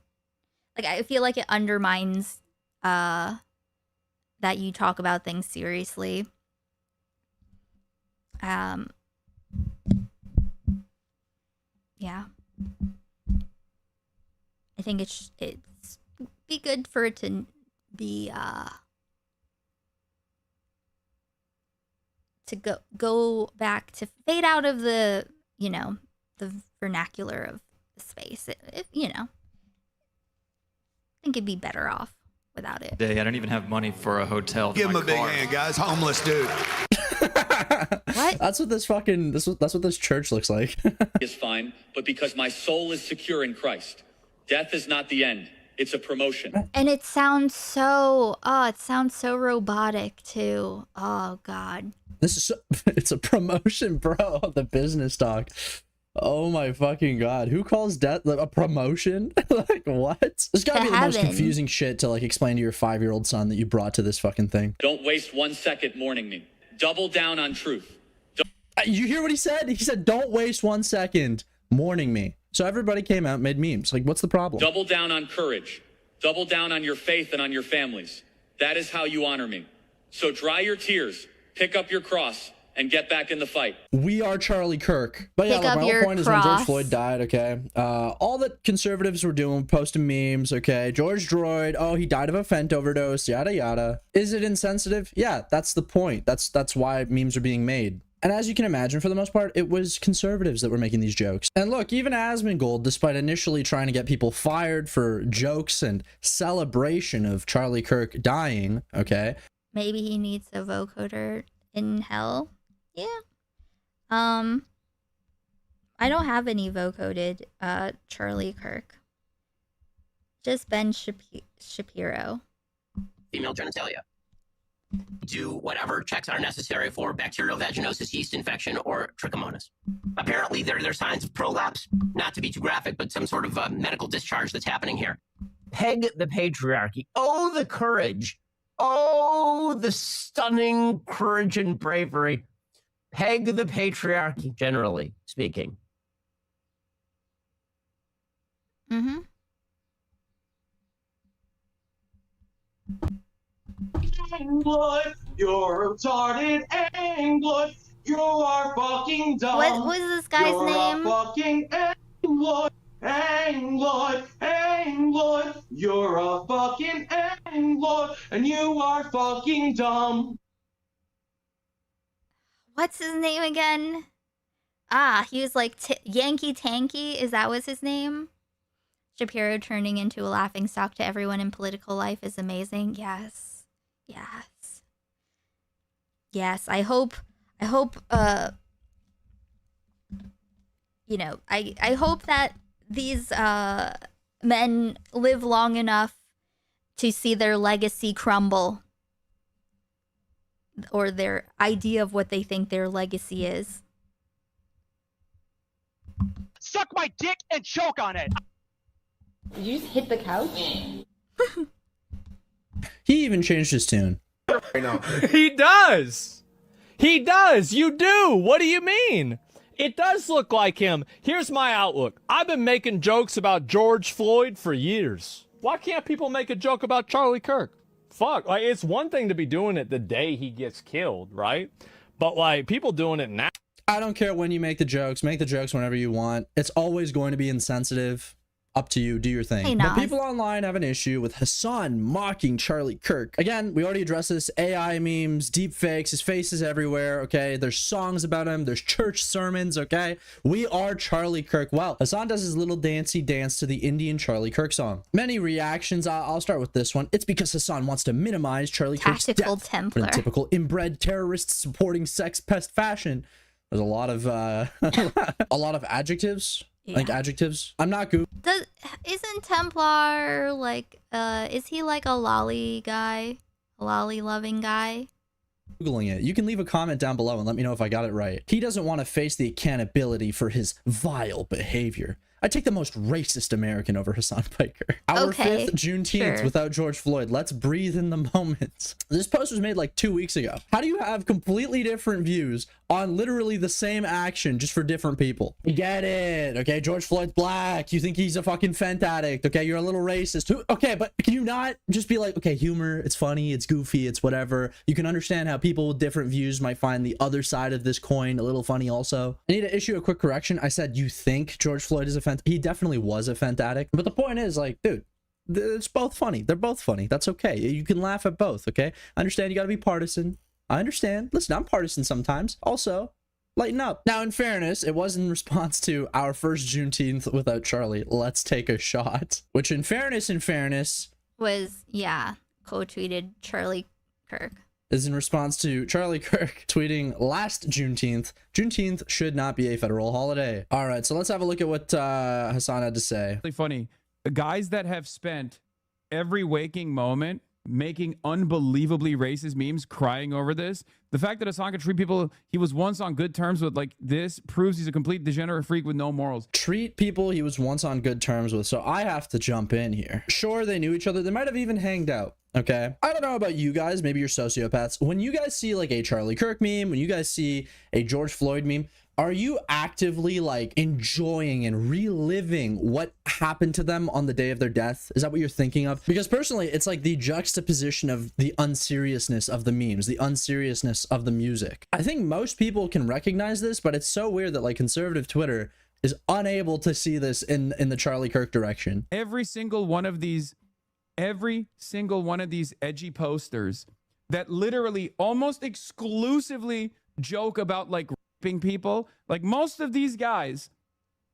like, I feel like it undermines that you talk about things seriously. Yeah. I think it's be good for it to be to go back to fade out of the, you know, the vernacular of the space. It, you know, I think it'd be better off without it. I don't even have money for a hotel. Give him a big hand, guys. Homeless dude. What? That's what this fucking that's what this church looks like. Is fine, but because my soul is secure in Christ. Death is not the end. It's a promotion. And it sounds so robotic too. Oh God. This is it's a promotion, bro, of the business talk. Oh my fucking God. Who calls death a promotion? Like, what? This gotta be the most confusing shit to like explain to your 5-year-old son that you brought to this fucking thing. Don't waste 1 second mourning me. Double down on truth. You hear what he said? He said, don't waste 1 second mourning me. So everybody came out and made memes. Like, what's the problem? Double down on courage. Double down on your faith and on your families. That is how you honor me. So dry your tears, pick up your cross, and get back in the fight. We are Charlie Kirk. But yeah, like, my whole point is when George Floyd died, okay, all that conservatives were doing, posting memes, okay, George Droid, oh, he died of a fent overdose, yada yada. Is it insensitive? Yeah, that's the point. That's why memes are being made. And as you can imagine, for the most part, it was conservatives that were making these jokes. And look, even Asmongold, despite initially trying to get people fired for jokes and celebration of Charlie Kirk dying, okay? Maybe he needs a vocoder in hell. Yeah. I don't have any vocoded Charlie Kirk. Just Ben Shapiro. Female genitalia. Do whatever checks are necessary for bacterial vaginosis, yeast infection, or trichomonas. Apparently, there are signs of prolapse. Not to be too graphic, but some sort of medical discharge that's happening here. Peg the patriarchy. Oh, the courage. Oh, the stunning courage and bravery. Peg the patriarchy, generally speaking. Mm-hmm. Angloid, you're retarded, Angloid. You are fucking dumb. What was this guy's name? You're a fucking Angloid, Angloid, Angloid. You're a fucking Angloid, and you are fucking dumb. What's his name again? He was like Yankee Tanky. Is that was his name? Shapiro turning into a laughing stock to everyone in political life is amazing. Yes. Yes. Yes. I hope, you know, I hope that these men live long enough to see their legacy crumble, or their idea of what they think their legacy is. Suck my dick and choke on it. Did you just hit the couch? He even changed his tune. Right now. He does. He does. You do. What do you mean? It does look like him. Here's my outlook. I've been making jokes about George Floyd for years. Why can't people make a joke about Charlie Kirk? Fuck. Like, it's one thing to be doing it the day he gets killed, right? But like, people doing it now. I don't care when you make the jokes. Make the jokes whenever you want. It's always going to be insensitive. Up to you, do your thing. Hey, but people online have an issue with Hassan mocking Charlie Kirk. Again, we already addressed this. AI memes, deep fakes, his face is everywhere, okay? There's songs about him, there's church sermons, okay? We are Charlie Kirk. Well, Hassan does his little dancey dance to the Indian Charlie Kirk song. Many reactions. I'll start with this one. It's because Hassan wants to minimize Charlie Kirk's death. Templar. In typical inbred terrorist supporting sex pest fashion. There's a lot of adjectives. Yeah. Like adjectives. I'm not Google. Isn't Templar like is he like a lolly guy? A lolly loving guy? Googling it. You can leave a comment down below and let me know if I got it right. He doesn't want to face the accountability for his vile behavior. I take the most racist American over Hassan Piker. Our 5th Juneteenth without George Floyd. Let's breathe in the moment. This post was made like 2 weeks ago. How do you have completely different views on literally the same action just for different people? Get it. Okay, George Floyd's black. You think he's a fucking fent addict. Okay, you're a little racist. Okay, but can you not just be like, okay, humor, it's funny, it's goofy, it's whatever. You can understand how people with different views might find the other side of this coin a little funny also. I need to issue a quick correction. I said you think George Floyd is a fent. He definitely was a fent addict. But the point is, like, dude, it's both funny. They're both funny. That's okay. You can laugh at both, okay? I understand you gotta be partisan. I understand. Listen, I'm partisan sometimes. Also, lighten up. Now, in fairness, it was in response to our first Juneteenth without Charlie. Let's take a shot. Which, in fairness, was, yeah, co-tweeted Charlie Kirk. Is in response to Charlie Kirk tweeting last Juneteenth, Juneteenth should not be a federal holiday. All right, so let's have a look at what Hassan had to say. Really funny. The guys that have spent every waking moment making unbelievably racist memes, crying over this. The fact that Hassan could treat people he was once on good terms with like this proves he's a complete degenerate freak with no morals. Treat people he was once on good terms with. So I have to jump in here. Sure, they knew each other. They might have even hanged out. Okay, I don't know about you guys, maybe you're sociopaths. When you guys see like a Charlie Kirk meme, when you guys see a George Floyd meme, are you actively like enjoying and reliving what happened to them on the day of their death? Is that what you're thinking of? Because personally, it's like the juxtaposition of the unseriousness of the memes, the unseriousness of the music. I think most people can recognize this, but it's so weird that like conservative Twitter is unable to see this in the Charlie Kirk direction. Every single one of these edgy posters that literally almost exclusively joke about like raping people, like most of these guys,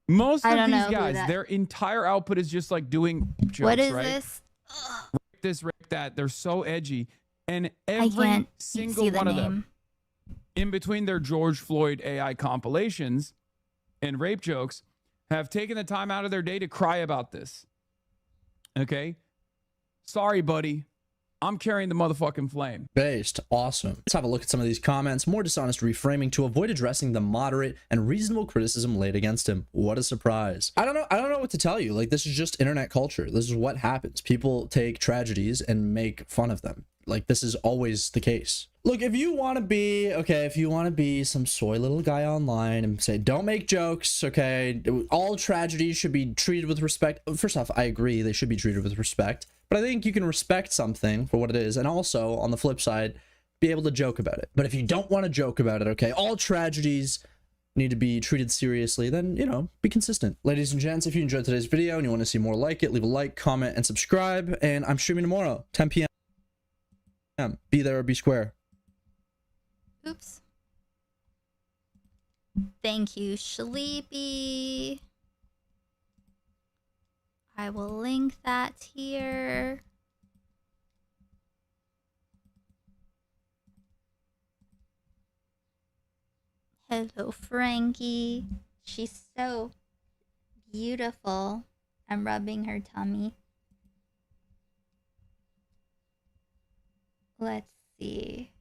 their entire output is just like doing jokes. What is right? this? Rape this, rape that. They're so edgy, and every single one of them, in between their George Floyd AI compilations and rape jokes, have taken the time out of their day to cry about this. Okay. Sorry, buddy. I'm carrying the motherfucking flame. Based. Awesome. Let's have a look at some of these comments. More dishonest reframing to avoid addressing the moderate and reasonable criticism laid against him. What a surprise. I don't know what to tell you. Like, this is just internet culture. This is what happens. People take tragedies and make fun of them. Like, this is always the case. Look, if you want to be some soy little guy online and say, don't make jokes, okay, all tragedies should be treated with respect. First off, I agree they should be treated with respect, but I think you can respect something for what it is, and also, on the flip side, be able to joke about it. But if you don't want to joke about it, okay, all tragedies need to be treated seriously, then, you know, be consistent. Ladies and gents, if you enjoyed today's video and you want to see more like it, leave a like, comment, and subscribe, and I'm streaming tomorrow, 10 p.m. Be there or be square. Oops. Thank you, Sleepy. I will link that here. Hello, Frankie. She's so beautiful. I'm rubbing her tummy. Let's see.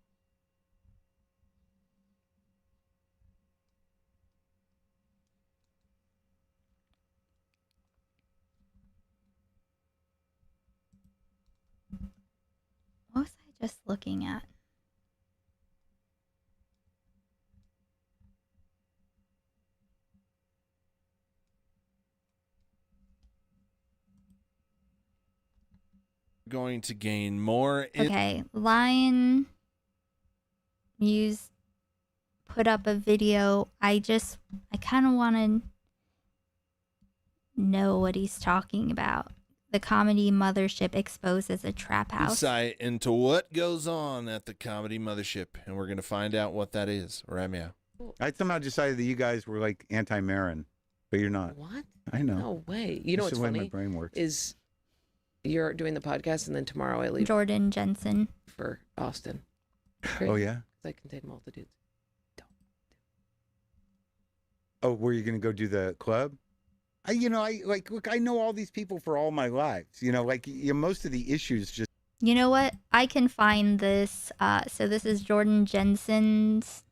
What was I just looking at? Going to gain more. Okay, Lion put up a video. I kind of want to know what he's talking about. The comedy mothership exposes a trap house. Insight into what goes on at the comedy mothership, and we're going to find out what that is. Right, Meow? I somehow decided that you guys were like anti-Marin, but you're not. What? I know. No way. You know That's what's the way funny? my brain works. Is you're doing the podcast, and then tomorrow I leave Jordan Jensen for Austin. Oh, yeah? I contain multitudes. Oh, were you going to go do the club? Look, I know all these people for all my lives. Most of the issues just. You know what? I can find this. So this is Jordan Jensen's.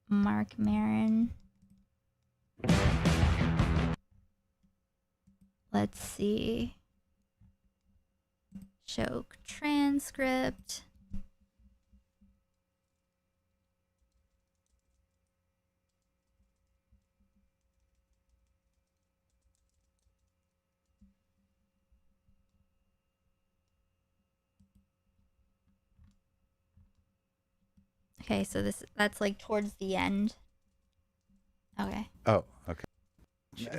Mark Maron. Let's see. Show transcript. Okay, so that's like towards the end. Okay. Oh, okay.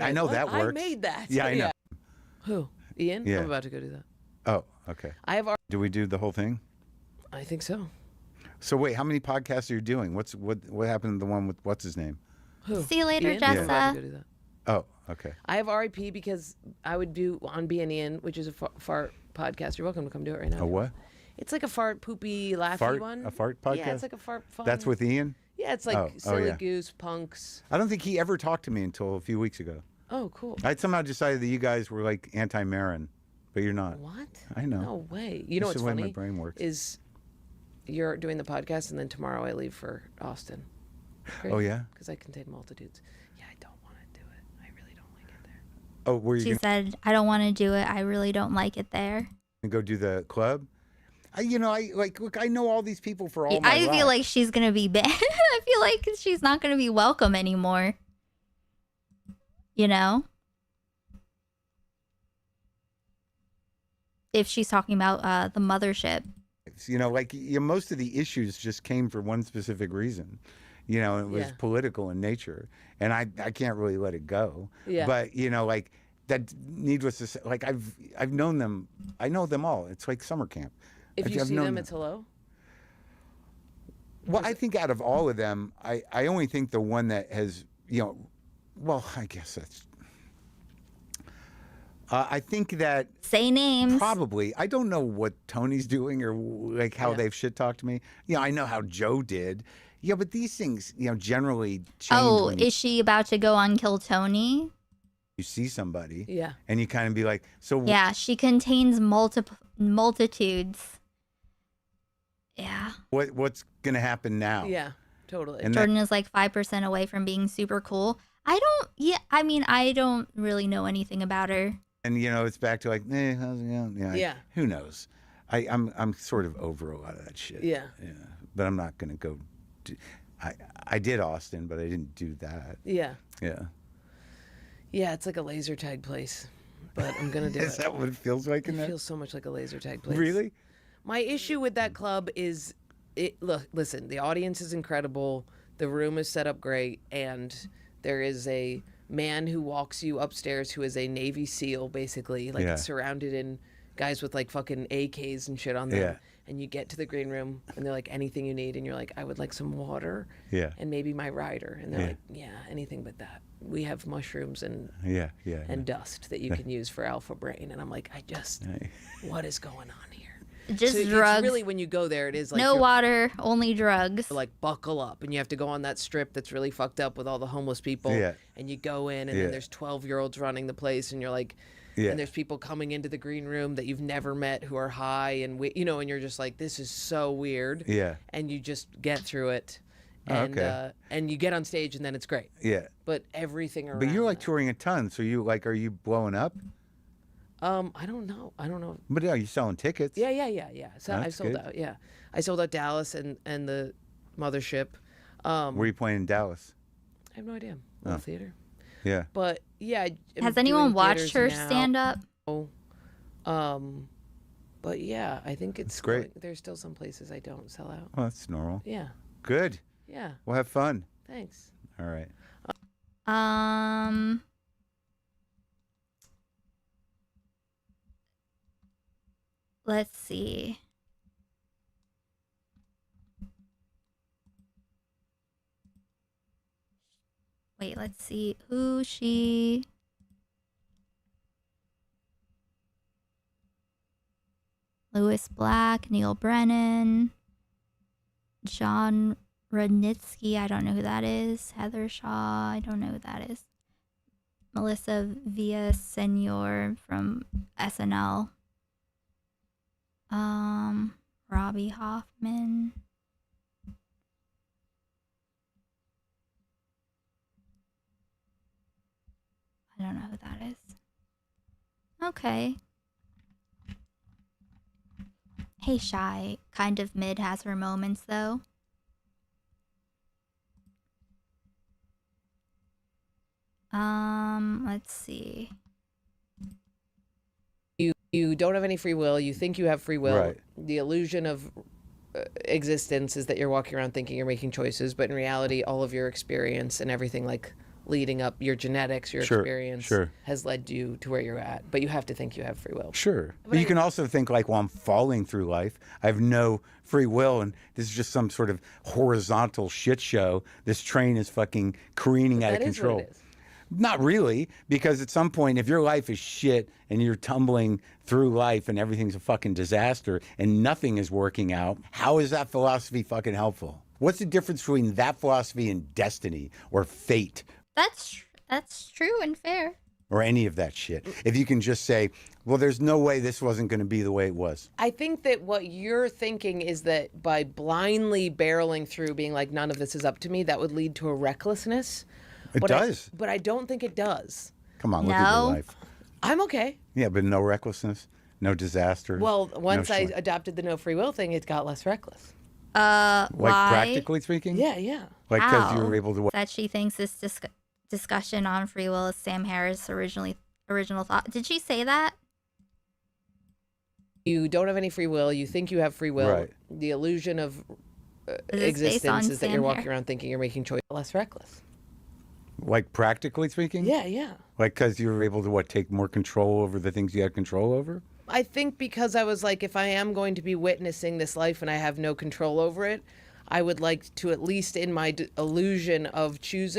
I know that works. I made that. Yeah, I know. Who? Ian? Yeah. I'm about to go do that. Oh, okay. Do we do the whole thing? I think so. So wait, how many podcasts are you doing? What happened to the one with what's his name? Who? See you later, Ian? Jessa. I'm about to go do that. Oh, okay. I have RIP because I would do on B and Ian, which is a fart podcast. You're welcome to come do it right now. A what? It's like a fart poopy laughy Fart? one. A fart podcast? Yeah, it's like a fart fun. That's with Ian? Yeah, it's like Oh, silly yeah. goose punks. I don't think he ever talked to me until a few weeks ago. Oh, cool. I somehow decided that you guys were like anti-Marin, but you're not. What? I know. No way. You know That's what's the way funny? my brain works. Is you're doing the podcast, and then tomorrow I leave for Austin. Oh, yeah? Because I contain multitudes. Yeah, I don't want to do it. I really don't like it there. Oh, were you She said, I don't want to do it. I really don't like it there. gonna go do the club? Look, I know all these people for all my I life. feel like she's going to be banned. I feel like she's not going to be welcome anymore. You know? If she's talking about the mothership. Most of the issues just came for one specific reason. It was Yeah. political in nature, and I can't really let it go. Yeah. But that, needless to say, I've known them. I know them all. It's like summer camp. If you I've see known them, it's hello. Well, I think out of all of them, I only think the one that has, well, I guess that's. I think that say names. Probably. I don't know what Tony's doing or like how they've shit talked to me. I know how Joe did. Yeah, but these things, generally change. Oh, when is she about to go on Kill Tony? you see somebody. Yeah. And you kind of be like, so. Yeah, she contains multitudes. Yeah. What's gonna happen now? Yeah, totally. And Jordan is like 5% away from being super cool. I don't really know anything about her. And it's back to like, how's it going? Yeah. Who knows? I'm sort of over a lot of that shit. Yeah. Yeah. But I'm not gonna go. I did Austin, but I didn't do that. Yeah. Yeah. Yeah, it's like a laser tag place, but I'm gonna do it. Is that what it feels like in It there? feels so much like a laser tag place. Really? My issue with that club is, listen, the audience is incredible, the room is set up great, and there is a man who walks you upstairs who is a Navy SEAL, basically, like Yeah. surrounded in guys with like fucking AKs and shit on them. Yeah. and you get to the green room and they're like, anything you need, and you're like, I would like some water and maybe my rider, and they're like, yeah, anything but that. We have mushrooms and dust that you can use for alpha brain. And I'm like, what is going on here? Just drugs. It's really, when you go there, it is like no water, only drugs. Like, buckle up, and you have to go on that strip that's really fucked up with all the homeless people. And you go in, and then there's 12-year-olds running the place, and you're like, and there's people coming into the green room that you've never met who are high, and and you're just like, this is so weird. And you just get through it. And and you get on stage, and then it's great. But everything around. But you're like touring a ton, so are you blowing up? I don't know. But are you selling tickets? Yeah. So I sold out. Yeah, I sold out Dallas and the Mothership. Where are you playing in Dallas? I have no idea. Little theater. Yeah. But yeah. Has anyone watched her stand up? But yeah, I think it's great. There's still some places I don't sell out. Oh, that's normal. Yeah. Good. Yeah. We'll have fun. Thanks. All right. Let's see. Wait, let's see who she. Lewis Black, Neil Brennan, John Rudnitsky, I don't know who that is. Heather Shaw, I don't know who that is. Melissa Villasenor from SNL. Robbie Hoffman. I don't know who that is. Okay. Hey, Shy. Kind of mid has her moments, though. Let's see. You don't have any free will. You think you have free will. Right. The illusion of existence is that you're walking around thinking you're making choices, but in reality, all of your experience and everything, like leading up, your genetics, your experience has led you to where you're at. But you have to think you have free will. Sure. But you can also think like, well, I'm falling through life. I have no free will, and this is just some sort of horizontal shit show. This train is fucking careening out of control. What it is. Not really, because at some point, if your life is shit and you're tumbling through life and everything's a fucking disaster and nothing is working out, how is that philosophy fucking helpful? What's the difference between that philosophy and destiny or fate? That's true and fair. Or any of that shit. If you can just say, well, there's no way this wasn't going to be the way it was. I think that what you're thinking is that by blindly barreling through, being like, none of this is up to me, that would lead to a recklessness. It does. But I don't think it does. Come on, look at your life. I'm okay. Yeah, but no recklessness, no disaster. Well, once I adopted the no free will thing, it got less reckless. Why? Practically speaking? Yeah. Like because you were able to. That she thinks this discussion on free will is Sam Harris' original thought. Did she say that? You don't have any free will. You think you have free will. Right. The illusion of existence is that you're walking around thinking you're making choices. Less reckless. Like practically speaking? Yeah. Like because you were able to take more control over the things you had control over? I think because I was like, if I am going to be witnessing this life and I have no control over it, I would like to, at least in my illusion of choose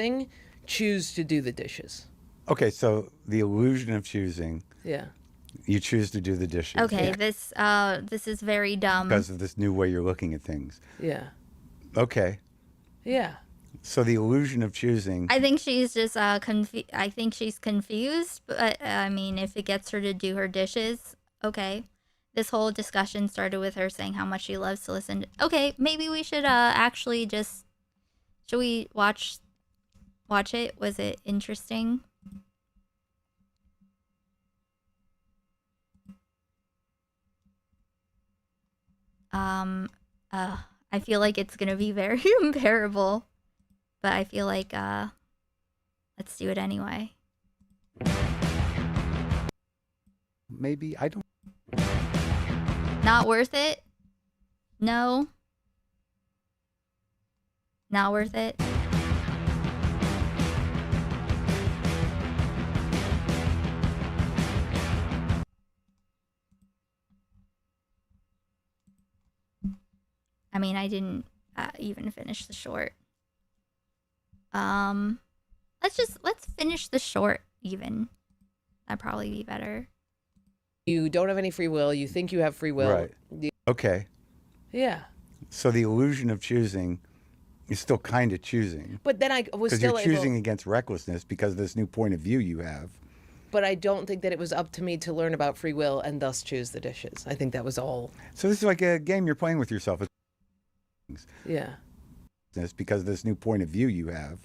to do the dishes. Okay, so the illusion of choosing. Yeah. You choose to do the dishes. Okay, this is very dumb. Because of this new way you're looking at things. Yeah. Okay. Yeah. So the illusion of choosing. I think she's just I think she's confused, but I mean, if it gets her to do her dishes, okay. This whole discussion started with her saying how much she loves to listen. Okay, maybe we should actually just. Should we watch it? Was it interesting? I feel like it's gonna be very unbearable. But I feel like, let's do it anyway. Maybe, I don't. Not worth it? No? Not worth it? I mean, I didn't even finish the short. Let's finish the short even. That'd probably be better. You don't have any free will. You think you have free will. Right. Okay. Yeah. So the illusion of choosing is still kind of choosing. But then I was still because you're choosing against recklessness because of this new point of view you have. But I don't think that it was up to me to learn about free will and thus choose the dishes. I think that was all. So this is like a game you're playing with yourself. Yeah. Because of this new point of view you have.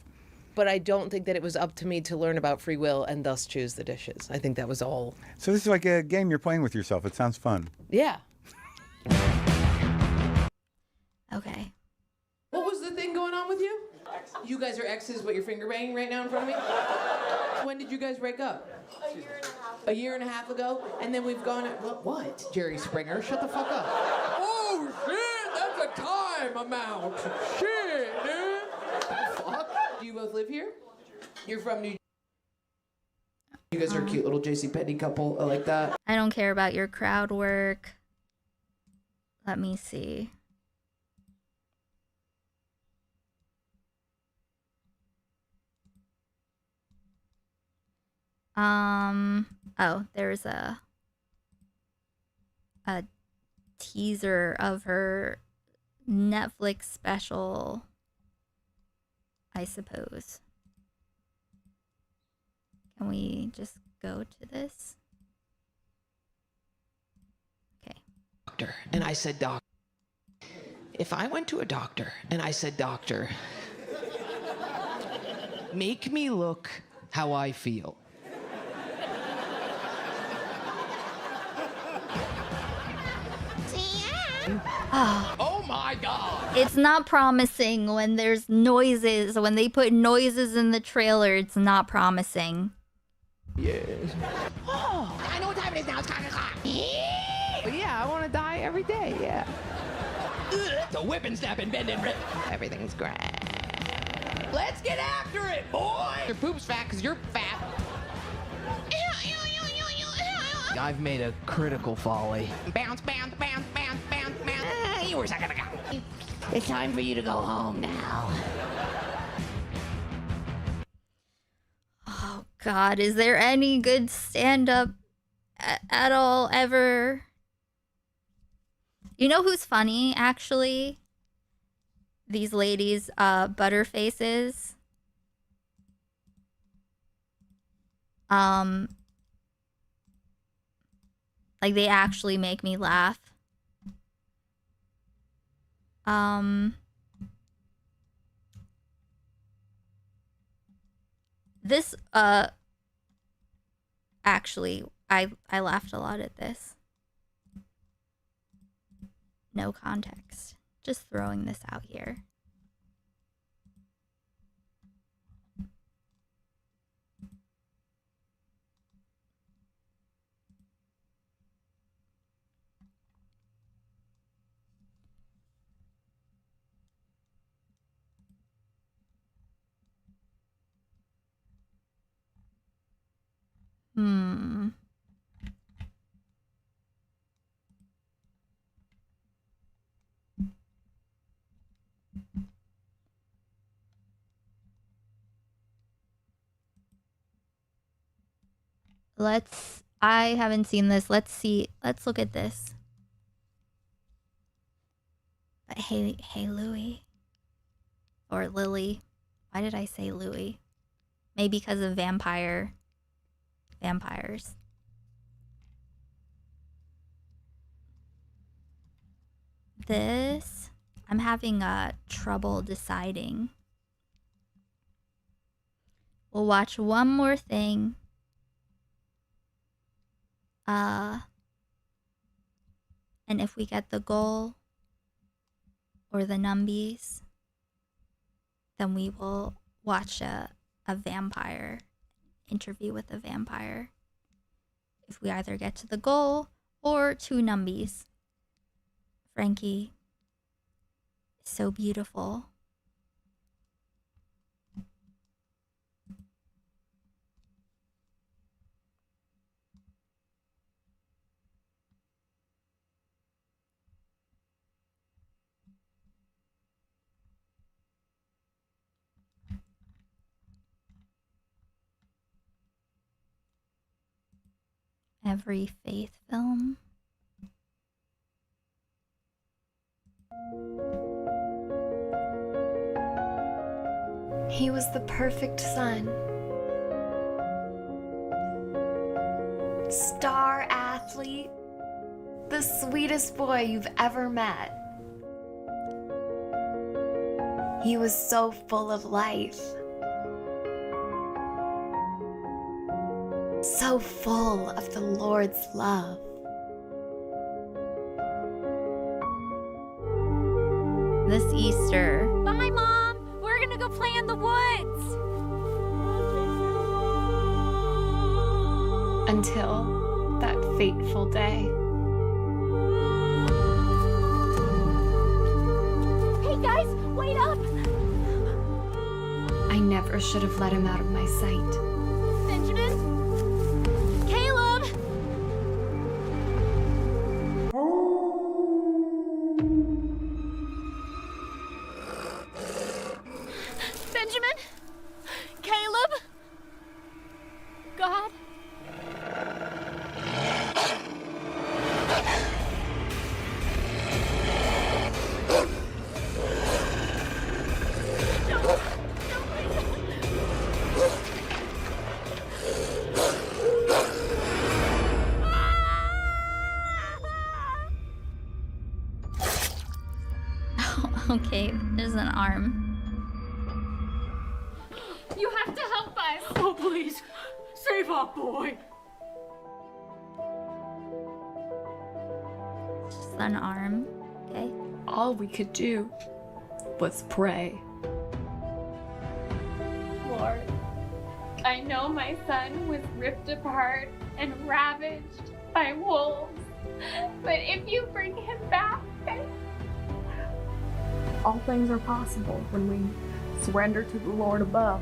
But I don't think that it was up to me to learn about free will and thus choose the dishes. I think that was all. So this is like a game you're playing with yourself. It sounds fun. Yeah. Okay. What was the thing going on with you? You guys are exes, but you're finger banging right now in front of me? When did you guys break up? A year and a half ago? And then we've gone... What? Jerry Springer? Shut the fuck up. Oh, shit! That's a time amount. Shit, dude. Fuck. Do you both live here? You're from New... You guys are a cute little JCPenney couple. I like that. I don't care about your crowd work. Let me see. Oh, there's a teaser of her Netflix special, I suppose. Can we just go to this? Okay. Doctor, and I said, doc. If I went to a doctor and I said, doctor, make me look how I feel. Oh my God! It's not promising when there's noises. When they put noises in the trailer, it's not promising. Yes. Oh, I know what time it is now. It's 9 o'clock. Yeah, I want to die every day. Yeah. The whip and snap and bend and rip. Everything's great. Let's get after it, boy! Your poop's fat because you're fat. I've made a critical folly. Bounce, bounce, bounce, bounce, bounce, bounce. You were second ago. It's time for you to go home now. Oh God, is there any good stand-up at all ever? You know who's funny, actually? These ladies, Butterfaces. Like, they actually make me laugh. This, actually, I laughed a lot at this. No context. Just throwing this out here. I haven't seen this. Let's look at this. But hey Louie. Or Lily. Why did I say Louie? Maybe because of vampires. This, I'm having trouble deciding. We'll watch one more thing. And if we get the goal or the numbies, then we will watch a vampire interview with a vampire. If we either get to the goal or 2 numbies. Frankie is so beautiful. Every faith film. He was the perfect son. Star athlete. The sweetest boy you've ever met. He was so full of life. So full of the Lord's love. This Easter. Bye, Mom. We're gonna go play in the woods. Until that fateful day. Hey, guys, wait up. I never should have let him out of my sight. Benjamin? Caleb? Benjamin? Caleb? God? Okay, there's an arm. You have to help us. Oh, please. Save our boy. Just an arm. Okay. All we could do was pray. Lord, I know my son was ripped apart and ravaged by wolves, but if you bring him back, All things are possible when we surrender to the Lord above.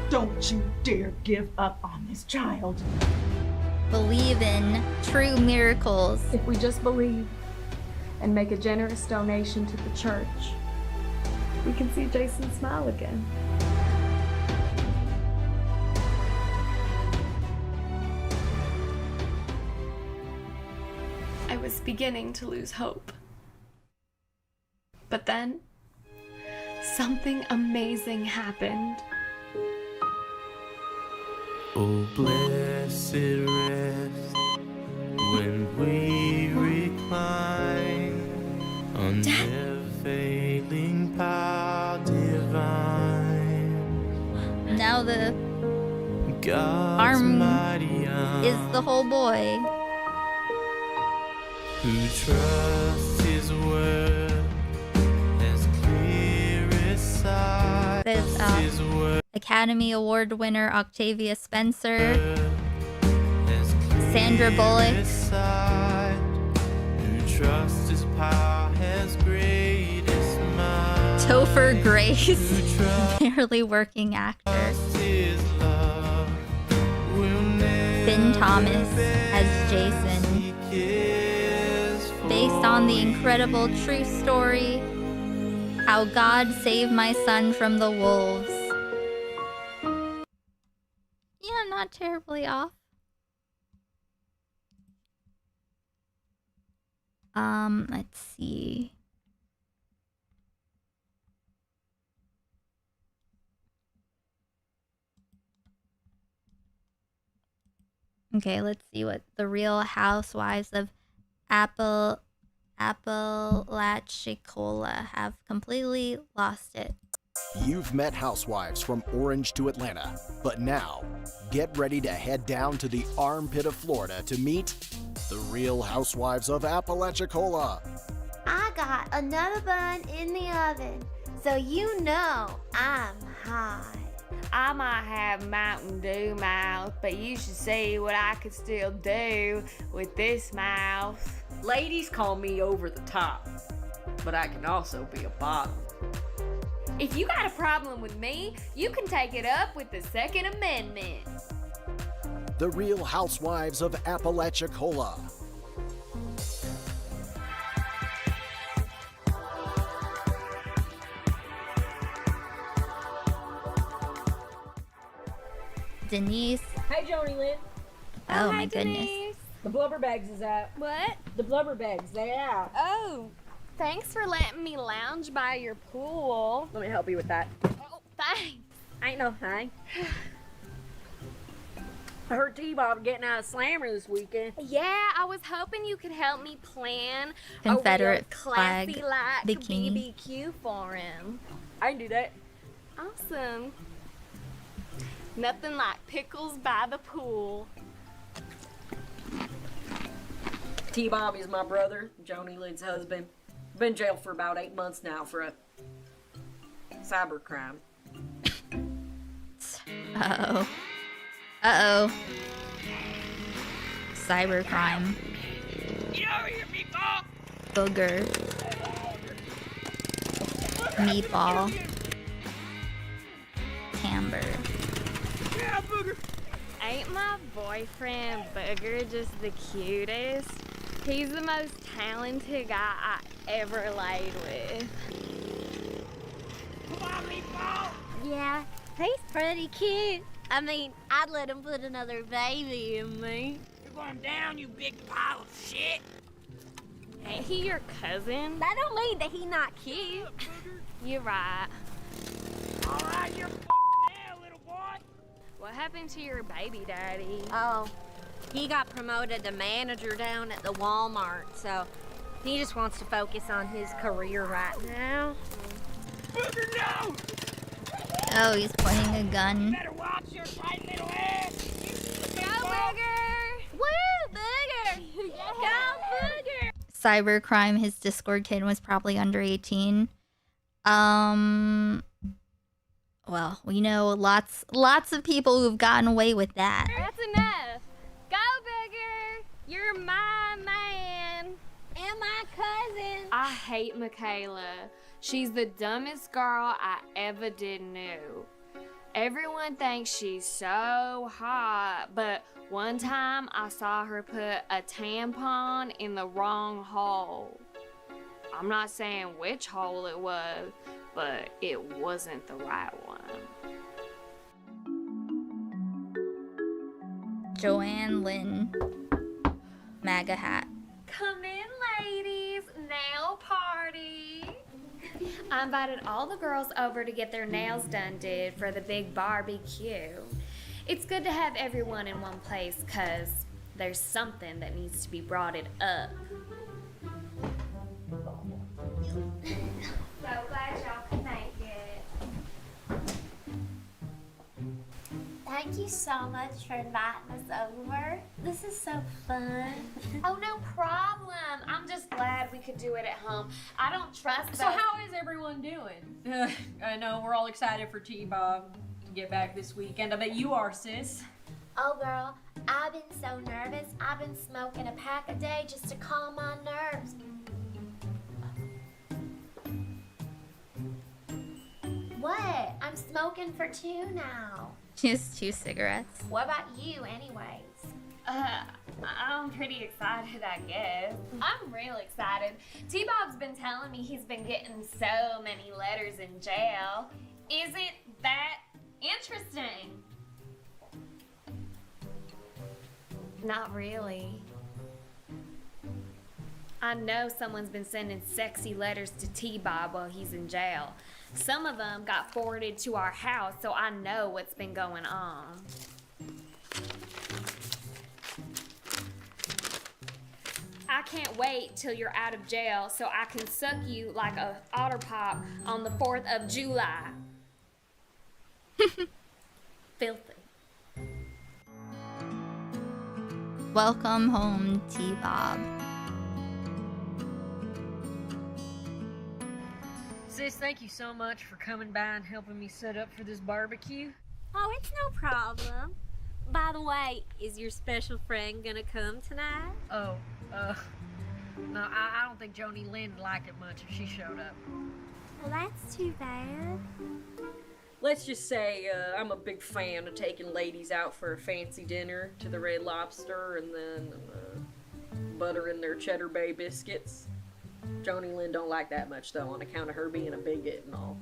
Don't you dare give up on this child. Believe in true miracles. If we just believe and make a generous donation to the church, we can see Jason smile again. I was beginning to lose hope. But then, something amazing happened. Oh, blessed rest when we recline on their failing power divine. Now the God's arm mighty arm, is the whole boy. who trusts his word as clear as sight. There's His word Academy Award winner Octavia Spencer, Sandra Bullock, who trusts his power has greatest might. Topher Grace, barely working actor, Finn Thomas as Jason, based on the incredible true story, How God Saved My Son from the Wolves. Yeah, not terribly off. Let's see. Okay, let's see what the Real Housewives of Apalachicola have completely lost it. You've met housewives from Orange to Atlanta, but now get ready to head down to the armpit of Florida to meet the Real Housewives of Apalachicola. I got another bun in the oven, so you know I'm hot. I might have Mountain Dew mouth, but you should see what I could still do with this mouth. Ladies call me over the top, but I can also be a bottom. If you got a problem with me, you can take it up with the Second Amendment. The Real Housewives of Apalachicola. Denise. Hi, Joni Lynn. Oh my goodness. Denise. The blubber bags is out. What? The blubber bags, they out. Oh, thanks for letting me lounge by your pool. Let me help you with that. Oh, thanks. Ain't no thing. I heard T-Bob getting out of Slammer this weekend. Yeah, I was hoping you could help me plan Confederate a classy flag like bikini. BBQ for him. I can do that. Awesome. Nothing like pickles by the pool. T-Bob is my brother, Joni Lynn's husband. Been in jail for about 8 months now for a cybercrime. Uh-oh. Uh-oh. Cybercrime. Get over here, meatball! Booger. Meatball. Camber. Yeah, Booger! Ain't my boyfriend Booger just the cutest? He's the most talented guy I ever laid with. Come on, meatball! Yeah, he's pretty cute. I mean, I'd let him put another baby in me. You're going down, you big pile of shit! Ain't he your cousin? That don't mean that he not cute. You're right. All right, you're now, little boy. What happened to your baby daddy? Oh, he got promoted to manager down at the Walmart, so he just wants to focus on his career right now. Booger, no! Oh, he's pointing a gun. Better watch your tight little ass. Go, Booger! Woo, Booger! Go, Booger! Cybercrime, his Discord kid was probably under 18. Well, we know lots of people who've gotten away with that. That's enough. Go, Booger! You're my man. And my cousin. I hate Michaela. She's the dumbest girl I ever did know. Everyone thinks she's so hot, but one time I saw her put a tampon in the wrong hole. I'm not saying which hole it was, but it wasn't the right one. Joanne Lynn. MAGA hat. Come in, ladies. Nail party. I invited all the girls over to get their nails done, dude, for the big barbecue. It's good to have everyone in one place, cause there's something that needs to be brought it up. So glad y'all could make it. Thank you so much for inviting us over. This is so fun. Oh, no problem. I'm just glad we could do it at home. I don't trust So how is everyone doing? I know we're all excited for T-Bob to get back this weekend. I bet you are, sis. Oh, girl, I've been so nervous. I've been smoking a pack a day just to calm my nerves. What? I'm smoking for 2 now. She has 2 cigarettes. What about you, anyways? I'm pretty excited, I guess. I'm real excited. T-Bob's been telling me he's been getting so many letters in jail. Is it that interesting? Not really. I know someone's been sending sexy letters to T-Bob while he's in jail. Some of them got forwarded to our house, so I know what's been going on. I can't wait till you're out of jail so I can suck you like a otter pop on the 4th of July. Filthy. Welcome home, T-Bob. Sis, thank you so much for coming by and helping me set up for this barbecue. Oh, it's no problem. By the way, is your special friend gonna come tonight? Oh, no, I don't think Joni Lynn would like it much if she showed up. Well, that's too bad. Let's just say I'm a big fan of taking ladies out for a fancy dinner to the Red Lobster and then buttering their Cheddar Bay biscuits. Joni Lynn don't like that much, though, on account of her being a bigot and all.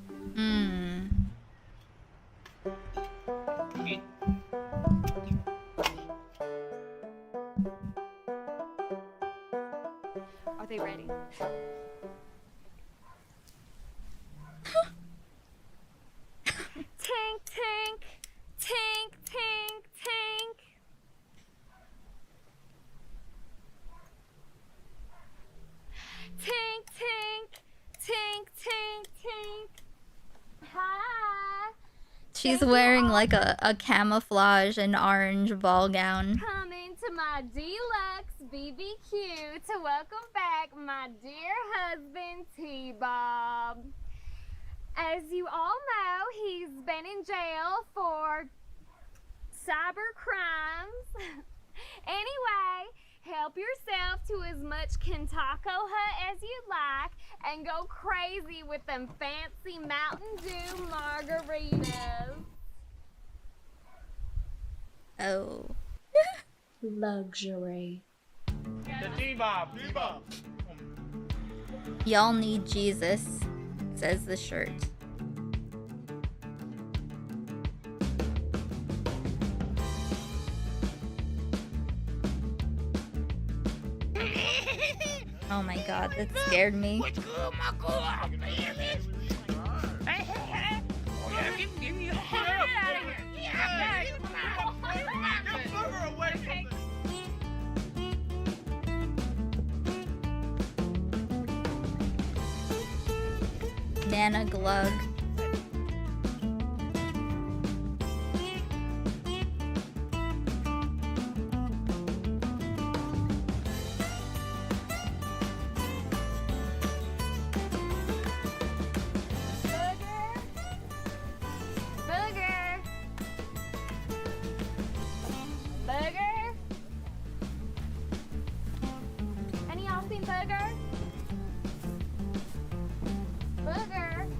She's wearing like a camouflage and orange ball gown. Coming to my deluxe BBQ to welcome back my dear husband, T-Bob. As you all know, he's been in jail for cyber crimes. Anyway, help yourself to as much Kentucky Hut as you like and go crazy with them fancy Mountain Dew margaritas. Oh. Luxury. The T-Bob. T-Bob. Y'all need Jesus, says the shirt. Oh my god, that scared me. Nana Glug. Booger. Booger. Any of y'all seen Booger? Booger.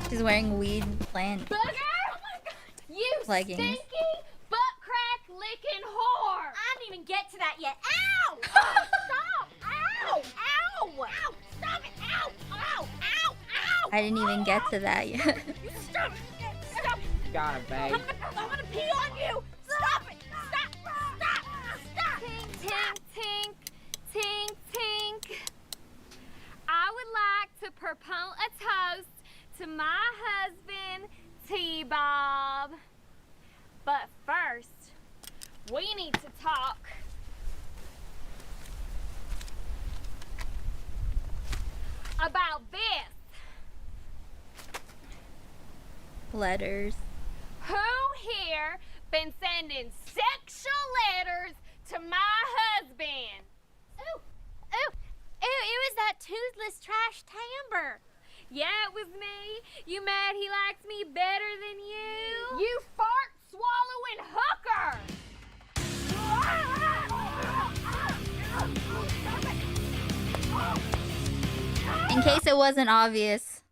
She's wearing weed plant Booger! Oh my god! You leggings. stinky butt crack licking whore! I didn't even get to that yet. Ow! Oh, stop! Ow! Ow! Ow! Stop it! Ow! Ow! Ow! Ow! I didn't even get to that yet. Stop it! Stop it! Got it, babe. I'm gonna pee on you! Stop it! Stop! Stop! Stop! Tink, tink, tink, tink, tink. I would like to propose a toast to my husband, T-Bob. But first, we need to talk about this. Letters. Who here been sending sexual letters to my husband? Ooh! Ooh! Ooh! It was that toothless trash timbre. Yeah, it was me. You mad he likes me better than you? You fart swallowing hooker! In case it wasn't obvious,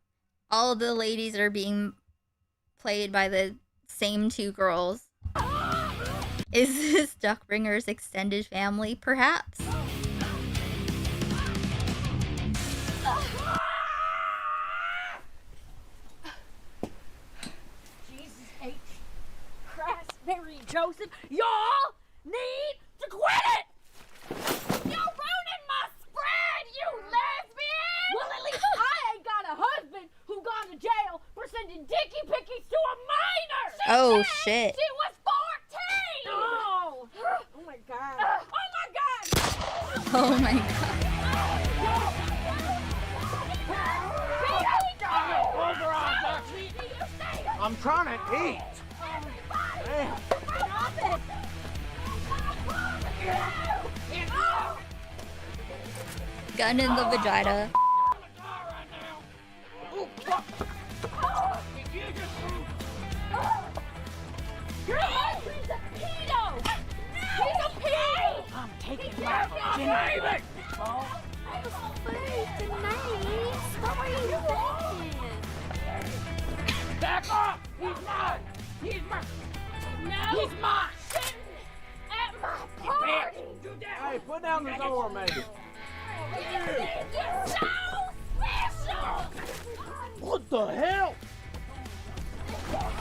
all of the ladies are being played by the same two girls. Is this Duckbringer's extended family? Perhaps. Jesus H. Christ, Mary Joseph, y'all need to quit it! You're ruining my spread, you lesbian! Well, at least I ain't got a husband who gone to jail for sending dicky pickies to a minor! Oh shit. She was 14! Oh! Oh my god. Oh my god! Oh my god. I'm trying to eat. Damn. Gun in the vagina. Your husband's a pedo! He's a pedo! I'm taking my virginity! What were you thinking? Back off! He's mine! He's mine! No! He's mine! At my party! Hey, put down the door, maybe. You're so special! What the hell?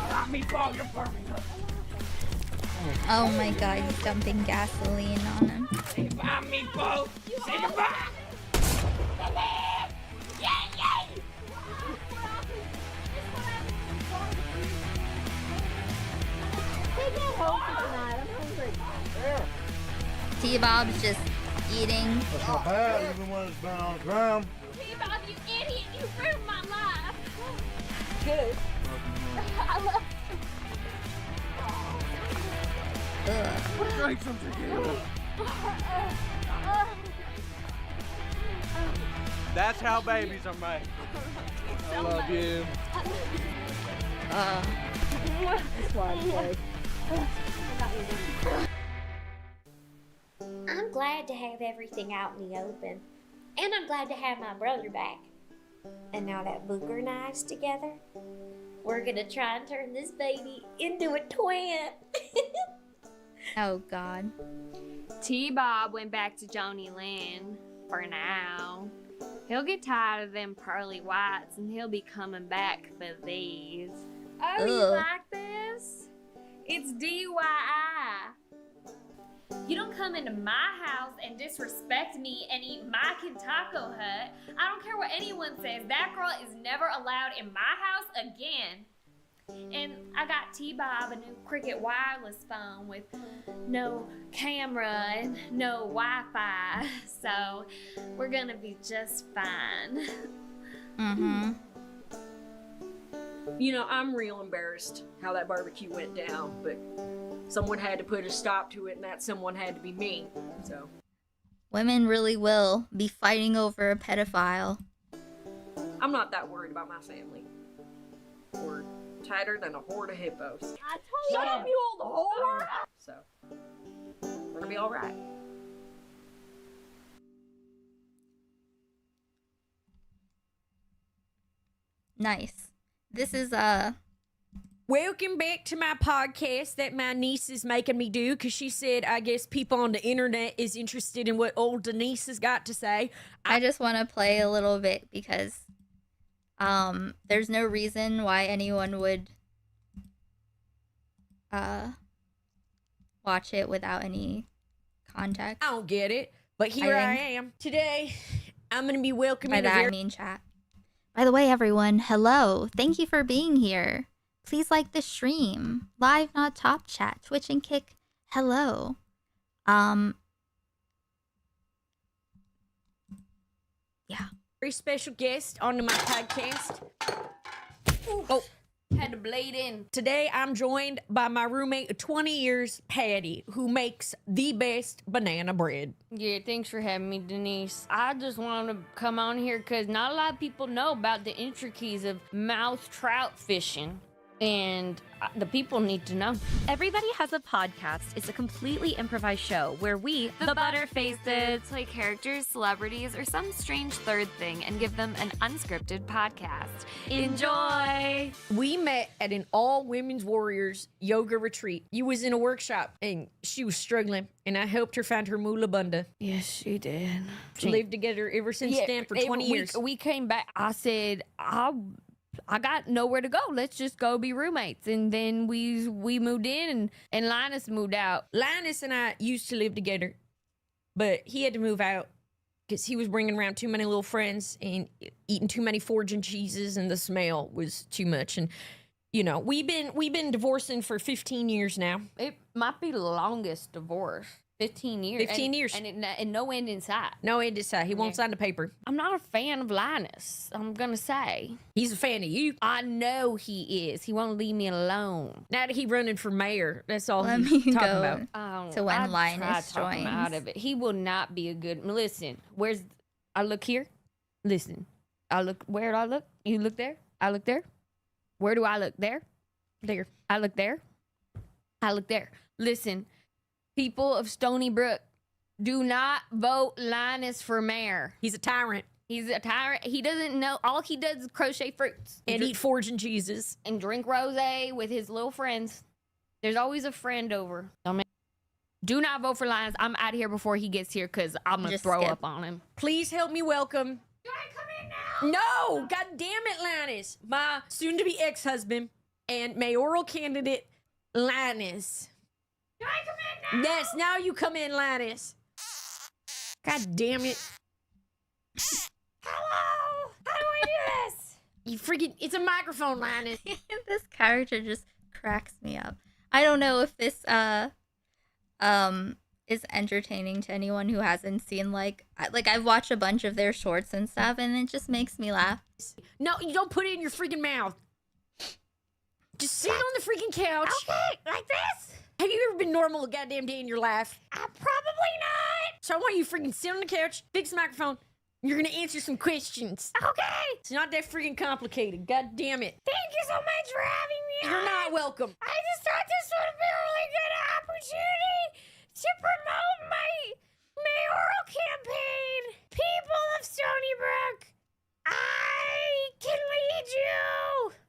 Got me for your permit. Oh my god, he's dumping gasoline on him. Say goodbye, me, Bo! Say goodbye! T-Bob's just eating. That's not bad, even when it's been on the ground. T-Bob, you idiot! You ruined my life! good. I love Drink some tequila. That's how babies are made. I love you. That's why I'm glad to have everything out in the open. And I'm glad to have my brother back. And now that Booker and I's together, we're gonna try and turn this baby into a twin. Oh, God. T-Bob went back to Joni Lynn for now. He'll get tired of them pearly whites and he'll be coming back for these. Oh, you like this? It's DYI. You don't come into my house and disrespect me and eat my Kentucky Hut. I don't care what anyone says. That girl is never allowed in my house again. And I got T-Bob a new Cricket wireless phone with no camera and no Wi-Fi. So we're gonna be just fine. Mm-hmm. You know, I'm real embarrassed how that barbecue went down, but someone had to put a stop to it, and that someone had to be me, so. Women really will be fighting over a pedophile. I'm not that worried about my family. We're tighter than a horde of hippos. I told Shut up, you old whore! So, we're gonna be alright. Nice. This is Welcome back to my podcast that my niece is making me do because she said, I guess people on the internet is interested in what old Denise has got to say. I just want to play a little bit because there's no reason why anyone would watch it without any context. I don't get it, but here I am. Today, I'm going to be welcoming By that I mean chat. By the way, everyone, hello. Thank you for being here. Please like the stream. Live, not top chat. Twitch and Kick, hello. Yeah. Very special guest on my podcast. Oh, had to blade in. Today, I'm joined by my roommate of 20 years, Patty, who makes the best banana bread. Yeah, thanks for having me, Denise. I just want to come on here because not a lot of people know about the intricacies of mouth trout fishing. And the people need to know. Everybody Has a Podcast is a completely improvised show where we, the Butterfaces, play characters, celebrities, or some strange third thing and give them an unscripted podcast. Enjoy! We met at an all-women's warriors yoga retreat. You was in a workshop and she was struggling and I helped her find her mula bunda. Yes, she did. She lived together ever since then for 20 years. We came back. I said, I got nowhere to go. Let's just go be roommates. And then we moved in and Linus moved out. Linus and I used to live together, but he had to move out because he was bringing around too many little friends and eating too many foraging cheeses, and the smell was too much. And you know, we've been divorcing for 15 years now. It might be the longest divorce. 15 years. 15 years. And no end in sight. No end in sight. He won't sign the paper. I'm not a fan of Linus, I'm going to say. He's a fan of you. I know he is. He won't leave me alone. Now that he's running for mayor, that's all Let he's me talking go about. to when Linus talk him joins. out of it. He will not be a good... Listen, I look here. Listen. Where do I look? You look there? I look there. Where do I look? There? There. I look there. I look there. Listen. People of Stony Brook, do not vote Linus for mayor. He's a tyrant. He's a tyrant. He doesn't know. All he does is crochet fruits. And eat foraging cheeses. And drink rosé with his little friends. There's always a friend over. Do not vote for Linus. I'm out of here before he gets here because I'm going to throw up on him. Please help me welcome. Do I come in now? No! God damn it, Linus. My soon-to-be ex-husband and mayoral candidate, Linus. Do I come in now? Yes, now you come in, Linus. God damn it. Hello? How do I do this? You freaking... It's a microphone, Linus. This character just cracks me up. I don't know if this is entertaining to anyone who hasn't seen like I've watched a bunch of their shorts and stuff, and it just makes me laugh. No, you don't put it in your freaking mouth. the freaking couch. Okay, like this? Have you ever been normal a goddamn day in your life? Probably not. So I want you to freaking sit on the couch, fix the microphone. You're gonna answer some questions. Okay. It's not that freaking complicated. God damn it. Thank you so much for having me You're on. not welcome. I just thought this would be a really good opportunity to promote my mayoral campaign. People of Stony Brook, I can lead you.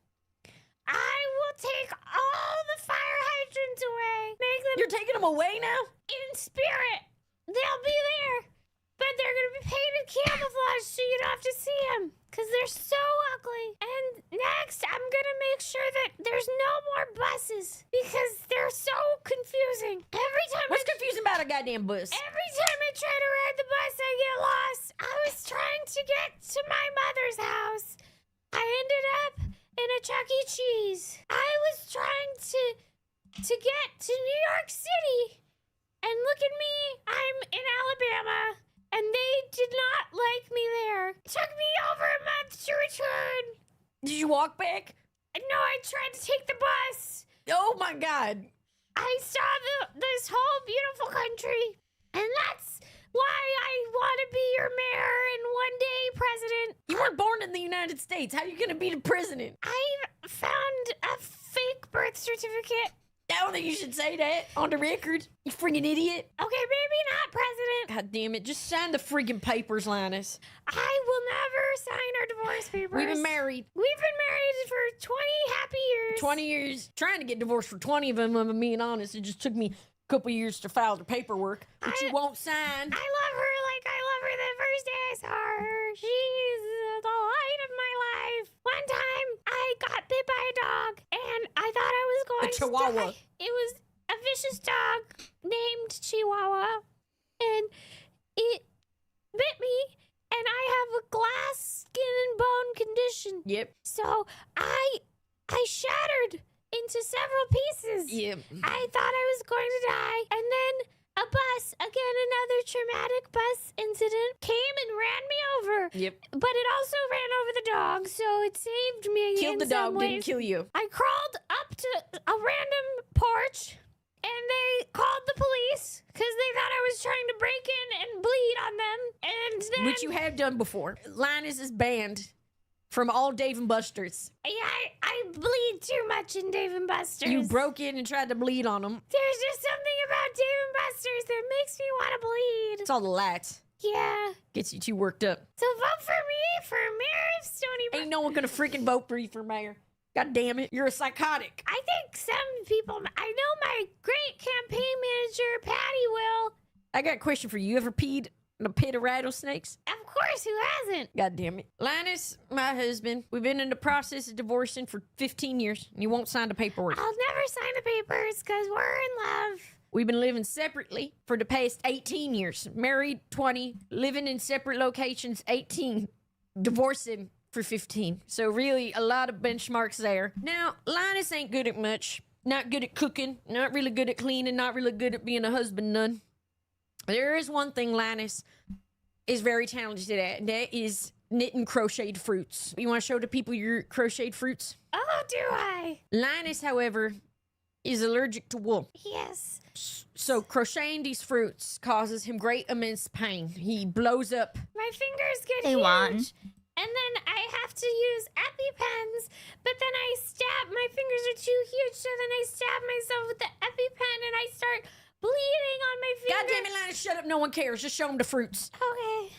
I will take all the fire hydrants away. Make them. You're taking them away now? In spirit. They'll be there. But they're gonna be painted camouflage so you don't have to see them. Because they're so ugly. And next, I'm gonna make sure that there's no more buses. Because they're so confusing. Every time What's confusing about a goddamn bus? Every time I try to ride the bus, I get lost. I was trying to get to my mother's house. I ended up in a Chuck E. Cheese. I was trying to get to New York City. And look at me, I'm in Alabama. And they did not like me there. It took me over a month to return. Did you walk back? No, I tried to take the bus. Oh my God. I saw this whole beautiful country. And that's why I want to be your mayor and one day president. You weren't born in the United States. How are you gonna be the president? I found a fake birth certificate. I don't think you should say that on the record. You freaking idiot. Okay, maybe not president. God damn it. Just sign the freaking papers, Linus. I will never sign our divorce papers. We've been married. We've been married for 20 happy years. 20 years. Trying to get divorced for 20 of them, if I'm being honest. It just took me a couple years to file the paperwork, but you won't sign. I love her like I love her the first day I saw her. She's the light of my life. One time, I got bit by a dog, and I thought I was going A Chihuahua. to die. It was a vicious dog named Chihuahua, and it bit me, and I have a glass skin and bone condition. Yep. So I shattered into several pieces. Yep. I thought I was going to die, and then a bus, again another traumatic bus incident, came and ran me over. Yep. But it also ran over the dog, so it saved me. Killed the dog, didn't kill you. I crawled up to a random porch, and they called the police because they thought I was trying to break in and bleed on them. And then, Which you have done before. Linus is banned from all Dave & Buster's. Yeah, I bleed too much in Dave & Buster's. You broke in and tried to bleed on them. There's just something about Dave & Buster's that makes me want to bleed. It's all the lights. Yeah. Gets you too worked up. So vote for me for mayor of Stony Brook. Ain't no one gonna freaking vote for you for mayor. God damn it, you're a psychotic. I think some people, I know my great campaign manager, Patty, will. I got a question for you. You ever peed in a pit of rattlesnakes? Of course, who hasn't? God damn it. Linus, my husband, we've been in the process of divorcing for 15 years, and you won't sign the paperwork. I'll never sign the papers because we're in love. We've been living separately for the past 18 years. Married 20, living in separate locations 18, divorcing for 15. So really a lot of benchmarks there. Now, Linus ain't good at much. Not good at cooking, not really good at cleaning, not really good at being a husband none. There is one thing Linus is very talented at, and that is knitting crocheted fruits. You want to show the people your crocheted fruits? Oh, do I? Linus, however, is allergic to wool. Yes. So crocheting these fruits causes him great immense pain. He blows up. My fingers get Hey, huge. Juan. And then I have to use EpiPens, but then I stab, my fingers are too huge, so then I stab myself with the EpiPen and I start bleeding on my fingers. God damn it, Linus, shut up. No one cares. Just show him the fruits. Okay.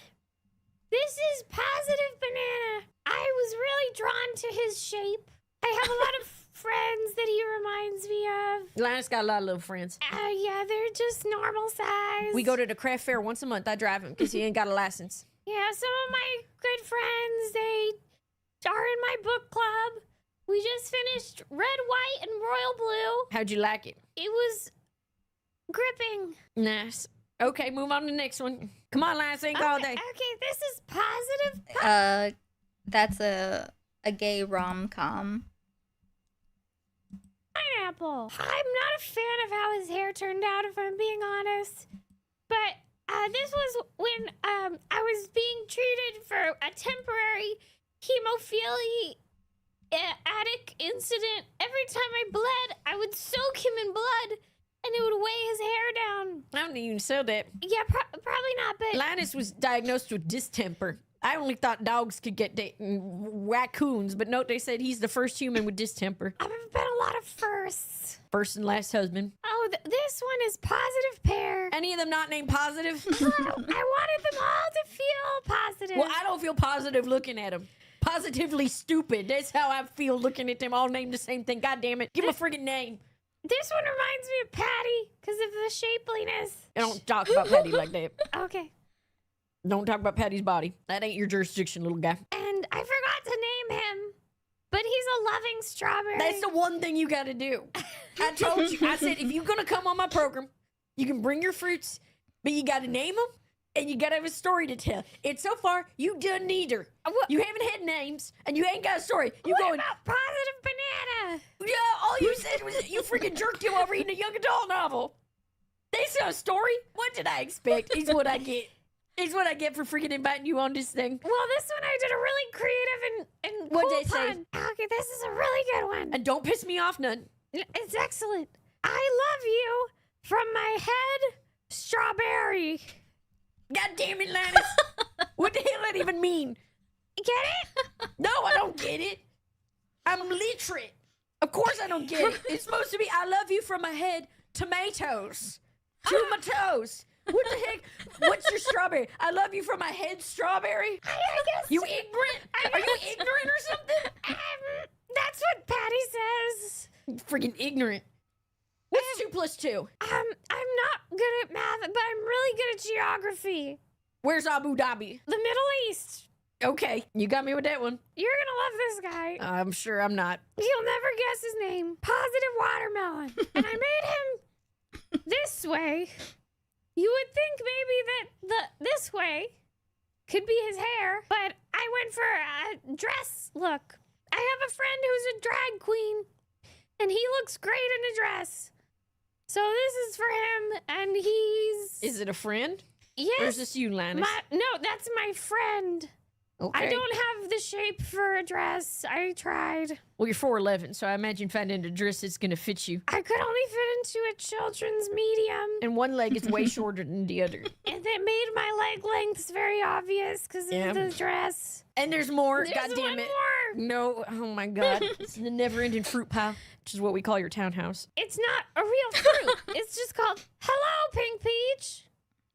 This is Positive Banana. I was really drawn to his shape. I have a lot of friends that he reminds me of. Linus got a lot of little friends. Yeah, they're just normal size. We go to the craft fair once a month. I drive him because he ain't got a license. Yeah, some of my good friends, they are in my book club. We just finished Red, White, and Royal Blue. How'd you like it? It was gripping. Nice. Okay, move on to the next one. Come on, Linus, ain't all day. Okay, this is Positive. That's a gay rom-com. Pineapple. I'm not a fan of how his hair turned out, if I'm being honest. But this was when I was being treated for a temporary hemophiliatic incident. Every time I bled, I would soak him in blood, and it would weigh his hair down. I don't even say that. Yeah, probably not, but... Linus was diagnosed with distemper. I only thought dogs could get raccoons, but no, they said he's the first human with distemper. I've been a lot of firsts. First and last husband. Oh, this one is positive pair. Any of them not named positive? I wanted them all to feel positive. Well, I don't feel positive looking at them. Positively stupid. That's how I feel looking at them all named the same thing. God damn it. Give them a friggin' name. This one reminds me of Patty because of the shapeliness. I don't talk about Patty like that. Okay. Don't talk about Patty's body. That ain't your jurisdiction, little guy. And I forgot to name him, but he's a loving strawberry. That's the one thing you gotta do. I told you. I said, if you're gonna come on my program, you can bring your fruits, but you gotta name them, and you gotta have a story to tell. And so far, you done neither. You haven't had names, and you ain't got a story. You what about positive banana? Yeah, all you said was that you freaking jerked him over eating a young adult novel. That's not a story. What did I expect? Is what I get. Is what I get for freaking inviting you on this thing. Well, this one I did a really creative and What'd cool they say? pun. Okay, this is a really good one. And don't piss me off none. It's excellent. I love you from my head, strawberry. God damn it, Linus. What the hell that even mean? Get it? No, I don't get it. I'm literate. Of course I don't get it. It's supposed to be, I love you from my head, tomatoes. To my toes. What the heck? What's your strawberry? I love you from my head, strawberry? I guess. You ignorant? Are you ignorant or something? That's what Patty says. Freaking ignorant. What's 2 plus 2? I'm not good at math, but I'm really good at geography. Where's Abu Dhabi? The Middle East. Okay, you got me with that one. You're gonna love this guy. I'm sure I'm not. You'll never guess his name. Positive Watermelon. And I made him this way. You would think maybe that this way could be his hair, but I went for a dress look. I have a friend who's a drag queen, and he looks great in a dress. So this is for him, and he's... Is it a friend? Yes. Or is this you, Linus? No, that's my friend. Okay. I don't have the shape for a dress. I tried. Well, you're 4'11", so I imagine finding a dress that's going to fit you. I could only fit into a children's medium. And one leg is way shorter than the other. And that made my leg lengths very obvious because of the dress. And there's more. There's God damn one it. more. No. Oh, my God. It's the never-ending fruit pile, which is what we call your townhouse. It's not a real fruit. It's just called Hello, Pink Peach.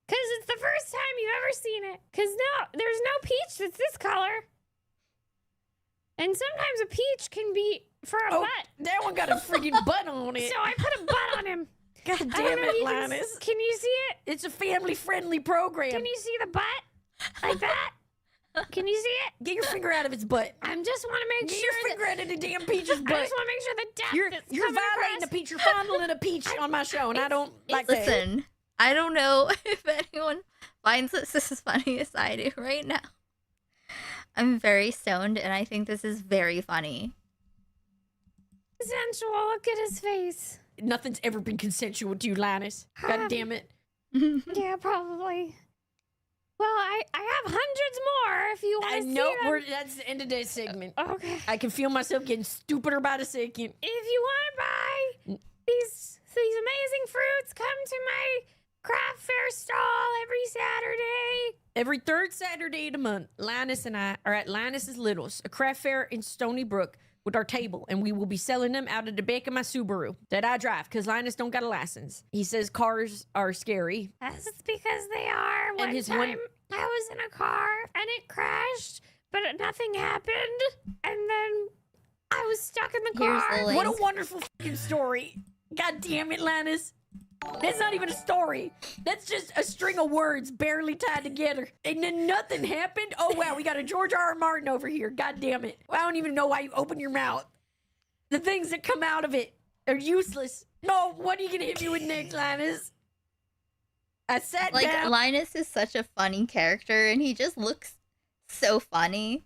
Because it's the first time you've ever seen it. Because there's no peach that's this color. And sometimes a peach can be for a butt. That one got a freaking butt on it. So I put a butt on him. God damn it, Linus. Can you see it? It's a family-friendly program. Can you see the butt? Like that? Can you see it? Get your finger out of its butt. I just want to make Get sure your finger out of the damn peach's butt. I just want to make sure the depth is You're coming violating across. a peach. You're fondling a peach on my show, and I don't like that. Listen, I don't know if anyone finds this as funny as I do right now. I'm very stoned, and I think this is very funny. Sensual. Look at his face. Nothing's ever been consensual to you, Linus. God damn it. Yeah, probably. Well, I have hundreds more if you want to see them. That's the end of this segment. Okay. I can feel myself getting stupider by the second. If you want to buy these amazing fruits, come to my craft fair stall every Saturday. Every third Saturday of the month, Linus and I are at Linus's Littles, a craft fair in Stony Brook, with our table, and we will be selling them out of the back of my Subaru that I drive because Linus don't got a license. He says cars are scary. That's because they are. One time I was in a car and it crashed, but nothing happened. And then I was stuck in the car. What a wonderful fucking story. God damn it, Linus. That's not even a story. That's just a string of words barely tied together. And then nothing happened? Oh, wow, we got a George R. R. Martin over here. God damn it. I don't even know why you open your mouth. The things that come out of it are useless. No, what are you going to hit me with next, Linus? I sat down. Linus is such a funny character, and he just looks so funny.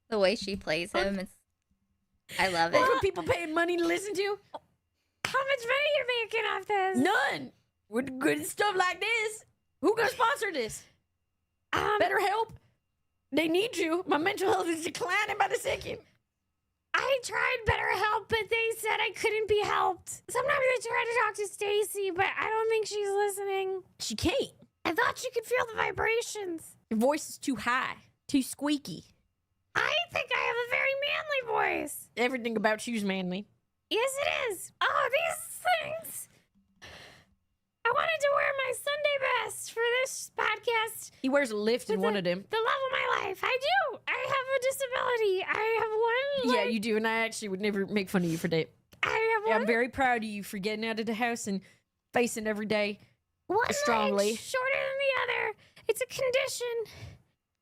The way she plays him, I love it. That's what people paying money to listen to? How much money are you making off this? None. With good stuff like this. Who gonna sponsor this? Better help. They need you. My mental health is declining by the second. I tried BetterHelp, but they said I couldn't be helped. Sometimes I try to talk to Stacy, but I don't think she's listening. She can't. I thought she could feel the vibrations. Your voice is too high, too squeaky. I think I have a very manly voice. Everything about you's manly. Yes, it is. Oh, these things. I wanted to wear my Sunday best for this podcast. He wears a lift in one of them. The love of my life. I do. I have a disability. I have one. Yeah, you do, and I actually would never make fun of you for that. I have one. I'm very proud of you for getting out of the house and facing every day strongly. Leg shorter than the other. It's a condition.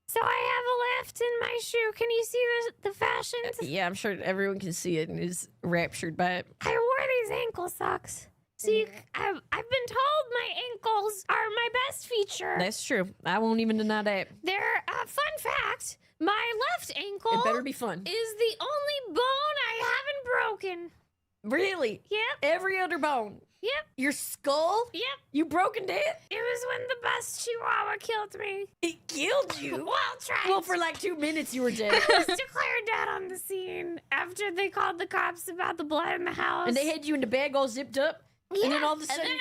So I have a lift in my shoe. Can you see the fashions? Yeah, I'm sure everyone can see it and is raptured by it. I wore these ankle socks. See, I've been told my ankles are my best feature. That's true. I won't even deny that. They're fun fact. My left ankle It better be fun. is the only bone I haven't broken. Really? Yep. Every other bone. Yep. Your skull? Yep. You broken that? It was when the bus chihuahua killed me. It killed you? Well, tried. Well, for like 2 minutes you were dead. I was declared dead on the scene after they called the cops about the blood in the house. And they had you in the bag all zipped up? Yeah. And then all of a sudden... And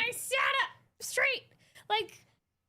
I sat up straight. Like...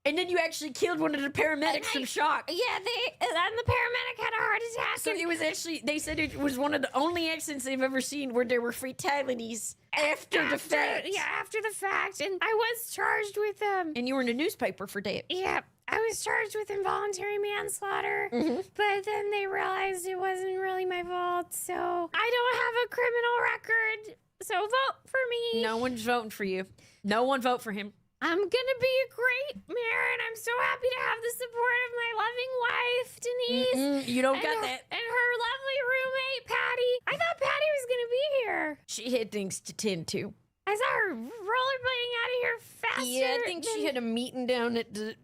And then you actually killed one of the paramedics from shock. Yeah, and the paramedic had a heart attack. So it was actually, they said it was one of the only accidents they've ever seen where there were fatalities after the fact. Yeah, after the fact. And I was charged with And you were in the newspaper for that. Yeah, I was charged with involuntary manslaughter. But then they realized it wasn't really my fault. So I don't have a criminal record. So vote for me. No one's voting for you. No one vote for him. I'm gonna be a great mayor, and I'm so happy to have the support of my loving wife, Denise. You don't got that. And her lovely roommate, Patty. I thought Patty was gonna be here. She had things to tend to. I saw her rollerblading out of here faster. Yeah, I think she had a meeting down at the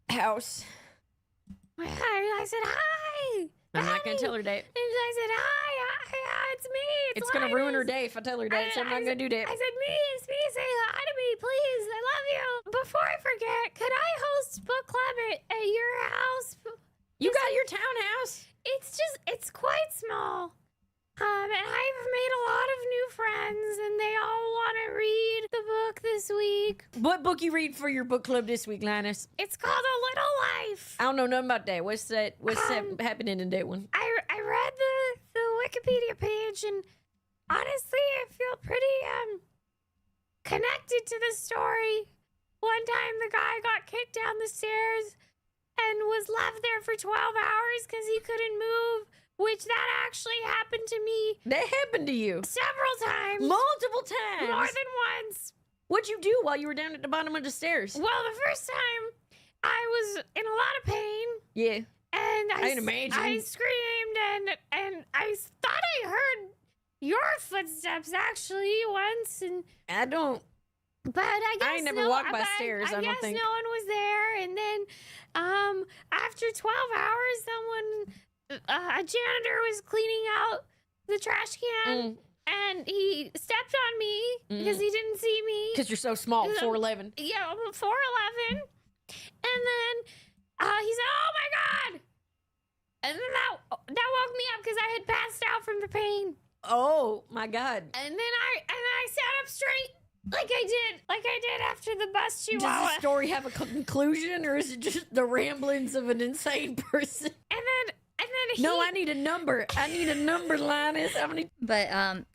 house. I said hi. I'm not gonna tell her that. And I said hi, it's me. It's gonna ruin her day if I tell her that, so I'm not gonna do that. I said, it's me. Say hi to me, please. I love you. Before I forget, could I host book club at your house? You got your townhouse? It's quite small. And I've made a lot of new friends, and they all want to read the book this week. What book you read for your book club this week, Linus? It's called A Little Life. I don't know nothing about that. What's that happening in that one? I read the Wikipedia page, and honestly, I feel pretty connected to the story. One time, the guy got kicked down the stairs and was left there for 12 hours because he couldn't move. Which that actually happened to me. That happened to you? Several times. Multiple times? More than once. What'd you do while you were down at the bottom of the stairs? Well, the first time, I was in a lot of pain. Yeah. And I can imagine. I screamed, and I thought I heard your footsteps, actually, once. And I don't. But I guess I ain't never walked by stairs, I don't guess think. no one was there. And then, after 12 hours, someone... a janitor was cleaning out the trash can, and he stepped on me because he didn't see me. Because you're so small, 4'11". Yeah, I'm 4'11". And then he said, "Oh my God!" And then that woke me up because I had passed out from the pain. Oh my God! And then I sat up straight. Like I did after the bus chihuahua. Does the story have a conclusion, or is it just the ramblings of an insane person? And then no, I need a number. I need a number, Linus. But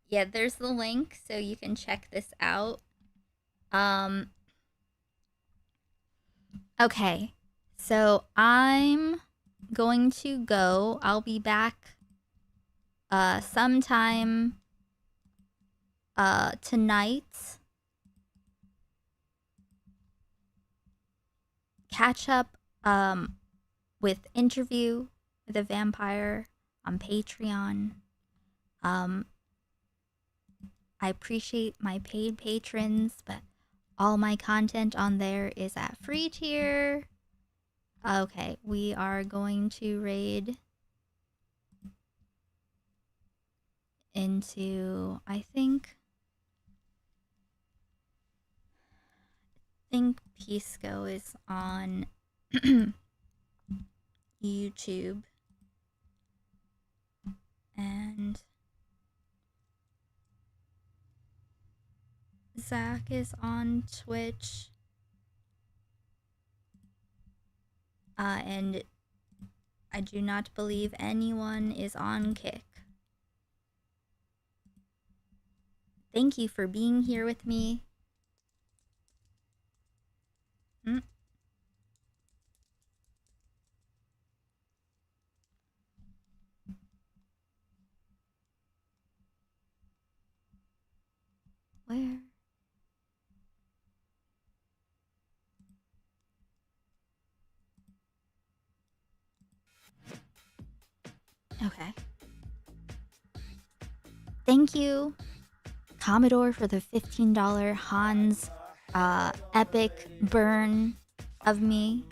yeah, there's the link so you can check this out. Okay, so I'm going to go. I'll be back sometime tonight. Catch up with Interview with a Vampire on Patreon. I appreciate my paid patrons, but all my content on there is at free tier. Okay, we are going to raid into, I think Pisco is on YouTube. And Zach is on Twitch. And I do not believe anyone is on Kick. Thank you for being here with me. Where? Okay. Thank you, Commodore, for the $15 Hans epic burn of me.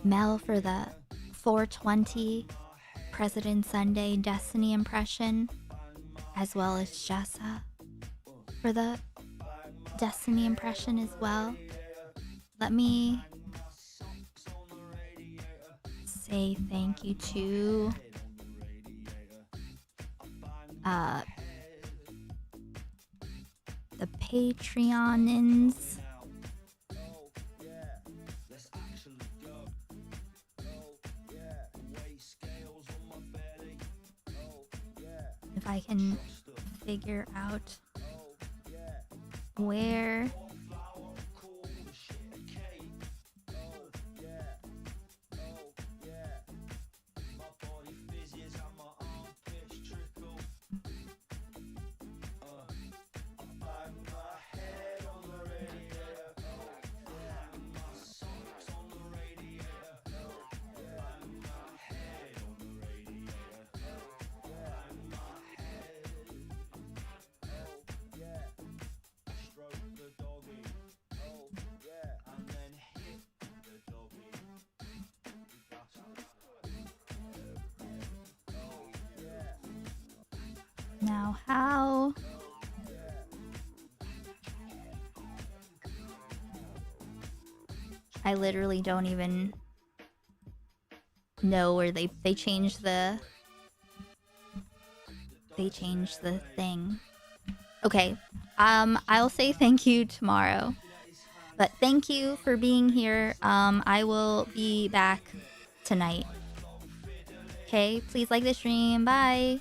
Mel for the 420 President Sunday Destiny impression, as well as Jessa for the Destiny impression as well. Let me say thank you to the Patreonins. If I can figure out where now how I literally don't even know where they changed the thing. Okay, I'll say thank you tomorrow, but thank you for being here. I will be back tonight. Okay, please like the stream. Bye.